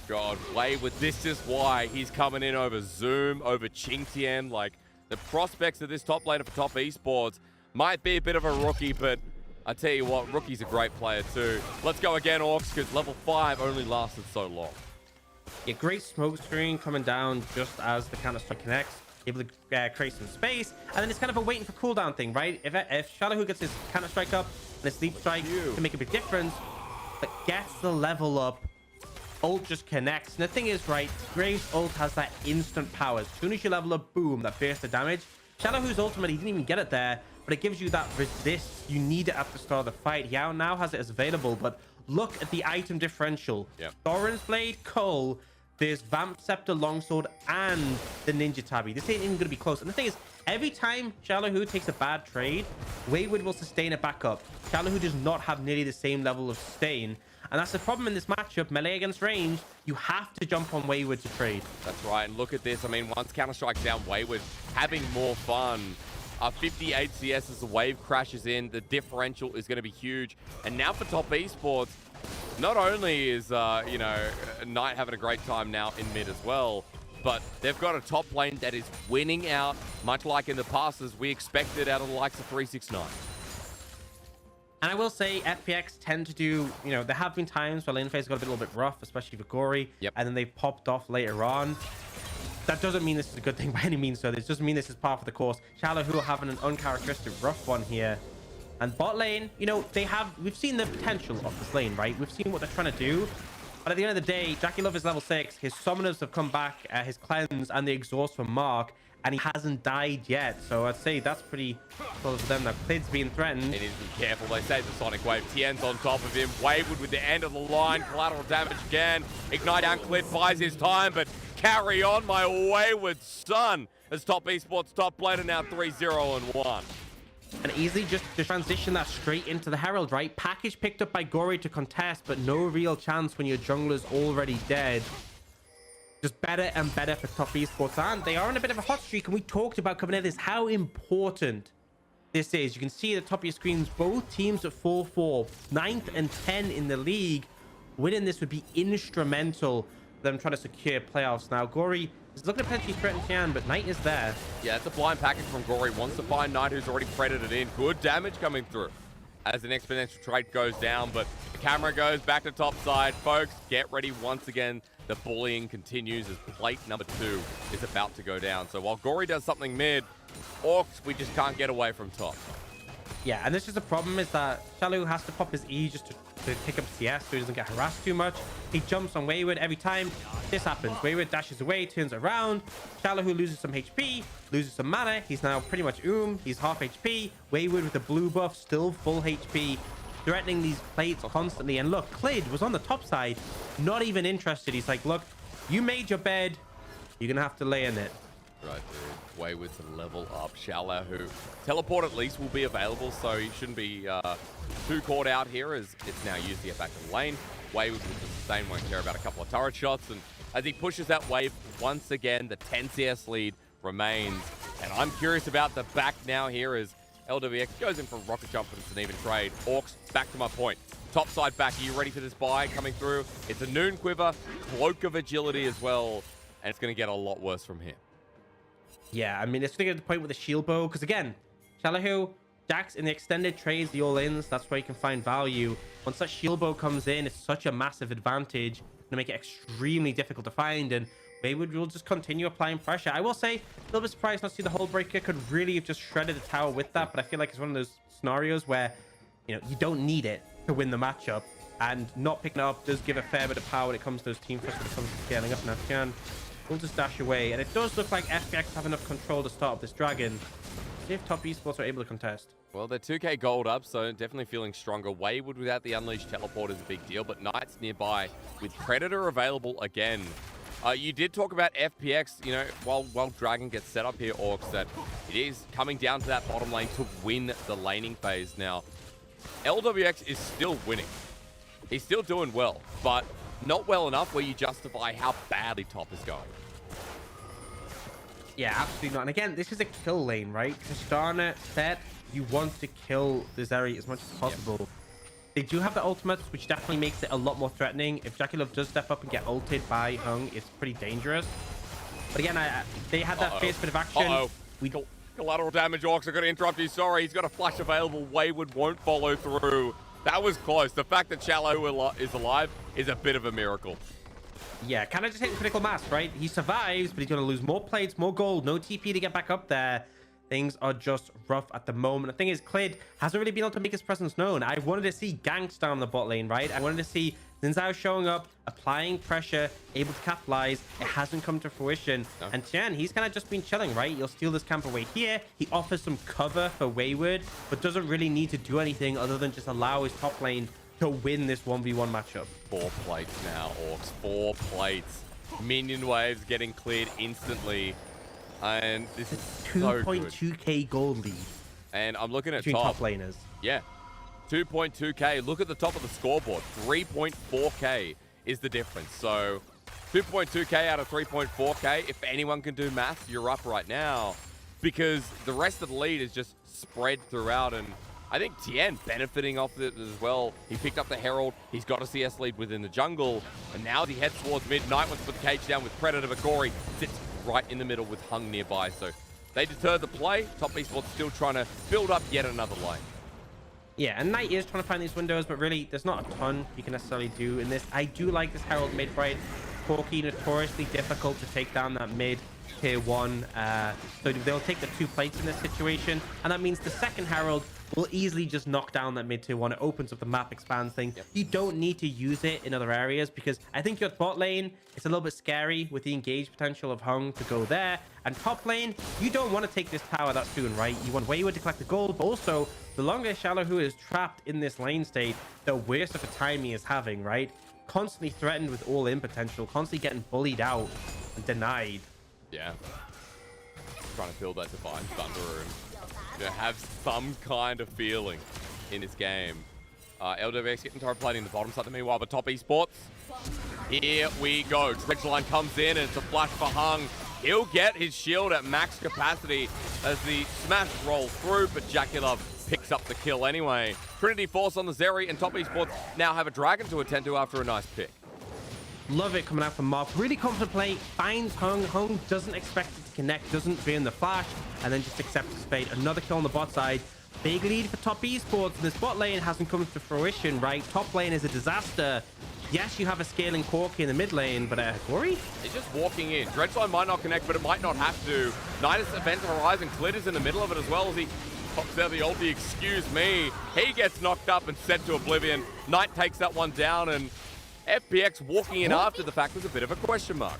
God, Wayward, this is why he's coming in over Zoom, over Qingtian. Like, the prospects of this top laner for Top Esports might be a bit of a rookie, but I tell you what, Rookie's a great player too. Let's go again, Orcs, because level 5 only lasted so long. Yeah, great smoke screen coming down just as the counter strike connects. able to create some space, and then it's kind of a waiting for cooldown thing, right? If Shallow gets his counter strike up and his sleep strike can make a big difference, but gets the level up, ult just connects. And the thing is, right, Graves' ult has that instant power. As soon as you level up, boom, that burst of damage. Shallow's ultimate, he didn't even get it there, but it gives you that resist. You need it at the start of the fight. He now has it as available, but look at the item differential. Thorin's Blade, Cole, there's Vamp Scepter, Longsword, and the Ninja Tabi. This ain't even going to be close. And the thing is, every time Shallow takes a bad trade, Wayward will sustain it back up. Shallow does not have nearly the same level of sustain. And that's the problem in this matchup. Melee against range, you have to jump on Wayward to trade. That's right. And look at this. I mean, once Counter-Strike's down, Wayward having more fun. 58 CS as the wave crashes in. The differential is going to be huge. And now for Top Esports, not only is, you know, Knight having a great time now in mid as well, but they've got a top lane that is winning out, much like in the past as we expected out of the likes of 369. And I will say FPX tend to do, you know, there have been times where lane phase got a little bit rough, especially for Gory, and then they popped off later on. That doesn't mean this is a good thing by any means, so this doesn't mean this is par for the course. Shallow who are having an uncharacteristic rough one here. And bot lane, you know, we've seen the potential of this lane, right? We've seen what they're trying to do. But at the end of the day, Jackie Love is level 6. His summoners have come back, his cleanse and the exhaust from Mark, and he hasn't died yet. So I'd say that's pretty close to them. Now, Clid's being threatened. He needs to be careful. They save the Sonic Wave. Tien's on top of him. Wayward with the end of the line. Collateral damage again. Ignite down. Clid buys his time, but carry on, my Wayward son. As Top Esports top laner now 3-0-1. And easily just to transition that straight into the Herald, right? Package picked up by Gory to contest, but no real chance when your jungler's already dead. Just better and better for Top Esports. And they are on a bit of a hot streak, and we talked about coming into this, how important this is. You can see at the top of your screens, both teams at 4-4, 9th and 10 in the league. Winning this would be instrumental for them trying to secure playoffs. Now, Gory is looking to potentially threaten Tian, but Knight is there. Yeah, it's a blind package from Gory. Wants to find Knight, who's already credited in. Good damage coming through as an exponential trade goes down, but the camera goes back to top side. Folks, get ready once again. The bullying continues as plate number 2 is about to go down. So while Gory does something mid, Orcs, we just can't get away from top. Yeah, and this is the problem, is that Shallow has to pop his E just to pick up CS so he doesn't get harassed too much. He jumps on Wayward every time this happens. Wayward dashes away, turns around. Shallow who loses some HP, loses some mana. He's now pretty much he's half HP. Wayward with the blue buff, still full HP, threatening these plates constantly. And look, Clid was on the top side, not even interested. He's like, look, you made your bed, you're gonna have to lay in it. Right, dude. Wayward to level up. Shallow, who teleport at least will be available, so he shouldn't be too caught out here as it's now used to get back to the lane. Wayward with the sustain won't care about a couple of turret shots, and as he pushes that wave, once again, the 10 CS lead remains. And I'm curious about the back now here as LWX goes in for a rocket jump, but it's an even trade. Orcs, back to my point. Top side back, are you ready for this buy coming through? It's a Noon Quiver, Cloak of Agility as well, and it's going to get a lot worse from here. Yeah, I mean, it's going to get to the point with the shield bow, because again, Shallow, Jax in the extended trades, the all-ins, that's where you can find value. Once that shield bow comes in, it's such a massive advantage to make it extremely difficult to find, and Wayward will just continue applying pressure. I will say, a little bit surprised not to see the Hull Breaker. Could really have just shredded the tower with that, but I feel like it's one of those scenarios where, you know, you don't need it to win the matchup, and not picking it up does give a fair bit of power when it comes to those team fights, when it comes to scaling up. Now, Tian will just dash away, and it does look like FPX have enough control to start up this dragon. See if Top Esports are able to contest. Well, they're 2k gold up, so definitely feeling stronger. Wayward without the Unleashed teleport is a big deal, but Knight's nearby with Predator available again. You did talk about FPX, you know, while Dragon gets set up here, Orcs, that it is coming down to that bottom lane to win the laning phase. Now, LWX is still winning. He's still doing well, but not well enough where you justify how badly top is going. Yeah, absolutely not. And again, this is a kill lane, right? Tristana, Set, you want to kill this area as much as possible. Yep. They do have the ultimates, which definitely makes it a lot more threatening. If Jackie Love does step up and get ulted by Hung, it's pretty dangerous. But again, they had that fierce bit of action. Collateral damage, Orcs are going to interrupt you. Sorry, he's got a flash available. Wayward won't follow through. That was close. The fact that Shallow is alive is a bit of a miracle. Yeah, kind of just hitting critical mass, right? He survives, but he's going to lose more plates, more gold, no TP to get back up there. Things are just rough at the moment. The thing is, Clid hasn't really been able to make his presence known. I wanted to see ganks down the bot lane, right? I wanted to see Xin Zhao showing up, applying pressure, able to capitalize. It hasn't come to fruition. No. And Tian, he's kind of just been chilling, right? You'll steal this camp away here. He offers some cover for Wayward, but doesn't really need to do anything other than just allow his top lane to win this 1v1 matchup. 4 plates now, Orcs. 4 plates. Minion waves getting cleared instantly. And this is 2.2k gold lead. And I'm looking at top laners. Yeah. 2.2k. Look at the top of the scoreboard. 3.4k is the difference. So 2.2k out of 3.4k. If anyone can do math, you're up right now. Because the rest of the lead is just spread throughout. And I think Tien benefiting off it as well. He picked up the Herald. He's got a CS lead within the jungle. And now as he heads towards mid, Night wants to put the cage down with Predator, but Gory sits right in the middle with Hung nearby. So they deterred the play. Top Esports still trying to build up yet another lane. Yeah, and Knight is trying to find these windows, but really there's not a ton you can necessarily do in this. I do like this Herald mid fight. Corki notoriously difficult to take down that mid tier 1. So they'll take the 2 plates in this situation, and that means the second Herald will easily just knock down that mid tier 1. It opens up the map expands thing. Yep. You don't need to use it in other areas because I think your bot lane, it's a little bit scary with the engage potential of Hung to go there. And top lane, you don't want to take this tower that soon, right? You want Wayward to collect the gold, but also the longer Shallow is trapped in this lane state, the worse of a time he is having, right? Constantly threatened with all-in potential, constantly getting bullied out and denied. Yeah. Trying to build that Divine Thunder and have some kind of feeling in this game. LWX getting turret plating the bottom side meanwhile, but Top Esports. Here we go. Dredgeline comes in and it's a flash for Hung. He'll get his shield at max capacity as the smash rolls through, but Jackulov picks up the kill anyway. Trinity Force on the Zeri, and Top Esports now have a Dragon to attend to after a nice pick. Love it coming out from Mark. Really confident play. Finds Hung. Hung doesn't expect it to connect, doesn't burn the flash, and then just accepts his fate. Another kill on the bot side. Big lead for Top Esports. This bot lane hasn't come to fruition, right? Top lane is a disaster. Yes, you have a scaling Corki in the mid lane, but Gory? He's just walking in. Dredgeline might not connect, but it might not have to. Nidus Event Horizon. Clit is in the middle of it as well as he pops out the ulti. Excuse me. He gets knocked up and sent to oblivion. Knight takes that one down, and FPX walking in after the fact was a bit of a question mark.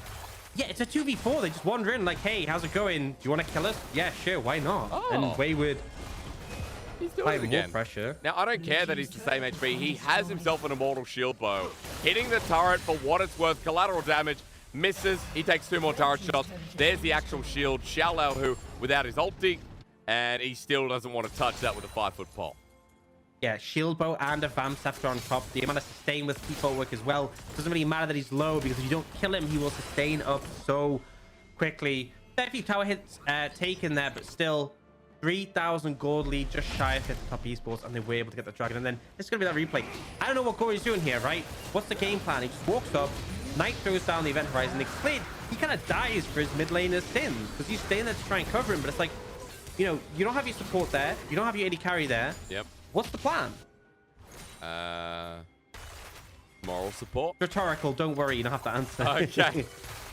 Yeah, it's a 2v4. They just wander in like, hey, how's it going? Do you want to kill us? Yeah, sure. Why not? Oh. And Wayward... He's doing it again. Pressure. Now, I don't care that he's the same HP. He has himself an Immortal Shield Bow. Hitting the turret for what it's worth. Collateral damage. Misses. He takes 2 more turret shots. There's the actual shield. Xiaolao, who, without his ulti, and he still doesn't want to touch that with a 5-foot pole. Yeah, shield bow and a Vam Scepter on top. The amount of sustain with key footwork as well. Doesn't really matter that he's low because if you don't kill him, he will sustain up so quickly. Very few tower hits taken there, but still 3,000 gold lead, just shy of 50 Top Esports, and they were able to get the Dragon. And then it's going to be that replay. I don't know what Gory's doing here, right? What's the game plan? He just walks up, Knight throws down the Event Horizon. He kind of dies for his mid laner's sins because he's staying there to try and cover him, but it's like, you know, you don't have your support there. You don't have your AD carry there. Yep. What's the plan? Moral support. Rhetorical, don't worry, you don't have to answer. Okay.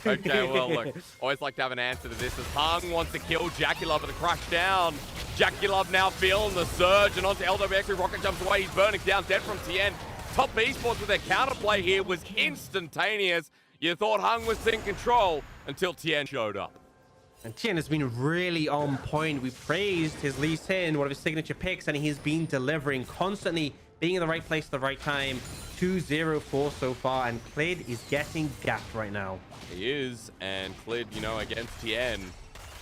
Okay, well, look, always like to have an answer to this. As Hung wants to kill Jackulov with a crash down. Jackulov now feeling the surge, and onto LWX, who rocket jumps away. He's burning down, dead from Tien. Top Esports with their counterplay here was instantaneous. You thought Hung was in control until Tien showed up. And Tien has been really on point. We praised his Lee Sin, one of his signature picks, and he's been delivering constantly, being in the right place at the right time. 2-0-4 so far, and Clid is getting gapped right now. He is, and Clid, you know, against Tien.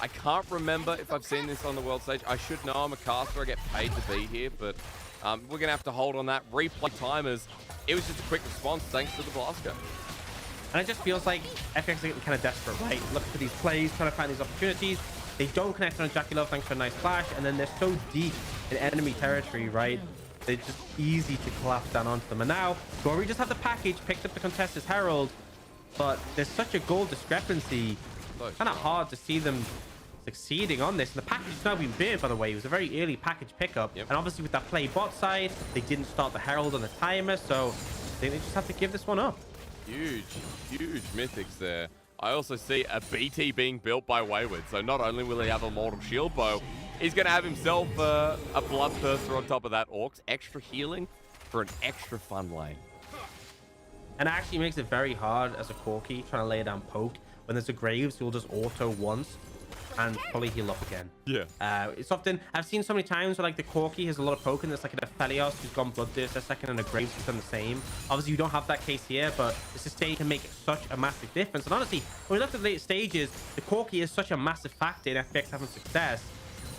I can't remember if I've seen this on the world stage. I should know. I'm a caster. I get paid to be here, but we're going to have to hold on that. Replay timers. It was just a quick response thanks to the Blaster. And it just feels like FPX are getting kind of desperate, right? Looking for these plays, trying to find these opportunities. They don't connect on Jackulov thanks to a nice flash, and then they're so deep in enemy territory, right? They're just easy to collapse down onto them. And now, Gory just had the package, picked up the contested Herald, but there's such a goal discrepancy. Kind of hard to see them succeeding on this. And the package has now been burned, by the way. It was a very early package pickup. And obviously with that play bot side, they didn't start the Herald on the timer, so they just have to give this one up. Huge mythics there. I also see a BT being built by Wayward. So not only will he have a Mortal Shield Bow, he's going to have himself a Bloodthirster on top of that. Orcs, extra healing for an extra fun lane. And it actually makes it very hard as a Corki trying to lay down poke. When there's a Graves, he'll just auto once and probably heal up again. Yeah. It's often, I've seen so many times where like the Corki has a lot of poke and there's like an Aphelios who's gone Bloodthirster a second and a Graves who's done the same. Obviously, you don't have that case here, but the sustain can make such a massive difference. And honestly, when we look at the late stages, the Corki is such a massive factor in FPX having success.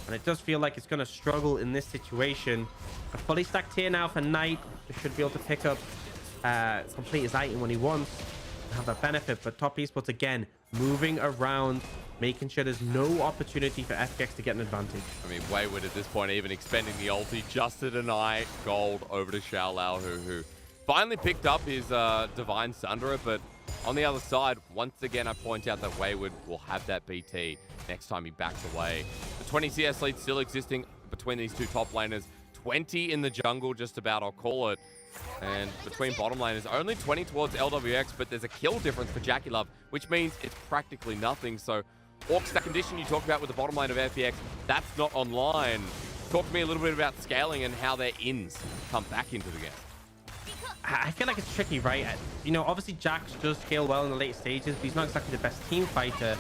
And it does feel like it's going to struggle in this situation. A fully stacked tier now for Knight. He should be able to pick up, complete his item when he wants and have that benefit. But top esports, again, moving around, making sure there's no opportunity for FPX to get an advantage. I mean, Wayward at this point even expending the ulti just to deny gold over to Xiaolao, who finally picked up his Divine Sundra. But on the other side, once again, I point out that Wayward will have that BT next time he backs away. The 20 CS lead still existing between these two top laners. 20 in the jungle, just about, I'll call it. And between bottom laners, only 20 towards LWX, but there's a kill difference for Jackie Love, which means it's practically nothing. So, Orcs, that condition you talked about with the bottom lane of FPX, that's not online. Talk to me a little bit about scaling and how their ins come back into the game. I feel like it's tricky, right? You know, obviously Jax does scale well in the late stages, but he's not exactly the best team fighter.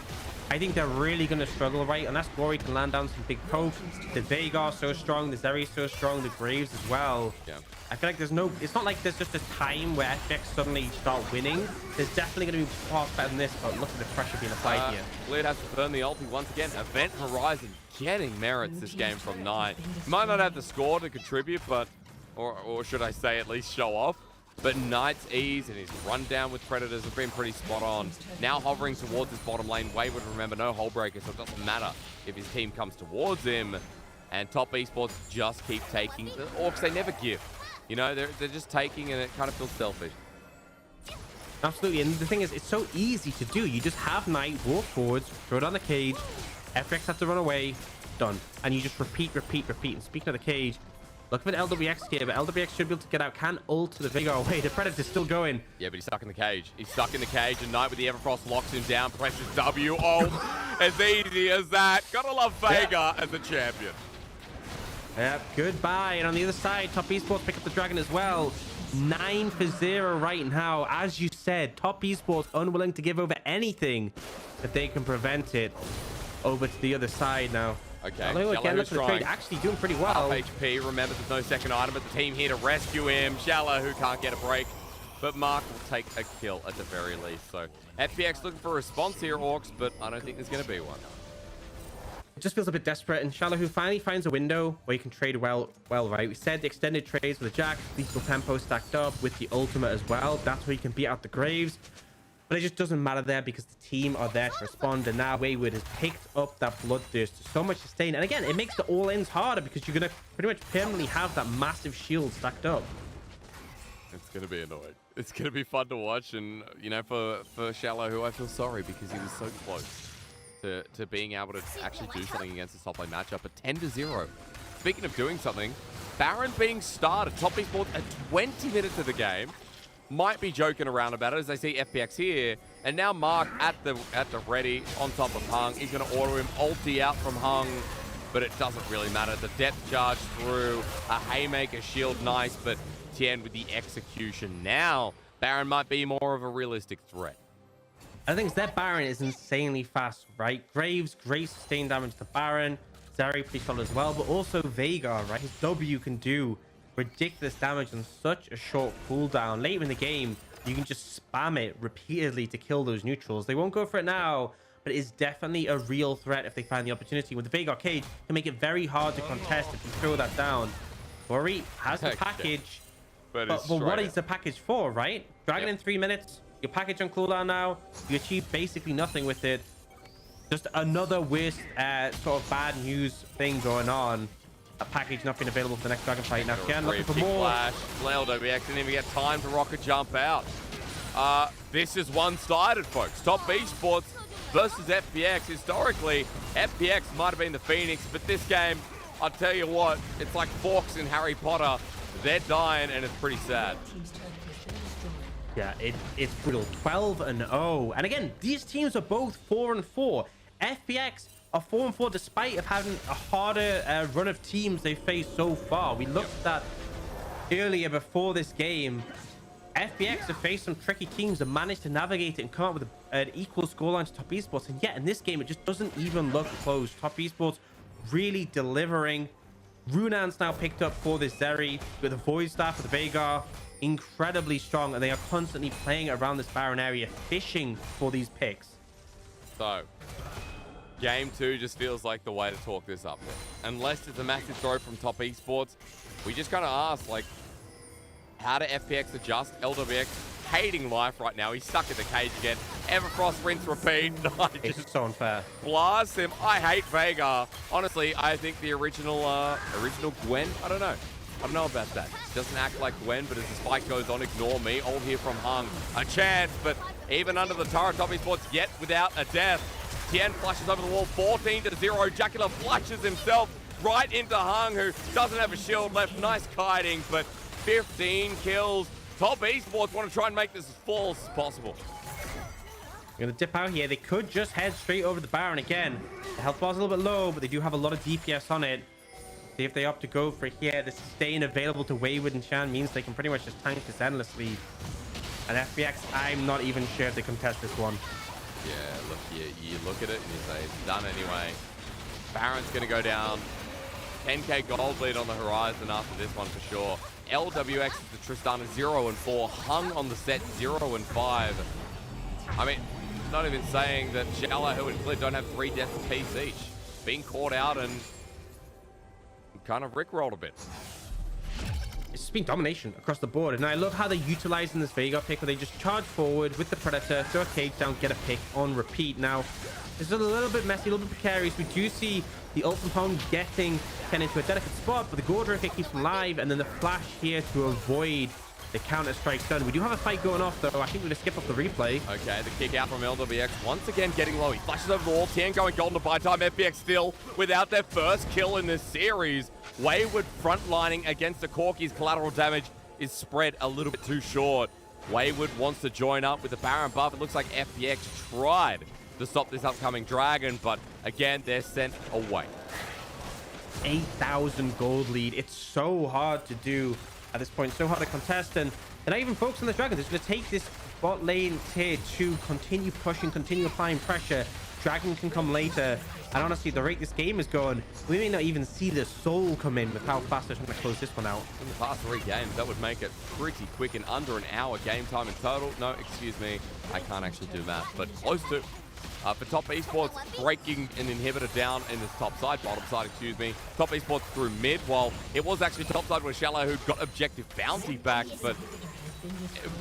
I think they're really going to struggle, right? Unless Glory can land down some big poke. The Veigar so strong, the Zeri so strong, the Graves as well. Yeah. I feel like there's no... It's not like there's just a time where FPX suddenly start winning. There's definitely going to be far better than this, but look at the pressure being applied here. Bleed has to burn the ulti once again. Event Horizon getting merits this game from Knight. Might not have the score to contribute, but... Or should I say at least show off. But Knight's ease and his rundown with Predators have been pretty spot on. Now hovering towards his bottom lane. Wayward, remember, no hull breaker, so it doesn't matter if his team comes towards him. And top esports just keep taking. The Orcs, they never give. You know, they're just taking, and it kind of feels selfish. Absolutely, and the thing is, it's so easy to do. You just have Knight, walk forwards, throw down the cage, FPX have to run away, done. And you just repeat. And speaking of the cage, look for the LWX here, but LWX should be able to get out. Can ult the Veigar away. The Predator's still going. Yeah, but he's stuck in the cage. He's stuck in the cage, and Knight with the Everfrost locks him down, presses W. Oh, as easy as that. Gotta love Veigar as a champion. Yep, goodbye. And on the other side, top esports pick up the dragon as well. 9-0 right now. As you said, top esports unwilling to give over anything if they can prevent it. Over to the other side now. Okay, again, look at the trade, actually doing pretty well. Half HP, remember there's no second item, but the team here to rescue him. Shallow, who can't get a break, but Mark will take a kill at the very least. So FPX looking for a response here, Orcs, but I don't think there's going to be one. It just feels a bit desperate, and Shallow, who finally finds a window where you can trade well, right? We said the extended trades with the Jack, lethal tempo stacked up with the ultimate as well. That's where you can beat out the Graves. But it just doesn't matter there because the team are there to respond. And now Wayward has picked up that Bloodthirst. So much sustain. And again, it makes the all-ins harder because you're going to pretty much permanently have that massive shield stacked up. It's going to be annoying. It's going to be fun to watch. And, you know, for Shallow, who I feel sorry because he was so close to being able to actually do something against this top lane matchup. But 10-0. Speaking of doing something, Baron being started. Top esports at 20 minutes of the game. Might be joking around about it as they see FPX here. And now Mark at the ready on top of Hung. He's going to auto him ulti out from Hung, but it doesn't really matter. The depth charge through, a haymaker shield, nice, but Tien with the execution. Now Baron might be more of a realistic threat. I think that Baron is insanely fast, right? Graves, great sustain damage to Baron. Zeri pretty solid as well, but also Veigar, right? His W can do ridiculous damage on such a short cooldown. Later in the game, you can just spam it repeatedly to kill those neutrals. They won't go for it now, but it is definitely a real threat if they find the opportunity. With the Veigar cage, can make it very hard to contest if you throw that down. Worry has the package, but what is the package for, right? Dragon in 3 minutes, your package on cooldown now, you achieve basically nothing with it. Just another worst sort of bad news thing going on. A package not being available for the next Dragon fight. Now again, looking for more. Flash. LWX didn't even get time to rocket jump out. This is one-sided, folks. Top esports versus FPX. Historically, FPX might have been the Phoenix, but this game, I'll tell you what, it's like Forks in Harry Potter. They're dying, and it's pretty sad. Yeah, it's brutal. 12-0. And again, these teams are both 4-4. FPX are 4-4 despite of having a harder run of teams they faced so far. We looked at that earlier before this game. FPX have faced some tricky teams and managed to navigate it and come up with an equal scoreline to Top Esports. And yet in this game, it just doesn't even look close. Top Esports really delivering. Runan's now picked up for this Zeri with the Void Staff, with the Veigar. Incredibly strong, and they are constantly playing around this Baron area, fishing for these picks. So, game 2 just feels like the way to talk this up there. Unless it's a massive throw from Top Esports, we just gotta ask, like, how do FPX adjust? LWX hating life right now. He's stuck in the cage again. Everfrost, rinse, repeat. It's so unfair. Blast him. I hate Veigar. Honestly, I think the original Gwen, I don't know about that. She doesn't act like Gwen, but as the fight goes on, ignore me. All here from Hung. A chance, but even under the turret, Top Esports yet without a death. Tien flushes over the wall, 14-0. Jacula flushes himself right into Hung, who doesn't have a shield left. Nice kiting, but 15 kills. Top Esports want to try and make this as full as possible. Gonna dip out here. They could just head straight over the Baron again. The health bar's a little bit low, but they do have a lot of DPS on it. See if they opt to go for here. The sustain available to Wayward and Shan means they can pretty much just tank this endlessly. And FPX, I'm not even sure if they contest this one. Yeah, look, you look at it and you say, it's done anyway. Baron's going to go down. 10k gold lead on the horizon after this one for sure. LWX is the Tristana 0-4. Hung on the set 0-5. I mean, not even saying that Shallow and Cliff don't have 3 deaths apiece each. Being caught out and kind of rickrolled a bit. It's been domination across the board, and I love how they're utilizing this Veigar pick where they just charge forward with the Predator, throw a cage down, get a pick on repeat. Now, it's a little bit messy, a little bit precarious. We do see the ult from Home getting Ken into a delicate spot, but the Gorder kick keeps him alive, and then the flash here to avoid the counter-strike stun. We do have a fight going off, though. I think we're going to skip off the replay. Okay, the kick out from LWX once again getting low. He flashes over the wall. Tien going golden to buy time. FPX still without their first kill in this series. Wayward frontlining against the Corkies. Collateral damage is spread a little bit too short. Wayward wants to join up with the Baron buff. It looks like FPX tried to stop this upcoming Dragon, but again, they're sent away. 8,000 gold lead. It's so hard to do at this point, so hard to contest, and they're not even focused on the Dragon. They're going to take this bot lane tier 2, continue pushing, continue applying pressure. Dragon can come later, and honestly, the rate this game is going, we may not even see the soul come in with how fast they're trying to close this one out. In the past 3 games, that would make it pretty quick in under an hour game time in total. No, excuse me, I can't actually do math, but close to. For Top Esports, breaking an inhibitor down in the top side, bottom side, excuse me. Top Esports through mid, while it was actually top side with Shallow who got objective bounty back, but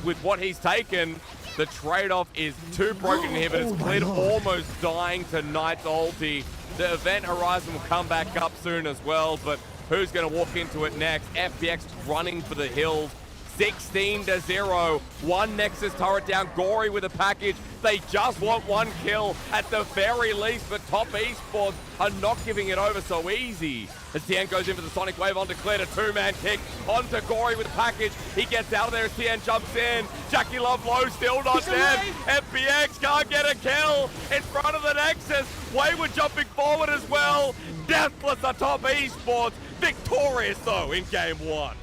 with what he's taken, the trade-off is 2 broken inhibitors. Clid almost dying to Knight's ulti. The event horizon will come back up soon as well, but who's going to walk into it next? FPX running for the hills. 16-0. 1 Nexus turret down. Gory with a package. They just want 1 kill at the very least, but Top Esports are not giving it over so easy. As Tien goes in for the Sonic Wave onto Claire, a 2-man kick onto Gory with a package. He gets out of there as Tien jumps in. Jackie Love low, still not dead. FPX can't get a kill in front of the Nexus. Wayward jumping forward as well. Deathless are Top Esports. Victorious though in game 1.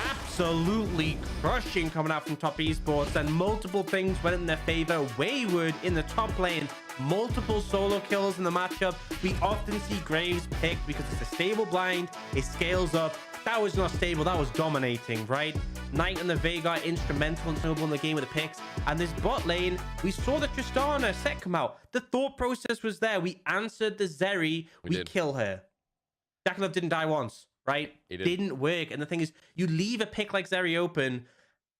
Absolutely crushing coming out from Top Esports, and multiple things went in their favor. Wayward in the top lane, multiple solo kills in the matchup. We often see Graves picked because it's a stable blind, it scales up. That was not stable, that was dominating, right? Knight and the Veigar instrumental and snowball in the game with the picks. And this bot lane, we saw the Tristana set come out. The thought process was there. We answered the Zeri, we kill her. Jackalove didn't die once. Right? It didn't work. And the thing is, you leave a pick like Zeri open,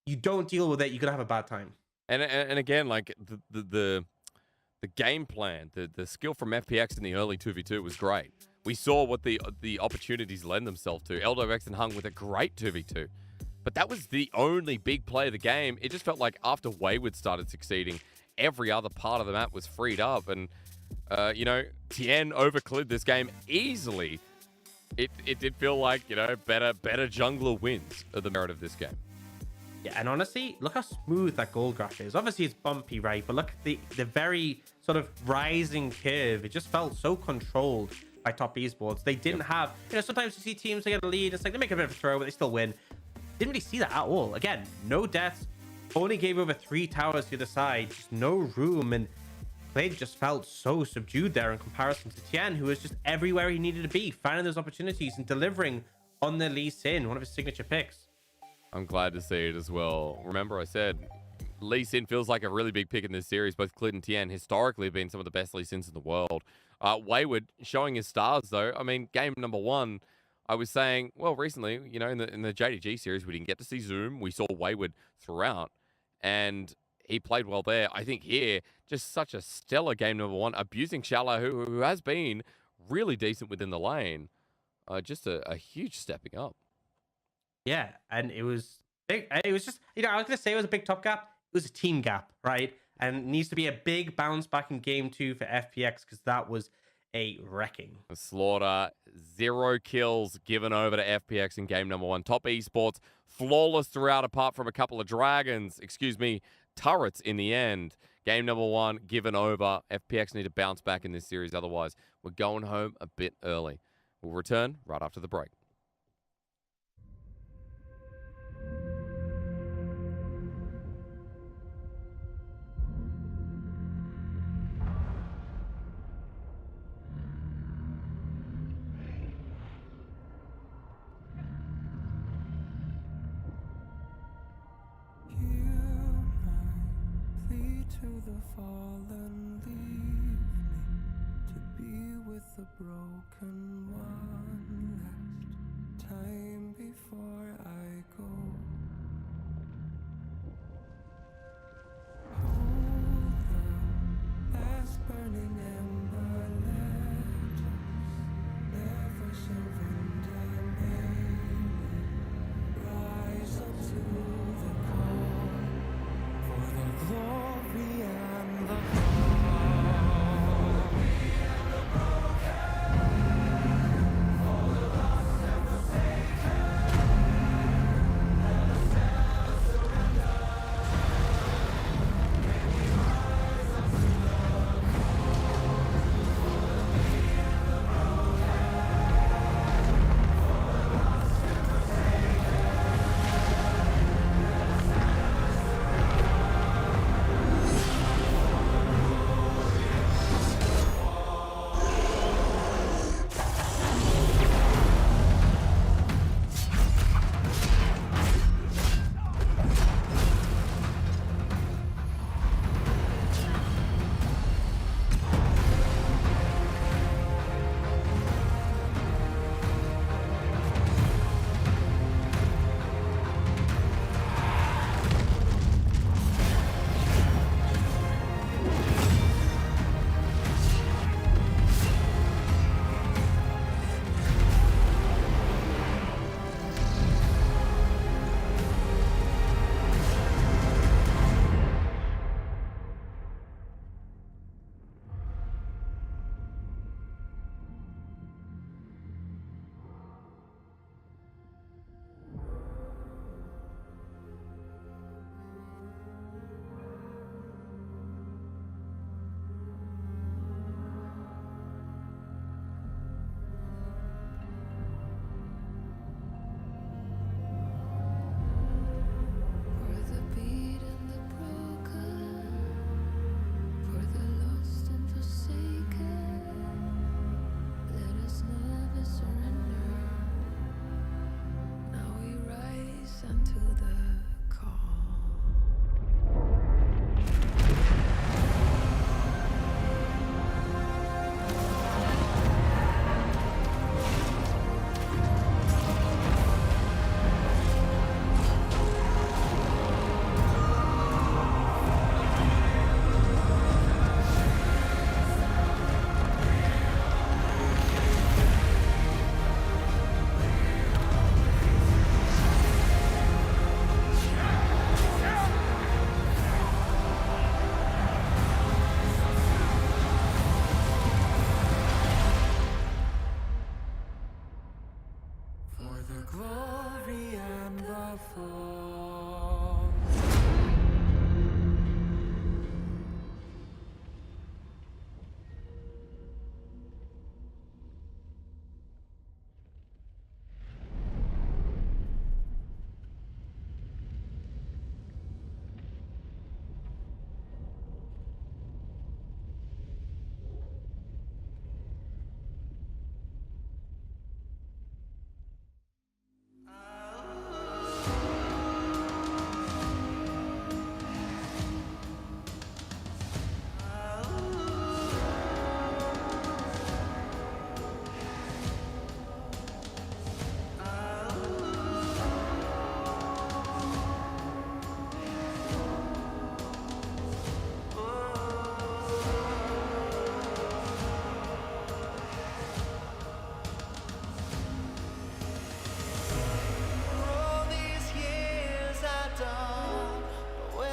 you don't deal with it, you're gonna have a bad time. And again, like the game plan, the skill from FPX in the early 2v2 was great. We saw what the opportunities lend themselves to. LWX and Hung with a great 2v2. But that was the only big play of the game. It just felt like after Wayward started succeeding, every other part of the map was freed up. And, you know, Tien overcleared this game easily. It did feel like, you know, better jungler wins are the merit of this game. Yeah, and honestly, look how smooth that gold graph is. Obviously, it's bumpy, right? But look at the very sort of rising curve. It just felt so controlled by Top Esports. They didn't have, sometimes you see teams they get a lead. It's like they make a bit of a throw, but they still win. Didn't really see that at all. Again, no deaths. Only gave over 3 towers to the side. Just no room. And play just felt so subdued there in comparison to Tien, who was just everywhere he needed to be, finding those opportunities and delivering on the Lee Sin, one of his signature picks. I'm glad to see it as well. Remember, I said Lee Sin feels like a really big pick in this series. Both Clit and Tien historically have been some of the best Lee Sins in the world. Wayward showing his stars, though. I mean, game number 1, I was saying, well, recently, in the JDG series, we didn't get to see Zoom. We saw Wayward throughout, and he played well there. I think here, just such a stellar game number 1, abusing Shallow, who has been really decent within the lane. Just a huge stepping up. Yeah, and it was big. It was just, I was going to say it was a big top gap. It was a team gap, right? And it needs to be a big bounce back in game 2 for FPX, because that was a wrecking. Slaughter, 0 kills given over to FPX in game number 1. Top Esports, flawless throughout, apart from a couple of turrets in the end. Game number 1 given over. FPX need to bounce back in this series, otherwise we're going home a bit early. We'll return right after the break. To the fallen, leave me to be with the broken one last time before I go. Hold the last burning ember, let us never surrender. May we rise up to the call for the glory and the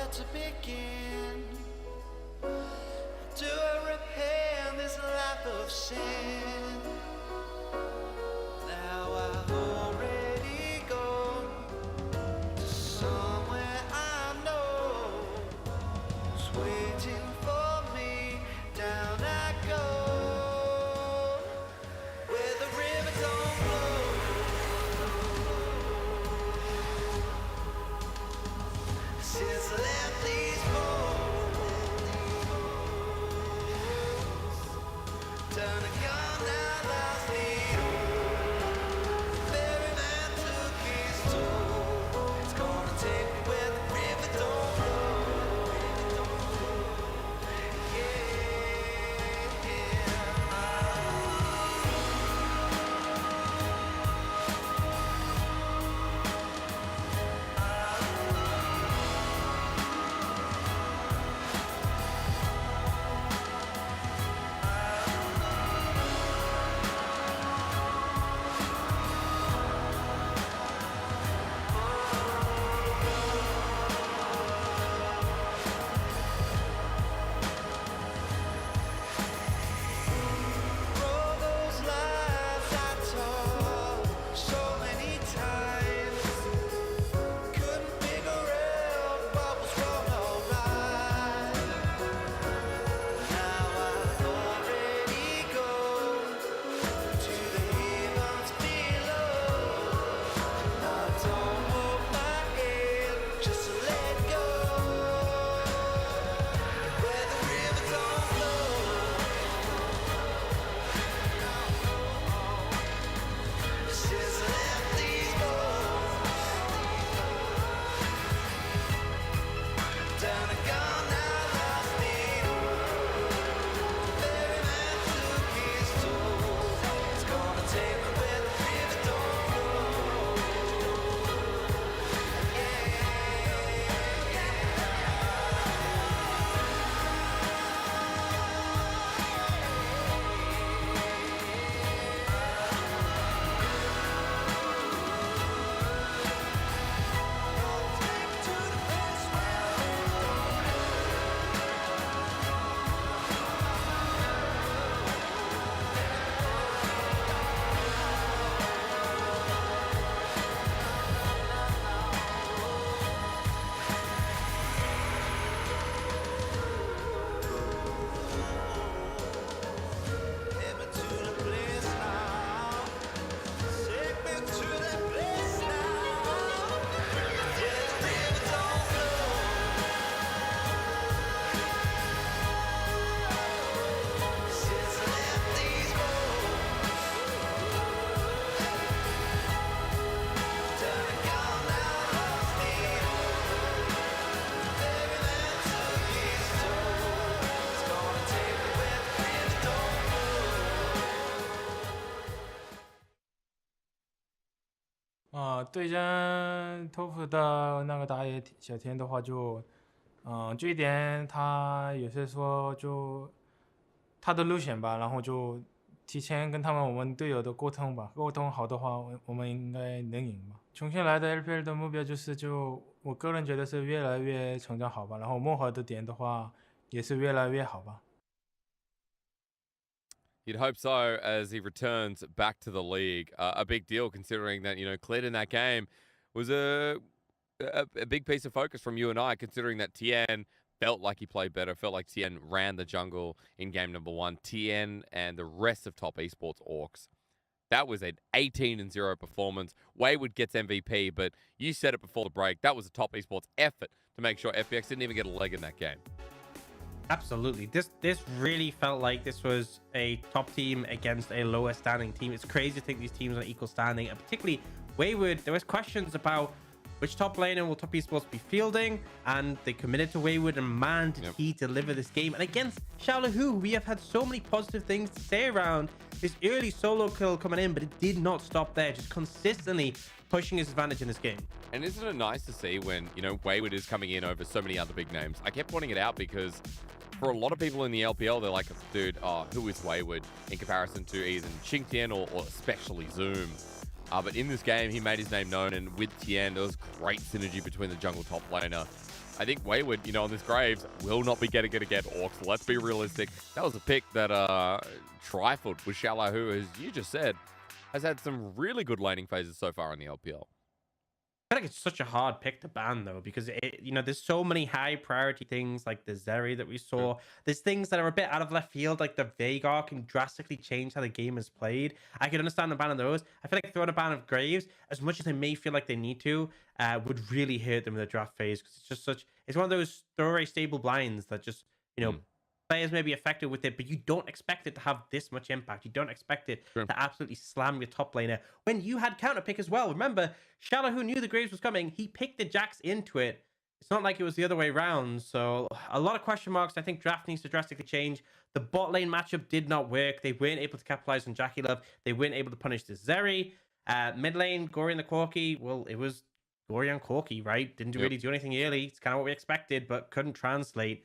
where to begin. Do I repair this life of sin? Now I've already gone to somewhere I know is waiting for me. Down I go, where the river don't flow. Since I left these bones, done a gun now lost the old. Ferry man took his toll. It's gonna take me where the river don't flow. All those lives I told so many times, couldn't figure out what was wrong or right. Now I've already gone to the heavens below. I don't hold my head just to let go, where the river don't flow. Since I left these bones, down a gone now lost the old. Ferry man took his toll. It's gonna take me where the river don't flow. Take me to the place now. Take me to that place now, where the river don't flow. Since I left these bones, done a gone now lost the old. Ferry man took his toll. It's gonna take me where the river don't flow. 对阵 TOP 的那个打野小天的话就，这一点他有些说就他的路线吧，然后就提前跟我们队友的沟通吧，沟通好的话，我们应该能赢吧。重新来的 LPL 的目标就是我个人觉得是越来越成长好吧，然后磨合的点的话也是越来越好吧。You'd hope so as he returns back to the league. A big deal considering that, Cled in that game was a big piece of focus from you and I, considering that TN felt like he played better, felt like TN ran the jungle in game number 1. TN and the rest of top esports orcs. That was an 18-0 performance. Wayward gets MVP, but you said it before the break. That was a top esports effort to make sure FPX didn't even get a leg in that game. Absolutely. This really felt like this was a top team against a lower standing team. It's crazy to think these teams are equal standing, and particularly Wayward. There was questions about which top laner will top esports be fielding, and they committed to Wayward, and man, did he deliver this game. And against Xiaolahu, we have had so many positive things to say around this early solo kill coming in, but it did not stop there, just consistently pushing his advantage in this game. And isn't it nice to see when, Wayward is coming in over so many other big names? I kept pointing it out because for a lot of people in the LPL, they're like, dude, who is Wayward in comparison to either Xingtian or especially Zoom? But in this game, he made his name known, and with Tien, there was great synergy between the jungle top laner. I think Wayward, on this Graves, will not be getting it again, Orcs. Let's be realistic. That was a pick that trifled with Shallow, who, as you just said, has had some really good laning phases so far in the LPL. I feel like it's such a hard pick to ban though, because there's so many high priority things like the Zeri that we saw. There's things that are a bit out of left field, like the Veigar can drastically change how the game is played. I can understand the ban of those. I feel like throwing a ban of Graves, as much as they may feel like they need to, would really hurt them in the draft phase, because it's one of those throwaway stable blinds that just players may be affected with it, but you don't expect it to have this much impact. You don't expect it to absolutely slam your top laner when you had counter pick as well. Remember, Shallow, who knew the Graves was coming, he picked the Jax into it. It's not like it was the other way around. So a lot of question marks. I think draft needs to drastically change. The bot lane matchup did not work. They weren't able to capitalize on Jackie Love. They weren't able to punish the Zeri. Mid lane, Gory and the Corki. Well, it was Gory and Corki, right? Didn't really do anything early. It's kind of what we expected, but couldn't translate.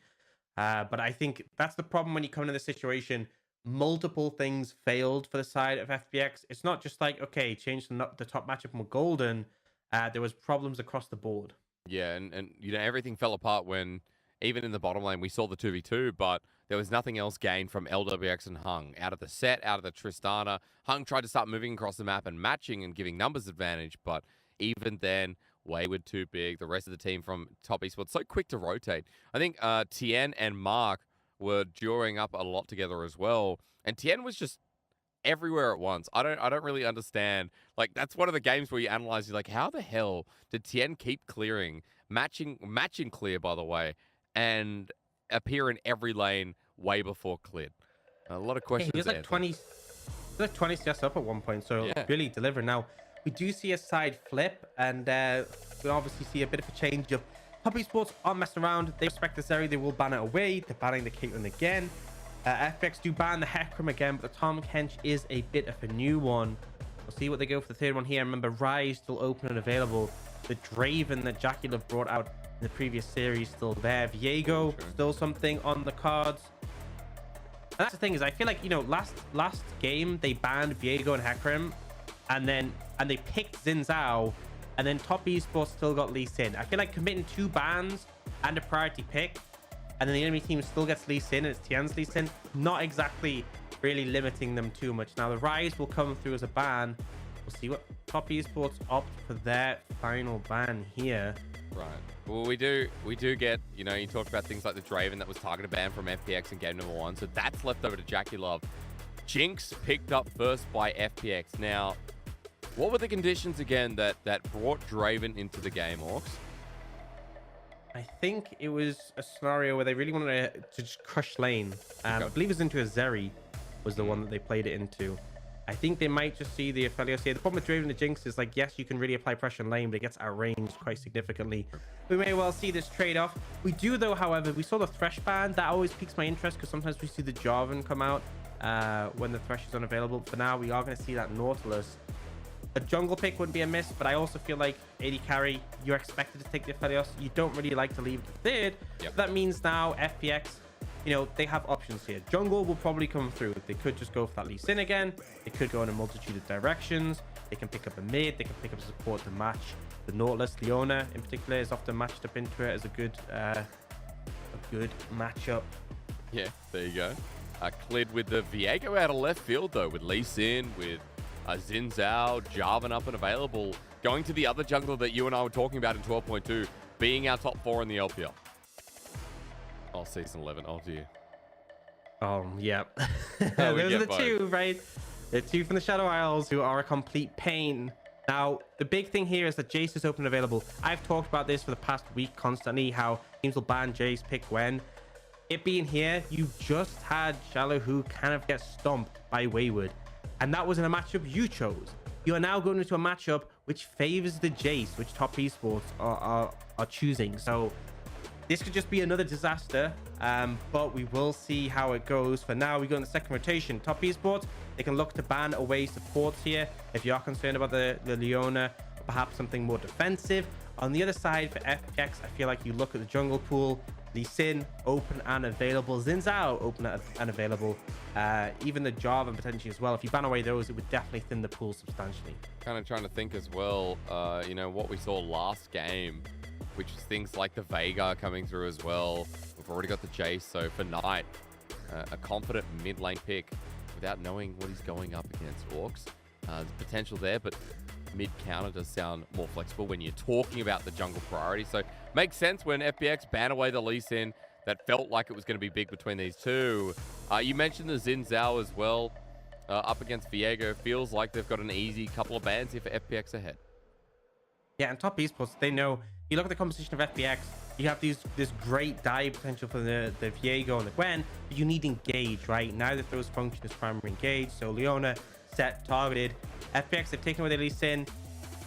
But I think that's the problem when you come into this situation. Multiple things failed for the side of FPX. It's not just like, okay, change the top matchup from Golden. There was problems across the board. Yeah, and everything fell apart when, even in the bottom lane, we saw the 2v2, but there was nothing else gained from LWX and Hung. Out of the set, out of the Tristana, Hung tried to start moving across the map and matching and giving numbers advantage, but even then, Wayward too big. The rest of the team from Top Esports so quick to rotate. I think Tien and Mark were during up a lot together as well, and Tien was just everywhere at once. I don't really understand. Like, that's one of the games where you analyze. You're like, how the hell did Tien keep clearing, matching clear, by the way, and appear in every lane way before cleared? A lot of questions. He was like 20 CS up at one point, so really delivering. Now, we do see a side flip, and we obviously see a bit of a change of Top Esports aren't messing around. They respect the Zeri. They will ban it away. They're banning the Caitlyn again. FPX do ban the Hecarim again, but the Tom Kench is a bit of a new one. We'll see what they go for the third one here. Remember, Rise still open and available. The Draven that Jackie Love brought out in the previous series still there. Viego, still something on the cards. And that's the thing, is I feel like, last game they banned Viego and Hecarim, and they picked Xin Zhao, and then Top Esports still got Lee Sin. I feel like committing 2 bans and a priority pick, and then the enemy team still gets Lee Sin, and it's Tien's Lee Sin, not exactly really limiting them too much. Now, the Rise will come through as a ban. We'll see what Top Esports opt for their final ban here. Right. Well, we do get, you talked about things like the Draven that was targeted ban from FPX in game number 1, so that's left over to Jackie Love. Jinx picked up first by FPX. Now, what were the conditions again that brought Draven into the game, Orcs? I think it was a scenario where they really wanted to just crush lane. I believe it was into a Zeri was the one that they played it into. I think they might just see the Aphelios here. The problem with Draven and the Jinx is, like, yes, you can really apply pressure on lane, but it gets outranged quite significantly. We may well see this trade-off. We do, though, however, we saw the Thresh ban. That always piques my interest, because sometimes we see the Jarvan come out when the Thresh is unavailable. For now, we are going to see that Nautilus. A jungle pick wouldn't be a miss, but I also feel like AD carry, you're expected to take the Aphelios. You don't really like to leave the third. Yep. That means now FPX, they have options here. Jungle will probably come through. They could just go for that Lee Sin again. They could go in a multitude of directions. They can pick up a mid. They can pick up support to match the Nautilus. Leona, in particular, is often matched up into it as a good matchup. Yeah, there you go. Cleared with the Viego out of left field, though, with Lee Sin, with Xin Zhao, Jarvan up and available. Going to the other jungle that you and I were talking about in 12.2, being our top 4 in the LPL. Oh, season 11. Oh, dear. Oh, yeah. Those are the 2, right? The 2 from the Shadow Isles who are a complete pain. Now, the big thing here is that Jace is open and available. I've talked about this for the past week constantly, how teams will ban Jace, pick when. It being here, you just had Shallow who kind of gets stomped by Wayward. And that was in a matchup you chose. You are now going into a matchup which favors the Jace, which Top Esports are choosing. So this could just be another disaster, but we will see how it goes. For now, we go in the second rotation. Top Esports, they can look to ban away supports here. If you are concerned about the Leona, perhaps something more defensive. On the other side for FPX, I feel like you look at the jungle pool, Lee Sin, open and available. Xin Zhao, open and available. Even the Jarvan potentially as well. If you ban away those, it would definitely thin the pool substantially. Kind of trying to think as well, you know, what we saw last game, which is things like the Veigar coming through as well. We've already got the Jace, so for Knight, a confident mid lane pick without knowing what he's going up against. Orcs. There's potential there, but mid counter does sound more flexible when you're talking about the jungle priority. So makes sense when FPX ban away the Lee Sin. That felt like it was going to be big between these two. You mentioned the Xin Zhao as well. Up against Viego. Feels like they've got an easy couple of bans here for FPX ahead. Yeah, and top esports, they know. You look at the composition of FPX, you have this great dive potential for the Viego and the Gwen, but you need engage, right? Neither of those function as primary engage, so Leona set, targeted. FPX, they've taken away the Lee Sin.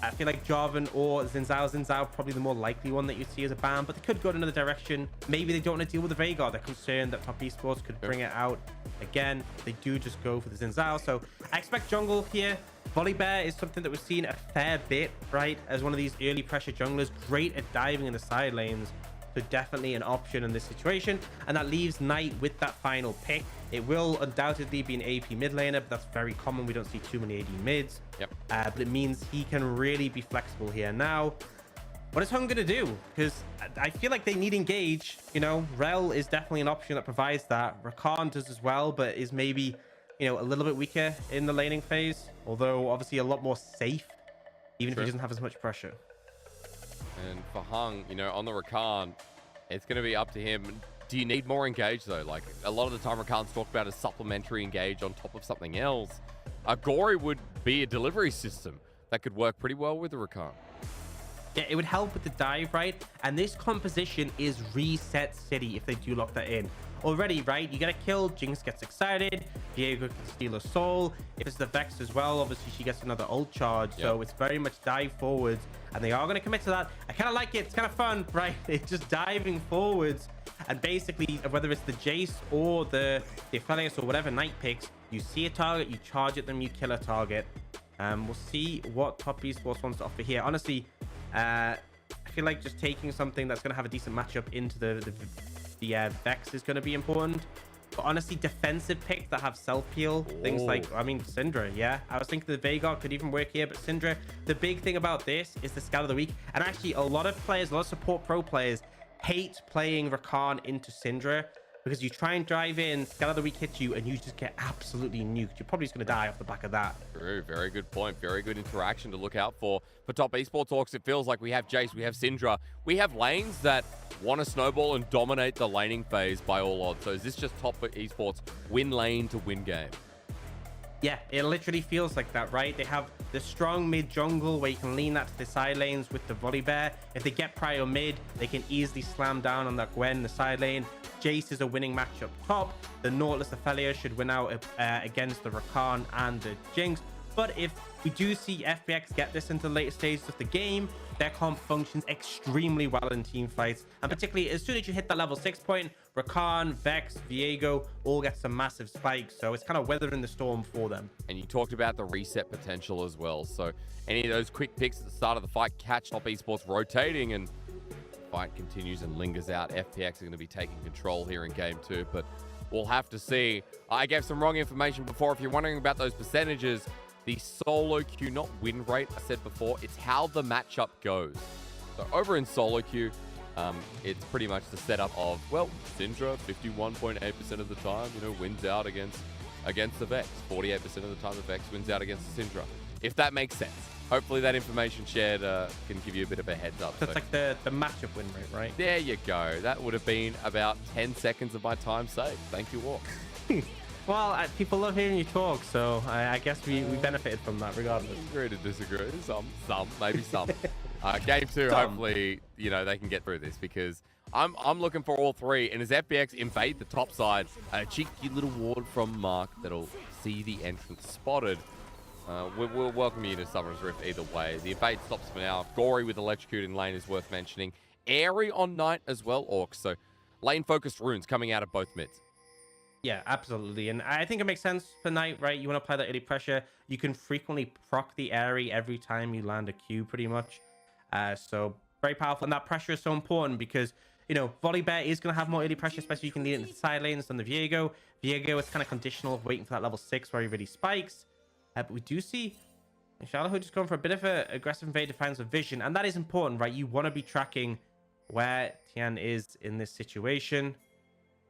I feel like Jarvan or Xin Zhao probably the more likely one that you see as a ban, but they could go in another direction. Maybe they don't want to deal with the Veigar. They're concerned that top esports could bring it out. Again, they do just go for the Xin Zhao. So I expect jungle here. Volibear is something that we've seen a fair bit, right? As one of these early pressure junglers, great at diving in the side lanes. So definitely an option in this situation. And that leaves Knight with that final pick. It will undoubtedly be an AP mid laner, but that's very common. We don't see too many AD mids. Yep. But it means he can really be flexible here. Now, what is Hung going to do? Because I feel like they need engage. You know, Rel is definitely an option that provides that. Rakan does as well, but is maybe, you know, a little bit weaker in the laning phase. Although obviously a lot more safe, even if he doesn't have as much pressure. And for Hung, you know, on the Rakan, it's going to be up to him. Do you need more engage, though? Like, a lot of the time, Rakan's talked about a supplementary engage on top of something else. Gory would be a delivery system that could work pretty well with the Rakan. Yeah, it would help with the dive, right? And this composition is reset city if they do lock that in. Already, right? You get a kill, Jinx gets excited, Diego can steal a soul. If it's the Vex as well, obviously she gets another ult charge. Yep. So it's very much dive forwards, and they are going to commit to that. I kind of like it. It's kind of fun, right? It's just diving forwards, and basically, whether it's the Jace or the Aphelios or whatever Knight picks, you see a target, you charge at them, you kill a target. We'll see what top esports wants to offer here. Honestly, I feel like just taking something that's going to have a decent matchup into the Vex is going to be important. But honestly, defensive picks that have self-heal, things like, I mean, Syndra, yeah. I was thinking the Veigar could even work here, but Syndra, the big thing about this is the scout of the week. And actually, a lot of players, a lot of support pro players hate playing Rakan into Syndra because you try and drive in, scout of the week hits you, and you just get absolutely nuked. You're probably just going to die off the back of that. True, very good point. Very good interaction to look out for. For top esports talks, it feels like we have Jace, we have Syndra. We have lanes that want to snowball and dominate the laning phase by all odds. So is this just top esports win lane to win game? Yeah, it literally feels like that, right? They have the strong mid jungle where you can lean that to the side lanes with the Volibear. If they get prio mid, they can easily slam down on that Gwen in the side lane. Jace is a winning match up top. The Nautilus Aphelios should win out against the Rakan and the Jinx. But if we do see FPX get this into the later stages of the game, their comp functions extremely well in team fights. And particularly as soon as you hit that level 6 point, Rakan, Vex, Viego all get some massive spikes. So it's kind of weathering the storm for them. And you talked about the reset potential as well. So any of those quick picks at the start of the fight catch top esports rotating, and fight continues and lingers out. FPX are going to be taking control here in game 2, but we'll have to see. I gave some wrong information before. If you're wondering about those percentages, the solo queue, not win rate, I said before, it's how the matchup goes. So over in solo queue, it's pretty much the setup of, well, Syndra 51.8% of the time, you know, wins out against the Vex. 48% of the time the Vex wins out against the Syndra. If that makes sense. Hopefully that information shared can give you a bit of a heads up. So it's like the matchup win rate, right? There you go. That would have been about 10 seconds of my time saved. Thank you all. Well, people love hearing you talk, so I guess we benefited from that regardless. Agree to disagree. Some, maybe some. Game 2, hopefully, you know, they can get through this because I'm looking for all three. And as FPX invade the top side, a cheeky little ward from Mark that'll see the entrance spotted. We'll welcome you to Summer's Rift either way. The invade stops for now. Gory with electrocuting lane is worth mentioning. Airy on Knight as well, Orcs. So lane-focused runes coming out of both mids. Yeah, absolutely. And I think it makes sense for Knight, right? You want to apply that early pressure. You can frequently proc the Airy every time you land a Q, pretty much. So very powerful. And that pressure is so important because, you know, Volibear is going to have more early pressure, especially if you can lead it into the side lanes than the Viego. Viego is kind of conditional of waiting for that level 6 where he really spikes. But we do see Shallow just going for a bit of an aggressive invade defense with vision. And that is important, right? You want to be tracking where Tian is in this situation.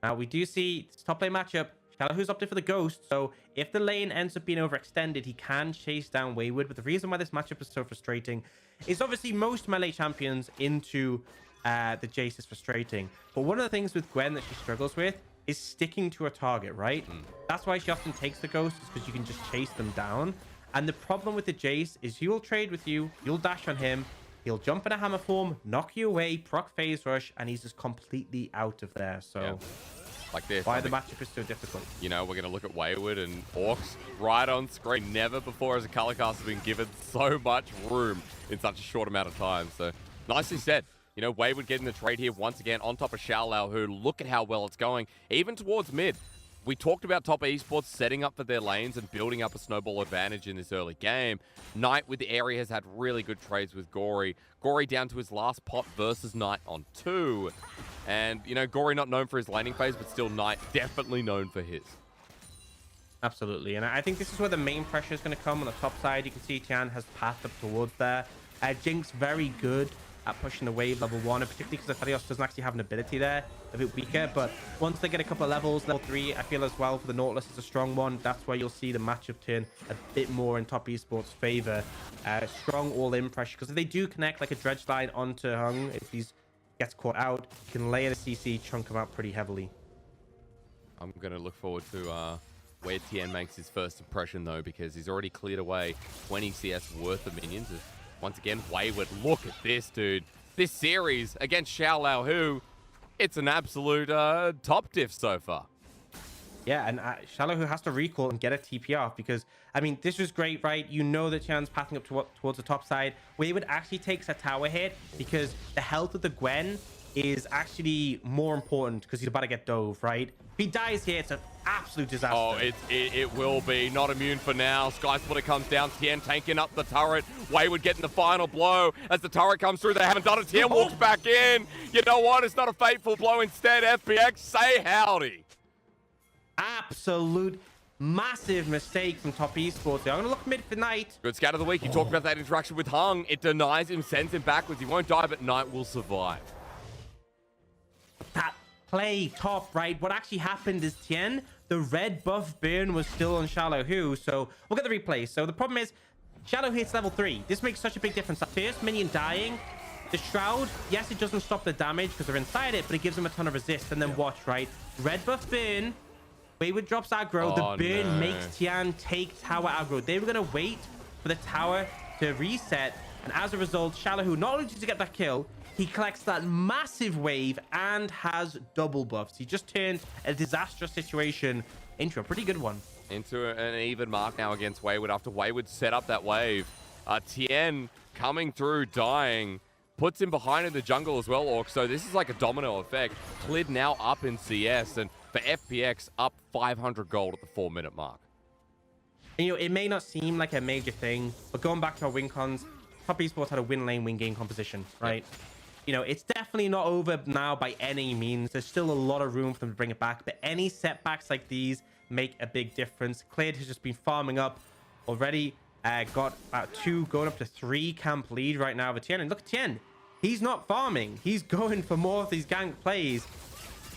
Now, we do see this top lane matchup. Shallow opted for the Ghost, so if the lane ends up being overextended, he can chase down Wayward. But the reason why this matchup is so frustrating is obviously most melee champions into the Jace is frustrating. But one of the things with Gwen that she struggles with is sticking to a target, right? That's why she often takes the Ghost, is because you can just chase them down. And the problem with the Jace is he will trade with you, you'll dash on him, he'll jump in a hammer form, knock you away, proc phase rush, and he's just completely out of there. So... yeah. Like this. Why the matchup is so difficult. You know, we're going to look at Wayward and Orcs right on screen. Never before has a color cast been given so much room in such a short amount of time. So, nicely said. You know, Wayward getting the trade here once again on top of Xiaolao, who look at how well it's going. Even towards mid. We talked about top esports setting up for their lanes and building up a snowball advantage in this early game. Knight with the area has had really good trades with Gory. Gory down to his last pot versus Knight on 2. And, you know, Gory not known for his laning phase, but still Knight definitely known for his. Absolutely. And I think this is where the main pressure is going to come on the top side. You can see Tian has pathed up towards there. Jinx very good at pushing the wave level 1, and particularly because Aphelios doesn't actually have an ability there, a bit weaker. But once they get a couple of levels, level 3, I feel as well for the Nautilus is a strong one. That's where you'll see the matchup turn a bit more in top esports favor. Strong all-in pressure, because if they do connect like a dredge line onto Hung, if he gets caught out, you can layer the CC, chunk him out pretty heavily. I'm going to look forward to where Tien makes his first impression, though, because he's already cleared away 20 CS worth of minions. Once again, Wayward, look at this, dude. This series against Xiaolao, who, it's an absolute top diff so far. Yeah, and Shallow has to recall and get a TP off because, I mean, this was great, right? You know that Tian's pathing up towards the top side. Wayward actually takes a tower hit because the health of the Gwen is actually more important because he's about to get dove, right? If he dies here, it's an absolute disaster. Oh, it will be. Not immune for now. Sky Splitter comes down. Tien tanking up the turret. Wayward getting the final blow. As the turret comes through, they haven't done it. Tien walks back in. You know what? It's not a fateful blow. Instead, FPX, say howdy. Absolute massive mistake from top esports. I'm going to look mid for Knight. Good scout of the week. You talked about that interaction with Hung. It denies him, sends him backwards. He won't die, but Knight will survive. That play top, right? What actually happened is Tien, the red buff burn was still on Shallow Who, so we'll get the replay. So the problem is, Shallow hits level 3. This makes such a big difference. That first minion dying, the Shroud, yes, it doesn't stop the damage because they're inside it, but it gives them a ton of resist. And then watch, right? Red buff burn, Wayward drops aggro. The burn makes Tian take tower aggro. They were going to wait for the tower to reset, and as a result, Shallow Who, not only did he get that kill, he collects that massive wave and has double buffs. He just turned a disastrous situation into a pretty good one. Into an even mark now against Wayward after Wayward set up that wave. Tien coming through, dying, puts him behind in the jungle as well, Orc. So this is like a domino effect. Clid now up in CS, and for FPX, up 500 gold at the 4-minute mark. And, you know, it may not seem like a major thing, but going back to our win cons, top esports had a win lane, win game composition, right? Yep. You know, it's definitely not over now by any means. There's still a lot of room for them to bring it back, but any setbacks like these make a big difference. Clid has just been farming up already. Got about 2, going up to 3 camp lead right now with Tien. And look at Tien. He's not farming. He's going for more of these gank plays.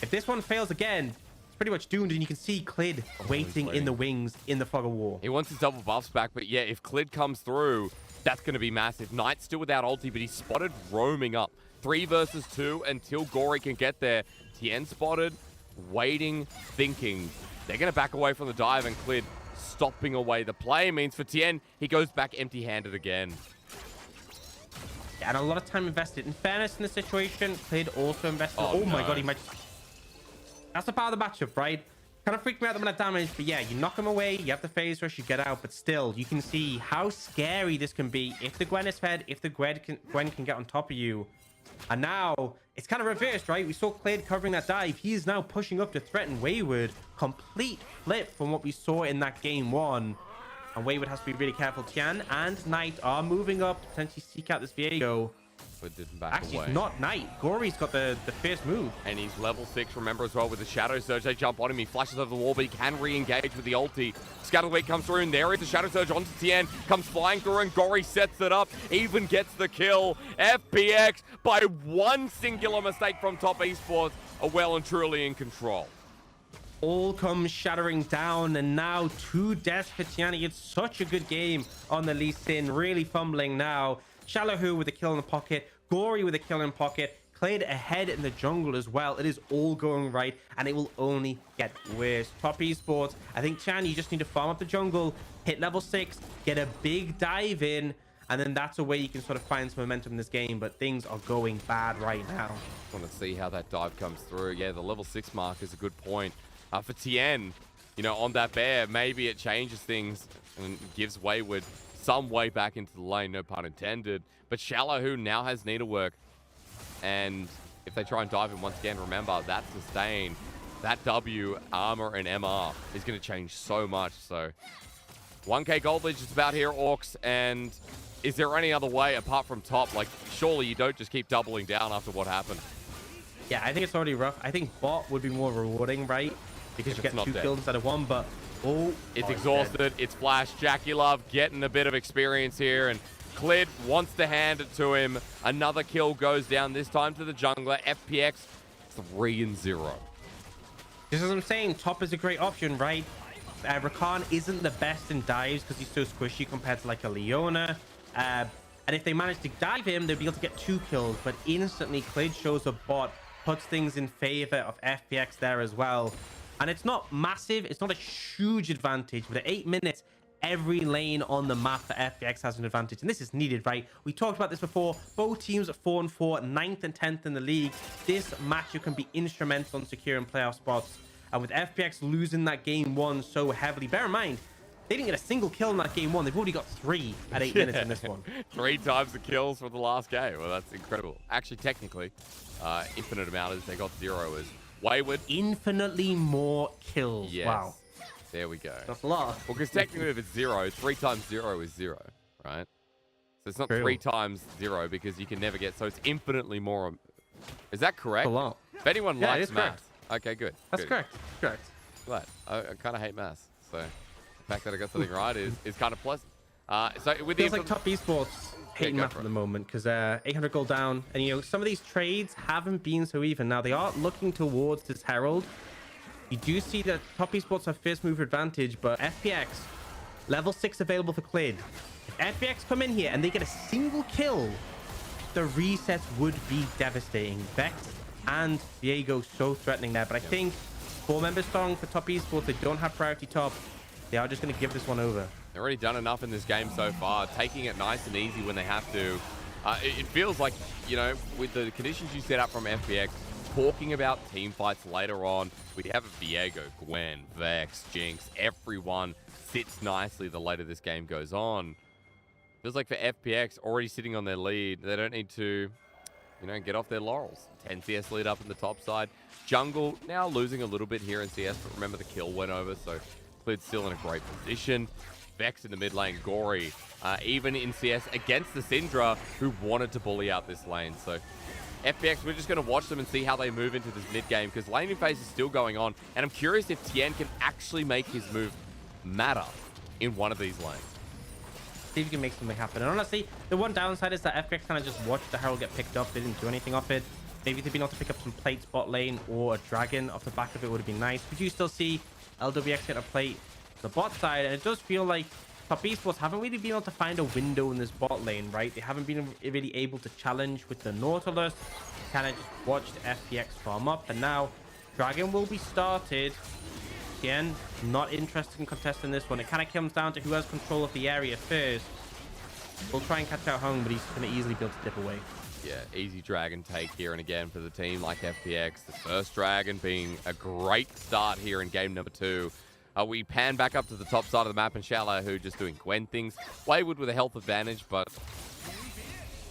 If this one fails again, it's pretty much doomed. And you can see Clid waiting in the wings in the fog of war. He wants his double buffs back, but yeah, if Clid comes through, that's going to be massive. Knight's still without ulti, but he's spotted roaming up. 3 versus 2 until Gory can get there. Tien spotted, waiting, thinking. They're going to back away from the dive, and Clid stopping away the play means for Tien, he goes back empty-handed again. Yeah, and a lot of time invested. In fairness, in this situation, Clid also invested. Oh my god, he might... That's the part of the matchup, right? Kind of freaked me out the amount of damage, but yeah, you knock him away, you have the phase rush, you get out, but still, you can see how scary this can be if the Gwen is fed, if the Gwen can get on top of you. And now, it's kind of reversed, right? We saw Clid covering that dive. He is now pushing up to threaten Wayward. Complete flip from what we saw in that game 1. And Wayward has to be really careful. Tian and Knight are moving up to potentially seek out this Viego. but didn't back Actually, away. it's not Knight. Gory's got the first move. And he's level 6, remember, as well, with the Shadow Surge. They jump on him. He flashes over the wall, but he can re-engage with the ulti. Scatterweight comes through, and there is the Shadow Surge onto Tien. Comes flying through, and Gory sets it up. Even gets the kill. FPX, by one singular mistake from Top Esports, are well and truly in control. All comes shattering down, and now 2 deaths for Tiani. It's such a good game on the Lee Sin. Really fumbling now. Shallow with a kill in the pocket. Gory with a kill in pocket. Clade ahead in the jungle as well. It is all going right, and it will only get worse. Top Esports, I think, Chan, you just need to farm up the jungle, hit level 6, get a big dive in, and then that's a way you can sort of find some momentum in this game, but things are going bad right now. Want to see how that dive comes through. Yeah, the level 6 mark is a good point. For Tien, you know, on that bear, maybe it changes things and gives Wayward some way back into the lane, no pun intended. But Shallow, who now has needlework, and if they try and dive him once again, remember that sustain, that W, armor, and MR is going to change so much. So 1k gold lead just about here, Orcs, and is there any other way apart from top? Like, surely you don't just keep doubling down after what happened. Yeah, I think it's already rough. I think bot would be more rewarding, right? Because you get 2 kills instead of 1, but it's exhausted. It's Flash. Jackie Love getting a bit of experience here, and Clid wants to hand it to him. Another kill goes down, this time to the jungler. FPX 3-0. Just as I'm saying, top is a great option, right? Rakan isn't the best in dives because he's so squishy compared to like a Leona. And if they manage to dive him, they'll be able to get 2 kills, but instantly Clid shows a bot, puts things in favor of FPX there as well. And it's not massive, it's not a huge advantage, but at 8 minutes, every lane on the map for FPX has an advantage, and this is needed, right? We talked about this before. Both teams are 4-4, 9th and 10th in the league. This matchup can be instrumental in securing playoff spots. And with FPX losing that game 1 so heavily, bear in mind, they didn't get a single kill in that game 1. They've already got 3 at 8 minutes in this one. 3 times the kills for the last game. Well, that's incredible. Actually, technically, infinite amount is they got 0 as Wayward. Infinitely more kills. Yes. Wow. There we go. That's a lot. Well, because technically if it's 0, 3 times 0 is 0, right? So it's not True. 3 times 0 because you can never get, so it's infinitely more. Is that correct? A lot. If anyone Yeah, likes it's correct. maths. Okay, good. That's good. correct. Correct. Glad. I kind of hate maths, so the fact that I got something right is kind of pleasant. So with Feels the like Top Esports hating go map for at it. the moment because 800 gold down, and you know some of these trades haven't been so even. Now they are looking towards this Herald. You do see that Top Esports have first mover advantage, but FPX level 6 available for Clid. If FPX come in here and they get a single kill, the resets would be devastating. Vex and Diego so threatening there, but I think 4 members strong for Top Esports. They don't have priority top. They are just going to give this one over. They've already done enough in this game so far, taking it nice and easy when they have to. It feels like, you know, with the conditions you set up from FPX, talking about team fights later on, we have a Viego, Gwen, Vex, Jinx, everyone sits nicely the later this game goes on. Feels like for FPX, already sitting on their lead, they don't need to, you know, get off their laurels. 10 CS lead up in the top side. Jungle now losing a little bit here in CS, but remember the kill went over, so Clid's still in a great position. Vex in the mid lane, Gory, even in CS against the Syndra, who wanted to bully out this lane. So FPX, we're just going to watch them and see how they move into this mid game, because laning phase is still going on, and I'm curious if Tien can actually make his move matter in one of these lanes. See if you can make something happen. And honestly, the one downside is that FPX kind of just watched the Herald get picked up. They didn't do anything off it. Maybe they've been able to pick up some plates bot lane or a dragon off the back of it would have been nice. But you still see LWX get a plate the bot side, and it does feel like Top Esports haven't really been able to find a window in this bot lane, right? They haven't been really able to challenge with the Nautilus. Kind of just watched FPX farm up, and now Dragon will be started. Again, not interested in contesting this one. It kind of comes down to who has control of the area first. We'll try and catch out Hung, but he's going to easily be able to dip away. Yeah, easy dragon take here and again for the team like FPX. The first dragon being a great start here in game number 2. We pan back up to the top side of the map, and Shallow, who just doing Gwen things. Wayward with a health advantage, but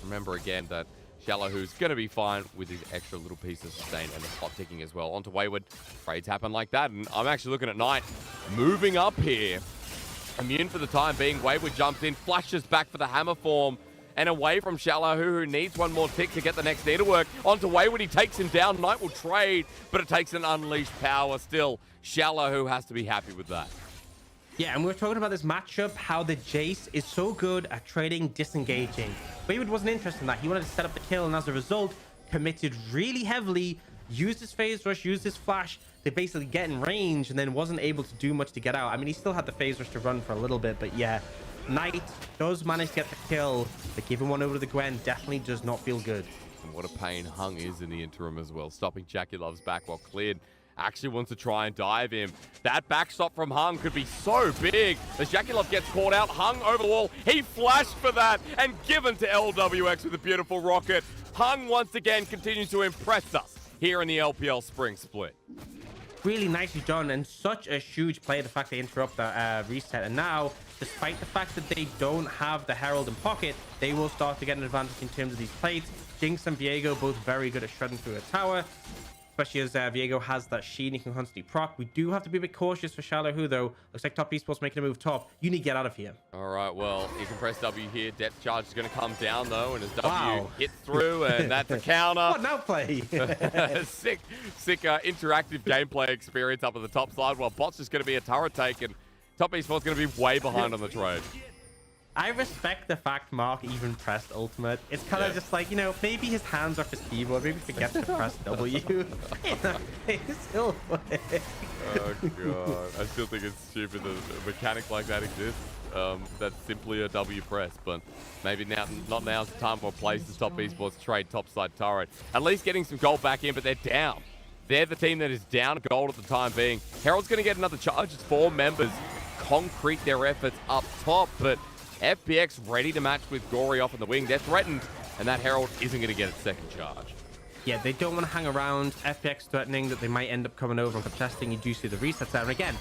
remember again that Shallow, who's going to be fine with his extra little piece of sustain and the pot ticking as well. Onto Wayward. Trades happen like that, and I'm actually looking at Knight moving up here. Immune for the time being. Wayward jumps in, flashes back for the hammer form, and away from Shallow, who needs one more tick to get the next knee to work. Onto Wayward, he takes him down. Knight will trade, but it takes an unleashed power still. Shallow, who has to be happy with that. Yeah, and we were talking about this matchup, how the Jace is so good at trading disengaging. Wayward wasn't interested in that. He wanted to set up the kill, and as a result, committed really heavily, used his phase rush, used his flash to basically get in range, and then wasn't able to do much to get out. I mean, he still had the phase rush to run for a little bit, but yeah, Knight does manage to get the kill, but giving one over to the Gwen definitely does not feel good. And what a pain Hung is in the interim as well, stopping Jackie Love's back while cleared. Actually wants to try and dive him. That backstop from Hung could be so big. As Jackie Love gets caught out, Hung over the wall. He flashed for that and given to LWX with a beautiful rocket. Hung once again continues to impress us here in the LPL Spring Split. Really nicely done, and such a huge play, the fact they interrupt the reset. And now, despite the fact that they don't have the Herald in pocket, they will start to get an advantage in terms of these plates. Jinx and Viego both very good at shredding through a tower, especially as Viego has that sheen he can constantly proc. We do have to be a bit cautious for Shallow, who though looks like Top Esports making a move top. You need to get out of here. All right, well, you can press W here. Depth charge is going to come down though, and as W hits through, and that's a counter. What now play? sick interactive gameplay experience up at the top side, while bot's just going to be a turret take, and Top Esports going to be way behind on the trade. I respect the fact Mark even pressed ultimate. It's kind of just like, you know, maybe his hands off his keyboard. Maybe he forgets to press W. It's still funny. Oh, God. I still think it's stupid that a mechanic like that exists. That's simply a W press, but maybe not now's the time or place to Top Esports trade topside turret. At least getting some gold back in, but they're down. They're the team that is down gold at the time being. Herald's going to get another charge. It's 4 members concrete their efforts up top, but FPX ready to match with Gory off in the wing. They're threatened, and that Herald isn't going to get its second charge. Yeah, they don't want to hang around. FPX threatening that they might end up coming over and contesting. You do see the resets there. And again,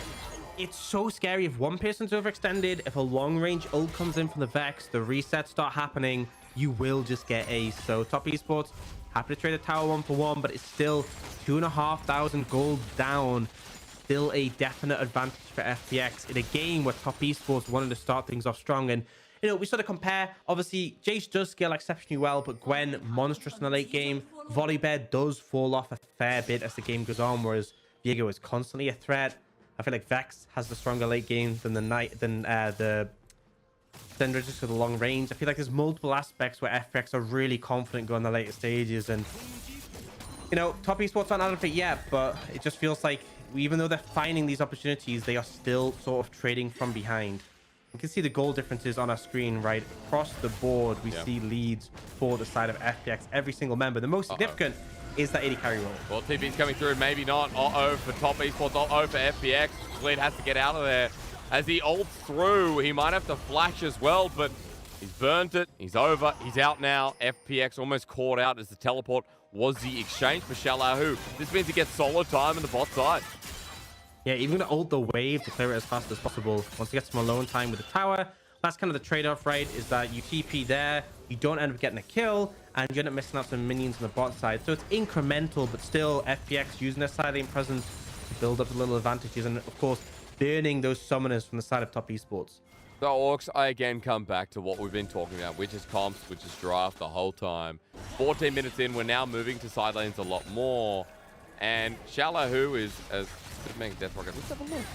it's so scary if one person's overextended. If a long-range ult comes in from the Vex, the resets start happening, you will just get ace. So Top Esports, happy to trade a tower 1-for-1, but it's still 2,500 gold down. Still a definite advantage for FPX in a game where Top Esports wanted to start things off strong. And, you know, we sort of compare. Obviously, Jace does scale exceptionally well, but Gwen, monstrous in the late game. Volibear does fall off a fair bit as the game goes on, whereas Viego is constantly a threat. I feel like Vex has the stronger late game than the Syndra just for the long range. I feel like there's multiple aspects where FPX are really confident going the later stages. And, you know, Top Esports aren't out of it yet, but it just feels like even though they're finding these opportunities, they are still sort of trading from behind. You can see the goal differences on our screen, right? Across the board, we see leads for the side of FPX, every single member. The most significant is that 80 carry roll. Well, TP's coming through, maybe not. Uh-oh for Top Esports, uh-oh for FPX. Lead has to get out of there. As he ults through, he might have to flash as well, but he's burnt it. He's over. He's out now. FPX almost caught out as the teleport was the exchange for Shallahu. This means he gets solo time in the bot side. Yeah, even gonna ult the wave to clear it as fast as possible. Once he gets some alone time with the tower, that's kind of the trade-off, right? Is that you TP there, you don't end up getting a kill, and you end up missing out some minions on the bot side. So it's incremental, but still FPX using their side lane presence to build up the little advantages, and of course, burning those summoners from the side of Top Esports. The Orcs, I again come back to what we've been talking about, which is comps, which is draft the whole time. 14 minutes in, we're now moving to side lanes a lot more. And Shallahu is as making Death Rocket. Let's have a look.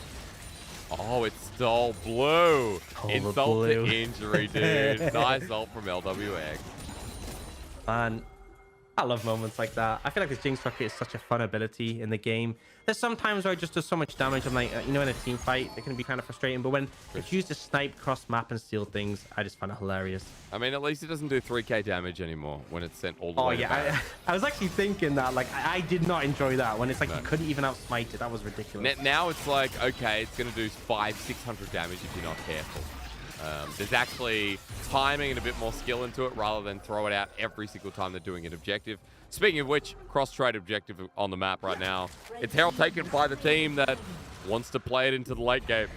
Oh, it's stole blue. Insult to injury, dude. Nice ult from LWX. And I love moments like that. I feel like the Jinx Rocket is such a fun ability in the game. There's some times where it just does so much damage. I'm like, you know, in a team fight, it can be kind of frustrating. But when it's used to snipe, cross map, and steal things, I just find it hilarious. I mean, at least it doesn't do 3k damage anymore when it's sent all the way back. I was actually thinking that. Like, I did not enjoy that. When it's like you couldn't even outsmite it. That was ridiculous. Now it's like, okay, it's going to do 500-600 damage if you're not careful. There's actually timing and a bit more skill into it rather than throw it out every single time they're doing an objective. Speaking of which, cross-trade objective on the map right now. It's Herald taken by the team that wants to play it into the late game.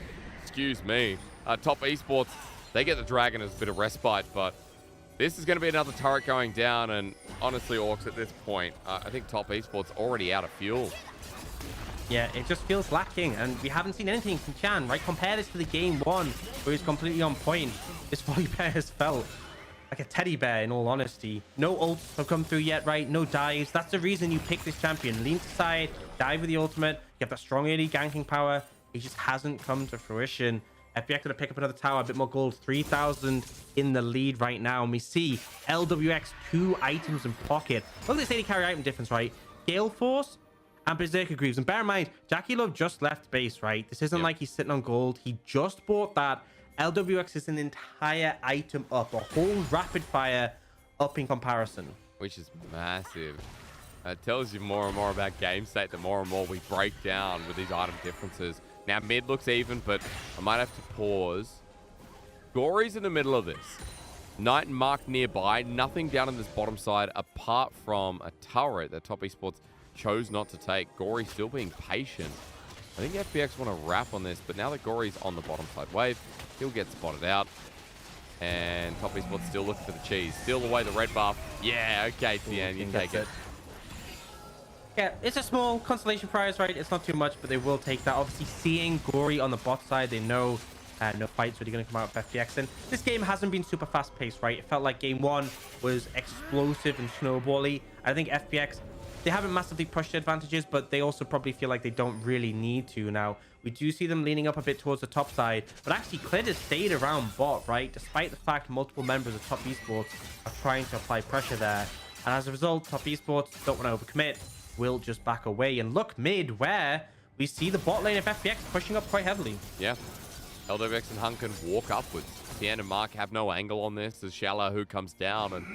Excuse me. Top Esports, they get the Dragon as a bit of respite, but this is going to be another turret going down. And honestly, Orcs, at this point, I think Top Esports already out of fuel. Yeah, it just feels lacking, and we haven't seen anything from Chan, right? Compare this to the game one, where he's completely on point. This Volibear has felt. like a teddy bear, in all honesty. No ults have come through yet, right? No dives. That's the reason you pick this champion. Lean to side, dive with the ultimate. You have that strong early ganking power. It just hasn't come to fruition. FPX gonna pick up another tower, a bit more gold. 3,000 in the lead right now. And we see LWX 2 items in pocket. Look at this AD carry item difference, right? Gale Force and Berserker Greaves. And bear in mind, Jackie Love just left base, right? This isn't like he's sitting on gold. He just bought that. LWX is an entire item up, a whole rapid fire up in comparison. Which is massive. It tells you more and more about game state, the more and more we break down with these item differences. Now, mid looks even, but I might have to pause. Gory's in the middle of this. Knight and Mark nearby. Nothing down on this bottom side apart from a turret that Top Esports chose not to take. Gory still being patient. I think FPX want to wrap on this, but now that Gory's on the bottom side wave, he'll get spotted out. And Top Esports still looking for the cheese. Steal away the red buff. Yeah, okay, Tian, you take it. Yeah, it's a small consolation prize, right? It's not too much, but they will take that. Obviously, seeing Gory on the bot side, they know no fight's really going to come out of FPX. And this game hasn't been super fast-paced, right? It felt like game one was explosive and snowbally. I think FPX, they haven't massively pushed their advantages, but they also probably feel like they don't really need to now. We do see them leaning up a bit towards the top side, but actually Clear has stayed around bot, right? Despite the fact multiple members of Top Esports are trying to apply pressure there. And as a result, Top Esports don't want to overcommit, will just back away. And look mid, where we see the bot lane of FPX pushing up quite heavily. Yeah. LWX and Hun can walk upwards. Tian and Mark have no angle on this as Shallow who comes down. And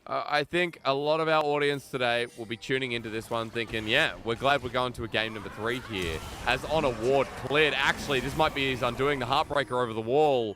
I think a lot of our audience today will be tuning into this one thinking, yeah, we're glad we're going to a game number 3 here. As Honor Ward cleared, actually, this might be his undoing, the Heartbreaker over the wall.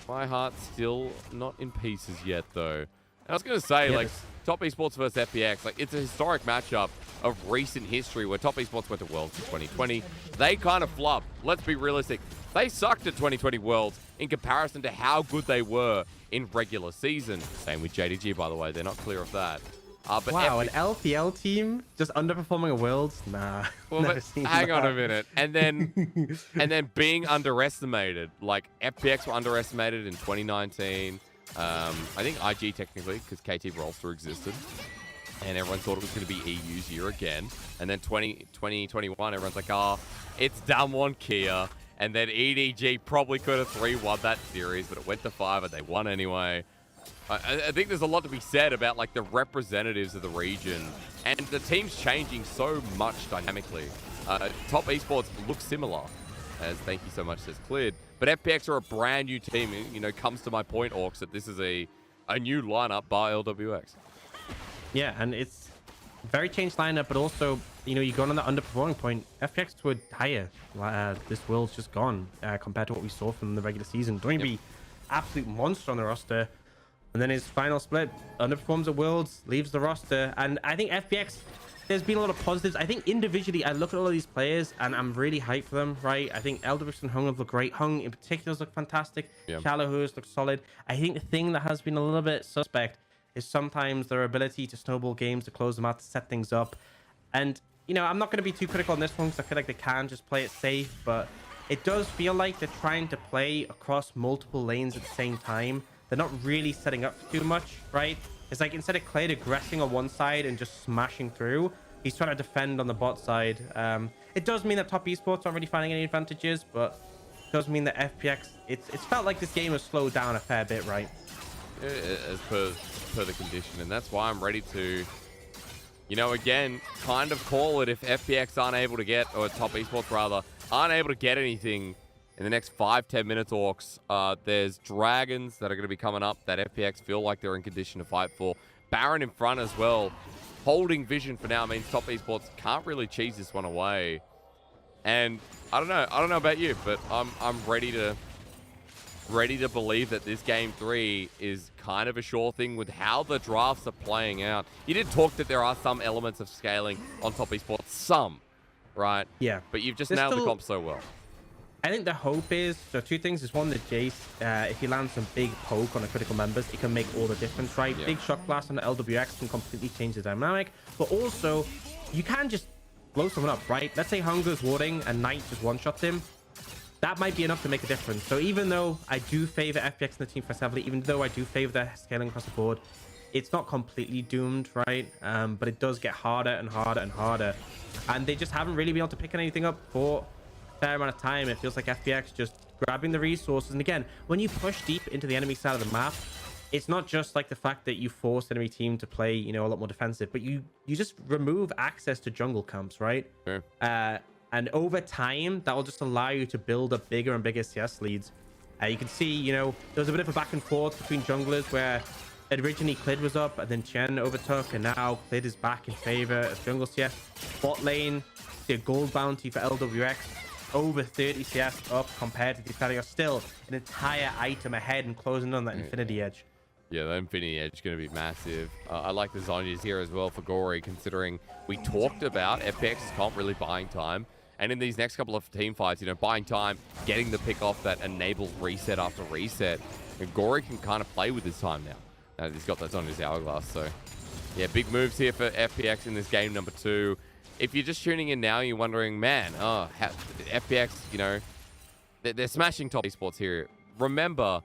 My heart's still not in pieces yet, though. And I was going to say, like, Top Esports versus FPX, like, it's a historic matchup of recent history where Top Esports went to Worlds in 2020. They kind of flubbed. Let's be realistic. They sucked at 2020 Worlds in comparison to how good they were in regular season. Same with JDG, by the way. They're not clear of that. But wow, an LPL team just underperforming a Worlds? Nah. Well, but hang on a minute. And then being underestimated. Like, FPX were underestimated in 2019. I think IG technically, because KT Rolster existed. And everyone thought it was going to be EU's year again. And then 2021, everyone's like, oh, it's Damwon Kia. And then EDG probably could have 3-1 that series, but it went to 5 and they won anyway. I think there's a lot to be said about like the representatives of the region. And the team's changing so much dynamically. Top Esports looks similar, as thank you so much says Cleared. But FPX are a brand new team. You know, comes to my point, Orcs, that this is a new lineup by LWX. Yeah, and it's a very changed lineup, but also, you know, you go on the underperforming point. FPX were higher. This World's just gone compared to what we saw from the regular season. Don't be absolute monster on the roster. And then his final split, underperforms at Worlds, leaves the roster. And I think FPX, there's been a lot of positives. I think individually, I look at all of these players and I'm really hyped for them, right? I think LWX and Hung have looked great. Hung in particular look fantastic. Yeah. Shallow has looked solid. I think the thing that has been a little bit suspect is sometimes their ability to snowball games, to close them out, to set things up. And, you know, I'm not going to be too critical on this one because I feel like they can just play it safe, but it does feel like they're trying to play across multiple lanes at the same time. They're not really setting up too much, right? It's like instead of Clade aggressing on one side and just smashing through, he's trying to defend on the bot side. It does mean that Top Esports aren't really finding any advantages, but it does mean that FPX, it's felt like this game has slowed down a fair bit, right? As per the condition, and that's why I'm ready to, you know, again, kind of call it if FPX aren't able to get, or Top Esports rather, aren't able to get anything in the next 5-10 minutes, Orcs. There's Dragons that are going to be coming up that FPX feel like they're in condition to fight for. Baron in front as well. Holding vision for now means Top Esports can't really cheese this one away. And I don't know about you, but I'm ready to believe that this game 3 is kind of a sure thing with how the drafts are playing out. You did talk that there are some elements of scaling on Top Esports, some, right? Yeah. But you've just nailed the comp so well. I think the hope is, so two things is one, that Jace, if he lands some big poke on the critical members, it can make all the difference, right? Yeah. Big shock blast on the LWX can completely change the dynamic, but also you can just blow someone up, right? Let's say Hunger's warding and Knight just one-shots him. that might be enough to make a difference. So even though I do favor FPX and the team first heavily, even though I do favor their scaling across the board, it's not completely doomed, right? But it does get harder and harder and harder. And they just haven't really been able to pick anything up for a fair amount of time. It feels like FPX just grabbing the resources. And again, when you push deep into the enemy side of the map, it's not just like the fact that you force the enemy team to play, you know, a lot more defensive, but you just remove access to jungle camps, right? Sure. And over time, that will just allow you to build up bigger and bigger CS leads. You can see, you know, there was a bit of a back and forth between junglers where originally Clid was up and then Chen overtook, and now Clid is back in favor of jungle CS. Bot lane, the gold bounty for LWX, over 30 CS up compared to the Defender. Still an entire item ahead and closing on that Infinity Edge. Yeah, the Infinity Edge is going to be massive. I like the Zhonya's here as well for Gory, considering we talked about FPX's comp really buying time. And in these next couple of team fights, you know, buying time, getting the pick off that enables reset after reset. And Gory can kind of play with his time now. He's got that on his hourglass. So, yeah, big moves here for FPX in this game number 2. If you're just tuning in now, you're wondering, man, FPX, you know, they're smashing top esports here. Remember,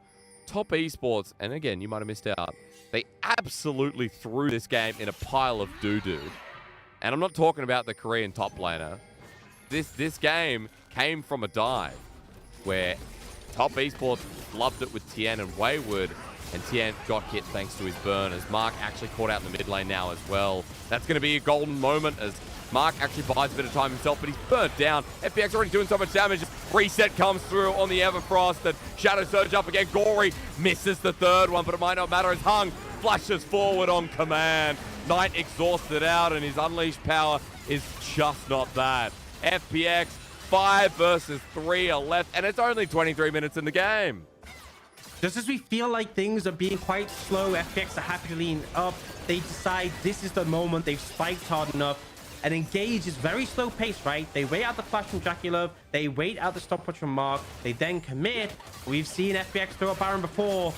top esports, and again, you might have missed out, they absolutely threw this game in a pile of doo-doo. And I'm not talking about the Korean top laner. This game came from a dive where top esports flubbed it with Tien and Wayward, and Tien got hit thanks to his burn, as Mark actually caught out in the mid lane now as well. That's going to be a golden moment as Mark actually buys a bit of time himself, but he's burnt down. FPX already doing so much damage. Reset comes through on the Everfrost, and Shadow Surge up again. Gory misses the third one, but it might not matter as Hung flashes forward on command. Knight exhausted out, and his unleashed power is just not that. FPX 5 versus 3 are left, and it's only 23 minutes in the game. Just as we feel like things are being quite slow, FPX are happy to lean up. They decide this is the moment. They've spiked hard enough. And Engage is very slow paced, right? They wait out the flash from Jackie-Love. They wait out the stopwatch from Mark. They then commit. We've seen FPX throw a Baron before.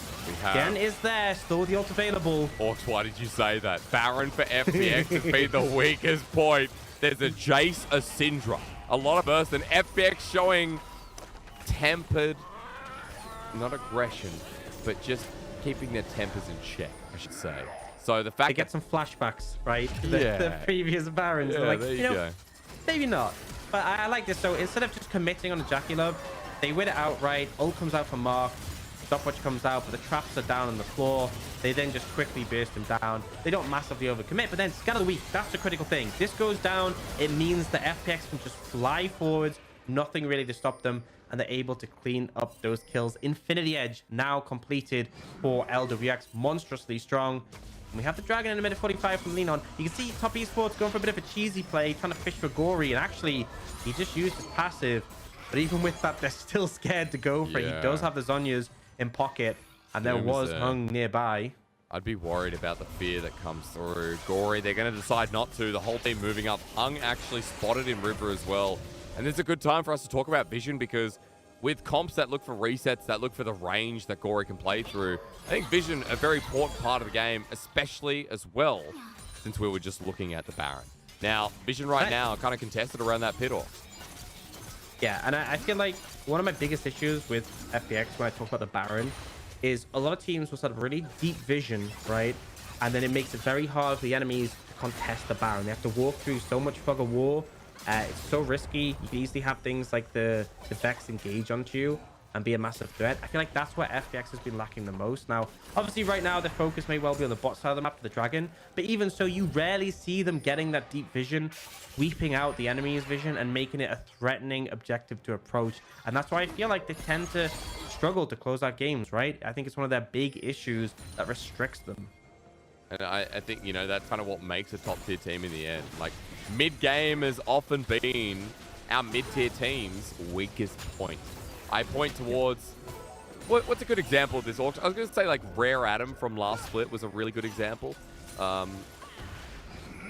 Gen is there, still the ult available. Orcs, why did you say that? Baron for FPX has been the weakest point. There's a Jace, a Syndra, a lot of burst, and FPX showing tempered, not aggression, but just keeping their tempers in check, I should say. So the fact they get some flashbacks, right? The previous Barons. Yeah, Like, there you know, go. Maybe not. But I like this. So instead of just committing on a Jackie-Love, they win it outright. Ult comes out for Mark. Stopwatch comes out, but the traps are down on the floor. They then just quickly burst him down. They don't massively overcommit, but then Scatter the Weak, that's the critical thing. This goes down. It means that FPX can just fly forwards. Nothing really to stop them. And they're able to clean up those kills. Infinity Edge now completed for LWX. Monstrously strong. And we have the Dragon in a minute 45 from Lean on. You can see Top Esports going for a bit of a cheesy play, trying to fish for Gory. And actually, he just used his passive. But even with that, they're still scared to go for it. He does have the Zhonya's in pocket. And there was Hung nearby. I'd be worried about the fear that comes through. Gory, they're going to decide not to. The whole team moving up. Hung actually spotted in River as well. And this is a good time for us to talk about Vision, because with comps that look for resets, that look for the range that Gory can play through, I think Vision a very important part of the game, especially as well, since we were just looking at the Baron. Now, Vision right now kind of contested around that pit off. Yeah, and I feel like one of my biggest issues with FPX when I talk about the Baron is a lot of teams will set up really deep vision, right? And then it makes it very hard for the enemies to contest the Baron. They have to walk through so much fog of war. It's so risky. You can easily have things like the Vex engage onto you and be a massive threat. I feel like that's where FPX has been lacking the most. Now, obviously right now, their focus may well be on the bot side of the map for the Dragon, but even so, you rarely see them getting that deep vision, sweeping out the enemy's vision and making it a threatening objective to approach. And that's why I feel like they tend to struggle to close out games, right? I think it's one of their big issues that restricts them. And I think, you know, that's kind of what makes a top-tier team in the end. Like, mid-game has often been our mid-tier team's weakest point. I point towards... What's a good example of this? I was going to say, like, Rare Adam from last split was a really good example.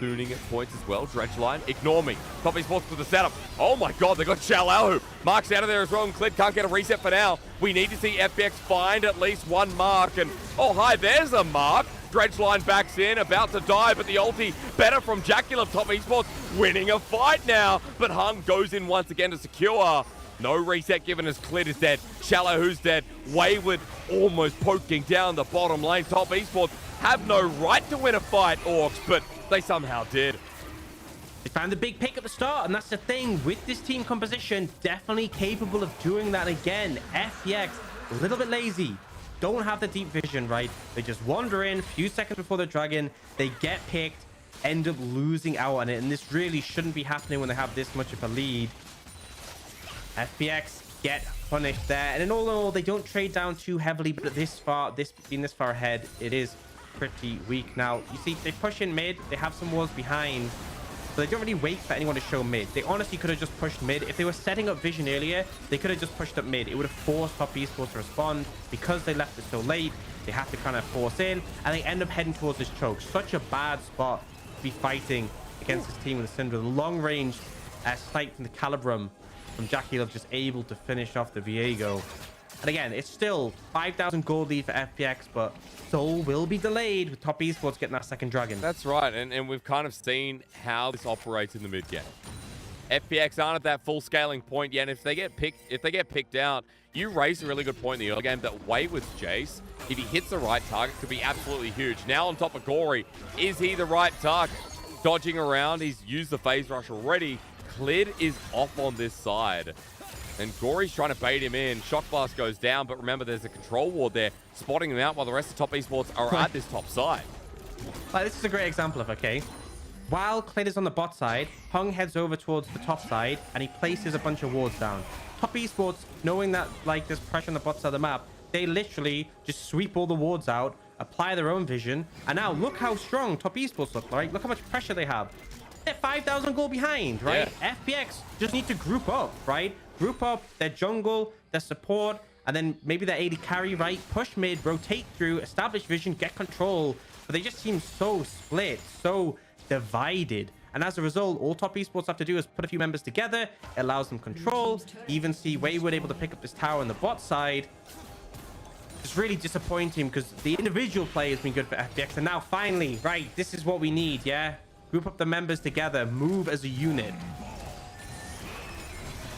Tuning at points as well. Dredgeline, ignore me. Top Esports with the setup. Oh my god, they got Xiaolahu. Mark's out of there as well, and Clid can't get a reset for now. We need to see FPX find at least one Mark, and oh hi, there's a Mark. Dredgeline backs in, about to die, but the ulti better from Jackie-Love. Top Esports winning a fight now, but Hung goes in once again to secure. No reset given as Clit is dead. Shallow who's dead. Wayward almost poking down the bottom lane. Top Esports have no right to win a fight, Orcs, but they somehow did. They found the big pick at the start, and that's the thing with this team composition, definitely capable of doing that again. FPX, a little bit lazy, don't have the deep vision, right? They just wander in a few seconds before the dragon, they get picked, end up losing out on it, and this really shouldn't be happening when they have this much of a lead. FPX get punished there, and in all, they don't trade down too heavily, but being this far ahead, it is pretty weak. Now, you see, they push in mid, they have some walls behind, but they don't really wait for anyone to show mid. They honestly could have just pushed mid. If they were setting up vision earlier, they could have just pushed up mid. It would have forced Top Esports to respond. Because they left it so late, they have to kind of force in, and they end up heading towards this choke. Such a bad spot to be fighting against this team with the Syndra. The long range sight from the Calibrum from Jackie Love just able to finish off the Viego. And again, it's still 5,000 gold lead for FPX, but Soul will be delayed with Top Esports getting that second dragon. That's right, and we've kind of seen how this operates in the mid game. FPX aren't at that full scaling point yet. If they get picked out, you raise a really good point in the early game that Wayward's Jace, if he hits the right target, could be absolutely huge. Now on top of Gory, is he the right target? Dodging around, he's used the phase rush already. Clid is off on this side. And Gory's trying to bait him in. Shock Blast goes down, but remember, there's a control ward there, spotting him out while the rest of Top Esports are at this top side. Like, this is a great example of, okay, while Clid is on the bot side, Hung heads over towards the top side, and he places a bunch of wards down. Top Esports, knowing that, like, there's pressure on the bot side of the map, they literally just sweep all the wards out, apply their own vision, and now look how strong Top Esports look, right? Look how much pressure they have. They're 5,000 gold behind, right? Yeah. FPX just need to group up, right? Group up their jungle, their support, and then maybe their AD carry, right? Push mid, rotate through, establish vision, get control. But they just seem so split, so divided. And as a result, all Top Esports have to do is put a few members together. It allows them control. Even see Wayward able to pick up this tower on the bot side. It's really disappointing because the individual play has been good for FPX. And now finally, right, this is what we need, yeah? Group up the members together, move as a unit.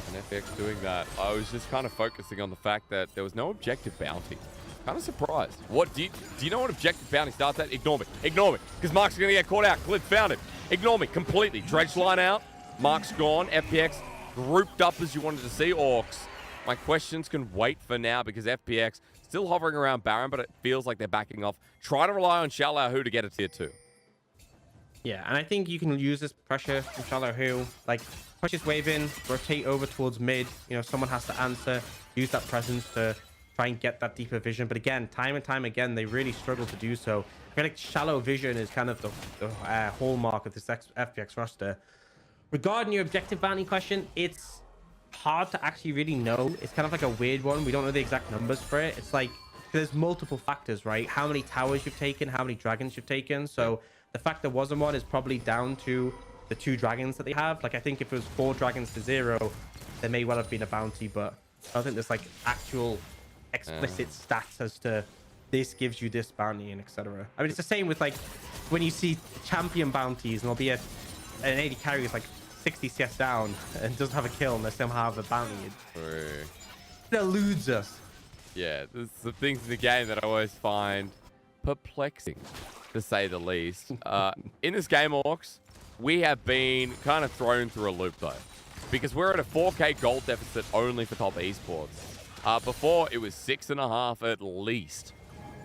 And FPX doing that. I was just kind of focusing on the fact that there was no objective bounty. Kind of surprised. What do you know what objective bounty starts at? Ignore me. Ignore me. Because Mark's going to get caught out. Clip found it. Ignore me completely. Dredge line out. Mark's gone. FPX grouped up as you wanted to see. Orcs. My questions can wait for now because FPX still hovering around Baron, but it feels like they're backing off. Try to rely on Shallow Who to get a tier 2. Yeah, and I think you can use this pressure from Shallow Who, like, push his wave in, rotate over towards mid. You know, someone has to answer, use that presence to try and get that deeper vision. But again, time and time again, they really struggle to do so. I feel like shallow vision is kind of the hallmark of this FPX roster. Regarding your objective bounty question, it's hard to actually really know. It's kind of like a weird one. We don't know the exact numbers for it. It's like, there's multiple factors, right? How many towers you've taken, how many dragons you've taken. So the fact there wasn't one is probably down to the 2 dragons that they have. Like, I think if it was 4 dragons to 0, there may well have been a bounty, but I don't think there's like actual explicit stats as to this gives you this bounty and etc. I mean, it's the same with like when you see champion bounties and there'll be an AD carry is like 60 CS down and doesn't have a kill and they somehow have a bounty. It eludes us. Yeah, there's some things in the game that I always find perplexing, to say the least. In this game, Orcs, we have been kind of thrown through a loop, though, because we're at a 4K gold deficit only for Top Esports. Before, it was 6.5 at least.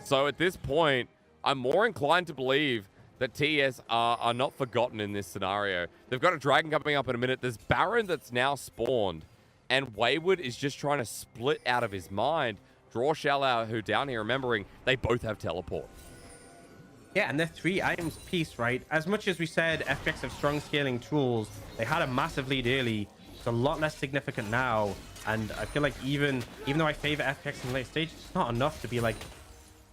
So at this point, I'm more inclined to believe that TES are not forgotten in this scenario. They've got a dragon coming up in a minute. There's Baron that's now spawned, and Wayward is just trying to split out of his mind. Draw Shallow Who down here, remembering they both have teleport. Yeah, and they're 3 items apiece, right? As much as we said FPX have strong scaling tools, they had a massive lead early. It's a lot less significant now. And I feel like even though I favor FPX in the late stage, it's not enough to be like,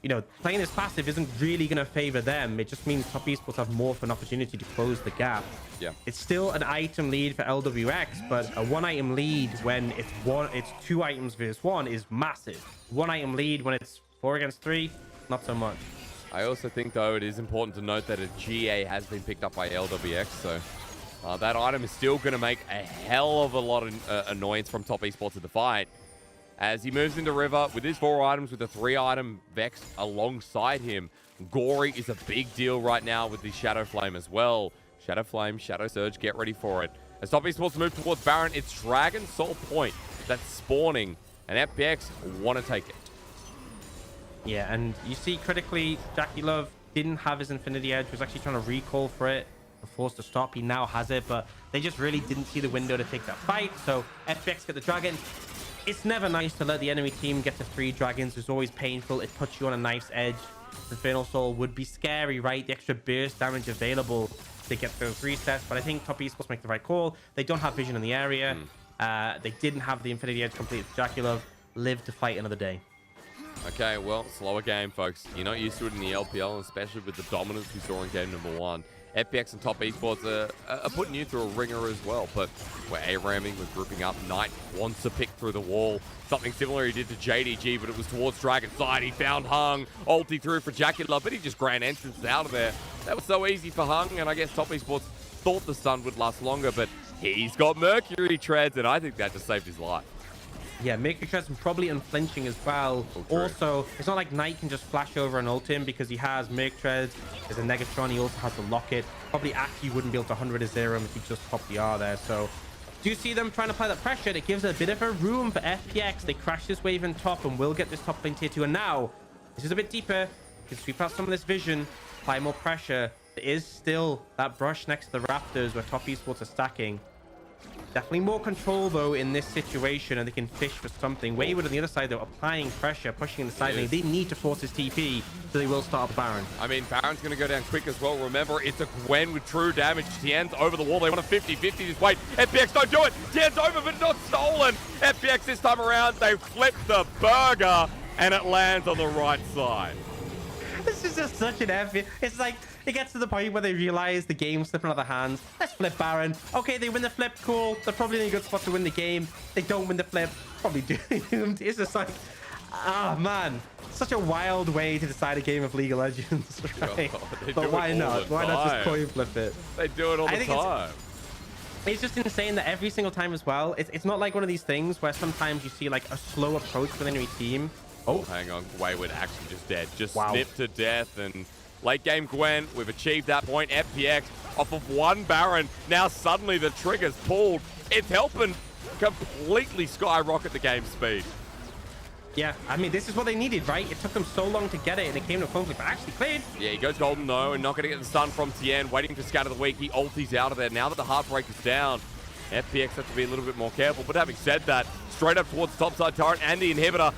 you know, playing this passive isn't really going to favor them. It just means Top Esports have more of an opportunity to close the gap. Yeah. It's still an item lead for LWX, but a 1 item lead when it's 2 items versus 1 is massive. 1 item lead when it's 4 against 3, not so much. I also think, though, it is important to note that a GA has been picked up by LWX, so That item is still going to make a hell of a lot of annoyance from Top Esports in the fight. As he moves into River with his 4 items, with the 3-item Vex alongside him. Gory is a big deal right now with the Shadow Flame as well. Shadow Flame, Shadow Surge, get ready for it. As Top Esports move towards Baron, it's Dragon Soul Point that's spawning, and FPX want to take it. Yeah, and you see critically, Jackie Love didn't have his Infinity Edge, was actually trying to recall for it, forced to stop. He now has it, but they just really didn't see the window to take that fight, so FPX get the Dragon. It's never nice to let the enemy team get to 3 dragons. It's always painful. It puts you on a knife's edge. Infernal Soul would be scary, right? The extra burst damage available to get those resets, but I think Top Esports make the right call. They don't have vision in the area. They didn't have the Infinity Edge complete. Jaculov live to fight another day. Okay, well, slower game, folks. You're not used to it in the LPL, especially with the dominance we saw in game number 1. FPX and Top Esports are putting you through a ringer as well, but we're A-ramming, we're grouping up. Knight wants to pick through the wall. Something similar he did to JDG, but it was towards Dragon's side. He found Hung, ulti through for Jaculov, but he just grand entrance out of there. That was so easy for Hung, and I guess Top Esports thought the stun would last longer, but he's got Mercury Treads, and I think that just saved his life. Yeah, Mercury Treads and probably unflinching as well. Also, it's not like Knight can just flash over and ult him because he has Merc Treads. There's a Negatron. He also has the Locket. Probably Aki wouldn't be able to 100 his Zerum if he just popped the R there. So, do you see them trying to apply that pressure? It gives a bit of a room for FPX. They crash this wave in top and will get this top lane tier 2. And now, this is a bit deeper. Can sweep out some of this vision, apply more pressure. There is still that brush next to the Raptors where Top Esports are stacking. Definitely more control, though, in this situation, and they can fish for something. Wayward on the other side, though, applying pressure, pushing in the side lane. They need to force his TP, so they will start the Baron. I mean, Baron's going to go down quick as well. Remember, it's a Gwen with true damage. Tien's over the wall. They want a 50-50 this wait. FPX don't do it. Tien's over, but not stolen. FPX this time around, they flip the burger, and it lands on the right side. This is just such an FPX. It's like, it gets to the point where they realize the game's slipping out of their hands. Let's flip Baron. Okay, they win the flip. Cool. They're probably in a good spot to win the game. They don't win the flip. Probably doomed. It's just like, man. Such a wild way to decide a game of League of Legends, right? But why not? Why not just coin flip it? They do it all the time. It's just insane that every single time as well. It's not like one of these things where sometimes you see like a slow approach with an enemy team. Oh, hang on. Wayward actually just dead. Just snipped to death. And late game Gwen, we've achieved that point. FPX off of 1 Baron. Now suddenly the trigger's pulled. It's helping completely skyrocket the game speed. Yeah, I mean, this is what they needed, right? It took them so long to get it, and it came to a conflict, but actually cleared. Yeah, he goes golden, though, and not going to get the stun from Tien. Waiting for Scatter the Weak. He ulties out of there. Now that the Heartbreak is down, FPX has to be a little bit more careful. But having said that, straight up towards the topside turret and the inhibitor.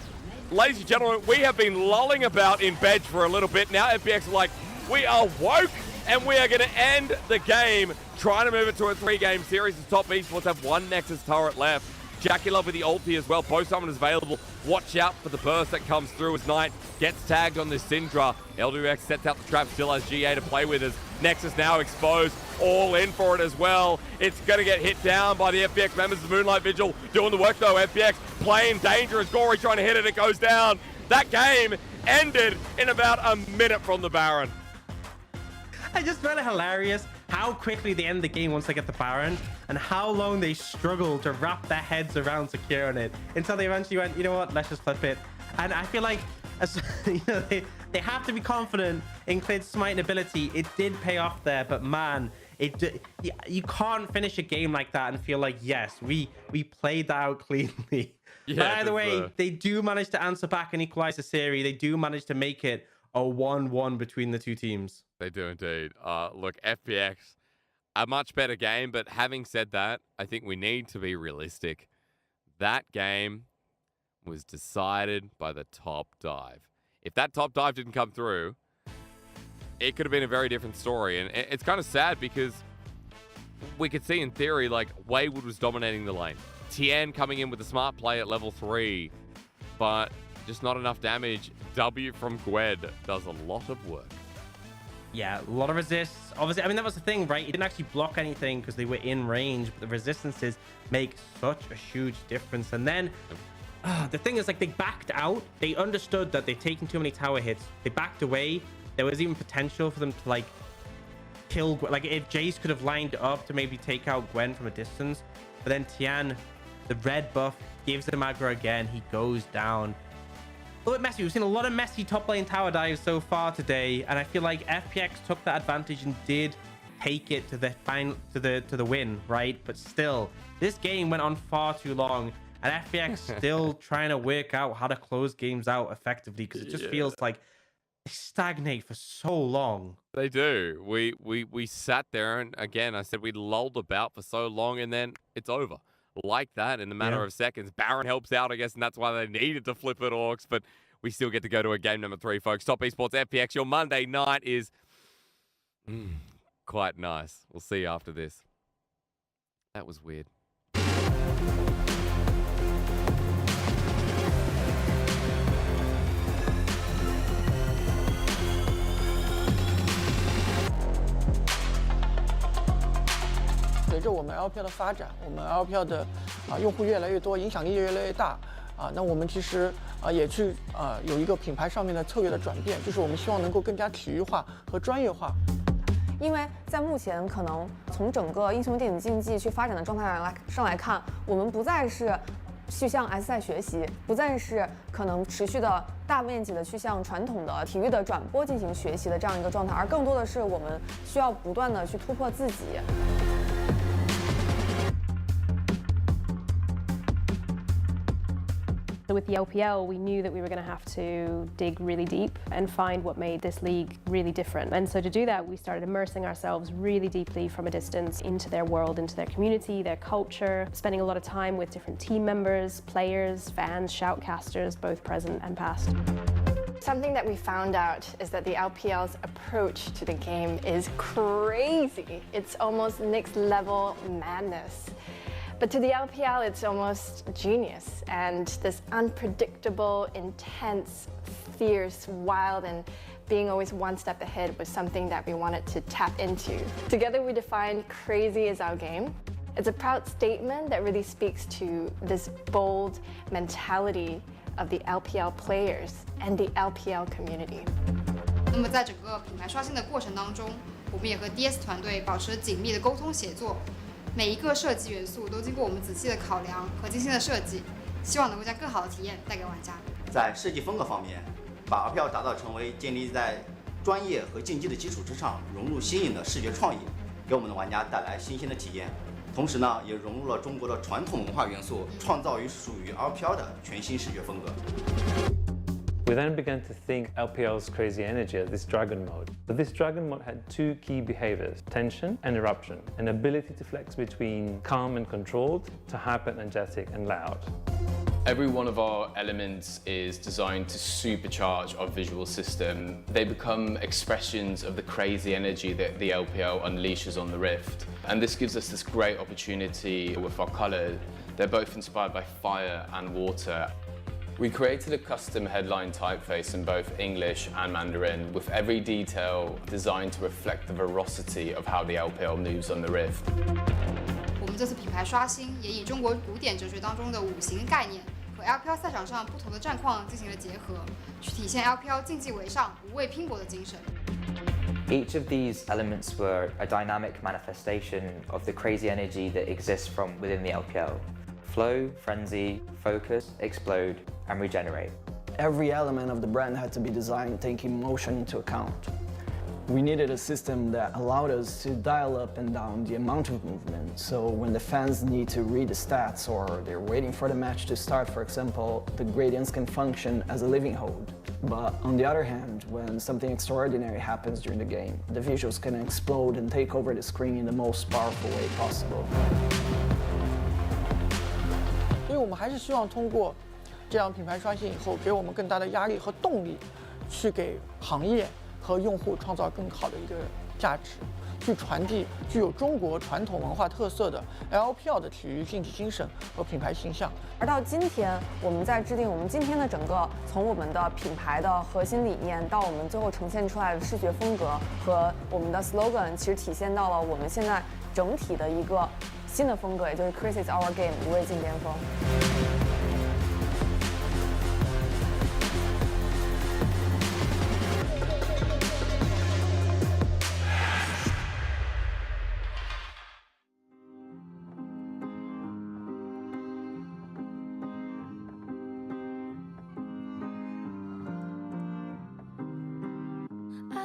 Ladies and gentlemen, we have been lulling about in bed for a little bit. Now FPX are like, we are woke, and we are going to end the game, trying to move it to a 3-game series. The Top Esports have 1 Nexus turret left. Jaculov with the ulti as well. Post summon is available. Watch out for the burst that comes through as Knight gets tagged on this Syndra. LWX sets out the trap, still has GA to play with as Nexus now exposed. All in for it as well. It's going to get hit down by the FPX members of the Moonlight Vigil. Doing the work though. FPX playing dangerous. Gory trying to hit it. It goes down. That game ended in about a minute from the Baron. I just found it hilarious how quickly they end the game once they get the Baron, and how long they struggle to wrap their heads around securing it until they eventually went, you know what, let's just flip it. And I feel like, as you know, they have to be confident in Clid's smiting ability. It did pay off there, but man, you can't finish a game like that and feel like, yes, we played that out cleanly. Yeah, by the way, they do manage to answer back and equalize the series. They do manage to make it a 1-1 between the two teams. They do indeed. Look, FPX, a much better game, but having said that, I think we need to be realistic. That game was decided by the top dive. If that top dive didn't come through, it could have been a very different story. And it's kind of sad because we could see in theory, like, Wayward was dominating the lane. Tien coming in with a smart play at level 3, but just not enough damage. W from Gwed does a lot of work. Yeah, a lot of resists. Obviously, I mean, that was the thing, right? It didn't actually block anything because they were in range, but the resistances make such a huge difference. And then the thing is, like, they backed out. They understood that they'd taken too many tower hits. They backed away. There was even potential for them to, like, kill like if Jace could have lined up to maybe take out Gwen from a distance, but then Tian, the red buff, gives him aggro again. He goes down. A little bit messy. We've seen a lot of messy top lane tower dives so far today, and I feel like FPX took that advantage and did take it to the final to the win, right? But still, this game went on far too long, and FPX still trying to work out how to close games out effectively, because it just feels like they stagnate for so long. They do. We sat there, and again, I said we lulled about for so long, and then it's over. Like that in the matter of seconds. Baron helps out, I guess, and that's why they needed to flip it, Orcs, but we still get to go to a game number 3, folks. Top Esports FPX, your Monday night is quite nice. We'll see you after this. That was weird. 随着我们 LPL 的发展，我们 LPL 的用户越来越多，影响力越来越大那我们其实也去有一个品牌上面的策略的转变，就是我们希望能够更加体育化和专业化。因为在目前可能从整个英雄电影竞技去发展的状态上来看，我们不再是去向 S 赛学习，不再是可能持续的大面积的去向传统的体育的转播进行学习的这样一个状态，而更多的是我们需要不断的去突破自己。So with the LPL, we knew that we were going to have to dig really deep and find what made this league really different. And so to do that, we started immersing ourselves really deeply from a distance into their world, into their community, their culture, spending a lot of time with different team members, players, fans, shoutcasters, both present and past. Something that we found out is that the LPL's approach to the game is crazy. It's almost next level madness. But to the LPL, it's almost genius. And this unpredictable, intense, fierce, wild, and being always one step ahead was something that we wanted to tap into. Together, we defined crazy as our game. It's a proud statement that really speaks to this bold mentality of the LPL players and the LPL community. 那么在整个品牌刷新的过程当中，我们也和 TES 团队保持了紧密的沟通协作。每一个设计元素都经过我们仔细的考量和精心的设计，希望能够将更好的体验带给玩家。在设计风格方面，把 LPL 打造成为建立在专业和竞技的基础之上，融入新颖的视觉创意，给我们的玩家带来新鲜的体验。同时呢，也融入了中国的传统文化元素，创造属于 LPL 的全新视觉风格。We then began to think LPL's crazy energy as this dragon mode. But this dragon mode had two key behaviors, tension and eruption, an ability to flex between calm and controlled to hyper-energetic and loud. Every one of our elements is designed to supercharge our visual system. They become expressions of the crazy energy that the LPL unleashes on the Rift. And this gives us this great opportunity with our colors. They're both inspired by fire and water. We created a custom headline typeface in both English and Mandarin, with every detail designed to reflect the veracity of how the LPL moves on the Rift. 我们这次品牌刷新也以中国古典哲学当中的五行概念和 LPL 赛场上不同的战况进行了结合，去体现 LPL 竞技为上、无畏拼搏的精神。Each of these elements were a dynamic manifestation of the crazy energy that exists from within the LPL. Flow, frenzy, focus, explode, and regenerate. Every element of the brand had to be designed taking motion into account. We needed a system that allowed us to dial up and down the amount of movement. So when the fans need to read the stats or they're waiting for the match to start, for example, the gradients can function as a living hold. But on the other hand, when something extraordinary happens during the game, the visuals can explode and take over the screen in the most powerful way possible. 所以我们还是希望通过这样品牌刷新以后，给我们更大的压力和动力，去给行业和用户创造更好的一个价值，去传递具有中国传统文化特色的 LPL 的体育竞技精神和品牌形象。而到今天，我们在制定我们今天的整个从我们的品牌的核心理念到我们最后呈现出来的视觉风格和我们的 slogan， 其实体现到了我们现在整体的一个新的风格，也就是 Crazy is our game， 无畏进巅峰。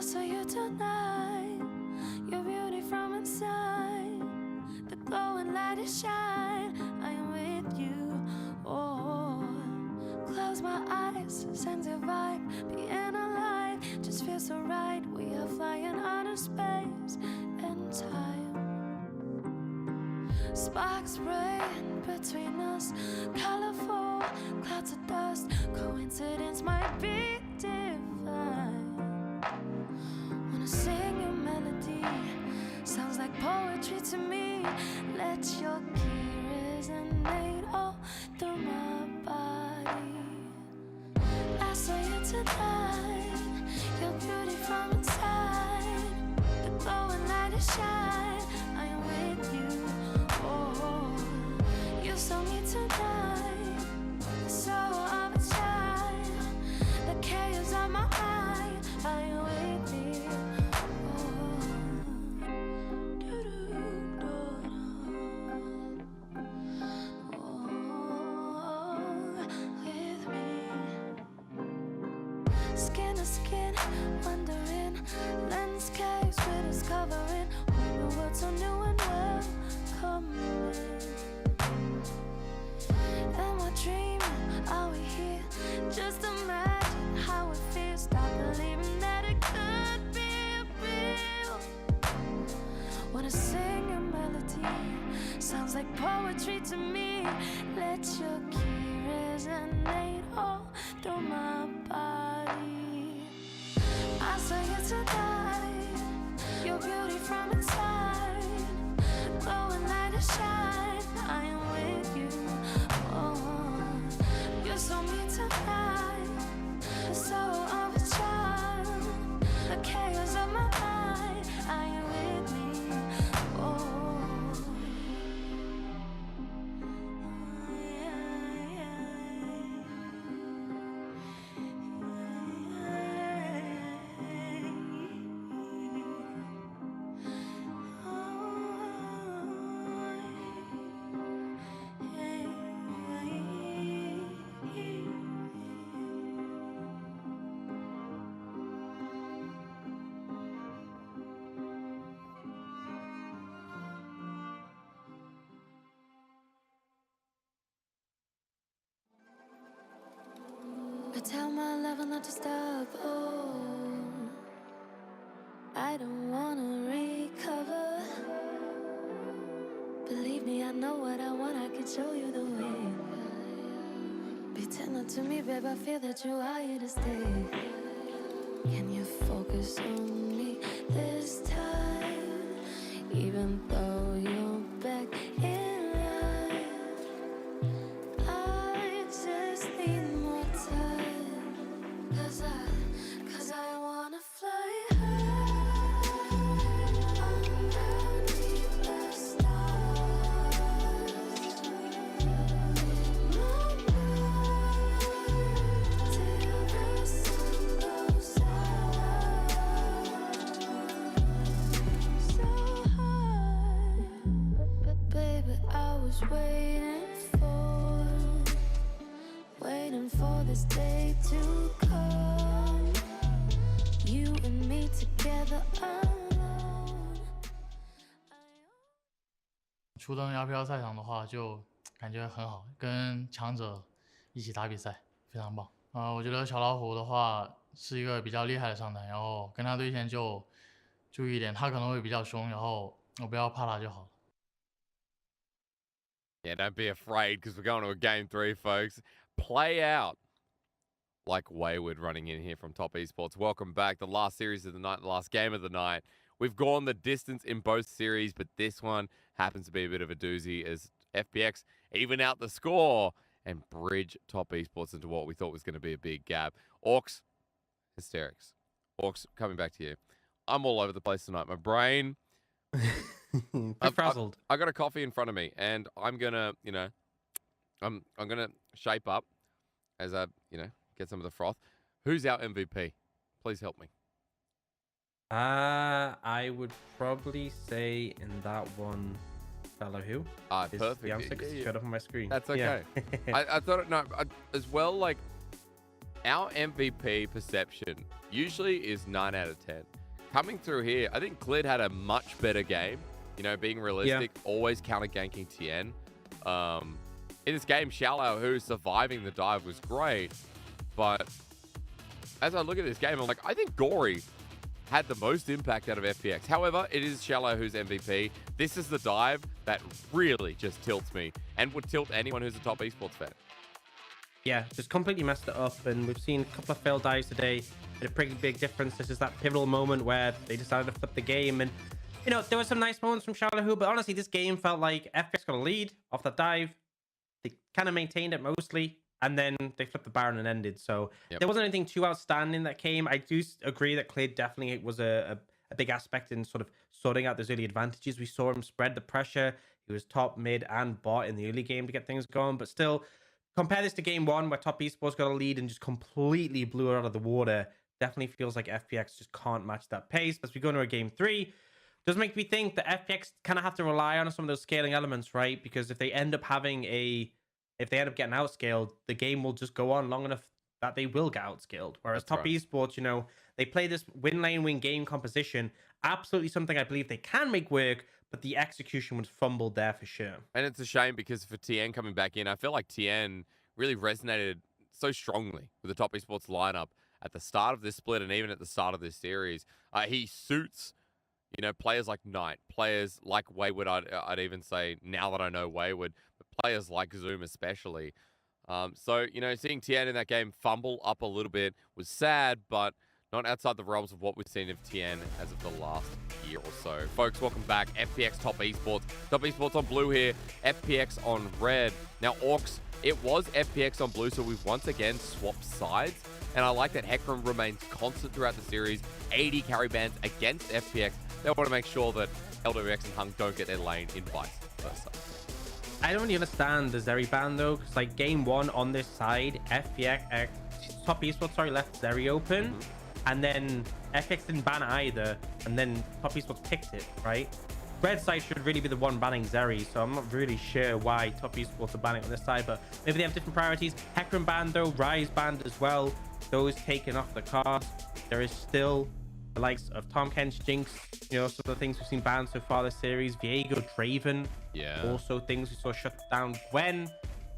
saw you tonight, your beauty from inside, the glowing light is shine. I am with you. Oh, close my eyes, sense your vibe, being alive just feels so right. We are flying out of space and time. Sparks spraying between us, colorful clouds of dust. Coincidence might be divine. Wanna sing your melody, sounds like poetry to me. Let your key resonate all through my body. I saw you tonight, your beauty from inside, the glowing light is shine. I am with you. Oh, you saw me tonight, the soul of a child, the chaos of my mind. I am with you. Skin to skin, wondering, landscapes we're discovering. Whole new world so new and welcoming. Am I dreaming? Are we here? Just imagine how it feels. Stop believing that it could be real. Wanna sing a melody, sounds like poetry to me. Let your key resonate all through my body. I saw you tonight, your beauty from inside, glowing light is shine. I am with you. Oh, you saw me tonight, the soul of a child, the chaos of my mind. I am with me. Oh. I tell my lover not to stop, oh, I don't wanna recover. Believe me, I know what I want, I can show you the way. Be tender to me, babe, I feel that you are here to stay. Can you focus on me this time? Even though you're back in line, I just need more time. Cause I wanna fly high underneath the stars. My mind till the sun goes down. So high, but baby, I was waiting for this day to come. You and me together alone. 初登 LPL 赛场的话，就感觉很好，跟强者一起打比赛，非常棒。我觉得小老虎的话是一个比较厉害的上单，然后跟他对线就注意一点，他可能会比较凶，然后我不要怕他就好了。Yeah, don't be afraid because we're going to a game 3, folks. Play out like Wayward running in here from Top Esports. Welcome back. The last series of the night, the last game of the night. We've gone the distance in both series, but this one happens to be a bit of a doozy as FPX even out the score and bridge Top Esports into what we thought was going to be a big gap. Orcs, hysterics. Orcs, coming back to you. I'm all over the place tonight. My brain... I've frazzled. I got a coffee in front of me, and I'm gonna, I'm gonna shape up as I, get some of the froth. Who's our MVP? Please help me. I would probably say in that one, fellow who? Is Perfect. the answer, 'cause it showed up on my screen. That's okay. Yeah. I thought as well, like, Our MVP perception usually is 9 out of 10. Coming through here, I think Clid had a much better game. You know, being realistic, always counter-ganking Tien. In this game, Shallow, who's surviving the dive, was great. But as I look at this game, I'm like, I think Gory had the most impact out of FPX. However, it is Shallow who's MVP. This is the dive that really just tilts me and would tilt anyone who's a top esports fan. Yeah, just completely messed it up. And we've seen a couple of failed dives today. A pretty big difference. This is that pivotal moment where they decided to flip the game. And, you know, there were some nice moments from Shallow, but honestly, this game felt like FPX got a lead off that dive. They kind of maintained it mostly. And then they flipped the Baron and ended. So there wasn't anything too outstanding that came. I do agree that Clid definitely was a big aspect in sort of sorting out those early advantages. We saw him spread the pressure. He was top, mid, and bot in the early game to get things going. But still, compare this to game one where top esports got a lead and just completely blew it out of the water. Definitely feels like FPX just can't match that pace. As we go into a game three, does make me think that FPX kind of have to rely on some of those scaling elements, right? Because if they end up having if they end up getting outscaled, the game will just go on long enough that they will get outscaled. Whereas top esports, you know, they play this win lane win game composition. Absolutely something I believe they can make work, but the execution was fumbled there for sure. And it's a shame because for Tien coming back in, I feel like Tien really resonated so strongly with the top esports lineup at the start of this split and even at the start of this series. He suits, you know, players like Knight, players like Wayward, I'd even say, now that I know Wayward, but players like Zoom especially. So, you know, seeing Tien in that game fumble up a little bit was sad, but not outside the realms of what we've seen of Tien as of the last year or so. Folks, welcome back. FPX Top Esports. Top Esports on blue here, FPX on red. Now, Orcs, it was FPX on blue, so we've once again swapped sides. And I like that Hecarim remains constant throughout the series. 80 carry bans against FPX. They want to make sure that LWX and Hung don't get their lane in vice versa. I don't really understand the Zeri ban though, because like game one on this side, FPX, top esports, left Zeri open, and then FPX didn't ban it either, and then top esports picked it, right? Red side should really be the one banning Zeri, so I'm not really sure why top esports are banning on this side, but maybe they have different priorities. Hecarim banned though, Rise banned as well. Those taken off the cards. There is still the likes of Tom Kench, Jinx, you know, some of the things we've seen banned so far this series. Viego, Draven, also things we saw shut down. Gwen,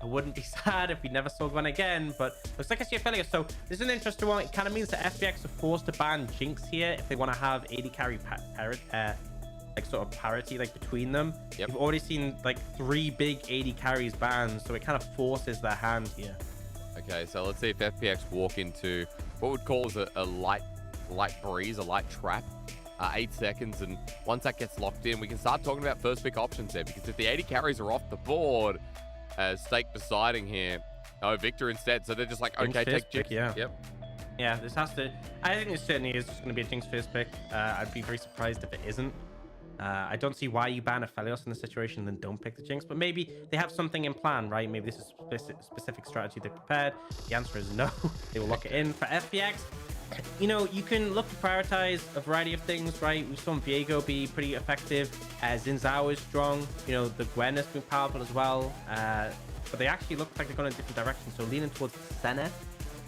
I wouldn't be sad if we never saw Gwen again, but looks like I see a failure. So this is an interesting one. It kind of means that FPX are forced to ban Jinx here if they want to have 80 carry like sort of parity like between them. We've already seen like 3 big 80 carries banned, so it kind of forces their hand here. Okay, so let's see if FPX walk into what we'd call as a light breeze, a light trap. 8 seconds, and once that gets locked in, we can start talking about first pick options there, because if the 80 carries are off the board, as Stake deciding here, oh, Victor instead, so they're just like, okay, take Jinx. Yeah, this has to, I think this certainly is just going to be a Jinx first pick. I'd be very surprised if it isn't. I don't see why you ban a Aphelios in this situation and then don't pick the Jinx, but maybe they have something in plan, right? Maybe this is a specific strategy they prepared. The answer is no. They will lock it in. For FPX, you know, you can look to prioritize a variety of things, right? We saw Viego be pretty effective. Xin Zhao is strong. You know, the Gwen has been powerful as well. But they actually look like they're going in a different direction. So leaning towards Senna,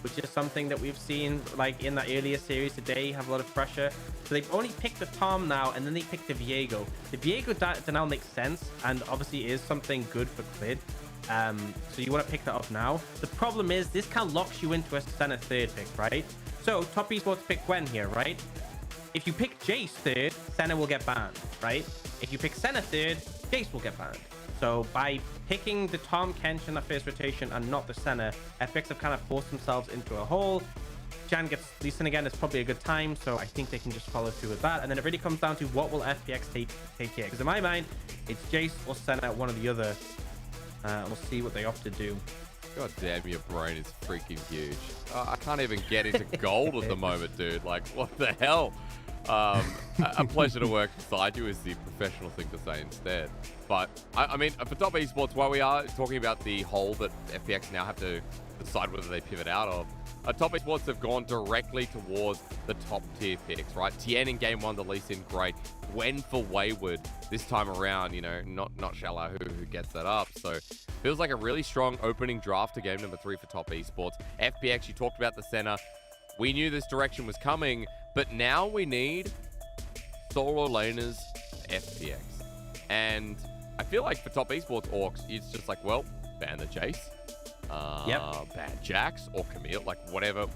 which is something that we've seen like in that earlier series today, have a lot of pressure. So they've only picked the Tom now, and then they picked the Viego. The Viego now makes sense, and obviously is something good for Clid. So you want to pick that up now. The problem is this kind of locks you into a Senna third pick, right? So top esports pick Gwen here, right? If you pick Jace third, Senna will get banned, right? If you pick Senna third, Jace will get banned. So by picking the Tom Kench in that first rotation and not the Senna, FPX have kind of forced themselves into a hole. Jan gets Lee Sin again, it's probably a good time, so I think they can just follow through with that. And then it really comes down to what will FPX take here. Because in my mind, it's Jace or Senna, one or the other. We'll see what they opt to do. God damn, your brain is freaking huge. I can't even get into gold at the moment, dude. Like, what the hell? A pleasure to work beside you is the professional thing to say instead. But, I mean, for top esports, while we are talking about the hole that FPX now have to decide whether they pivot out of, top esports have gone directly towards the top tier picks, right? Tien in game 1, the Lee Sin, great. Gwen for Wayward this time around, you know, not Shala who gets that up. So, feels like a really strong opening draft to game number 3 for top esports. FPX, you talked about the center. We knew this direction was coming, but now we need solo laners FPX. And I feel like for top esports orcs, it's just like, well, ban the Jace, ban Jax or Camille, like whatever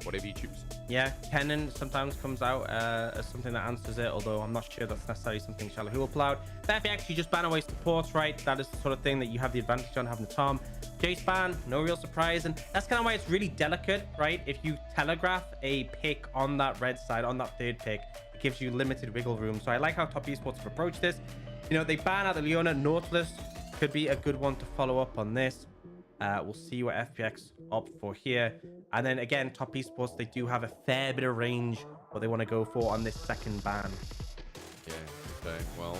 you choose. Yeah, Kennen sometimes comes out as something that answers it, although I'm not sure that's necessarily something Shallow will pull out. For FPX, you just ban away supports, right? That is the sort of thing that you have the advantage on having the Tom. Jace ban, no real surprise, and that's kind of why it's really delicate, right? If you telegraph a pick on that red side, on that third pick, it gives you limited wiggle room. So I like how top esports have approached this. You know, they ban out the Leona. Nautilus could be a good one to follow up on this. We'll see what FPX opt for here. And then again, top esports, they do have a fair bit of range what they want to go for on this second ban. Yeah, okay, well,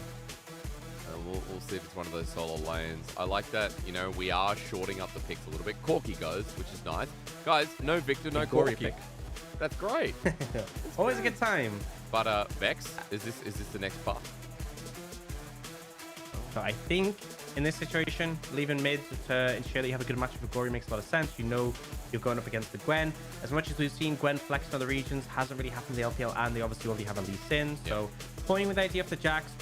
we'll see if it's one of those solo lanes. I like that, you know, we are shorting up the picks a little bit. Corki goes, which is nice. Guys, no Victor, no Corki. pick. That's great. Always a good time. But Vex, is this the next path? So I think in this situation, leaving mid to ensure that you have a good matchup with Gory makes a lot of sense. You know you're going up against the Gwen. As much as we've seen Gwen flex in other regions, hasn't really happened in the LPL, and they obviously already have a Lee Sin. So toying with the idea of the Jax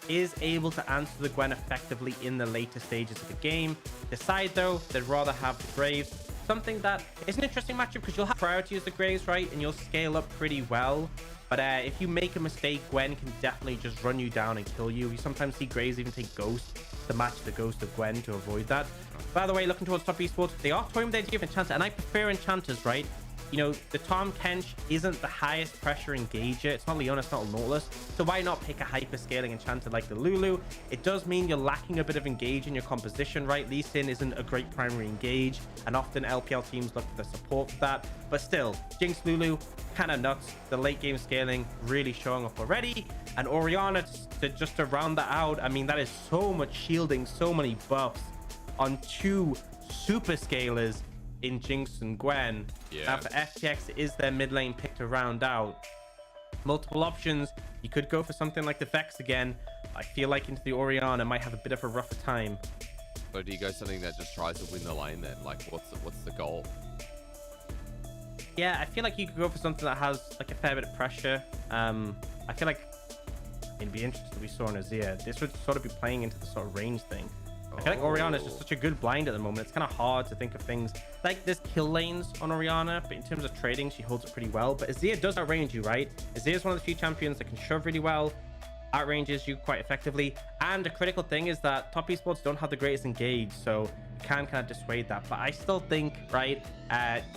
is able to answer the Gwen effectively in the later stages of the game. Decide though, they'd rather have the Graves. Something that is an interesting matchup because you'll have priority as the Graves, right? And you'll scale up pretty well. But if you make a mistake, Gwen can definitely just run you down and kill you. You sometimes see Graves even take Ghost to match the Ghost of Gwen to avoid that. By the way, looking towards top esports, they are toying with the idea of Enchanter, and I prefer Enchanters, right? You know, the Tom Kench isn't the highest pressure engager. It's not Leona, it's not Nautilus. So why not pick a hyper scaling Enchanter like the Lulu? It does mean you're lacking a bit of engage in your composition, right? Lee Sin isn't a great primary engage, and often LPL teams look for the support for that. But still, Jinx Lulu, kind of nuts. The late game scaling really showing up already. And Orianna, just to round that out, I mean, that is so much shielding, so many buffs on 2 super scalers in Jinx and Gwen. Now for FPX, it is their mid lane pick to round out. Multiple options. You could go for something like the Vex again. I feel like into the Orianna might have a bit of a rougher time. So do you go something that just tries to win the lane then? Like, what's the goal? Yeah, I feel like you could go for something that has like a fair bit of pressure. I feel like it'd be interesting we saw in Azir. This would sort of be playing into the sort of range thing. I feel like Orianna is just such a good blind at the moment. It's kind of hard to think of things like there's kill lanes on Orianna, but in terms of trading, she holds it pretty well. But Azir does outrange you, right? Azir is one of the few champions that can shove really well, outranges you quite effectively. And the critical thing is that top esports don't have the greatest engage, so you can kind of dissuade that. But I still think, right,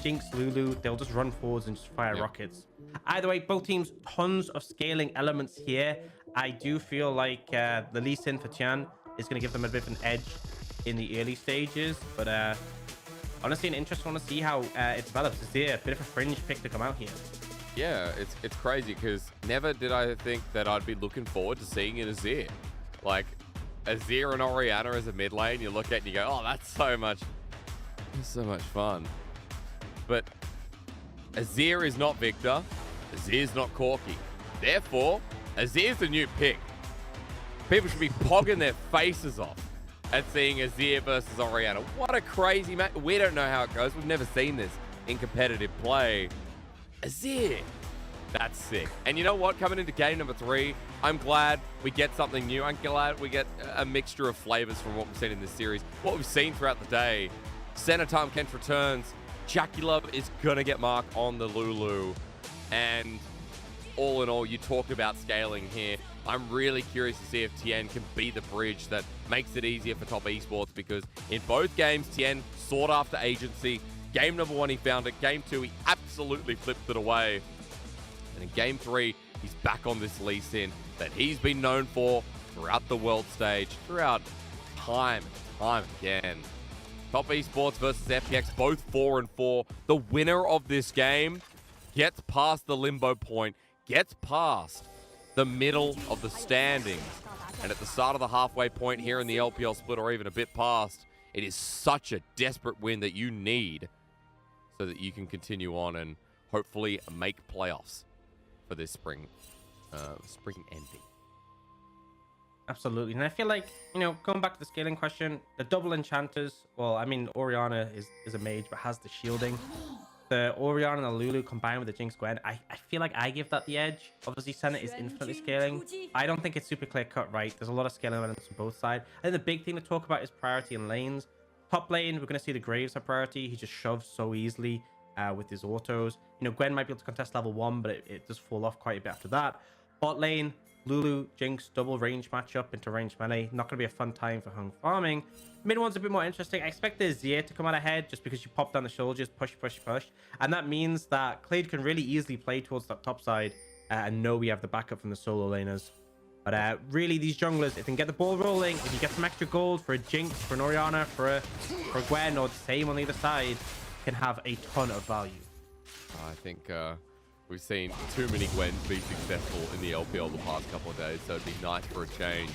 Jinx, Lulu, they'll just run forwards and just fire rockets. Either way, both teams, tons of scaling elements here. I do feel like the Lee Sin for Tian is going to give them a bit of an edge in the early stages, but honestly, an interesting one to see how it develops. Azir, a bit of a fringe pick to come out here. Yeah, it's crazy because never did I think that I'd be looking forward to seeing an Azir. Like, Azir and Orianna as a mid lane, you look at it and you go, oh, that's so much fun. But Azir is not Victor. Azir's not Corki. Therefore, Azir's the new pick. People should be pogging their faces off at seeing Azir versus Orianna. What a crazy match. We don't know how it goes. We've never seen this in competitive play. Azir. That's sick. And you know what? Coming into game number 3, I'm glad we get something new. I'm glad we get a mixture of flavors from what we've seen in this series. What we've seen throughout the day. Center Time Kench returns. Jackie Love is going to get Mark on the Lulu. And all in all, you talk about scaling here. I'm really curious to see if Tien can be the bridge that makes it easier for top esports, because in both games, Tien sought after agency. Game number 1, he found it. Game 2, he absolutely flipped it away. And in game 3, he's back on this Lee Sin that he's been known for throughout the world stage, throughout time and time again. Top esports versus FPX, both 4-4. The winner of this game gets past the limbo point, gets past the middle of the standings. And at the start of the halfway point here in the LPL split, or even a bit past, it is such a desperate win that you need so that you can continue on and hopefully make playoffs for this spring ending. Absolutely. And I feel like, going back to the scaling question, the double enchanters, well, I mean, Orianna is a mage, but has the shielding. The Orianna and the Lulu combined with the Jinx Gwen, I feel like I give that the edge. Obviously, Senna is infinitely scaling. I don't think it's super clear cut, right? There's a lot of scaling elements on both sides. I think the big thing to talk about is priority in lanes. Top lane, we're going to see the Graves have priority. He just shoves so easily with his autos. Gwen might be able to contest level 1, but it does fall off quite a bit after that. Bot lane, Lulu, Jinx, double range matchup into range melee. Not going to be a fun time for Hung farming. Mid one's a bit more interesting. I expect the Azir to come out ahead just because you pop down the soldiers, push. And that means that Clade can really easily play towards that top side and know we have the backup from the solo laners. But really, these junglers, if they can get the ball rolling, if you get some extra gold for a Jinx, for an Orianna, for a Gwen, or the same on the other side, can have a ton of value. I think we've seen too many Gwens be successful in the LPL the past couple of days, so it'd be nice for a change.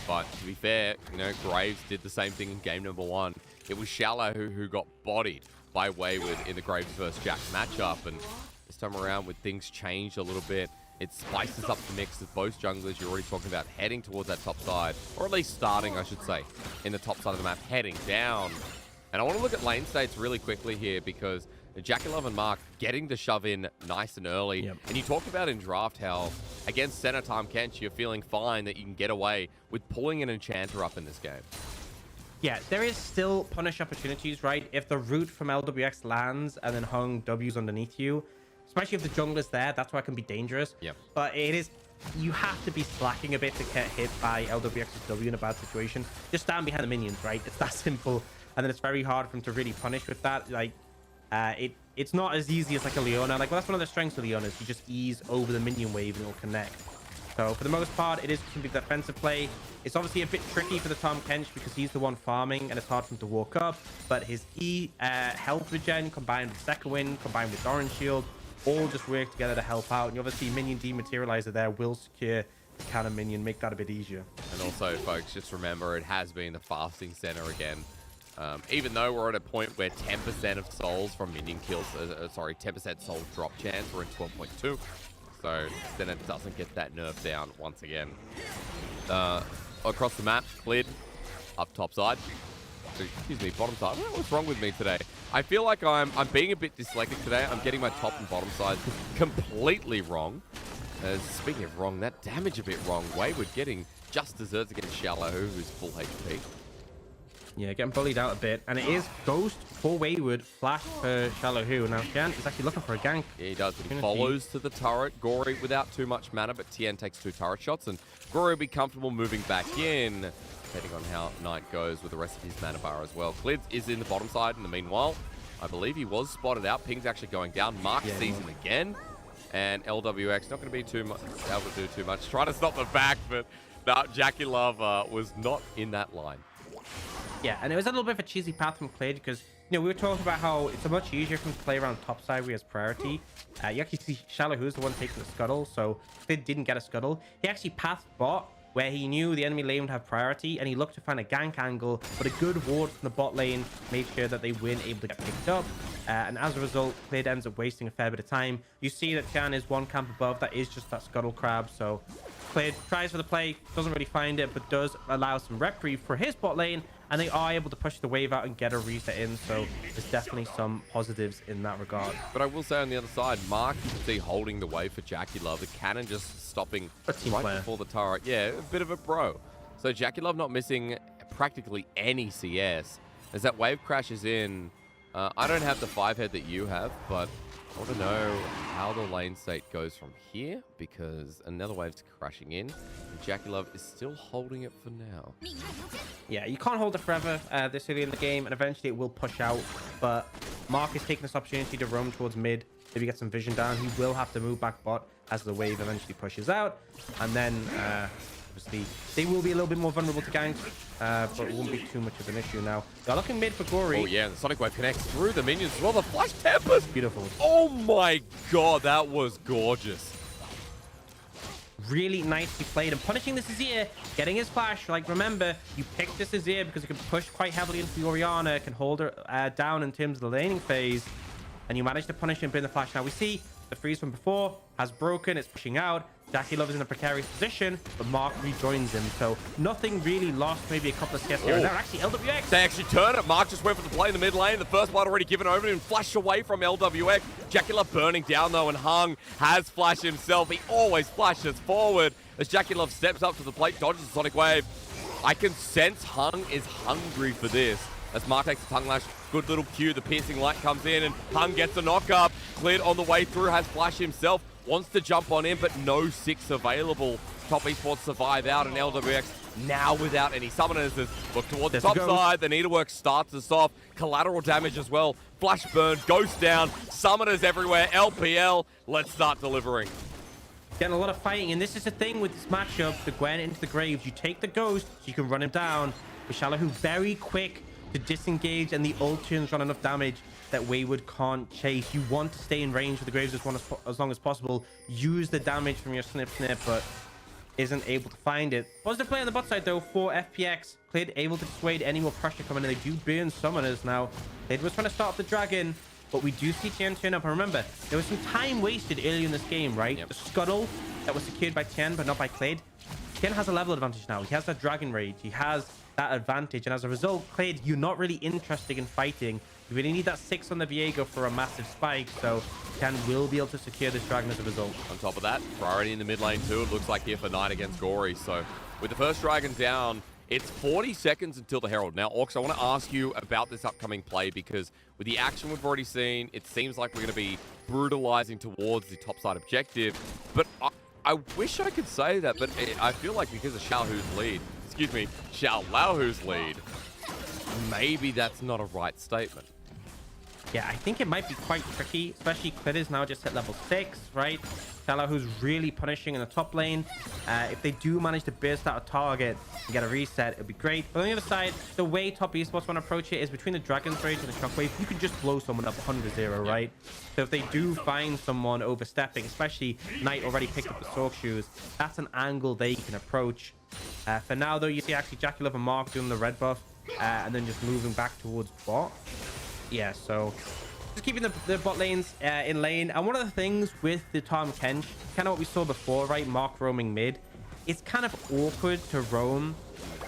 But to be fair, Graves did the same thing in game number 1. It was Shallow who got bodied by Wayward in the Graves versus Jack matchup, and this time around, with things changed a little bit, it spices up the mix with both junglers. You're already talking about heading towards that top side, or at least starting, I should say, in the top side of the map, heading down. And I want to look at lane states really quickly here, because JackieLove and Mark getting to shove in nice and early. Yep. And you talked about in draft how against Senna Tahm Kench, you're feeling fine that you can get away with pulling an enchanter up in this game. Yeah, there is still punish opportunities, right? If the root from LWX lands and then Hung W's underneath you, especially if the jungler's there, that's why it can be dangerous. Yep. But you have to be slacking a bit to get hit by LWX's W in a bad situation. Just stand behind the minions, right? It's that simple. And then it's very hard for him to really punish with that. It's not as easy as like a Leona. Well, that's one of the strengths of Leona, is you just ease over the minion wave and it'll connect. So for the most part, it is going to be defensive play. It's obviously a bit tricky for the Tahm Kench because he's the one farming and it's hard for him to walk up. But his health regen combined with second wind, combined with Orange Shield, all just work together to help out. And obviously minion dematerializer there will secure the counter minion, make that a bit easier. And also, folks, just remember, it has been the fasting center again. Even though we're at a point where 10% of souls from minion kills, 10% soul drop chance, we're at 12.2. So then it doesn't get that nerf down once again. Across the map, cleared up top side. Excuse me, bottom side. What's wrong with me today? I feel like I'm being a bit dyslexic today. I'm getting my top and bottom sides completely wrong. Speaking of wrong, that damage a bit wrong. Wayward getting just desserts against Shallow, who's full HP. Yeah, getting bullied out a bit. And it is Ghost for Wayward, Flash for Shallow Who. Now, Tian is actually looking for a gank. Yeah, he does. He follows to the turret. Gory without too much mana, but Tian takes 2 turret shots, and Gory will be comfortable moving back in, depending on how Knight goes with the rest of his mana bar as well. Clids is in the bottom side in the meanwhile. I believe he was spotted out. Ping's actually going down. Mark sees him again. And LWX not going to be able to do too much. Trying to stop the back, but no, JackieLove was not in that line. Yeah, and it was a little bit of a cheesy path from Clade because, we were talking about how it's much easier for him to play around top side where he has priority. You actually see Shallow Who's the one taking the scuttle, so Clade didn't get a scuttle. He actually pathed bot where he knew the enemy lane would have priority, and he looked to find a gank angle, but a good ward from the bot lane made sure that they weren't able to get picked up. And as a result, Clade ends up wasting a fair bit of time. You see that Tian is one camp above. That is just that scuttle crab, so Clade tries for the play, doesn't really find it, but does allow some reprieve for his bot lane, and they are able to push the wave out and get a reset in, so there's definitely some positives in that regard. But I will say on the other side, Mark, you can see holding the wave for JackieLove. The cannon just stopping right before the turret. Yeah, a bit of a bro. So JackieLove not missing practically any CS. As that wave crashes in, I don't have the 5-head that you have, but I want to know how the lane state goes from here, because another wave's crashing in, and JackieLove is still holding it for now. Yeah, you can't hold it forever this early in the game, and eventually it will push out, but Mark is taking this opportunity to roam towards mid, maybe get some vision down. He will have to move back bot as the wave eventually pushes out, and then obviously they will be a little bit more vulnerable to ganks, but it won't be too much of an issue now. They're looking mid for Gory. Oh yeah, the Sonic Wave connects through the minions as well. The Flash Tempest! Beautiful. Oh my god, that was gorgeous. Really nicely played. And punishing this Azir, getting his flash. Like, remember, you picked this Azir because it can push quite heavily into the Orianna, can hold her down in terms of the laning phase. And you managed to punish him, bring the flash. Now we see the freeze from before has broken. It's pushing out. JackeyLove is in a precarious position, but Mark rejoins him. So nothing really lost. Maybe a couple of skips here and there. Actually, LWX. They actually turn it. Mark just went for the play in the mid lane. The first blood already given over to him. Flashed away from LWX. JackeyLove burning down, though, and Hung has flash himself. He always flashes forward as JackeyLove steps up to the plate, dodges the Sonic Wave. I can sense Hung is hungry for this. As Mark takes the tongue lash, good little cue. The piercing light comes in, and Hung gets a knock up. Cleared on the way through, has flash himself. Wants to jump on in, but no 6 available. Top Esports survive out, and LWX now without any summoners. Look towards the top side. The needlework starts us off. Collateral damage as well. Flash burn, ghost down. Summoners everywhere. LPL, let's start delivering. Getting a lot of fighting, and this is the thing with this matchup. The Gwen into the graves. You take the ghost, so you can run him down. Shallow very quick to disengage, and the ult turns run enough damage that Wayward can't chase. You want to stay in range with the Graves as long as possible. Use the damage from your snip, but isn't able to find it. Positive play on the bot side, though, for FPX. Clid able to dissuade any more pressure coming in. They do burn summoners now. Clid was trying to start the dragon, but we do see Tien turn up. And remember, there was some time wasted earlier in this game, right? Yep. The scuttle that was secured by Tien, but not by Clid. Tien has a level advantage now. He has that dragon rage. He has that advantage, and as a result, Clid, you're not really interested in fighting. You really need that 6 on the Viego for a massive spike, so Tien will be able to secure this dragon as a result. On top of that, priority in the mid lane too. It looks like here for Knight against Gory. So with the first dragon down, it's 40 seconds until the Herald. Now, Orcs, I want to ask you about this upcoming play, because with the action we've already seen, it seems like we're going to be brutalizing towards the topside objective. But I wish I could say that, but I feel like because of Xiaohu's lead, maybe that's not a right statement. Yeah, I think it might be quite tricky, especially Clid is now just at level 6, right? Shallow, who's really punishing in the top lane. If they do manage to burst out a target and get a reset, it'd be great. But on the other side, the way Top Esports want to approach it is between the Dragon's Rage and the Shockwave, you can just blow someone up 100-0, right? So if they do find someone overstepping, especially Knight already picked up the Sork Shoes, that's an angle they can approach. For now, though, you see actually JackeyLove and Mark doing the red buff, and then just moving back towards bot. Yeah, so just keeping the bot lanes in lane. And one of the things with the Tahm Kench, kind of what we saw before, right? Mark roaming mid. It's kind of awkward to roam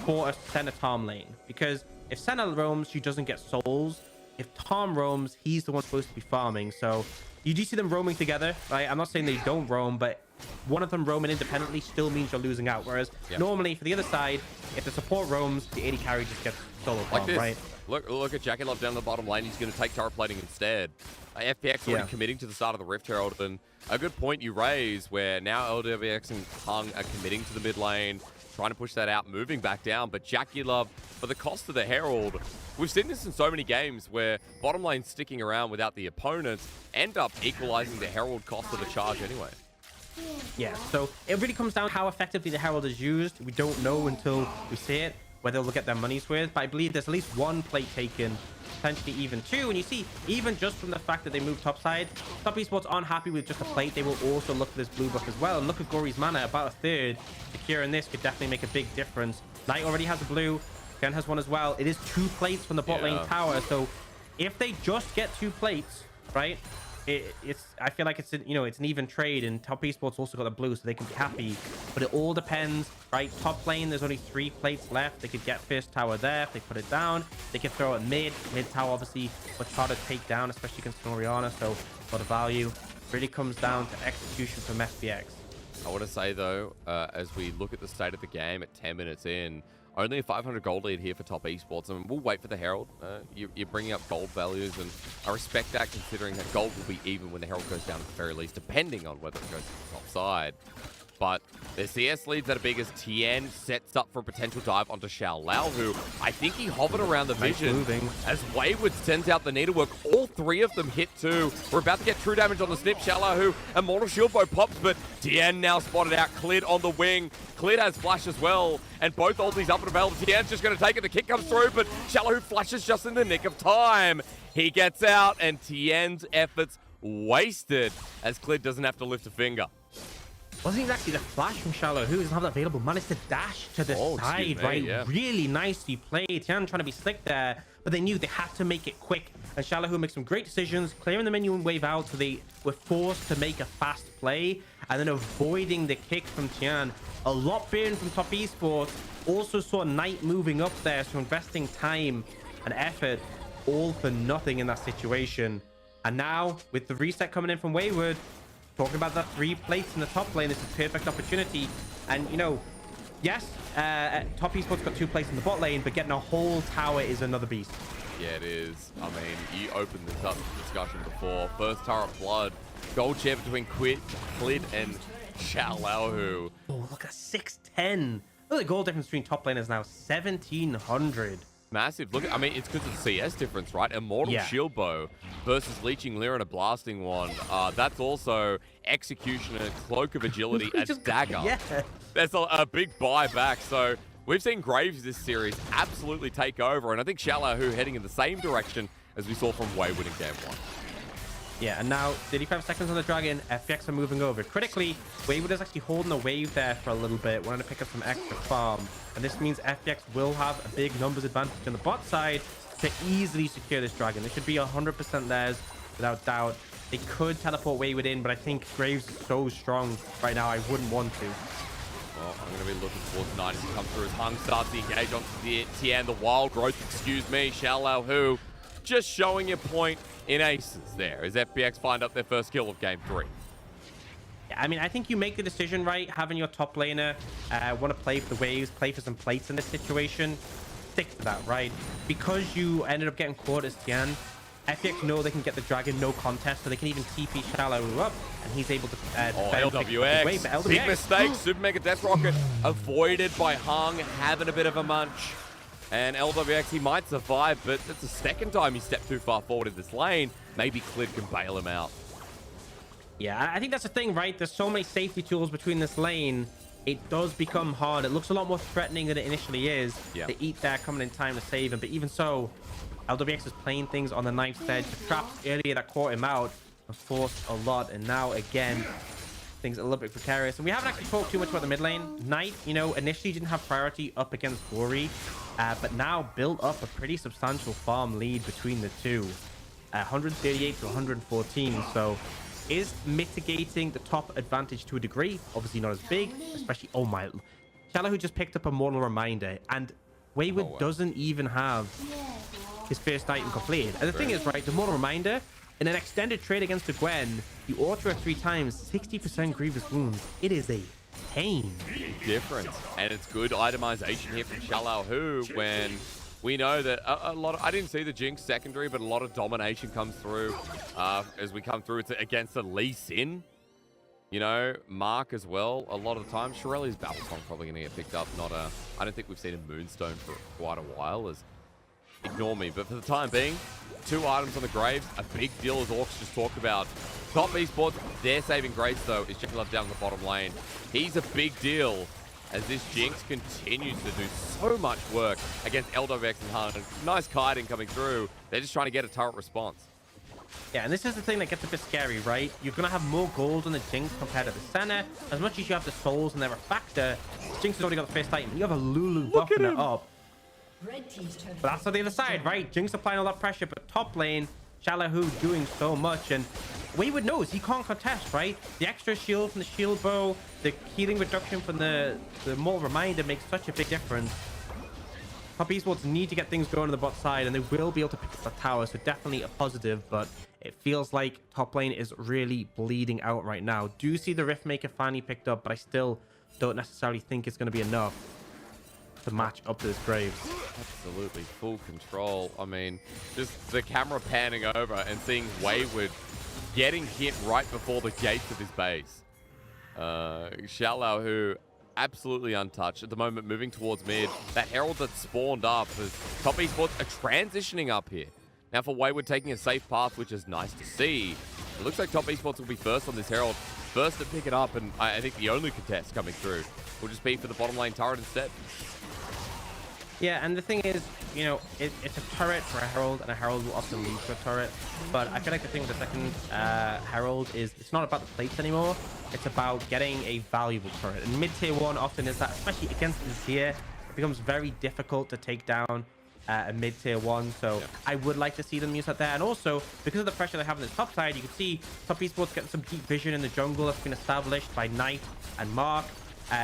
for a Senna Tahm lane, because if Senna roams, she doesn't get souls. If Tahm roams, he's the one supposed to be farming. So you do see them roaming together, right? I'm not saying they don't roam, but one of them roaming independently still means you're losing out. Whereas normally for the other side, if the support roams, the AD carry just gets solo farm, right? Look at JackeyLove down the bottom lane. He's going to take turret plating instead. FPX already committing to the start of the Rift Herald. And a good point you raise, where now LWX and Hung are committing to the mid lane, trying to push that out, moving back down. But JackeyLove, for the cost of the Herald, we've seen this in so many games where bottom lane sticking around without the opponents end up equalizing the Herald cost of the charge anyway. Yeah, so it really comes down to how effectively the Herald is used. We don't know until we see it whether they'll get their money's worth, but I believe there's at least 1 plate taken, potentially even 2. And you see, even just from the fact that they moved topside, Top Esports aren't happy with just a plate. They will also look for this blue buff as well. And look at Gory's mana, about a third. Securing this could definitely make a big difference. Knight already has a blue. Ken has one as well. It is 2 plates from the bot lane tower. So if they just get 2 plates, right, I feel like it's it's an even trade, and Top Esports also got the blue, so they can be happy. But it all depends, right? Top lane, there's only 3 plates left. They could get first tower there if they put it down. They could throw it mid tower, obviously much harder to take down, especially against Orianna. So a lot of value. Really comes down to execution from FPX. I want to say though, as we look at the state of the game at 10 minutes in, only a 500 gold lead here for Top Esports, and we'll wait for the Herald. You're bringing up gold values, and I respect that, considering that gold will be even when the Herald goes down at the very least, depending on whether it goes to the top side. But the CS leads that are big as Tien sets up for a potential dive onto Xiao Lao, who I think he hovered around the vision as Wayward sends out the needlework. All 3 of them hit too. We're about to get true damage on the snip. Xiao Lao, who Immortal Shield Bow pops, but Tien now spotted out. Clid on the wing. Clid has flash as well, and both ultis up and available. Tien's just going to take it. The kick comes through, but Xiao Lao, who flashes just in the nick of time. He gets out, and Tien's efforts wasted as Clid doesn't have to lift a finger. Wasn't even actually the flash from Shallow, who doesn't have that available. Managed to dash to the side, right? Yeah. Really nicely played. Tian trying to be slick there, but they knew they had to make it quick. And Shallow, who makes some great decisions, clearing the minion wave out, so they were forced to make a fast play, and then avoiding the kick from Tian. A lot being from Top Esports. Also saw Knight moving up there, so investing time and effort, all for nothing in that situation. And now, with the reset coming in from Wayward, talking about the 3 plates in the top lane, this is a perfect opportunity. And, you know, yes, Top Esports got 2 plates in the bot lane, but getting a whole tower is another beast. Yeah, it is. I mean, you opened this up in discussion before. First Tower of Blood, gold share between Clid and Xiaolahu. Oh, look at 610. Look at the goal difference between top laners now, 1,700. Massive. Look, I mean, it's because of the CS difference, right? Immortal Shield Bow versus Leeching Lyra and a Blasting One. That's also Executioner, Cloak of Agility, and Dagger. Yeah. There's a big buyback. So we've seen Graves this series absolutely take over, and I think Xiaolahu heading in the same direction as we saw from Wayward in Game 1. Yeah, and now 35 seconds on the Dragon. FPX are moving over. Critically, Wayward is actually holding the wave there for a little bit, wanting to pick up some extra farm. And this means FPX will have a big numbers advantage on the bot side to easily secure this Dragon. It should be 100% theirs, without doubt. They could teleport Wayward in, but I think Graves is so strong right now, I wouldn't want to. Well, I'm going to be looking towards 90 to come through as Hung starts the engage on Tian, the wild growth, excuse me, Xiaolahu. Just showing your point in aces there as FPX find up their first kill of Game 3. Yeah, I mean, I think you make the decision right, having your top laner want to play for the waves, play for some plates in this situation. Stick to that, right? Because you ended up getting caught as Tian, FPX know they can get the Dragon no contest, so they can even TP Xiaolahu up, and he's able to LWX. Big mistake. Super Mega Death Rocket avoided by Hung, having a bit of a munch. And LWX, he might survive, but that's the second time he stepped too far forward in this lane. Maybe Clid can bail him out. Yeah, I think that's the thing, right? There's so many safety tools between this lane. It does become hard. It looks a lot more threatening than it initially is. Yeah. The Eat there coming in time to save him. But even so, LWX is playing things on the knife's edge. The traps earlier that caught him out have forced a lot. And now, again, things are a little bit precarious. And we haven't actually talked too much about the mid lane. Knight, you know, initially didn't have priority up against Glory. But now built up a pretty substantial farm lead between the two. 138 to 114. So is mitigating the top advantage to a degree. Obviously not as big, especially... Oh my... Xiaolahu just picked up a Mortal Reminder. And Wayward doesn't even have his first item completed. And the thing is, right, the Mortal Reminder, in an extended trade against the Gwen, you auto it 3 times, 60% grievous wounds. It is a pain. Difference. And it's good itemization here from Xiaolahu when we know that a lot of... I didn't see the Jinx secondary, but a lot of domination comes through as we come through against the Lee Sin. You know, Mark as well. A lot of times, Shirelli's Battle Song probably going to get picked up. I don't think we've seen a Moonstone for quite a while. Ignore me. But for the time being, 2 items on the Graves. A big deal, as Orcs just talked about. Top Esports, they're saving Graves, though, is Jackie Love down in the bottom lane. He's a big deal as this Jinx continues to do so much work against LWX and Hunt. Nice kiting coming through. They're just trying to get a turret response. Yeah, and this is the thing that gets a bit scary, right? You're going to have more gold on the Jinx compared to the Senna. As much as you have the souls and they're a factor, Jinx has already got the first item. You have a Lulu buffing it up. Red team's turn. But that's on the other side, right? Jinx applying all that pressure, but top lane, Xiaolahu doing so much. And Wayward knows he can't contest, right? The extra shield from the shield bow, the healing reduction from the Mortal Reminder makes such a big difference. Top Esports need to get things going on the bot side, and they will be able to pick up the tower, so definitely a positive, but it feels like top lane is really bleeding out right now. Do see the Riftmaker finally picked up, but I still don't necessarily think it's going to be enough to match up to this Graves. Absolutely full control. I mean, just the camera panning over and seeing Wayward getting hit right before the gates of his base. Xiaolahu absolutely untouched at the moment, moving towards mid. That Herald that spawned up as Top Esports are transitioning up here. Now for Wayward taking a safe path, which is nice to see. It looks like Top Esports will be first on this Herald. First to pick it up, and I think the only contest coming through will just be for the bottom lane turret instead. Yeah, and the thing is, you know, it's a turret for a Herald, and a Herald will often lead to a turret. But I feel like the thing with the second Herald is it's not about the plates anymore. It's about getting a valuable turret. And mid-tier 1 often is that, especially against the tier, it becomes very difficult to take down a mid-tier 1. So I would like to see them use that there. And also, because of the pressure they have on this top side, you can see top esports getting some deep vision in the jungle that's been established by Knight and Mark.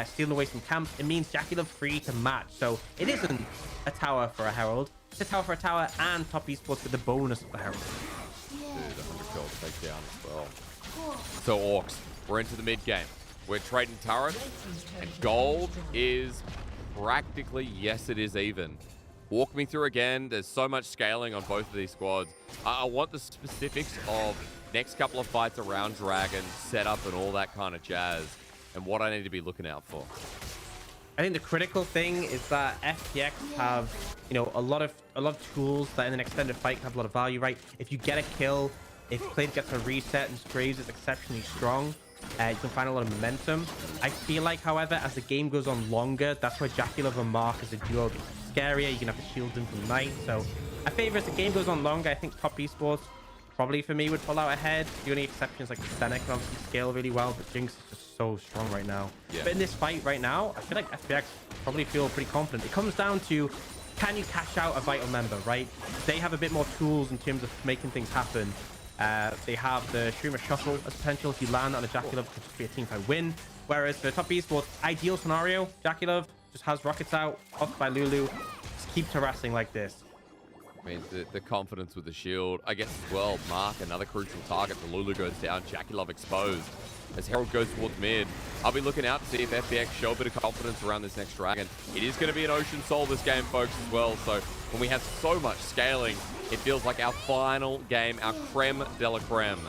Stealing away some camps. It means Jackie Love free to match. So it isn't a tower for a Herald. It's a tower for a tower and top esports with the bonus of the Herald. Dude, 100 kills take down as well. So Orcs, we're into the mid game. We're trading turret, and gold is practically, yes, it is even. Walk me through again. There's so much scaling on both of these squads. I want the specifics of next couple of fights around Dragon, setup, and all that kind of jazz, and what I need to be looking out for. I think the critical thing is that FPX have, you know, a lot of tools that in an extended fight can have a lot of value, right? If you get a kill, if Clade gets a reset and Graves is exceptionally strong, you can find a lot of momentum. I feel like, however, as the game goes on longer, that's where Jackie Love and Mark as a duo gets scarier. You can have to shield them from Knight. So I favor as the game goes on longer, I think top esports probably for me would pull out ahead. The only exception is like Fennec can obviously scale really well, but Jinx is just so strong right now. Yeah. But in this fight right now, I feel like FPX probably feel pretty confident. It comes down to, can you cash out a vital member, right? They have a bit more tools in terms of making things happen. They have the Streamer Shuffle as potential. If you land on a Jackie Love, it could just be a teamfight win. Whereas for top esports, ideal scenario, Jackie Love just has rockets out, off by Lulu, just keeps harassing like this. I mean, the confidence with the shield. I guess as well, Mark, another crucial target. The Lulu goes down. Jackie Love exposed. As Herald goes towards mid, I'll be looking out to see if FPX show a bit of confidence around this next Dragon. It is going to be an Ocean Soul this game, folks, as well. So when we have so much scaling, it feels like our final game, our creme de la creme,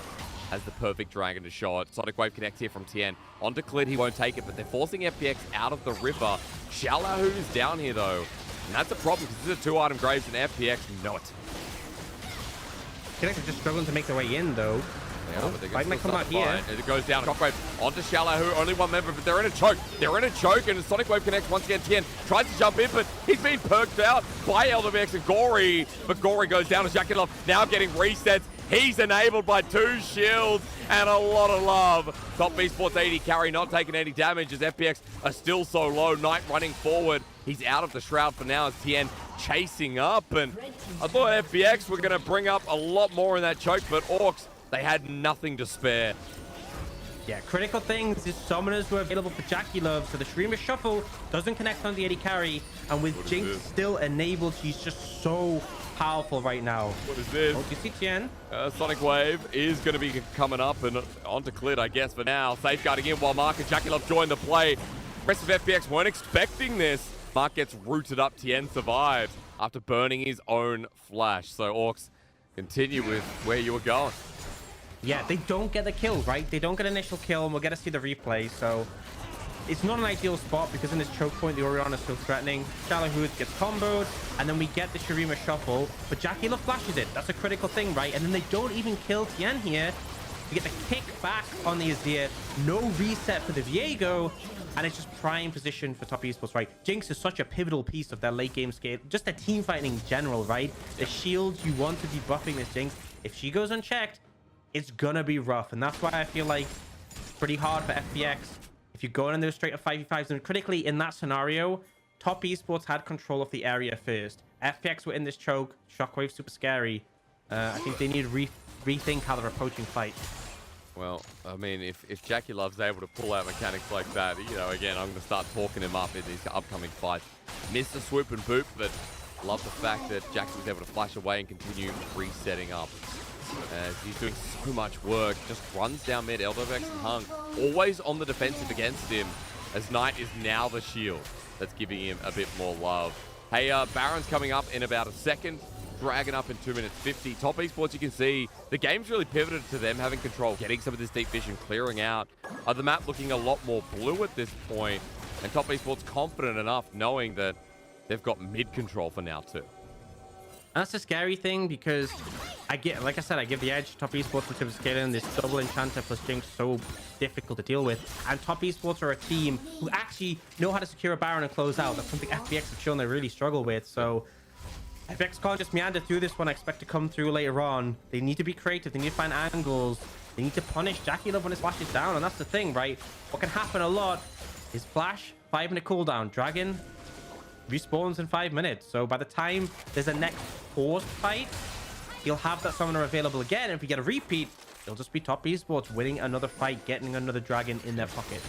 has the perfect Dragon to show it. Sonic Wave connects here from TN. Onto Clid, he won't take it, but they're forcing FPX out of the river. Xiaolahu is down here, though. And that's a problem, because this is a 2-item Graves, and FPX know it. FPX are just struggling to make their way in, though. Yeah, but Fight might come out here. It goes down. Shockwave onto Xiaolahu, only one member, but they're in a choke. They're in a choke, and Sonic Wave connects once again. Tien tries to jump in, but he's been perked out by LWX and Gory. But Gory goes down as Jackie Love now getting resets. He's enabled by 2 shields and a lot of love. Top esports 80 carry not taking any damage as FPX are still so low. Knight running forward. He's out of the shroud for now as Tien chasing up. And I thought FPX were going to bring up a lot more in that choke, but Orcs, they had nothing to spare. Yeah, critical things is summoners were available for Jackie Love, so the Streamer Shuffle doesn't connect on the 80 carry, and with Jinx still enabled, she's just so powerful right now. What is this? Oh, you see Tien? Sonic Wave is going to be coming up and onto Clid, I guess, for now. Safeguarding in while Mark and Jackie Love join the play. The rest of FPX weren't expecting this. Mark gets rooted up, Tien survives after burning his own flash. So Orcs, continue with where you were going. Yeah, they don't get the kill, right? They don't get initial kill, and we'll get to see the replay. So it's not an ideal spot because in this choke point, the Orion is still threatening. Xiaolahu gets comboed, and then we get the Shurima Shuffle, but Jackie Love flashes it. That's a critical thing, right? And then they don't even kill Tien here. You get the kick back on the Azir. No reset for the Viego, and it's just prime position for top esports, right? Jinx is such a pivotal piece of their late game scale, just their team fighting in general, right? The shields, you want to be buffing this Jinx. If she goes unchecked, it's gonna be rough, and that's why I feel like it's pretty hard for FPX. If you're going in those straight up 5v5s, and critically in that scenario, top esports had control of the area first. FPX were in this choke. Shockwave super scary. I think they need to rethink how they're approaching fight. Well, I mean, if Jackie Love's able to pull out mechanics like that, you know, again, I'm going to start talking him up in these upcoming fights. Missed the swoop and boop, but love the fact that Jackie was able to flash away and continue resetting up. He's doing so much work, just runs down mid, LWX and Hung, always on the defensive against him, as Knight is now the shield that's giving him a bit more love. Hey, Baron's coming up in about a second, Dragon up in 2 minutes 50. Top esports, you can see the game's really pivoted to them having control, getting some of this deep vision, clearing out. The map looking a lot more blue at this point, and top esports confident enough knowing that they've got mid control for now too. That's the scary thing, because like I said, I give the edge to Top Esports in terms of scaling. This double enchanter plus Jinx so difficult to deal with, and Top Esports are a team who actually know how to secure a Baron and close out. That's something FPX have shown they really struggle with. So FPX can't just meander through this one. I expect to come through later on. They need to be creative. They need to find angles. They need to punish JackeyLove when his flash is down, and that's the thing, right? What can happen a lot is flash, 5-minute cooldown. Dragon respawns in 5 minutes. So by the time there's a next forced fight, he'll have that summoner available again. And if we get a repeat, it'll just be Top Esports winning another fight, getting another dragon in their pocket.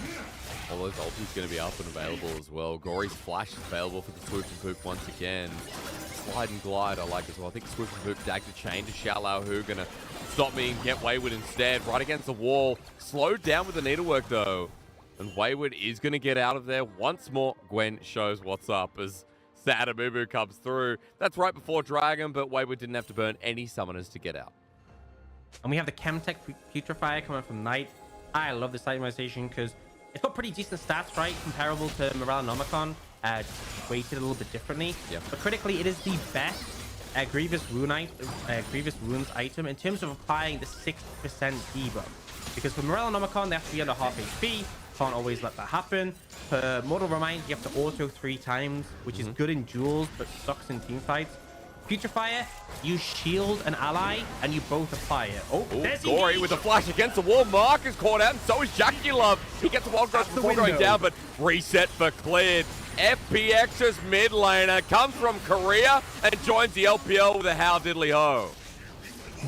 All those ultis going to be up and available as well. Gory's flash is available for the swoop and poop once again. Slide and glide I like as well. I think swoop and poop dag the chain to Xiao Hu. Going to stop me and get Wayward instead. Right against the wall. Slowed down with the needlework though. And Wayward is going to get out of there. Once more, Gwen shows what's up as Sadamubu comes through. That's right before Dragon, but Wayward didn't have to burn any summoners to get out. And we have the Chemtech Putrefier coming from Knight. I love this itemization because it's got pretty decent stats, right? Comparable to Morale-Nomicon. Just weighted a little bit differently. Yeah. But critically, it is the best Grievous Wounds item in terms of applying the 6% debuff. Because for Morale-Nomicon, they have to be under half HP. Can't always let that happen. For Mortal Remind, you have to auto 3 times, which is good in duels, but sucks in team fights. Putrefier, you shield an ally, and you both apply it. Oh, there's Gory with a flash against the wall. Mark is caught out, and so is JackeyLove. He gets a wild growth before going down, but reset for cleared. FPX's mid laner comes from Korea and joins the LPL with a how diddly ho.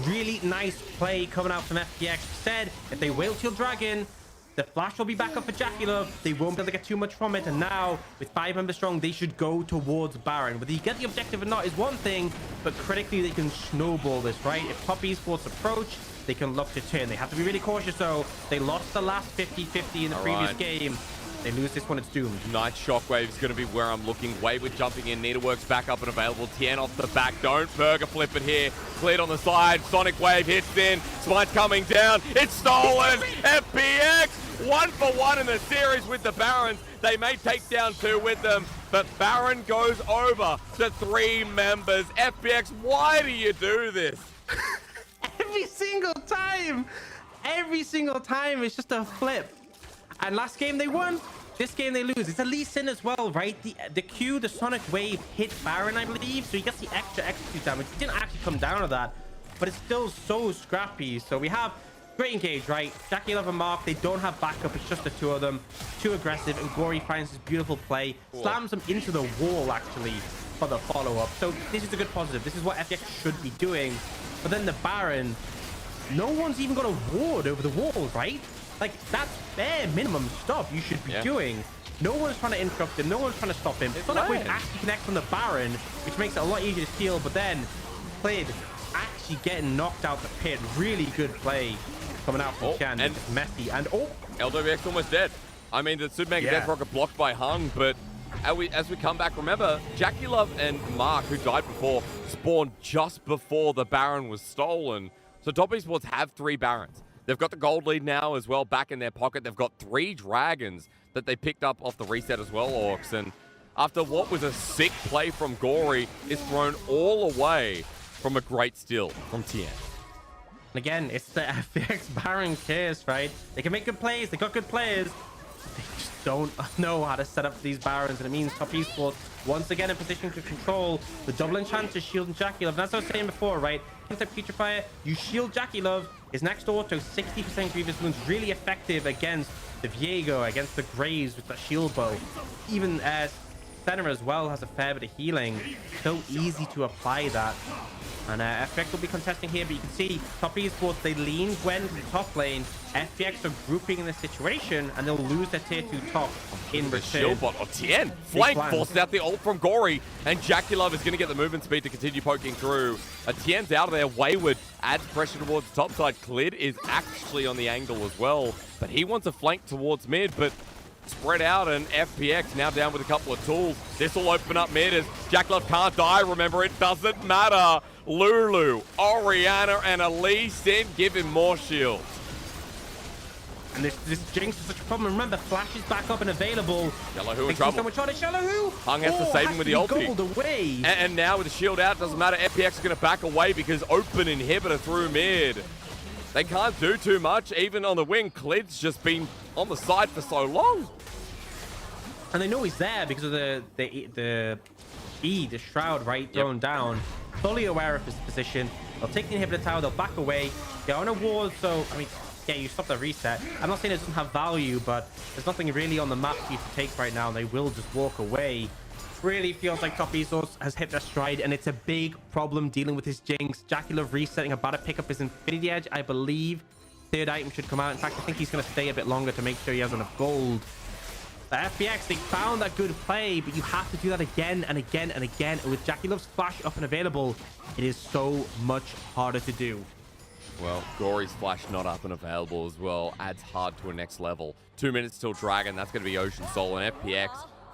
Really nice play coming out from FPX. Said if they wait till Dragon, the flash will be back up for JackeyLove. They won't be able to get too much from it. And now, with 5 members strong, they should go towards Baron. Whether you get the objective or not is one thing, but critically, they can snowball this, right? If Top Esports approach, they can look to turn. They have to be really cautious, though. They lost the last 50-50 in the previous game. They lose this one, it's doomed. Night Shockwave is going to be where I'm looking. Wayward jumping in. Needlework's back up and available. Tien off the back. Don't burger flip it here. Cleared on the side. Sonic Wave hits in. Smite's coming down. It's stolen. FPX 1-for-1 in the series with the Barons. They may take down 2 with them, but Baron goes over to 3 members. FPX, why do you do this? Every single time. Every single time. It's just a flip. And last game they won. This game they lose. It's a Lee Sin as well, right? The Q, the Sonic Wave hit Baron, I believe. So he gets the extra execute damage. It didn't actually come down to that, but it's still so scrappy. So we have great engage, right? JackeyLove and Mark, they don't have backup. It's just the 2 of them. Too aggressive, and Gory finds this beautiful play. Slams them into the wall, actually, for the follow-up. So this is a good positive. This is what FPX should be doing. But then the Baron, no one's even got a ward over the walls, right? Like, that's bare minimum stuff you should be doing. No one's trying to interrupt him. No one's trying to stop him. It's not like we actually connect on the Baron, which makes it a lot easier to steal. But then, Clid actually getting knocked out the pit. Really good play coming out from Chan. And messy. And LWX almost dead. I mean, the Super Mega Death Rocket blocked by Hung, but as we come back, remember, JackeyLove and Mark, who died before, spawned just before the Baron was stolen. So Top Esports have 3 Barons. They've got the gold lead now as well back in their pocket. They've got 3 dragons that they picked up off the reset as well, Orcs. And after what was a sick play from Gory, is thrown all away from a great steal from Tien. And again, it's the FPX Baron case, right? They can make good plays. They got good players. They just don't know how to set up these Barons. And it means Top Esports, once again, in position to control the double enchanter, shield, and JackeyLove. And that's what I was saying before, right? Chemtech Putrefier, you shield JackeyLove. His next auto, 60% Grievous Wounds, really effective against the Viego, against the Graves with that shield bow. Even Senna as well has a fair bit of healing. So easy to apply that. And FPX will be contesting here, but you can see Top Esports, they lean Gwen to the top lane. FPX are grouping in this situation, and they'll lose their tier 2 top in return. Shield bot of Tien. Flank forced out the ult from Gory, and JackeyLove is going to get the movement speed to continue poking through. Tien's out of there. Wayward adds pressure towards the top side. Clid is actually on the angle as well, but he wants a flank towards mid, but spread out, and FPX now down with a couple of tools. This will open up mid as JackeyLove can't die. Remember, it doesn't matter. Lulu, Orianna, and Lee Sin give him more shields. And this Jinx is such a problem. Remember, Flash is back up and available. Yellowhoo in trouble. So much on it. Yellowhoo! Hung has to save him with the ulti. Away. And now with the shield out, doesn't matter. FPX is going to back away because open inhibitor through mid. They can't do too much. Even on the wing, Klid's just been on the side for so long. And they know he's there because of the Shroud, right? Thrown down. Fully aware of his position. They'll take the inhibitor tower, they'll back away. They're on a ward, so, I mean, yeah, you stop the reset. I'm not saying it doesn't have value, but there's nothing really on the map for you to take right now, and they will just walk away. Really feels like Top Esports has hit their stride, and it's a big problem dealing with his Jinx. JackeyLove resetting, about to pick up his Infinity Edge, I believe. Third item should come out. In fact, I think he's going to stay a bit longer to make sure he has enough gold. The FPX, they found that good play, but you have to do that again and again and again. And with JackeyLove's Flash up and available, it is so much harder to do. Well, Gory's Flash not up and available as well adds hard to a next level. 2 minutes till Dragon. That's going to be Ocean Soul and FPX.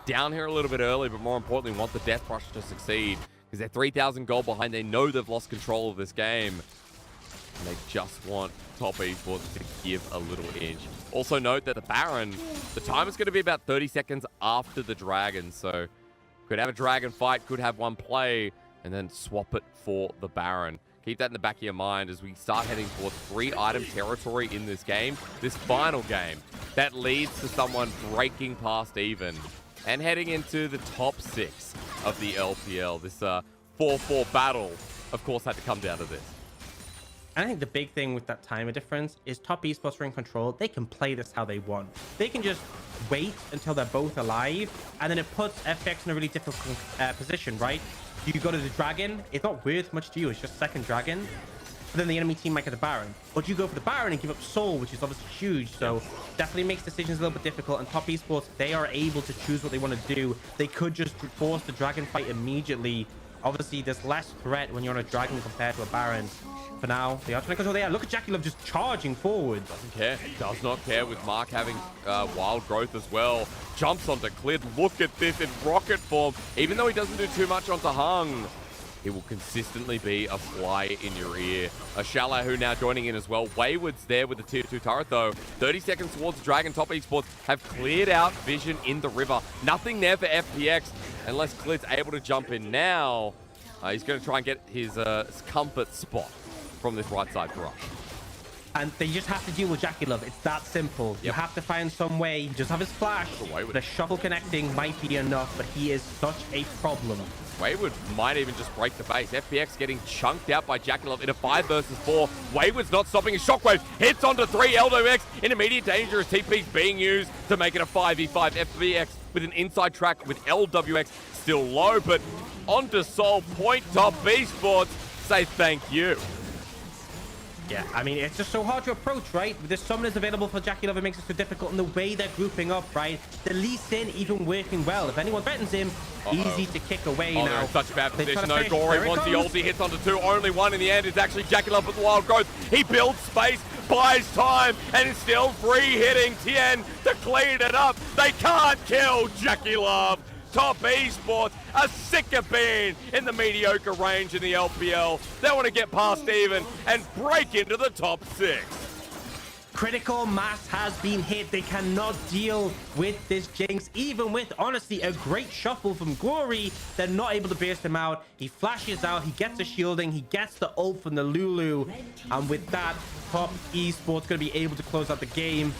Down here a little bit early, but more importantly, want the Death Rush to succeed because they're 3,000 gold behind. They know they've lost control of this game. And they just want Top Esports to give a little inch. Also note that the Baron, the time is going to be about 30 seconds after the Dragon. So could have a Dragon fight, could have one play, and then swap it for the Baron. Keep that in the back of your mind as we start heading towards 3-item territory in this game. This final game that leads to someone breaking past even and heading into the top 6 of the LPL. This 4-4 battle, of course, had to come down to this. I think the big thing with that timer difference is Top Esports are in control. They can play this how they want. They can just wait until they're both alive, and then it puts FPX in a really difficult position, right? You go to the Dragon, it's not worth much to you, it's just second Dragon. But then the enemy team might get the Baron. But you go for the Baron and give up Soul, which is obviously huge, so definitely makes decisions a little bit difficult. And Top Esports, they are able to choose what they want to do. They could just force the Dragon fight immediately. Obviously, there's less threat when you're on a Dragon compared to a Baron. For now, they are trying to control the air. Look at JackeyLove just charging forward. Doesn't care. Does not care with Mark having wild growth as well. Jumps onto Clid. Look at this in rocket form. Even though he doesn't do too much onto Hung, it will consistently be a fly in your ear. A Yellowhoo now joining in as well. Wayward's there with the tier 2 turret though. 30 seconds towards the Dragon. Top Esports have cleared out vision in the river. Nothing there for FPX unless Clid's able to jump in now. He's going to try and get his comfort spot from this right side for us. And they just have to deal with JackeyLove. It's that simple. You have to find some way. Just have his Flash. The shuffle connecting might be enough, but he is such a problem. Wayward might even just break the base. FPX getting chunked out by JackeyLove in a 5 versus 4. Wayward's not stopping his shockwave. Hits onto 3. LWX in immediate danger as TP's being used to make it a 5v5. FPX with an inside track with LWX still low, but onto Soul Point. Top Esports say thank you. Yeah, I mean, it's just so hard to approach, right? With the summoners available for JackeyLove, it makes it so difficult. And the way they're grouping up, right? The Lee Sin even working well. If anyone threatens him, easy to kick away now. They're in such a bad position though. Gory wants the ulti, hits onto 2. Only one in the end is actually JackeyLove with the wild growth. He builds space, buys time, and is still free hitting Tien to clean it up. They can't kill JackeyLove. Top Esports are sick of being in the mediocre range in the LPL. They want to get past even and break into the top 6. Critical mass has been hit. They cannot deal with this Jinx. Even with, honestly, a great shuffle from Gory, they're not able to burst him out. He flashes out. He gets a shielding. He gets the ult from the Lulu. And with that, Top Esports going to be able to close out the game.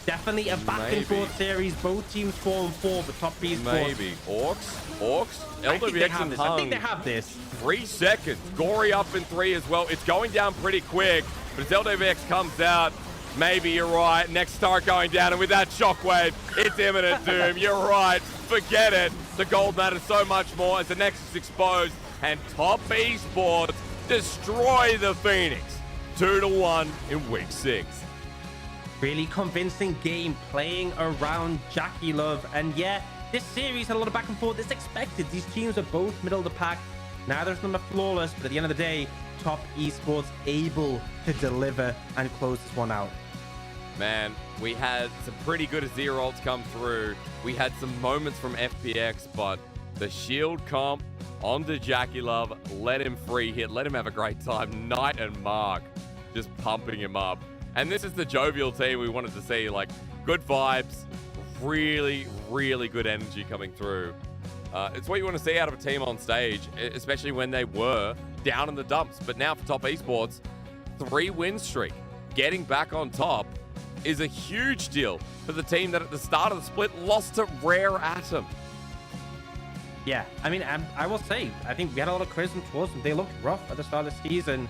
Definitely a back and forth series. Both teams 4-4, but Top Esports. Maybe. Orcs, LWX and Hung. I think they have this. 3 seconds. Gory up in 3 as well. It's going down pretty quick, but as LWX comes out, maybe you're right. Next star going down, and with that shockwave, it's imminent doom. You're right. Forget it. The gold matters so much more as the Nexus exposed, and Top Esports destroy the Phoenix 2-1 in week 6. Really convincing game playing around JackeyLove. And yeah, this series had a lot of back and forth. It's expected. These teams are both middle of the pack. Neither of them are flawless, but at the end of the day, Top Esports able to deliver and close this one out. Man, we had some pretty good Azir ults come through. We had some moments from FPX, but the shield comp onto JackeyLove, let him free hit, let him have a great time. Knight and Mark just pumping him up. And this is the jovial team we wanted to see. Like, good vibes, really, really good energy coming through. It's what you want to see out of a team on stage, especially when they were down in the dumps. But now for Top Esports, 3-win streak, getting back on top is a huge deal for the team that at the start of the split lost to Rare Atom. Yeah, I mean, I will say, I think we had a lot of criticism towards them. They looked rough at the start of the season.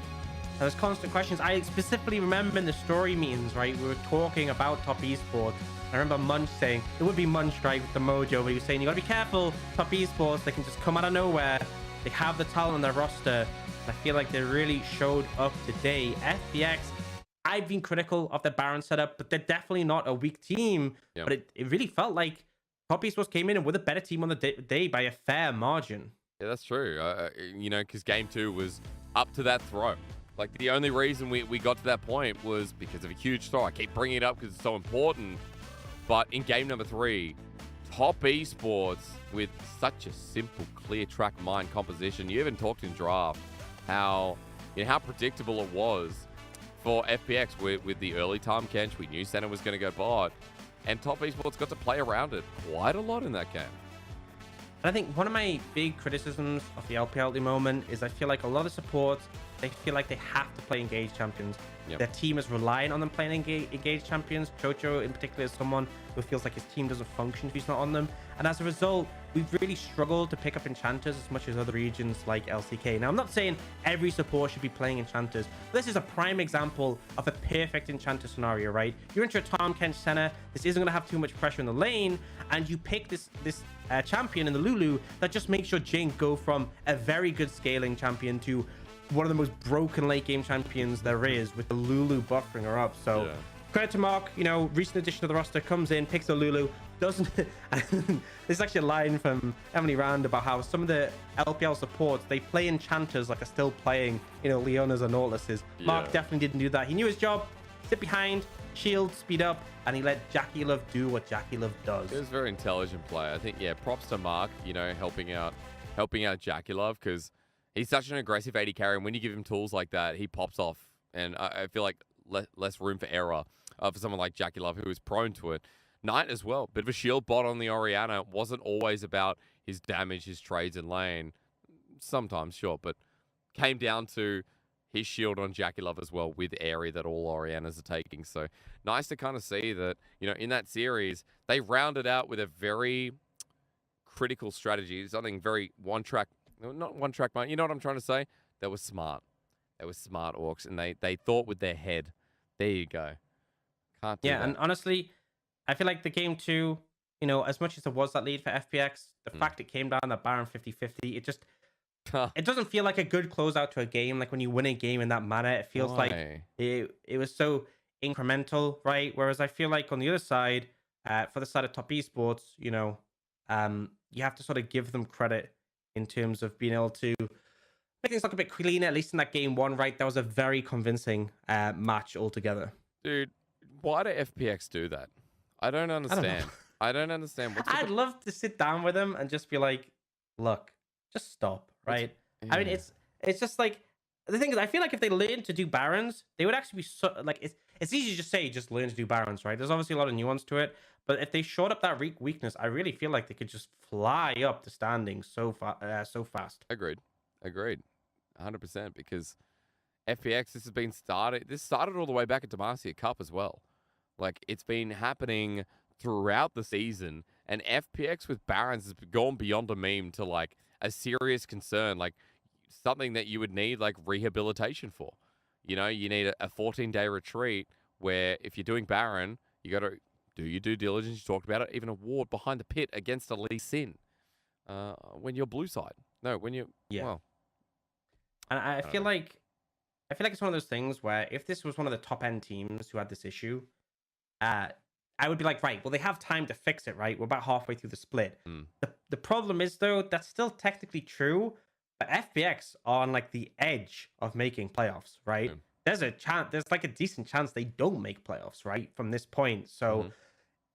There's constant questions. I specifically remember in the story meetings, right, we were talking about Top Esports. I remember Munch saying, it would be Munch, right, with the mojo, but he was saying, you got to be careful, Top Esports, they can just come out of nowhere. They have the talent on their roster. And I feel like they really showed up today. FPX, I've been critical of the Baron setup, but they're definitely not a weak team. Yep. But it really felt like Top Esports came in and with a better team on the day by a fair margin. Yeah, that's true. You know, because game 2 was up to that throw. Like, the only reason we got to that point was because of a huge throw. I keep bringing it up because it's so important. But in game number 3, Top Esports with such a simple, clear track mine composition. You even talked in draft how predictable it was for FPX with the early time Kench. We knew Senna was going to go bot. And Top Esports got to play around it quite a lot in that game. And I think one of my big criticisms of the LPL at the moment is I feel like a lot of supports, they feel like they have to play engaged champions. Yep. Their team is relying on them playing engaged champions. Chocho in particular is someone who feels like his team doesn't function if he's not on them. And as a result, we've really struggled to pick up enchanters as much as other regions like LCK. Now, I'm not saying every support should be playing enchanters, but this is a prime example of a perfect enchanter scenario, right? You're into a Tom Kench Senna. This isn't going to have too much pressure in the lane, and you pick this champion in the Lulu that just makes your Jink go from a very good scaling champion to one of the most broken late game champions there is, with the Lulu buffering her up. So yeah. Credit to Mark, you know, recent addition to the roster, comes in, picks the Lulu, doesn't. There's actually a line from Emily Rand about how some of the LPL supports, they play enchanters like are still playing, you know, Leona's or Nautilus's. Yeah. Mark definitely didn't do that. He knew his job, sit behind, shield, speed up, and he let Jackie Love do what Jackie Love does. It was a very intelligent play. I think, yeah, props to Mark, you know, helping out Jackie Love, because he's such an aggressive AD carry, and when you give him tools like that, he pops off. And I feel like less room for error for someone like Jackie Love, who is prone to it. Knight as well. Bit of a shield bot on the Orianna. It wasn't always about his damage, his trades in lane. Sometimes, sure, but came down to his shield on Jackie Love as well, with area that all Oriannas are taking. So nice to kind of see that, you know, in that series, they rounded out with a very critical strategy. Something very not one track, you know what I'm trying to say? They were smart. They were smart orcs, and they thought with their head. There you go. Can't do that. And honestly, I feel like the game 2, you know, as much as there was that lead for FPX, the fact it came down that Baron 50-50, it just it doesn't feel like a good closeout to a game. Like when you win a game in that manner, it feels like it was so incremental, right? Whereas I feel like on the other side, for the side of Top Esports, you know, you have to sort of give them credit in terms of being able to make things look a bit cleaner, at least in that game 1, right? That was a very convincing match altogether. Dude, why do FPX do that? I don't understand. I don't understand. I'd love to sit down with them and just be like, look, just stop, right? I mean, it's just like, the thing is, I feel like if they learned to do Barons, they would actually be so, like, it's easy to just say, just learn to do Barons, right? There's obviously a lot of nuance to it, but if they showed up that weakness, I really feel like they could just fly up the standings so fast. Agreed. 100%, because FPX, this started all the way back at Demacia Cup as well. Like, it's been happening throughout the season, and FPX with Barons has gone beyond a meme to, like, a serious concern, like, something that you would need, like, rehabilitation for. You know, you need a 14-day retreat where if you're doing Baron, you got to do your due diligence. You talked about it, even a ward behind the pit against a Lee Sin when you're blue side. No, when you're... Yeah. Well, and I feel like it's one of those things where if this was one of the top-end teams who had this issue, I would be like, right, well, they have time to fix it, right? We're about halfway through the split. The problem is, though, that's still technically true, but FPX are on, like, the edge of making playoffs, right? There's like a decent chance they don't make playoffs, right, from this point. So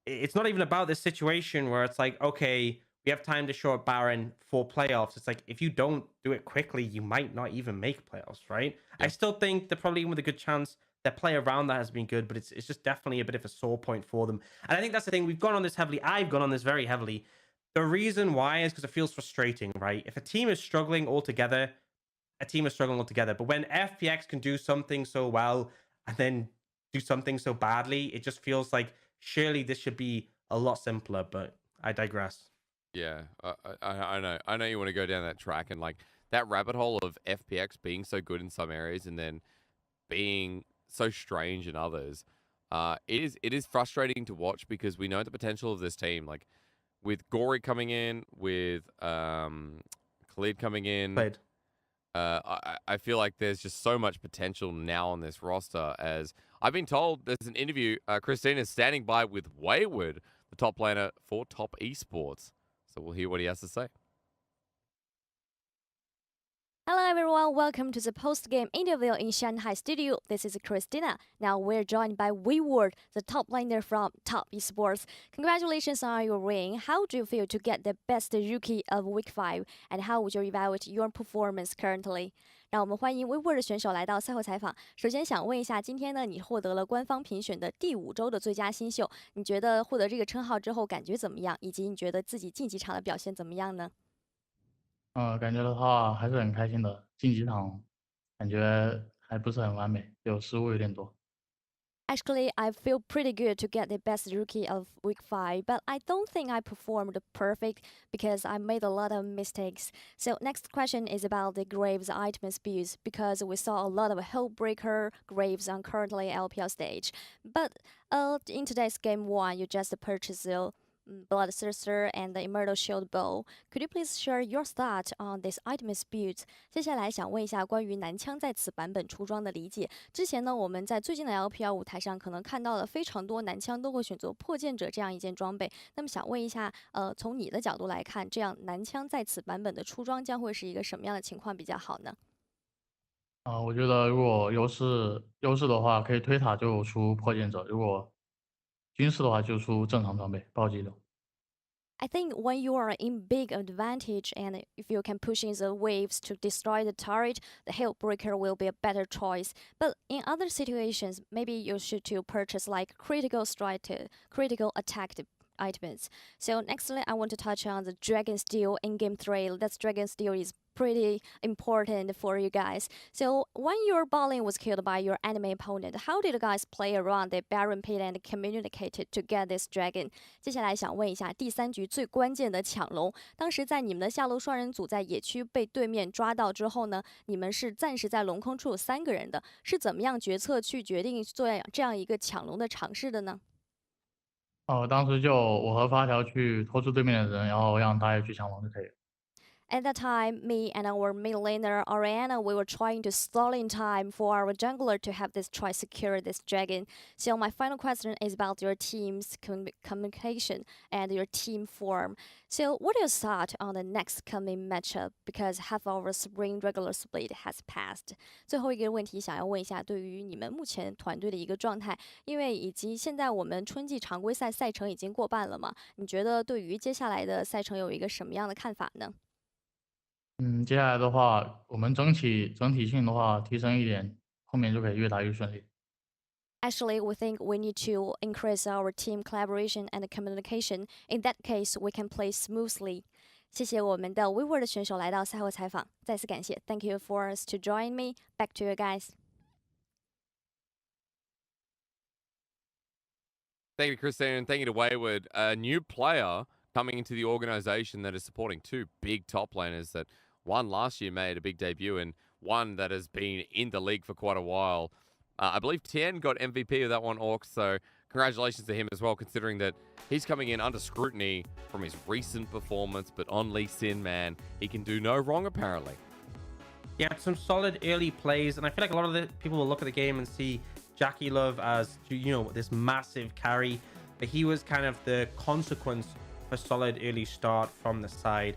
it's not even about this situation where it's like, okay, we have time to show up Baron for playoffs. It's like, if you don't do it quickly, you might not even make playoffs, right? I still think they're probably with a good chance their play around that has been good, but it's just definitely a bit of a sore point for them. And I think that's the thing. We've gone on this heavily. I've gone on this very heavily. The reason why is because it feels frustrating, right? If a team is struggling altogether, a team is struggling altogether. But when FPX can do something so well and then do something so badly, it just feels like surely this should be a lot simpler. But I digress. Yeah, I know you want to go down that track, and like that rabbit hole of FPX being so good in some areas and then being so strange in others. It is frustrating to watch because we know the potential of this team. Like with Gory coming in, with Khalid coming in, I feel like there's just so much potential now on this roster. As I've been told, there's an interview. Christina's standing by with Wayward, the top laner for Top Esports. So we'll hear what he has to say. Hello everyone, welcome to the post-game interview in Shanghai studio. This is Christina. Now we're joined by Wayward, the top laner from Top Esports. Congratulations on your win. How do you feel to get the best rookie of Week 5? And how would you evaluate your performance currently? 让我们欢迎 Wayward 的选手来到赛后采访。首先想问一下，今天呢，你获得了官方评选的第5周的最佳新秀，你觉得获得这个称号之后感觉怎么样？以及你觉得自己近几场的表现怎么样呢？感觉的话还是很开心的。近几场感觉还不是很完美，有失误有点多。Actually, I feel pretty good to get the best rookie of Week 5, but I don't think I performed perfect because I made a lot of mistakes. So next question is about the Graves item builds because we saw a lot of Hellbreaker Graves on currently LPL stage. But in today's game 1, you just purchased the Bloodthirster and the Immortal Shield Bow. Could you please share your thought on this item build? 接下来想问一下关于男枪在此版本出装的理解。之前呢，我们在最近的 LPL 舞台上可能看到了非常多男枪都会选择破剑者这样一件装备。那么想问一下，从你的角度来看，这样男枪在此版本的出装将会是一个什么样的情况比较好呢？我觉得如果优势的话，可以推塔就出破剑者；如果军事的话就出正常装备暴击流。I think when you are in big advantage and if you can push in the waves to destroy the turret, the Hellbreaker will be a better choice. But in other situations, maybe you should to purchase like critical strike, critical attack items. So nextly, I want to touch on the Dragon Steel in Game 3. That Dragon Steel is pretty important for you guys. So when your Balin was killed by your enemy opponent, how did you guys play around the Baron Pit and communicate to get this dragon? 接下来想问一下，第3局最关键的抢龙，当时在你们的下路双人组在野区被对面抓到之后呢，你们是暂时在龙坑处有3个人的，是怎么样决策去决定做这样一个抢龙的尝试的呢？当时就我和发条去拖住对面的人，然后让他也去抢龙就可以了。At that time, me and our mid laner Ariana, we were trying to stall in time for our jungler to have this try secure this dragon. So my final question is about your team's communication and your team form. So what are your thoughts on the next coming matchup? Because half of our spring regular split has passed. 最后一个问题想要问一下，对于你们目前团队的一个状态，因为以及现在我们春季常规赛赛程已经过半了嘛，你觉得对于接下来的赛程有一个什么样的看法呢？接下来的话，我们整体性的话提升一点，后面就可以越打越顺利。Actually, we think we need to increase our team collaboration and communication. In that case, we can play smoothly. 谢谢我们的 Wayward 的选手来到赛后采访，再次感谢。Thank you for us to join me. Back to you guys. Thank you, Christine, and thank you to Wayward, a new player coming into the organization that is supporting 2 big top laners that one last year made a big debut and one that has been in the league for quite a while. I believe Tien got MVP of that one, Orcs, so congratulations to him as well, considering that he's coming in under scrutiny from his recent performance, but on Lee Sin, man, he can do no wrong, apparently. Yeah, some solid early plays, and I feel like a lot of the people will look at the game and see Jackie Love as, you know, this massive carry, but he was kind of the consequence of a solid early start from the side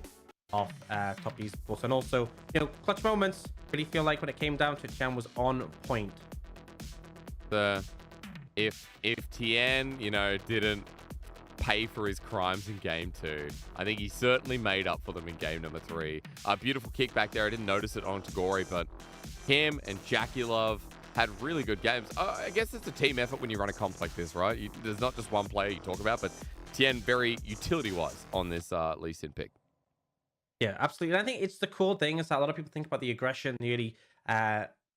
of Top Esports. And also, you know, clutch moments, really feel like when it came down to it, Chen was on point. If Tien, you know, didn't pay for his crimes in game 2, I think he certainly made up for them in game number 3. A beautiful kick back there. I didn't notice it on Tagori, but him and Jackie Love had really good games. I guess it's a team effort when you run a comp like this, right? There's not just one player you talk about, but Tien very utility-wise on this Lee Sin pick. Yeah, absolutely. And I think it's the cool thing is that a lot of people think about the aggression, the early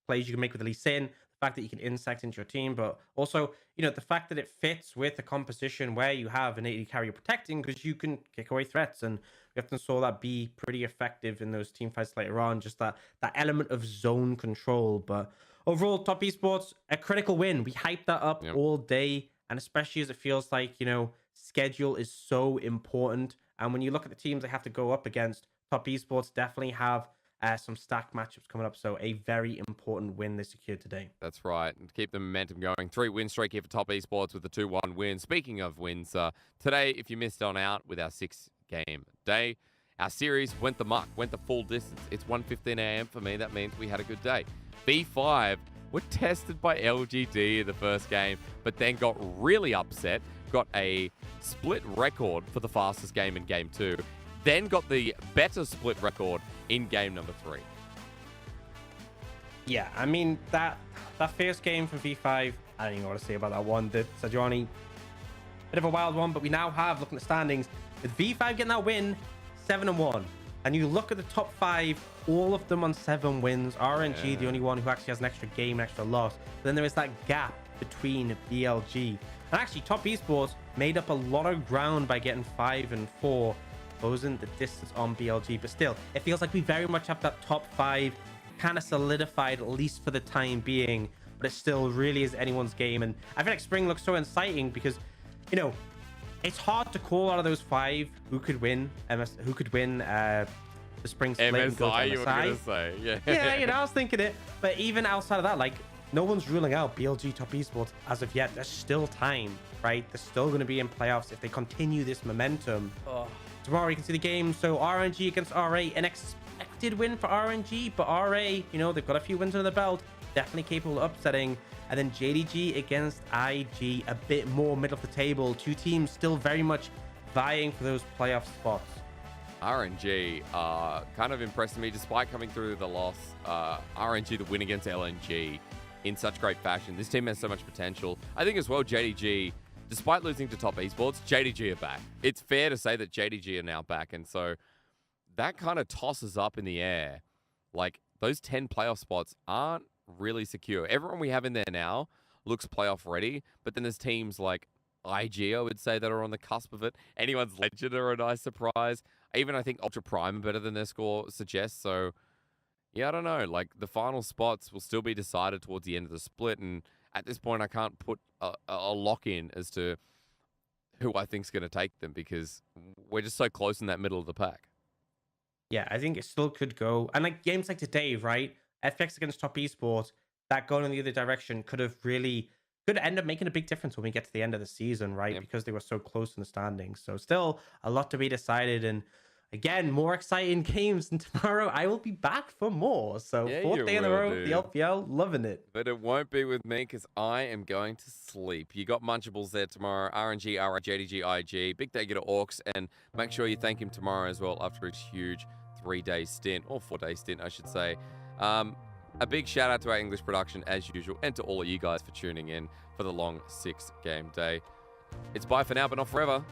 plays you can make with the Lee Sin, the fact that you can insect into your team, but also, you know, the fact that it fits with a composition where you have an AD carrier protecting because you can kick away threats. And we often saw that be pretty effective in those team fights later on, just that element of zone control. But overall, Top Esports, a critical win. We hyped that up all day, and especially as it feels like, you know, schedule is so important. And when you look at the teams they have to go up against, Top Esports definitely have some stacked matchups coming up. So a very important win they secured today. That's right. And to keep the momentum going, 3-win streak here for Top Esports with the 2-1 win. Speaking of wins, today, if you missed on out with our 6-game day, our series went the full distance. It's 1:15 a.m. for me. That means we had a good day. B5 were tested by LGD in the first game, but then got really upset, got a split record for the fastest game in game 2, then got the better split record in game number 3. Yeah, I mean, that first game from V5, I don't even know what to say about that one. The Sajani, bit of a wild one, but we now have, looking at the standings, with V5 getting that win, 7-1. And you look at the top 5, all of them on 7 wins. RNG, the only one who actually has an extra game, an extra loss. But then there is that gap between BLG. And actually, Top Esports made up a lot of ground by getting 5 and 4, closing the distance on BLG. But still, it feels like we very much have that top 5 kind of solidified, at least for the time being. But it still really is anyone's game. And I feel like Spring looks so exciting because, you know, it's hard to call out of those 5 who could win the Spring split and go to MSI, you were going MSI. to say. Yeah. Yeah, you know, I was thinking it. But even outside of that, like, no one's ruling out BLG Top Esports as of yet. There's still time, right? They're still going to be in playoffs if they continue this momentum. Tomorrow you can see the game. So RNG against RA, an expected win for RNG, but RA, you know, they've got a few wins under the belt, definitely capable of upsetting. And then JDG against IG, a bit more middle of the table. 2 teams still very much vying for those playoff spots. RNG kind of impressed me despite coming through the loss. RNG, the win against LNG in such great fashion. This team has so much potential. I think as well, JDG, despite losing to Top Esports, JDG are back. It's fair to say that JDG are now back. And so that kind of tosses up in the air. Like, those 10 playoff spots aren't really secure. Everyone we have in there now looks playoff ready, but then there's teams like IG, I would say, that are on the cusp of it. Anyone's Legend are a nice surprise. Even I think Ultra Prime are better than their score suggests. So, yeah, I don't know. Like, the final spots will still be decided towards the end of the split, and at this point, I can't put a lock in as to who I think's going to take them because we're just so close in that middle of the pack. Yeah, I think it still could go. And like games like today, right? FPX against Top Esports, that going in the other direction could end up making a big difference when we get to the end of the season, right? Because they were so close in the standings. So still a lot to be decided. And again, more exciting games. And tomorrow I will be back for more. So Yeah, 4th you day in a will, row, dude. the LPL, loving it. But it won't be with me because I am going to sleep. You got Munchables there tomorrow. RNG, RA, JDG, IG. Big day to Orcs. And make sure you thank him tomorrow as well after his huge 3-day stint, or 4-day stint, I should say. A big shout out to our English production as usual, and to all of you guys for tuning in for the long 6-game day. It's bye for now, but not forever.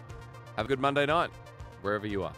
Have a good Monday night, wherever you are.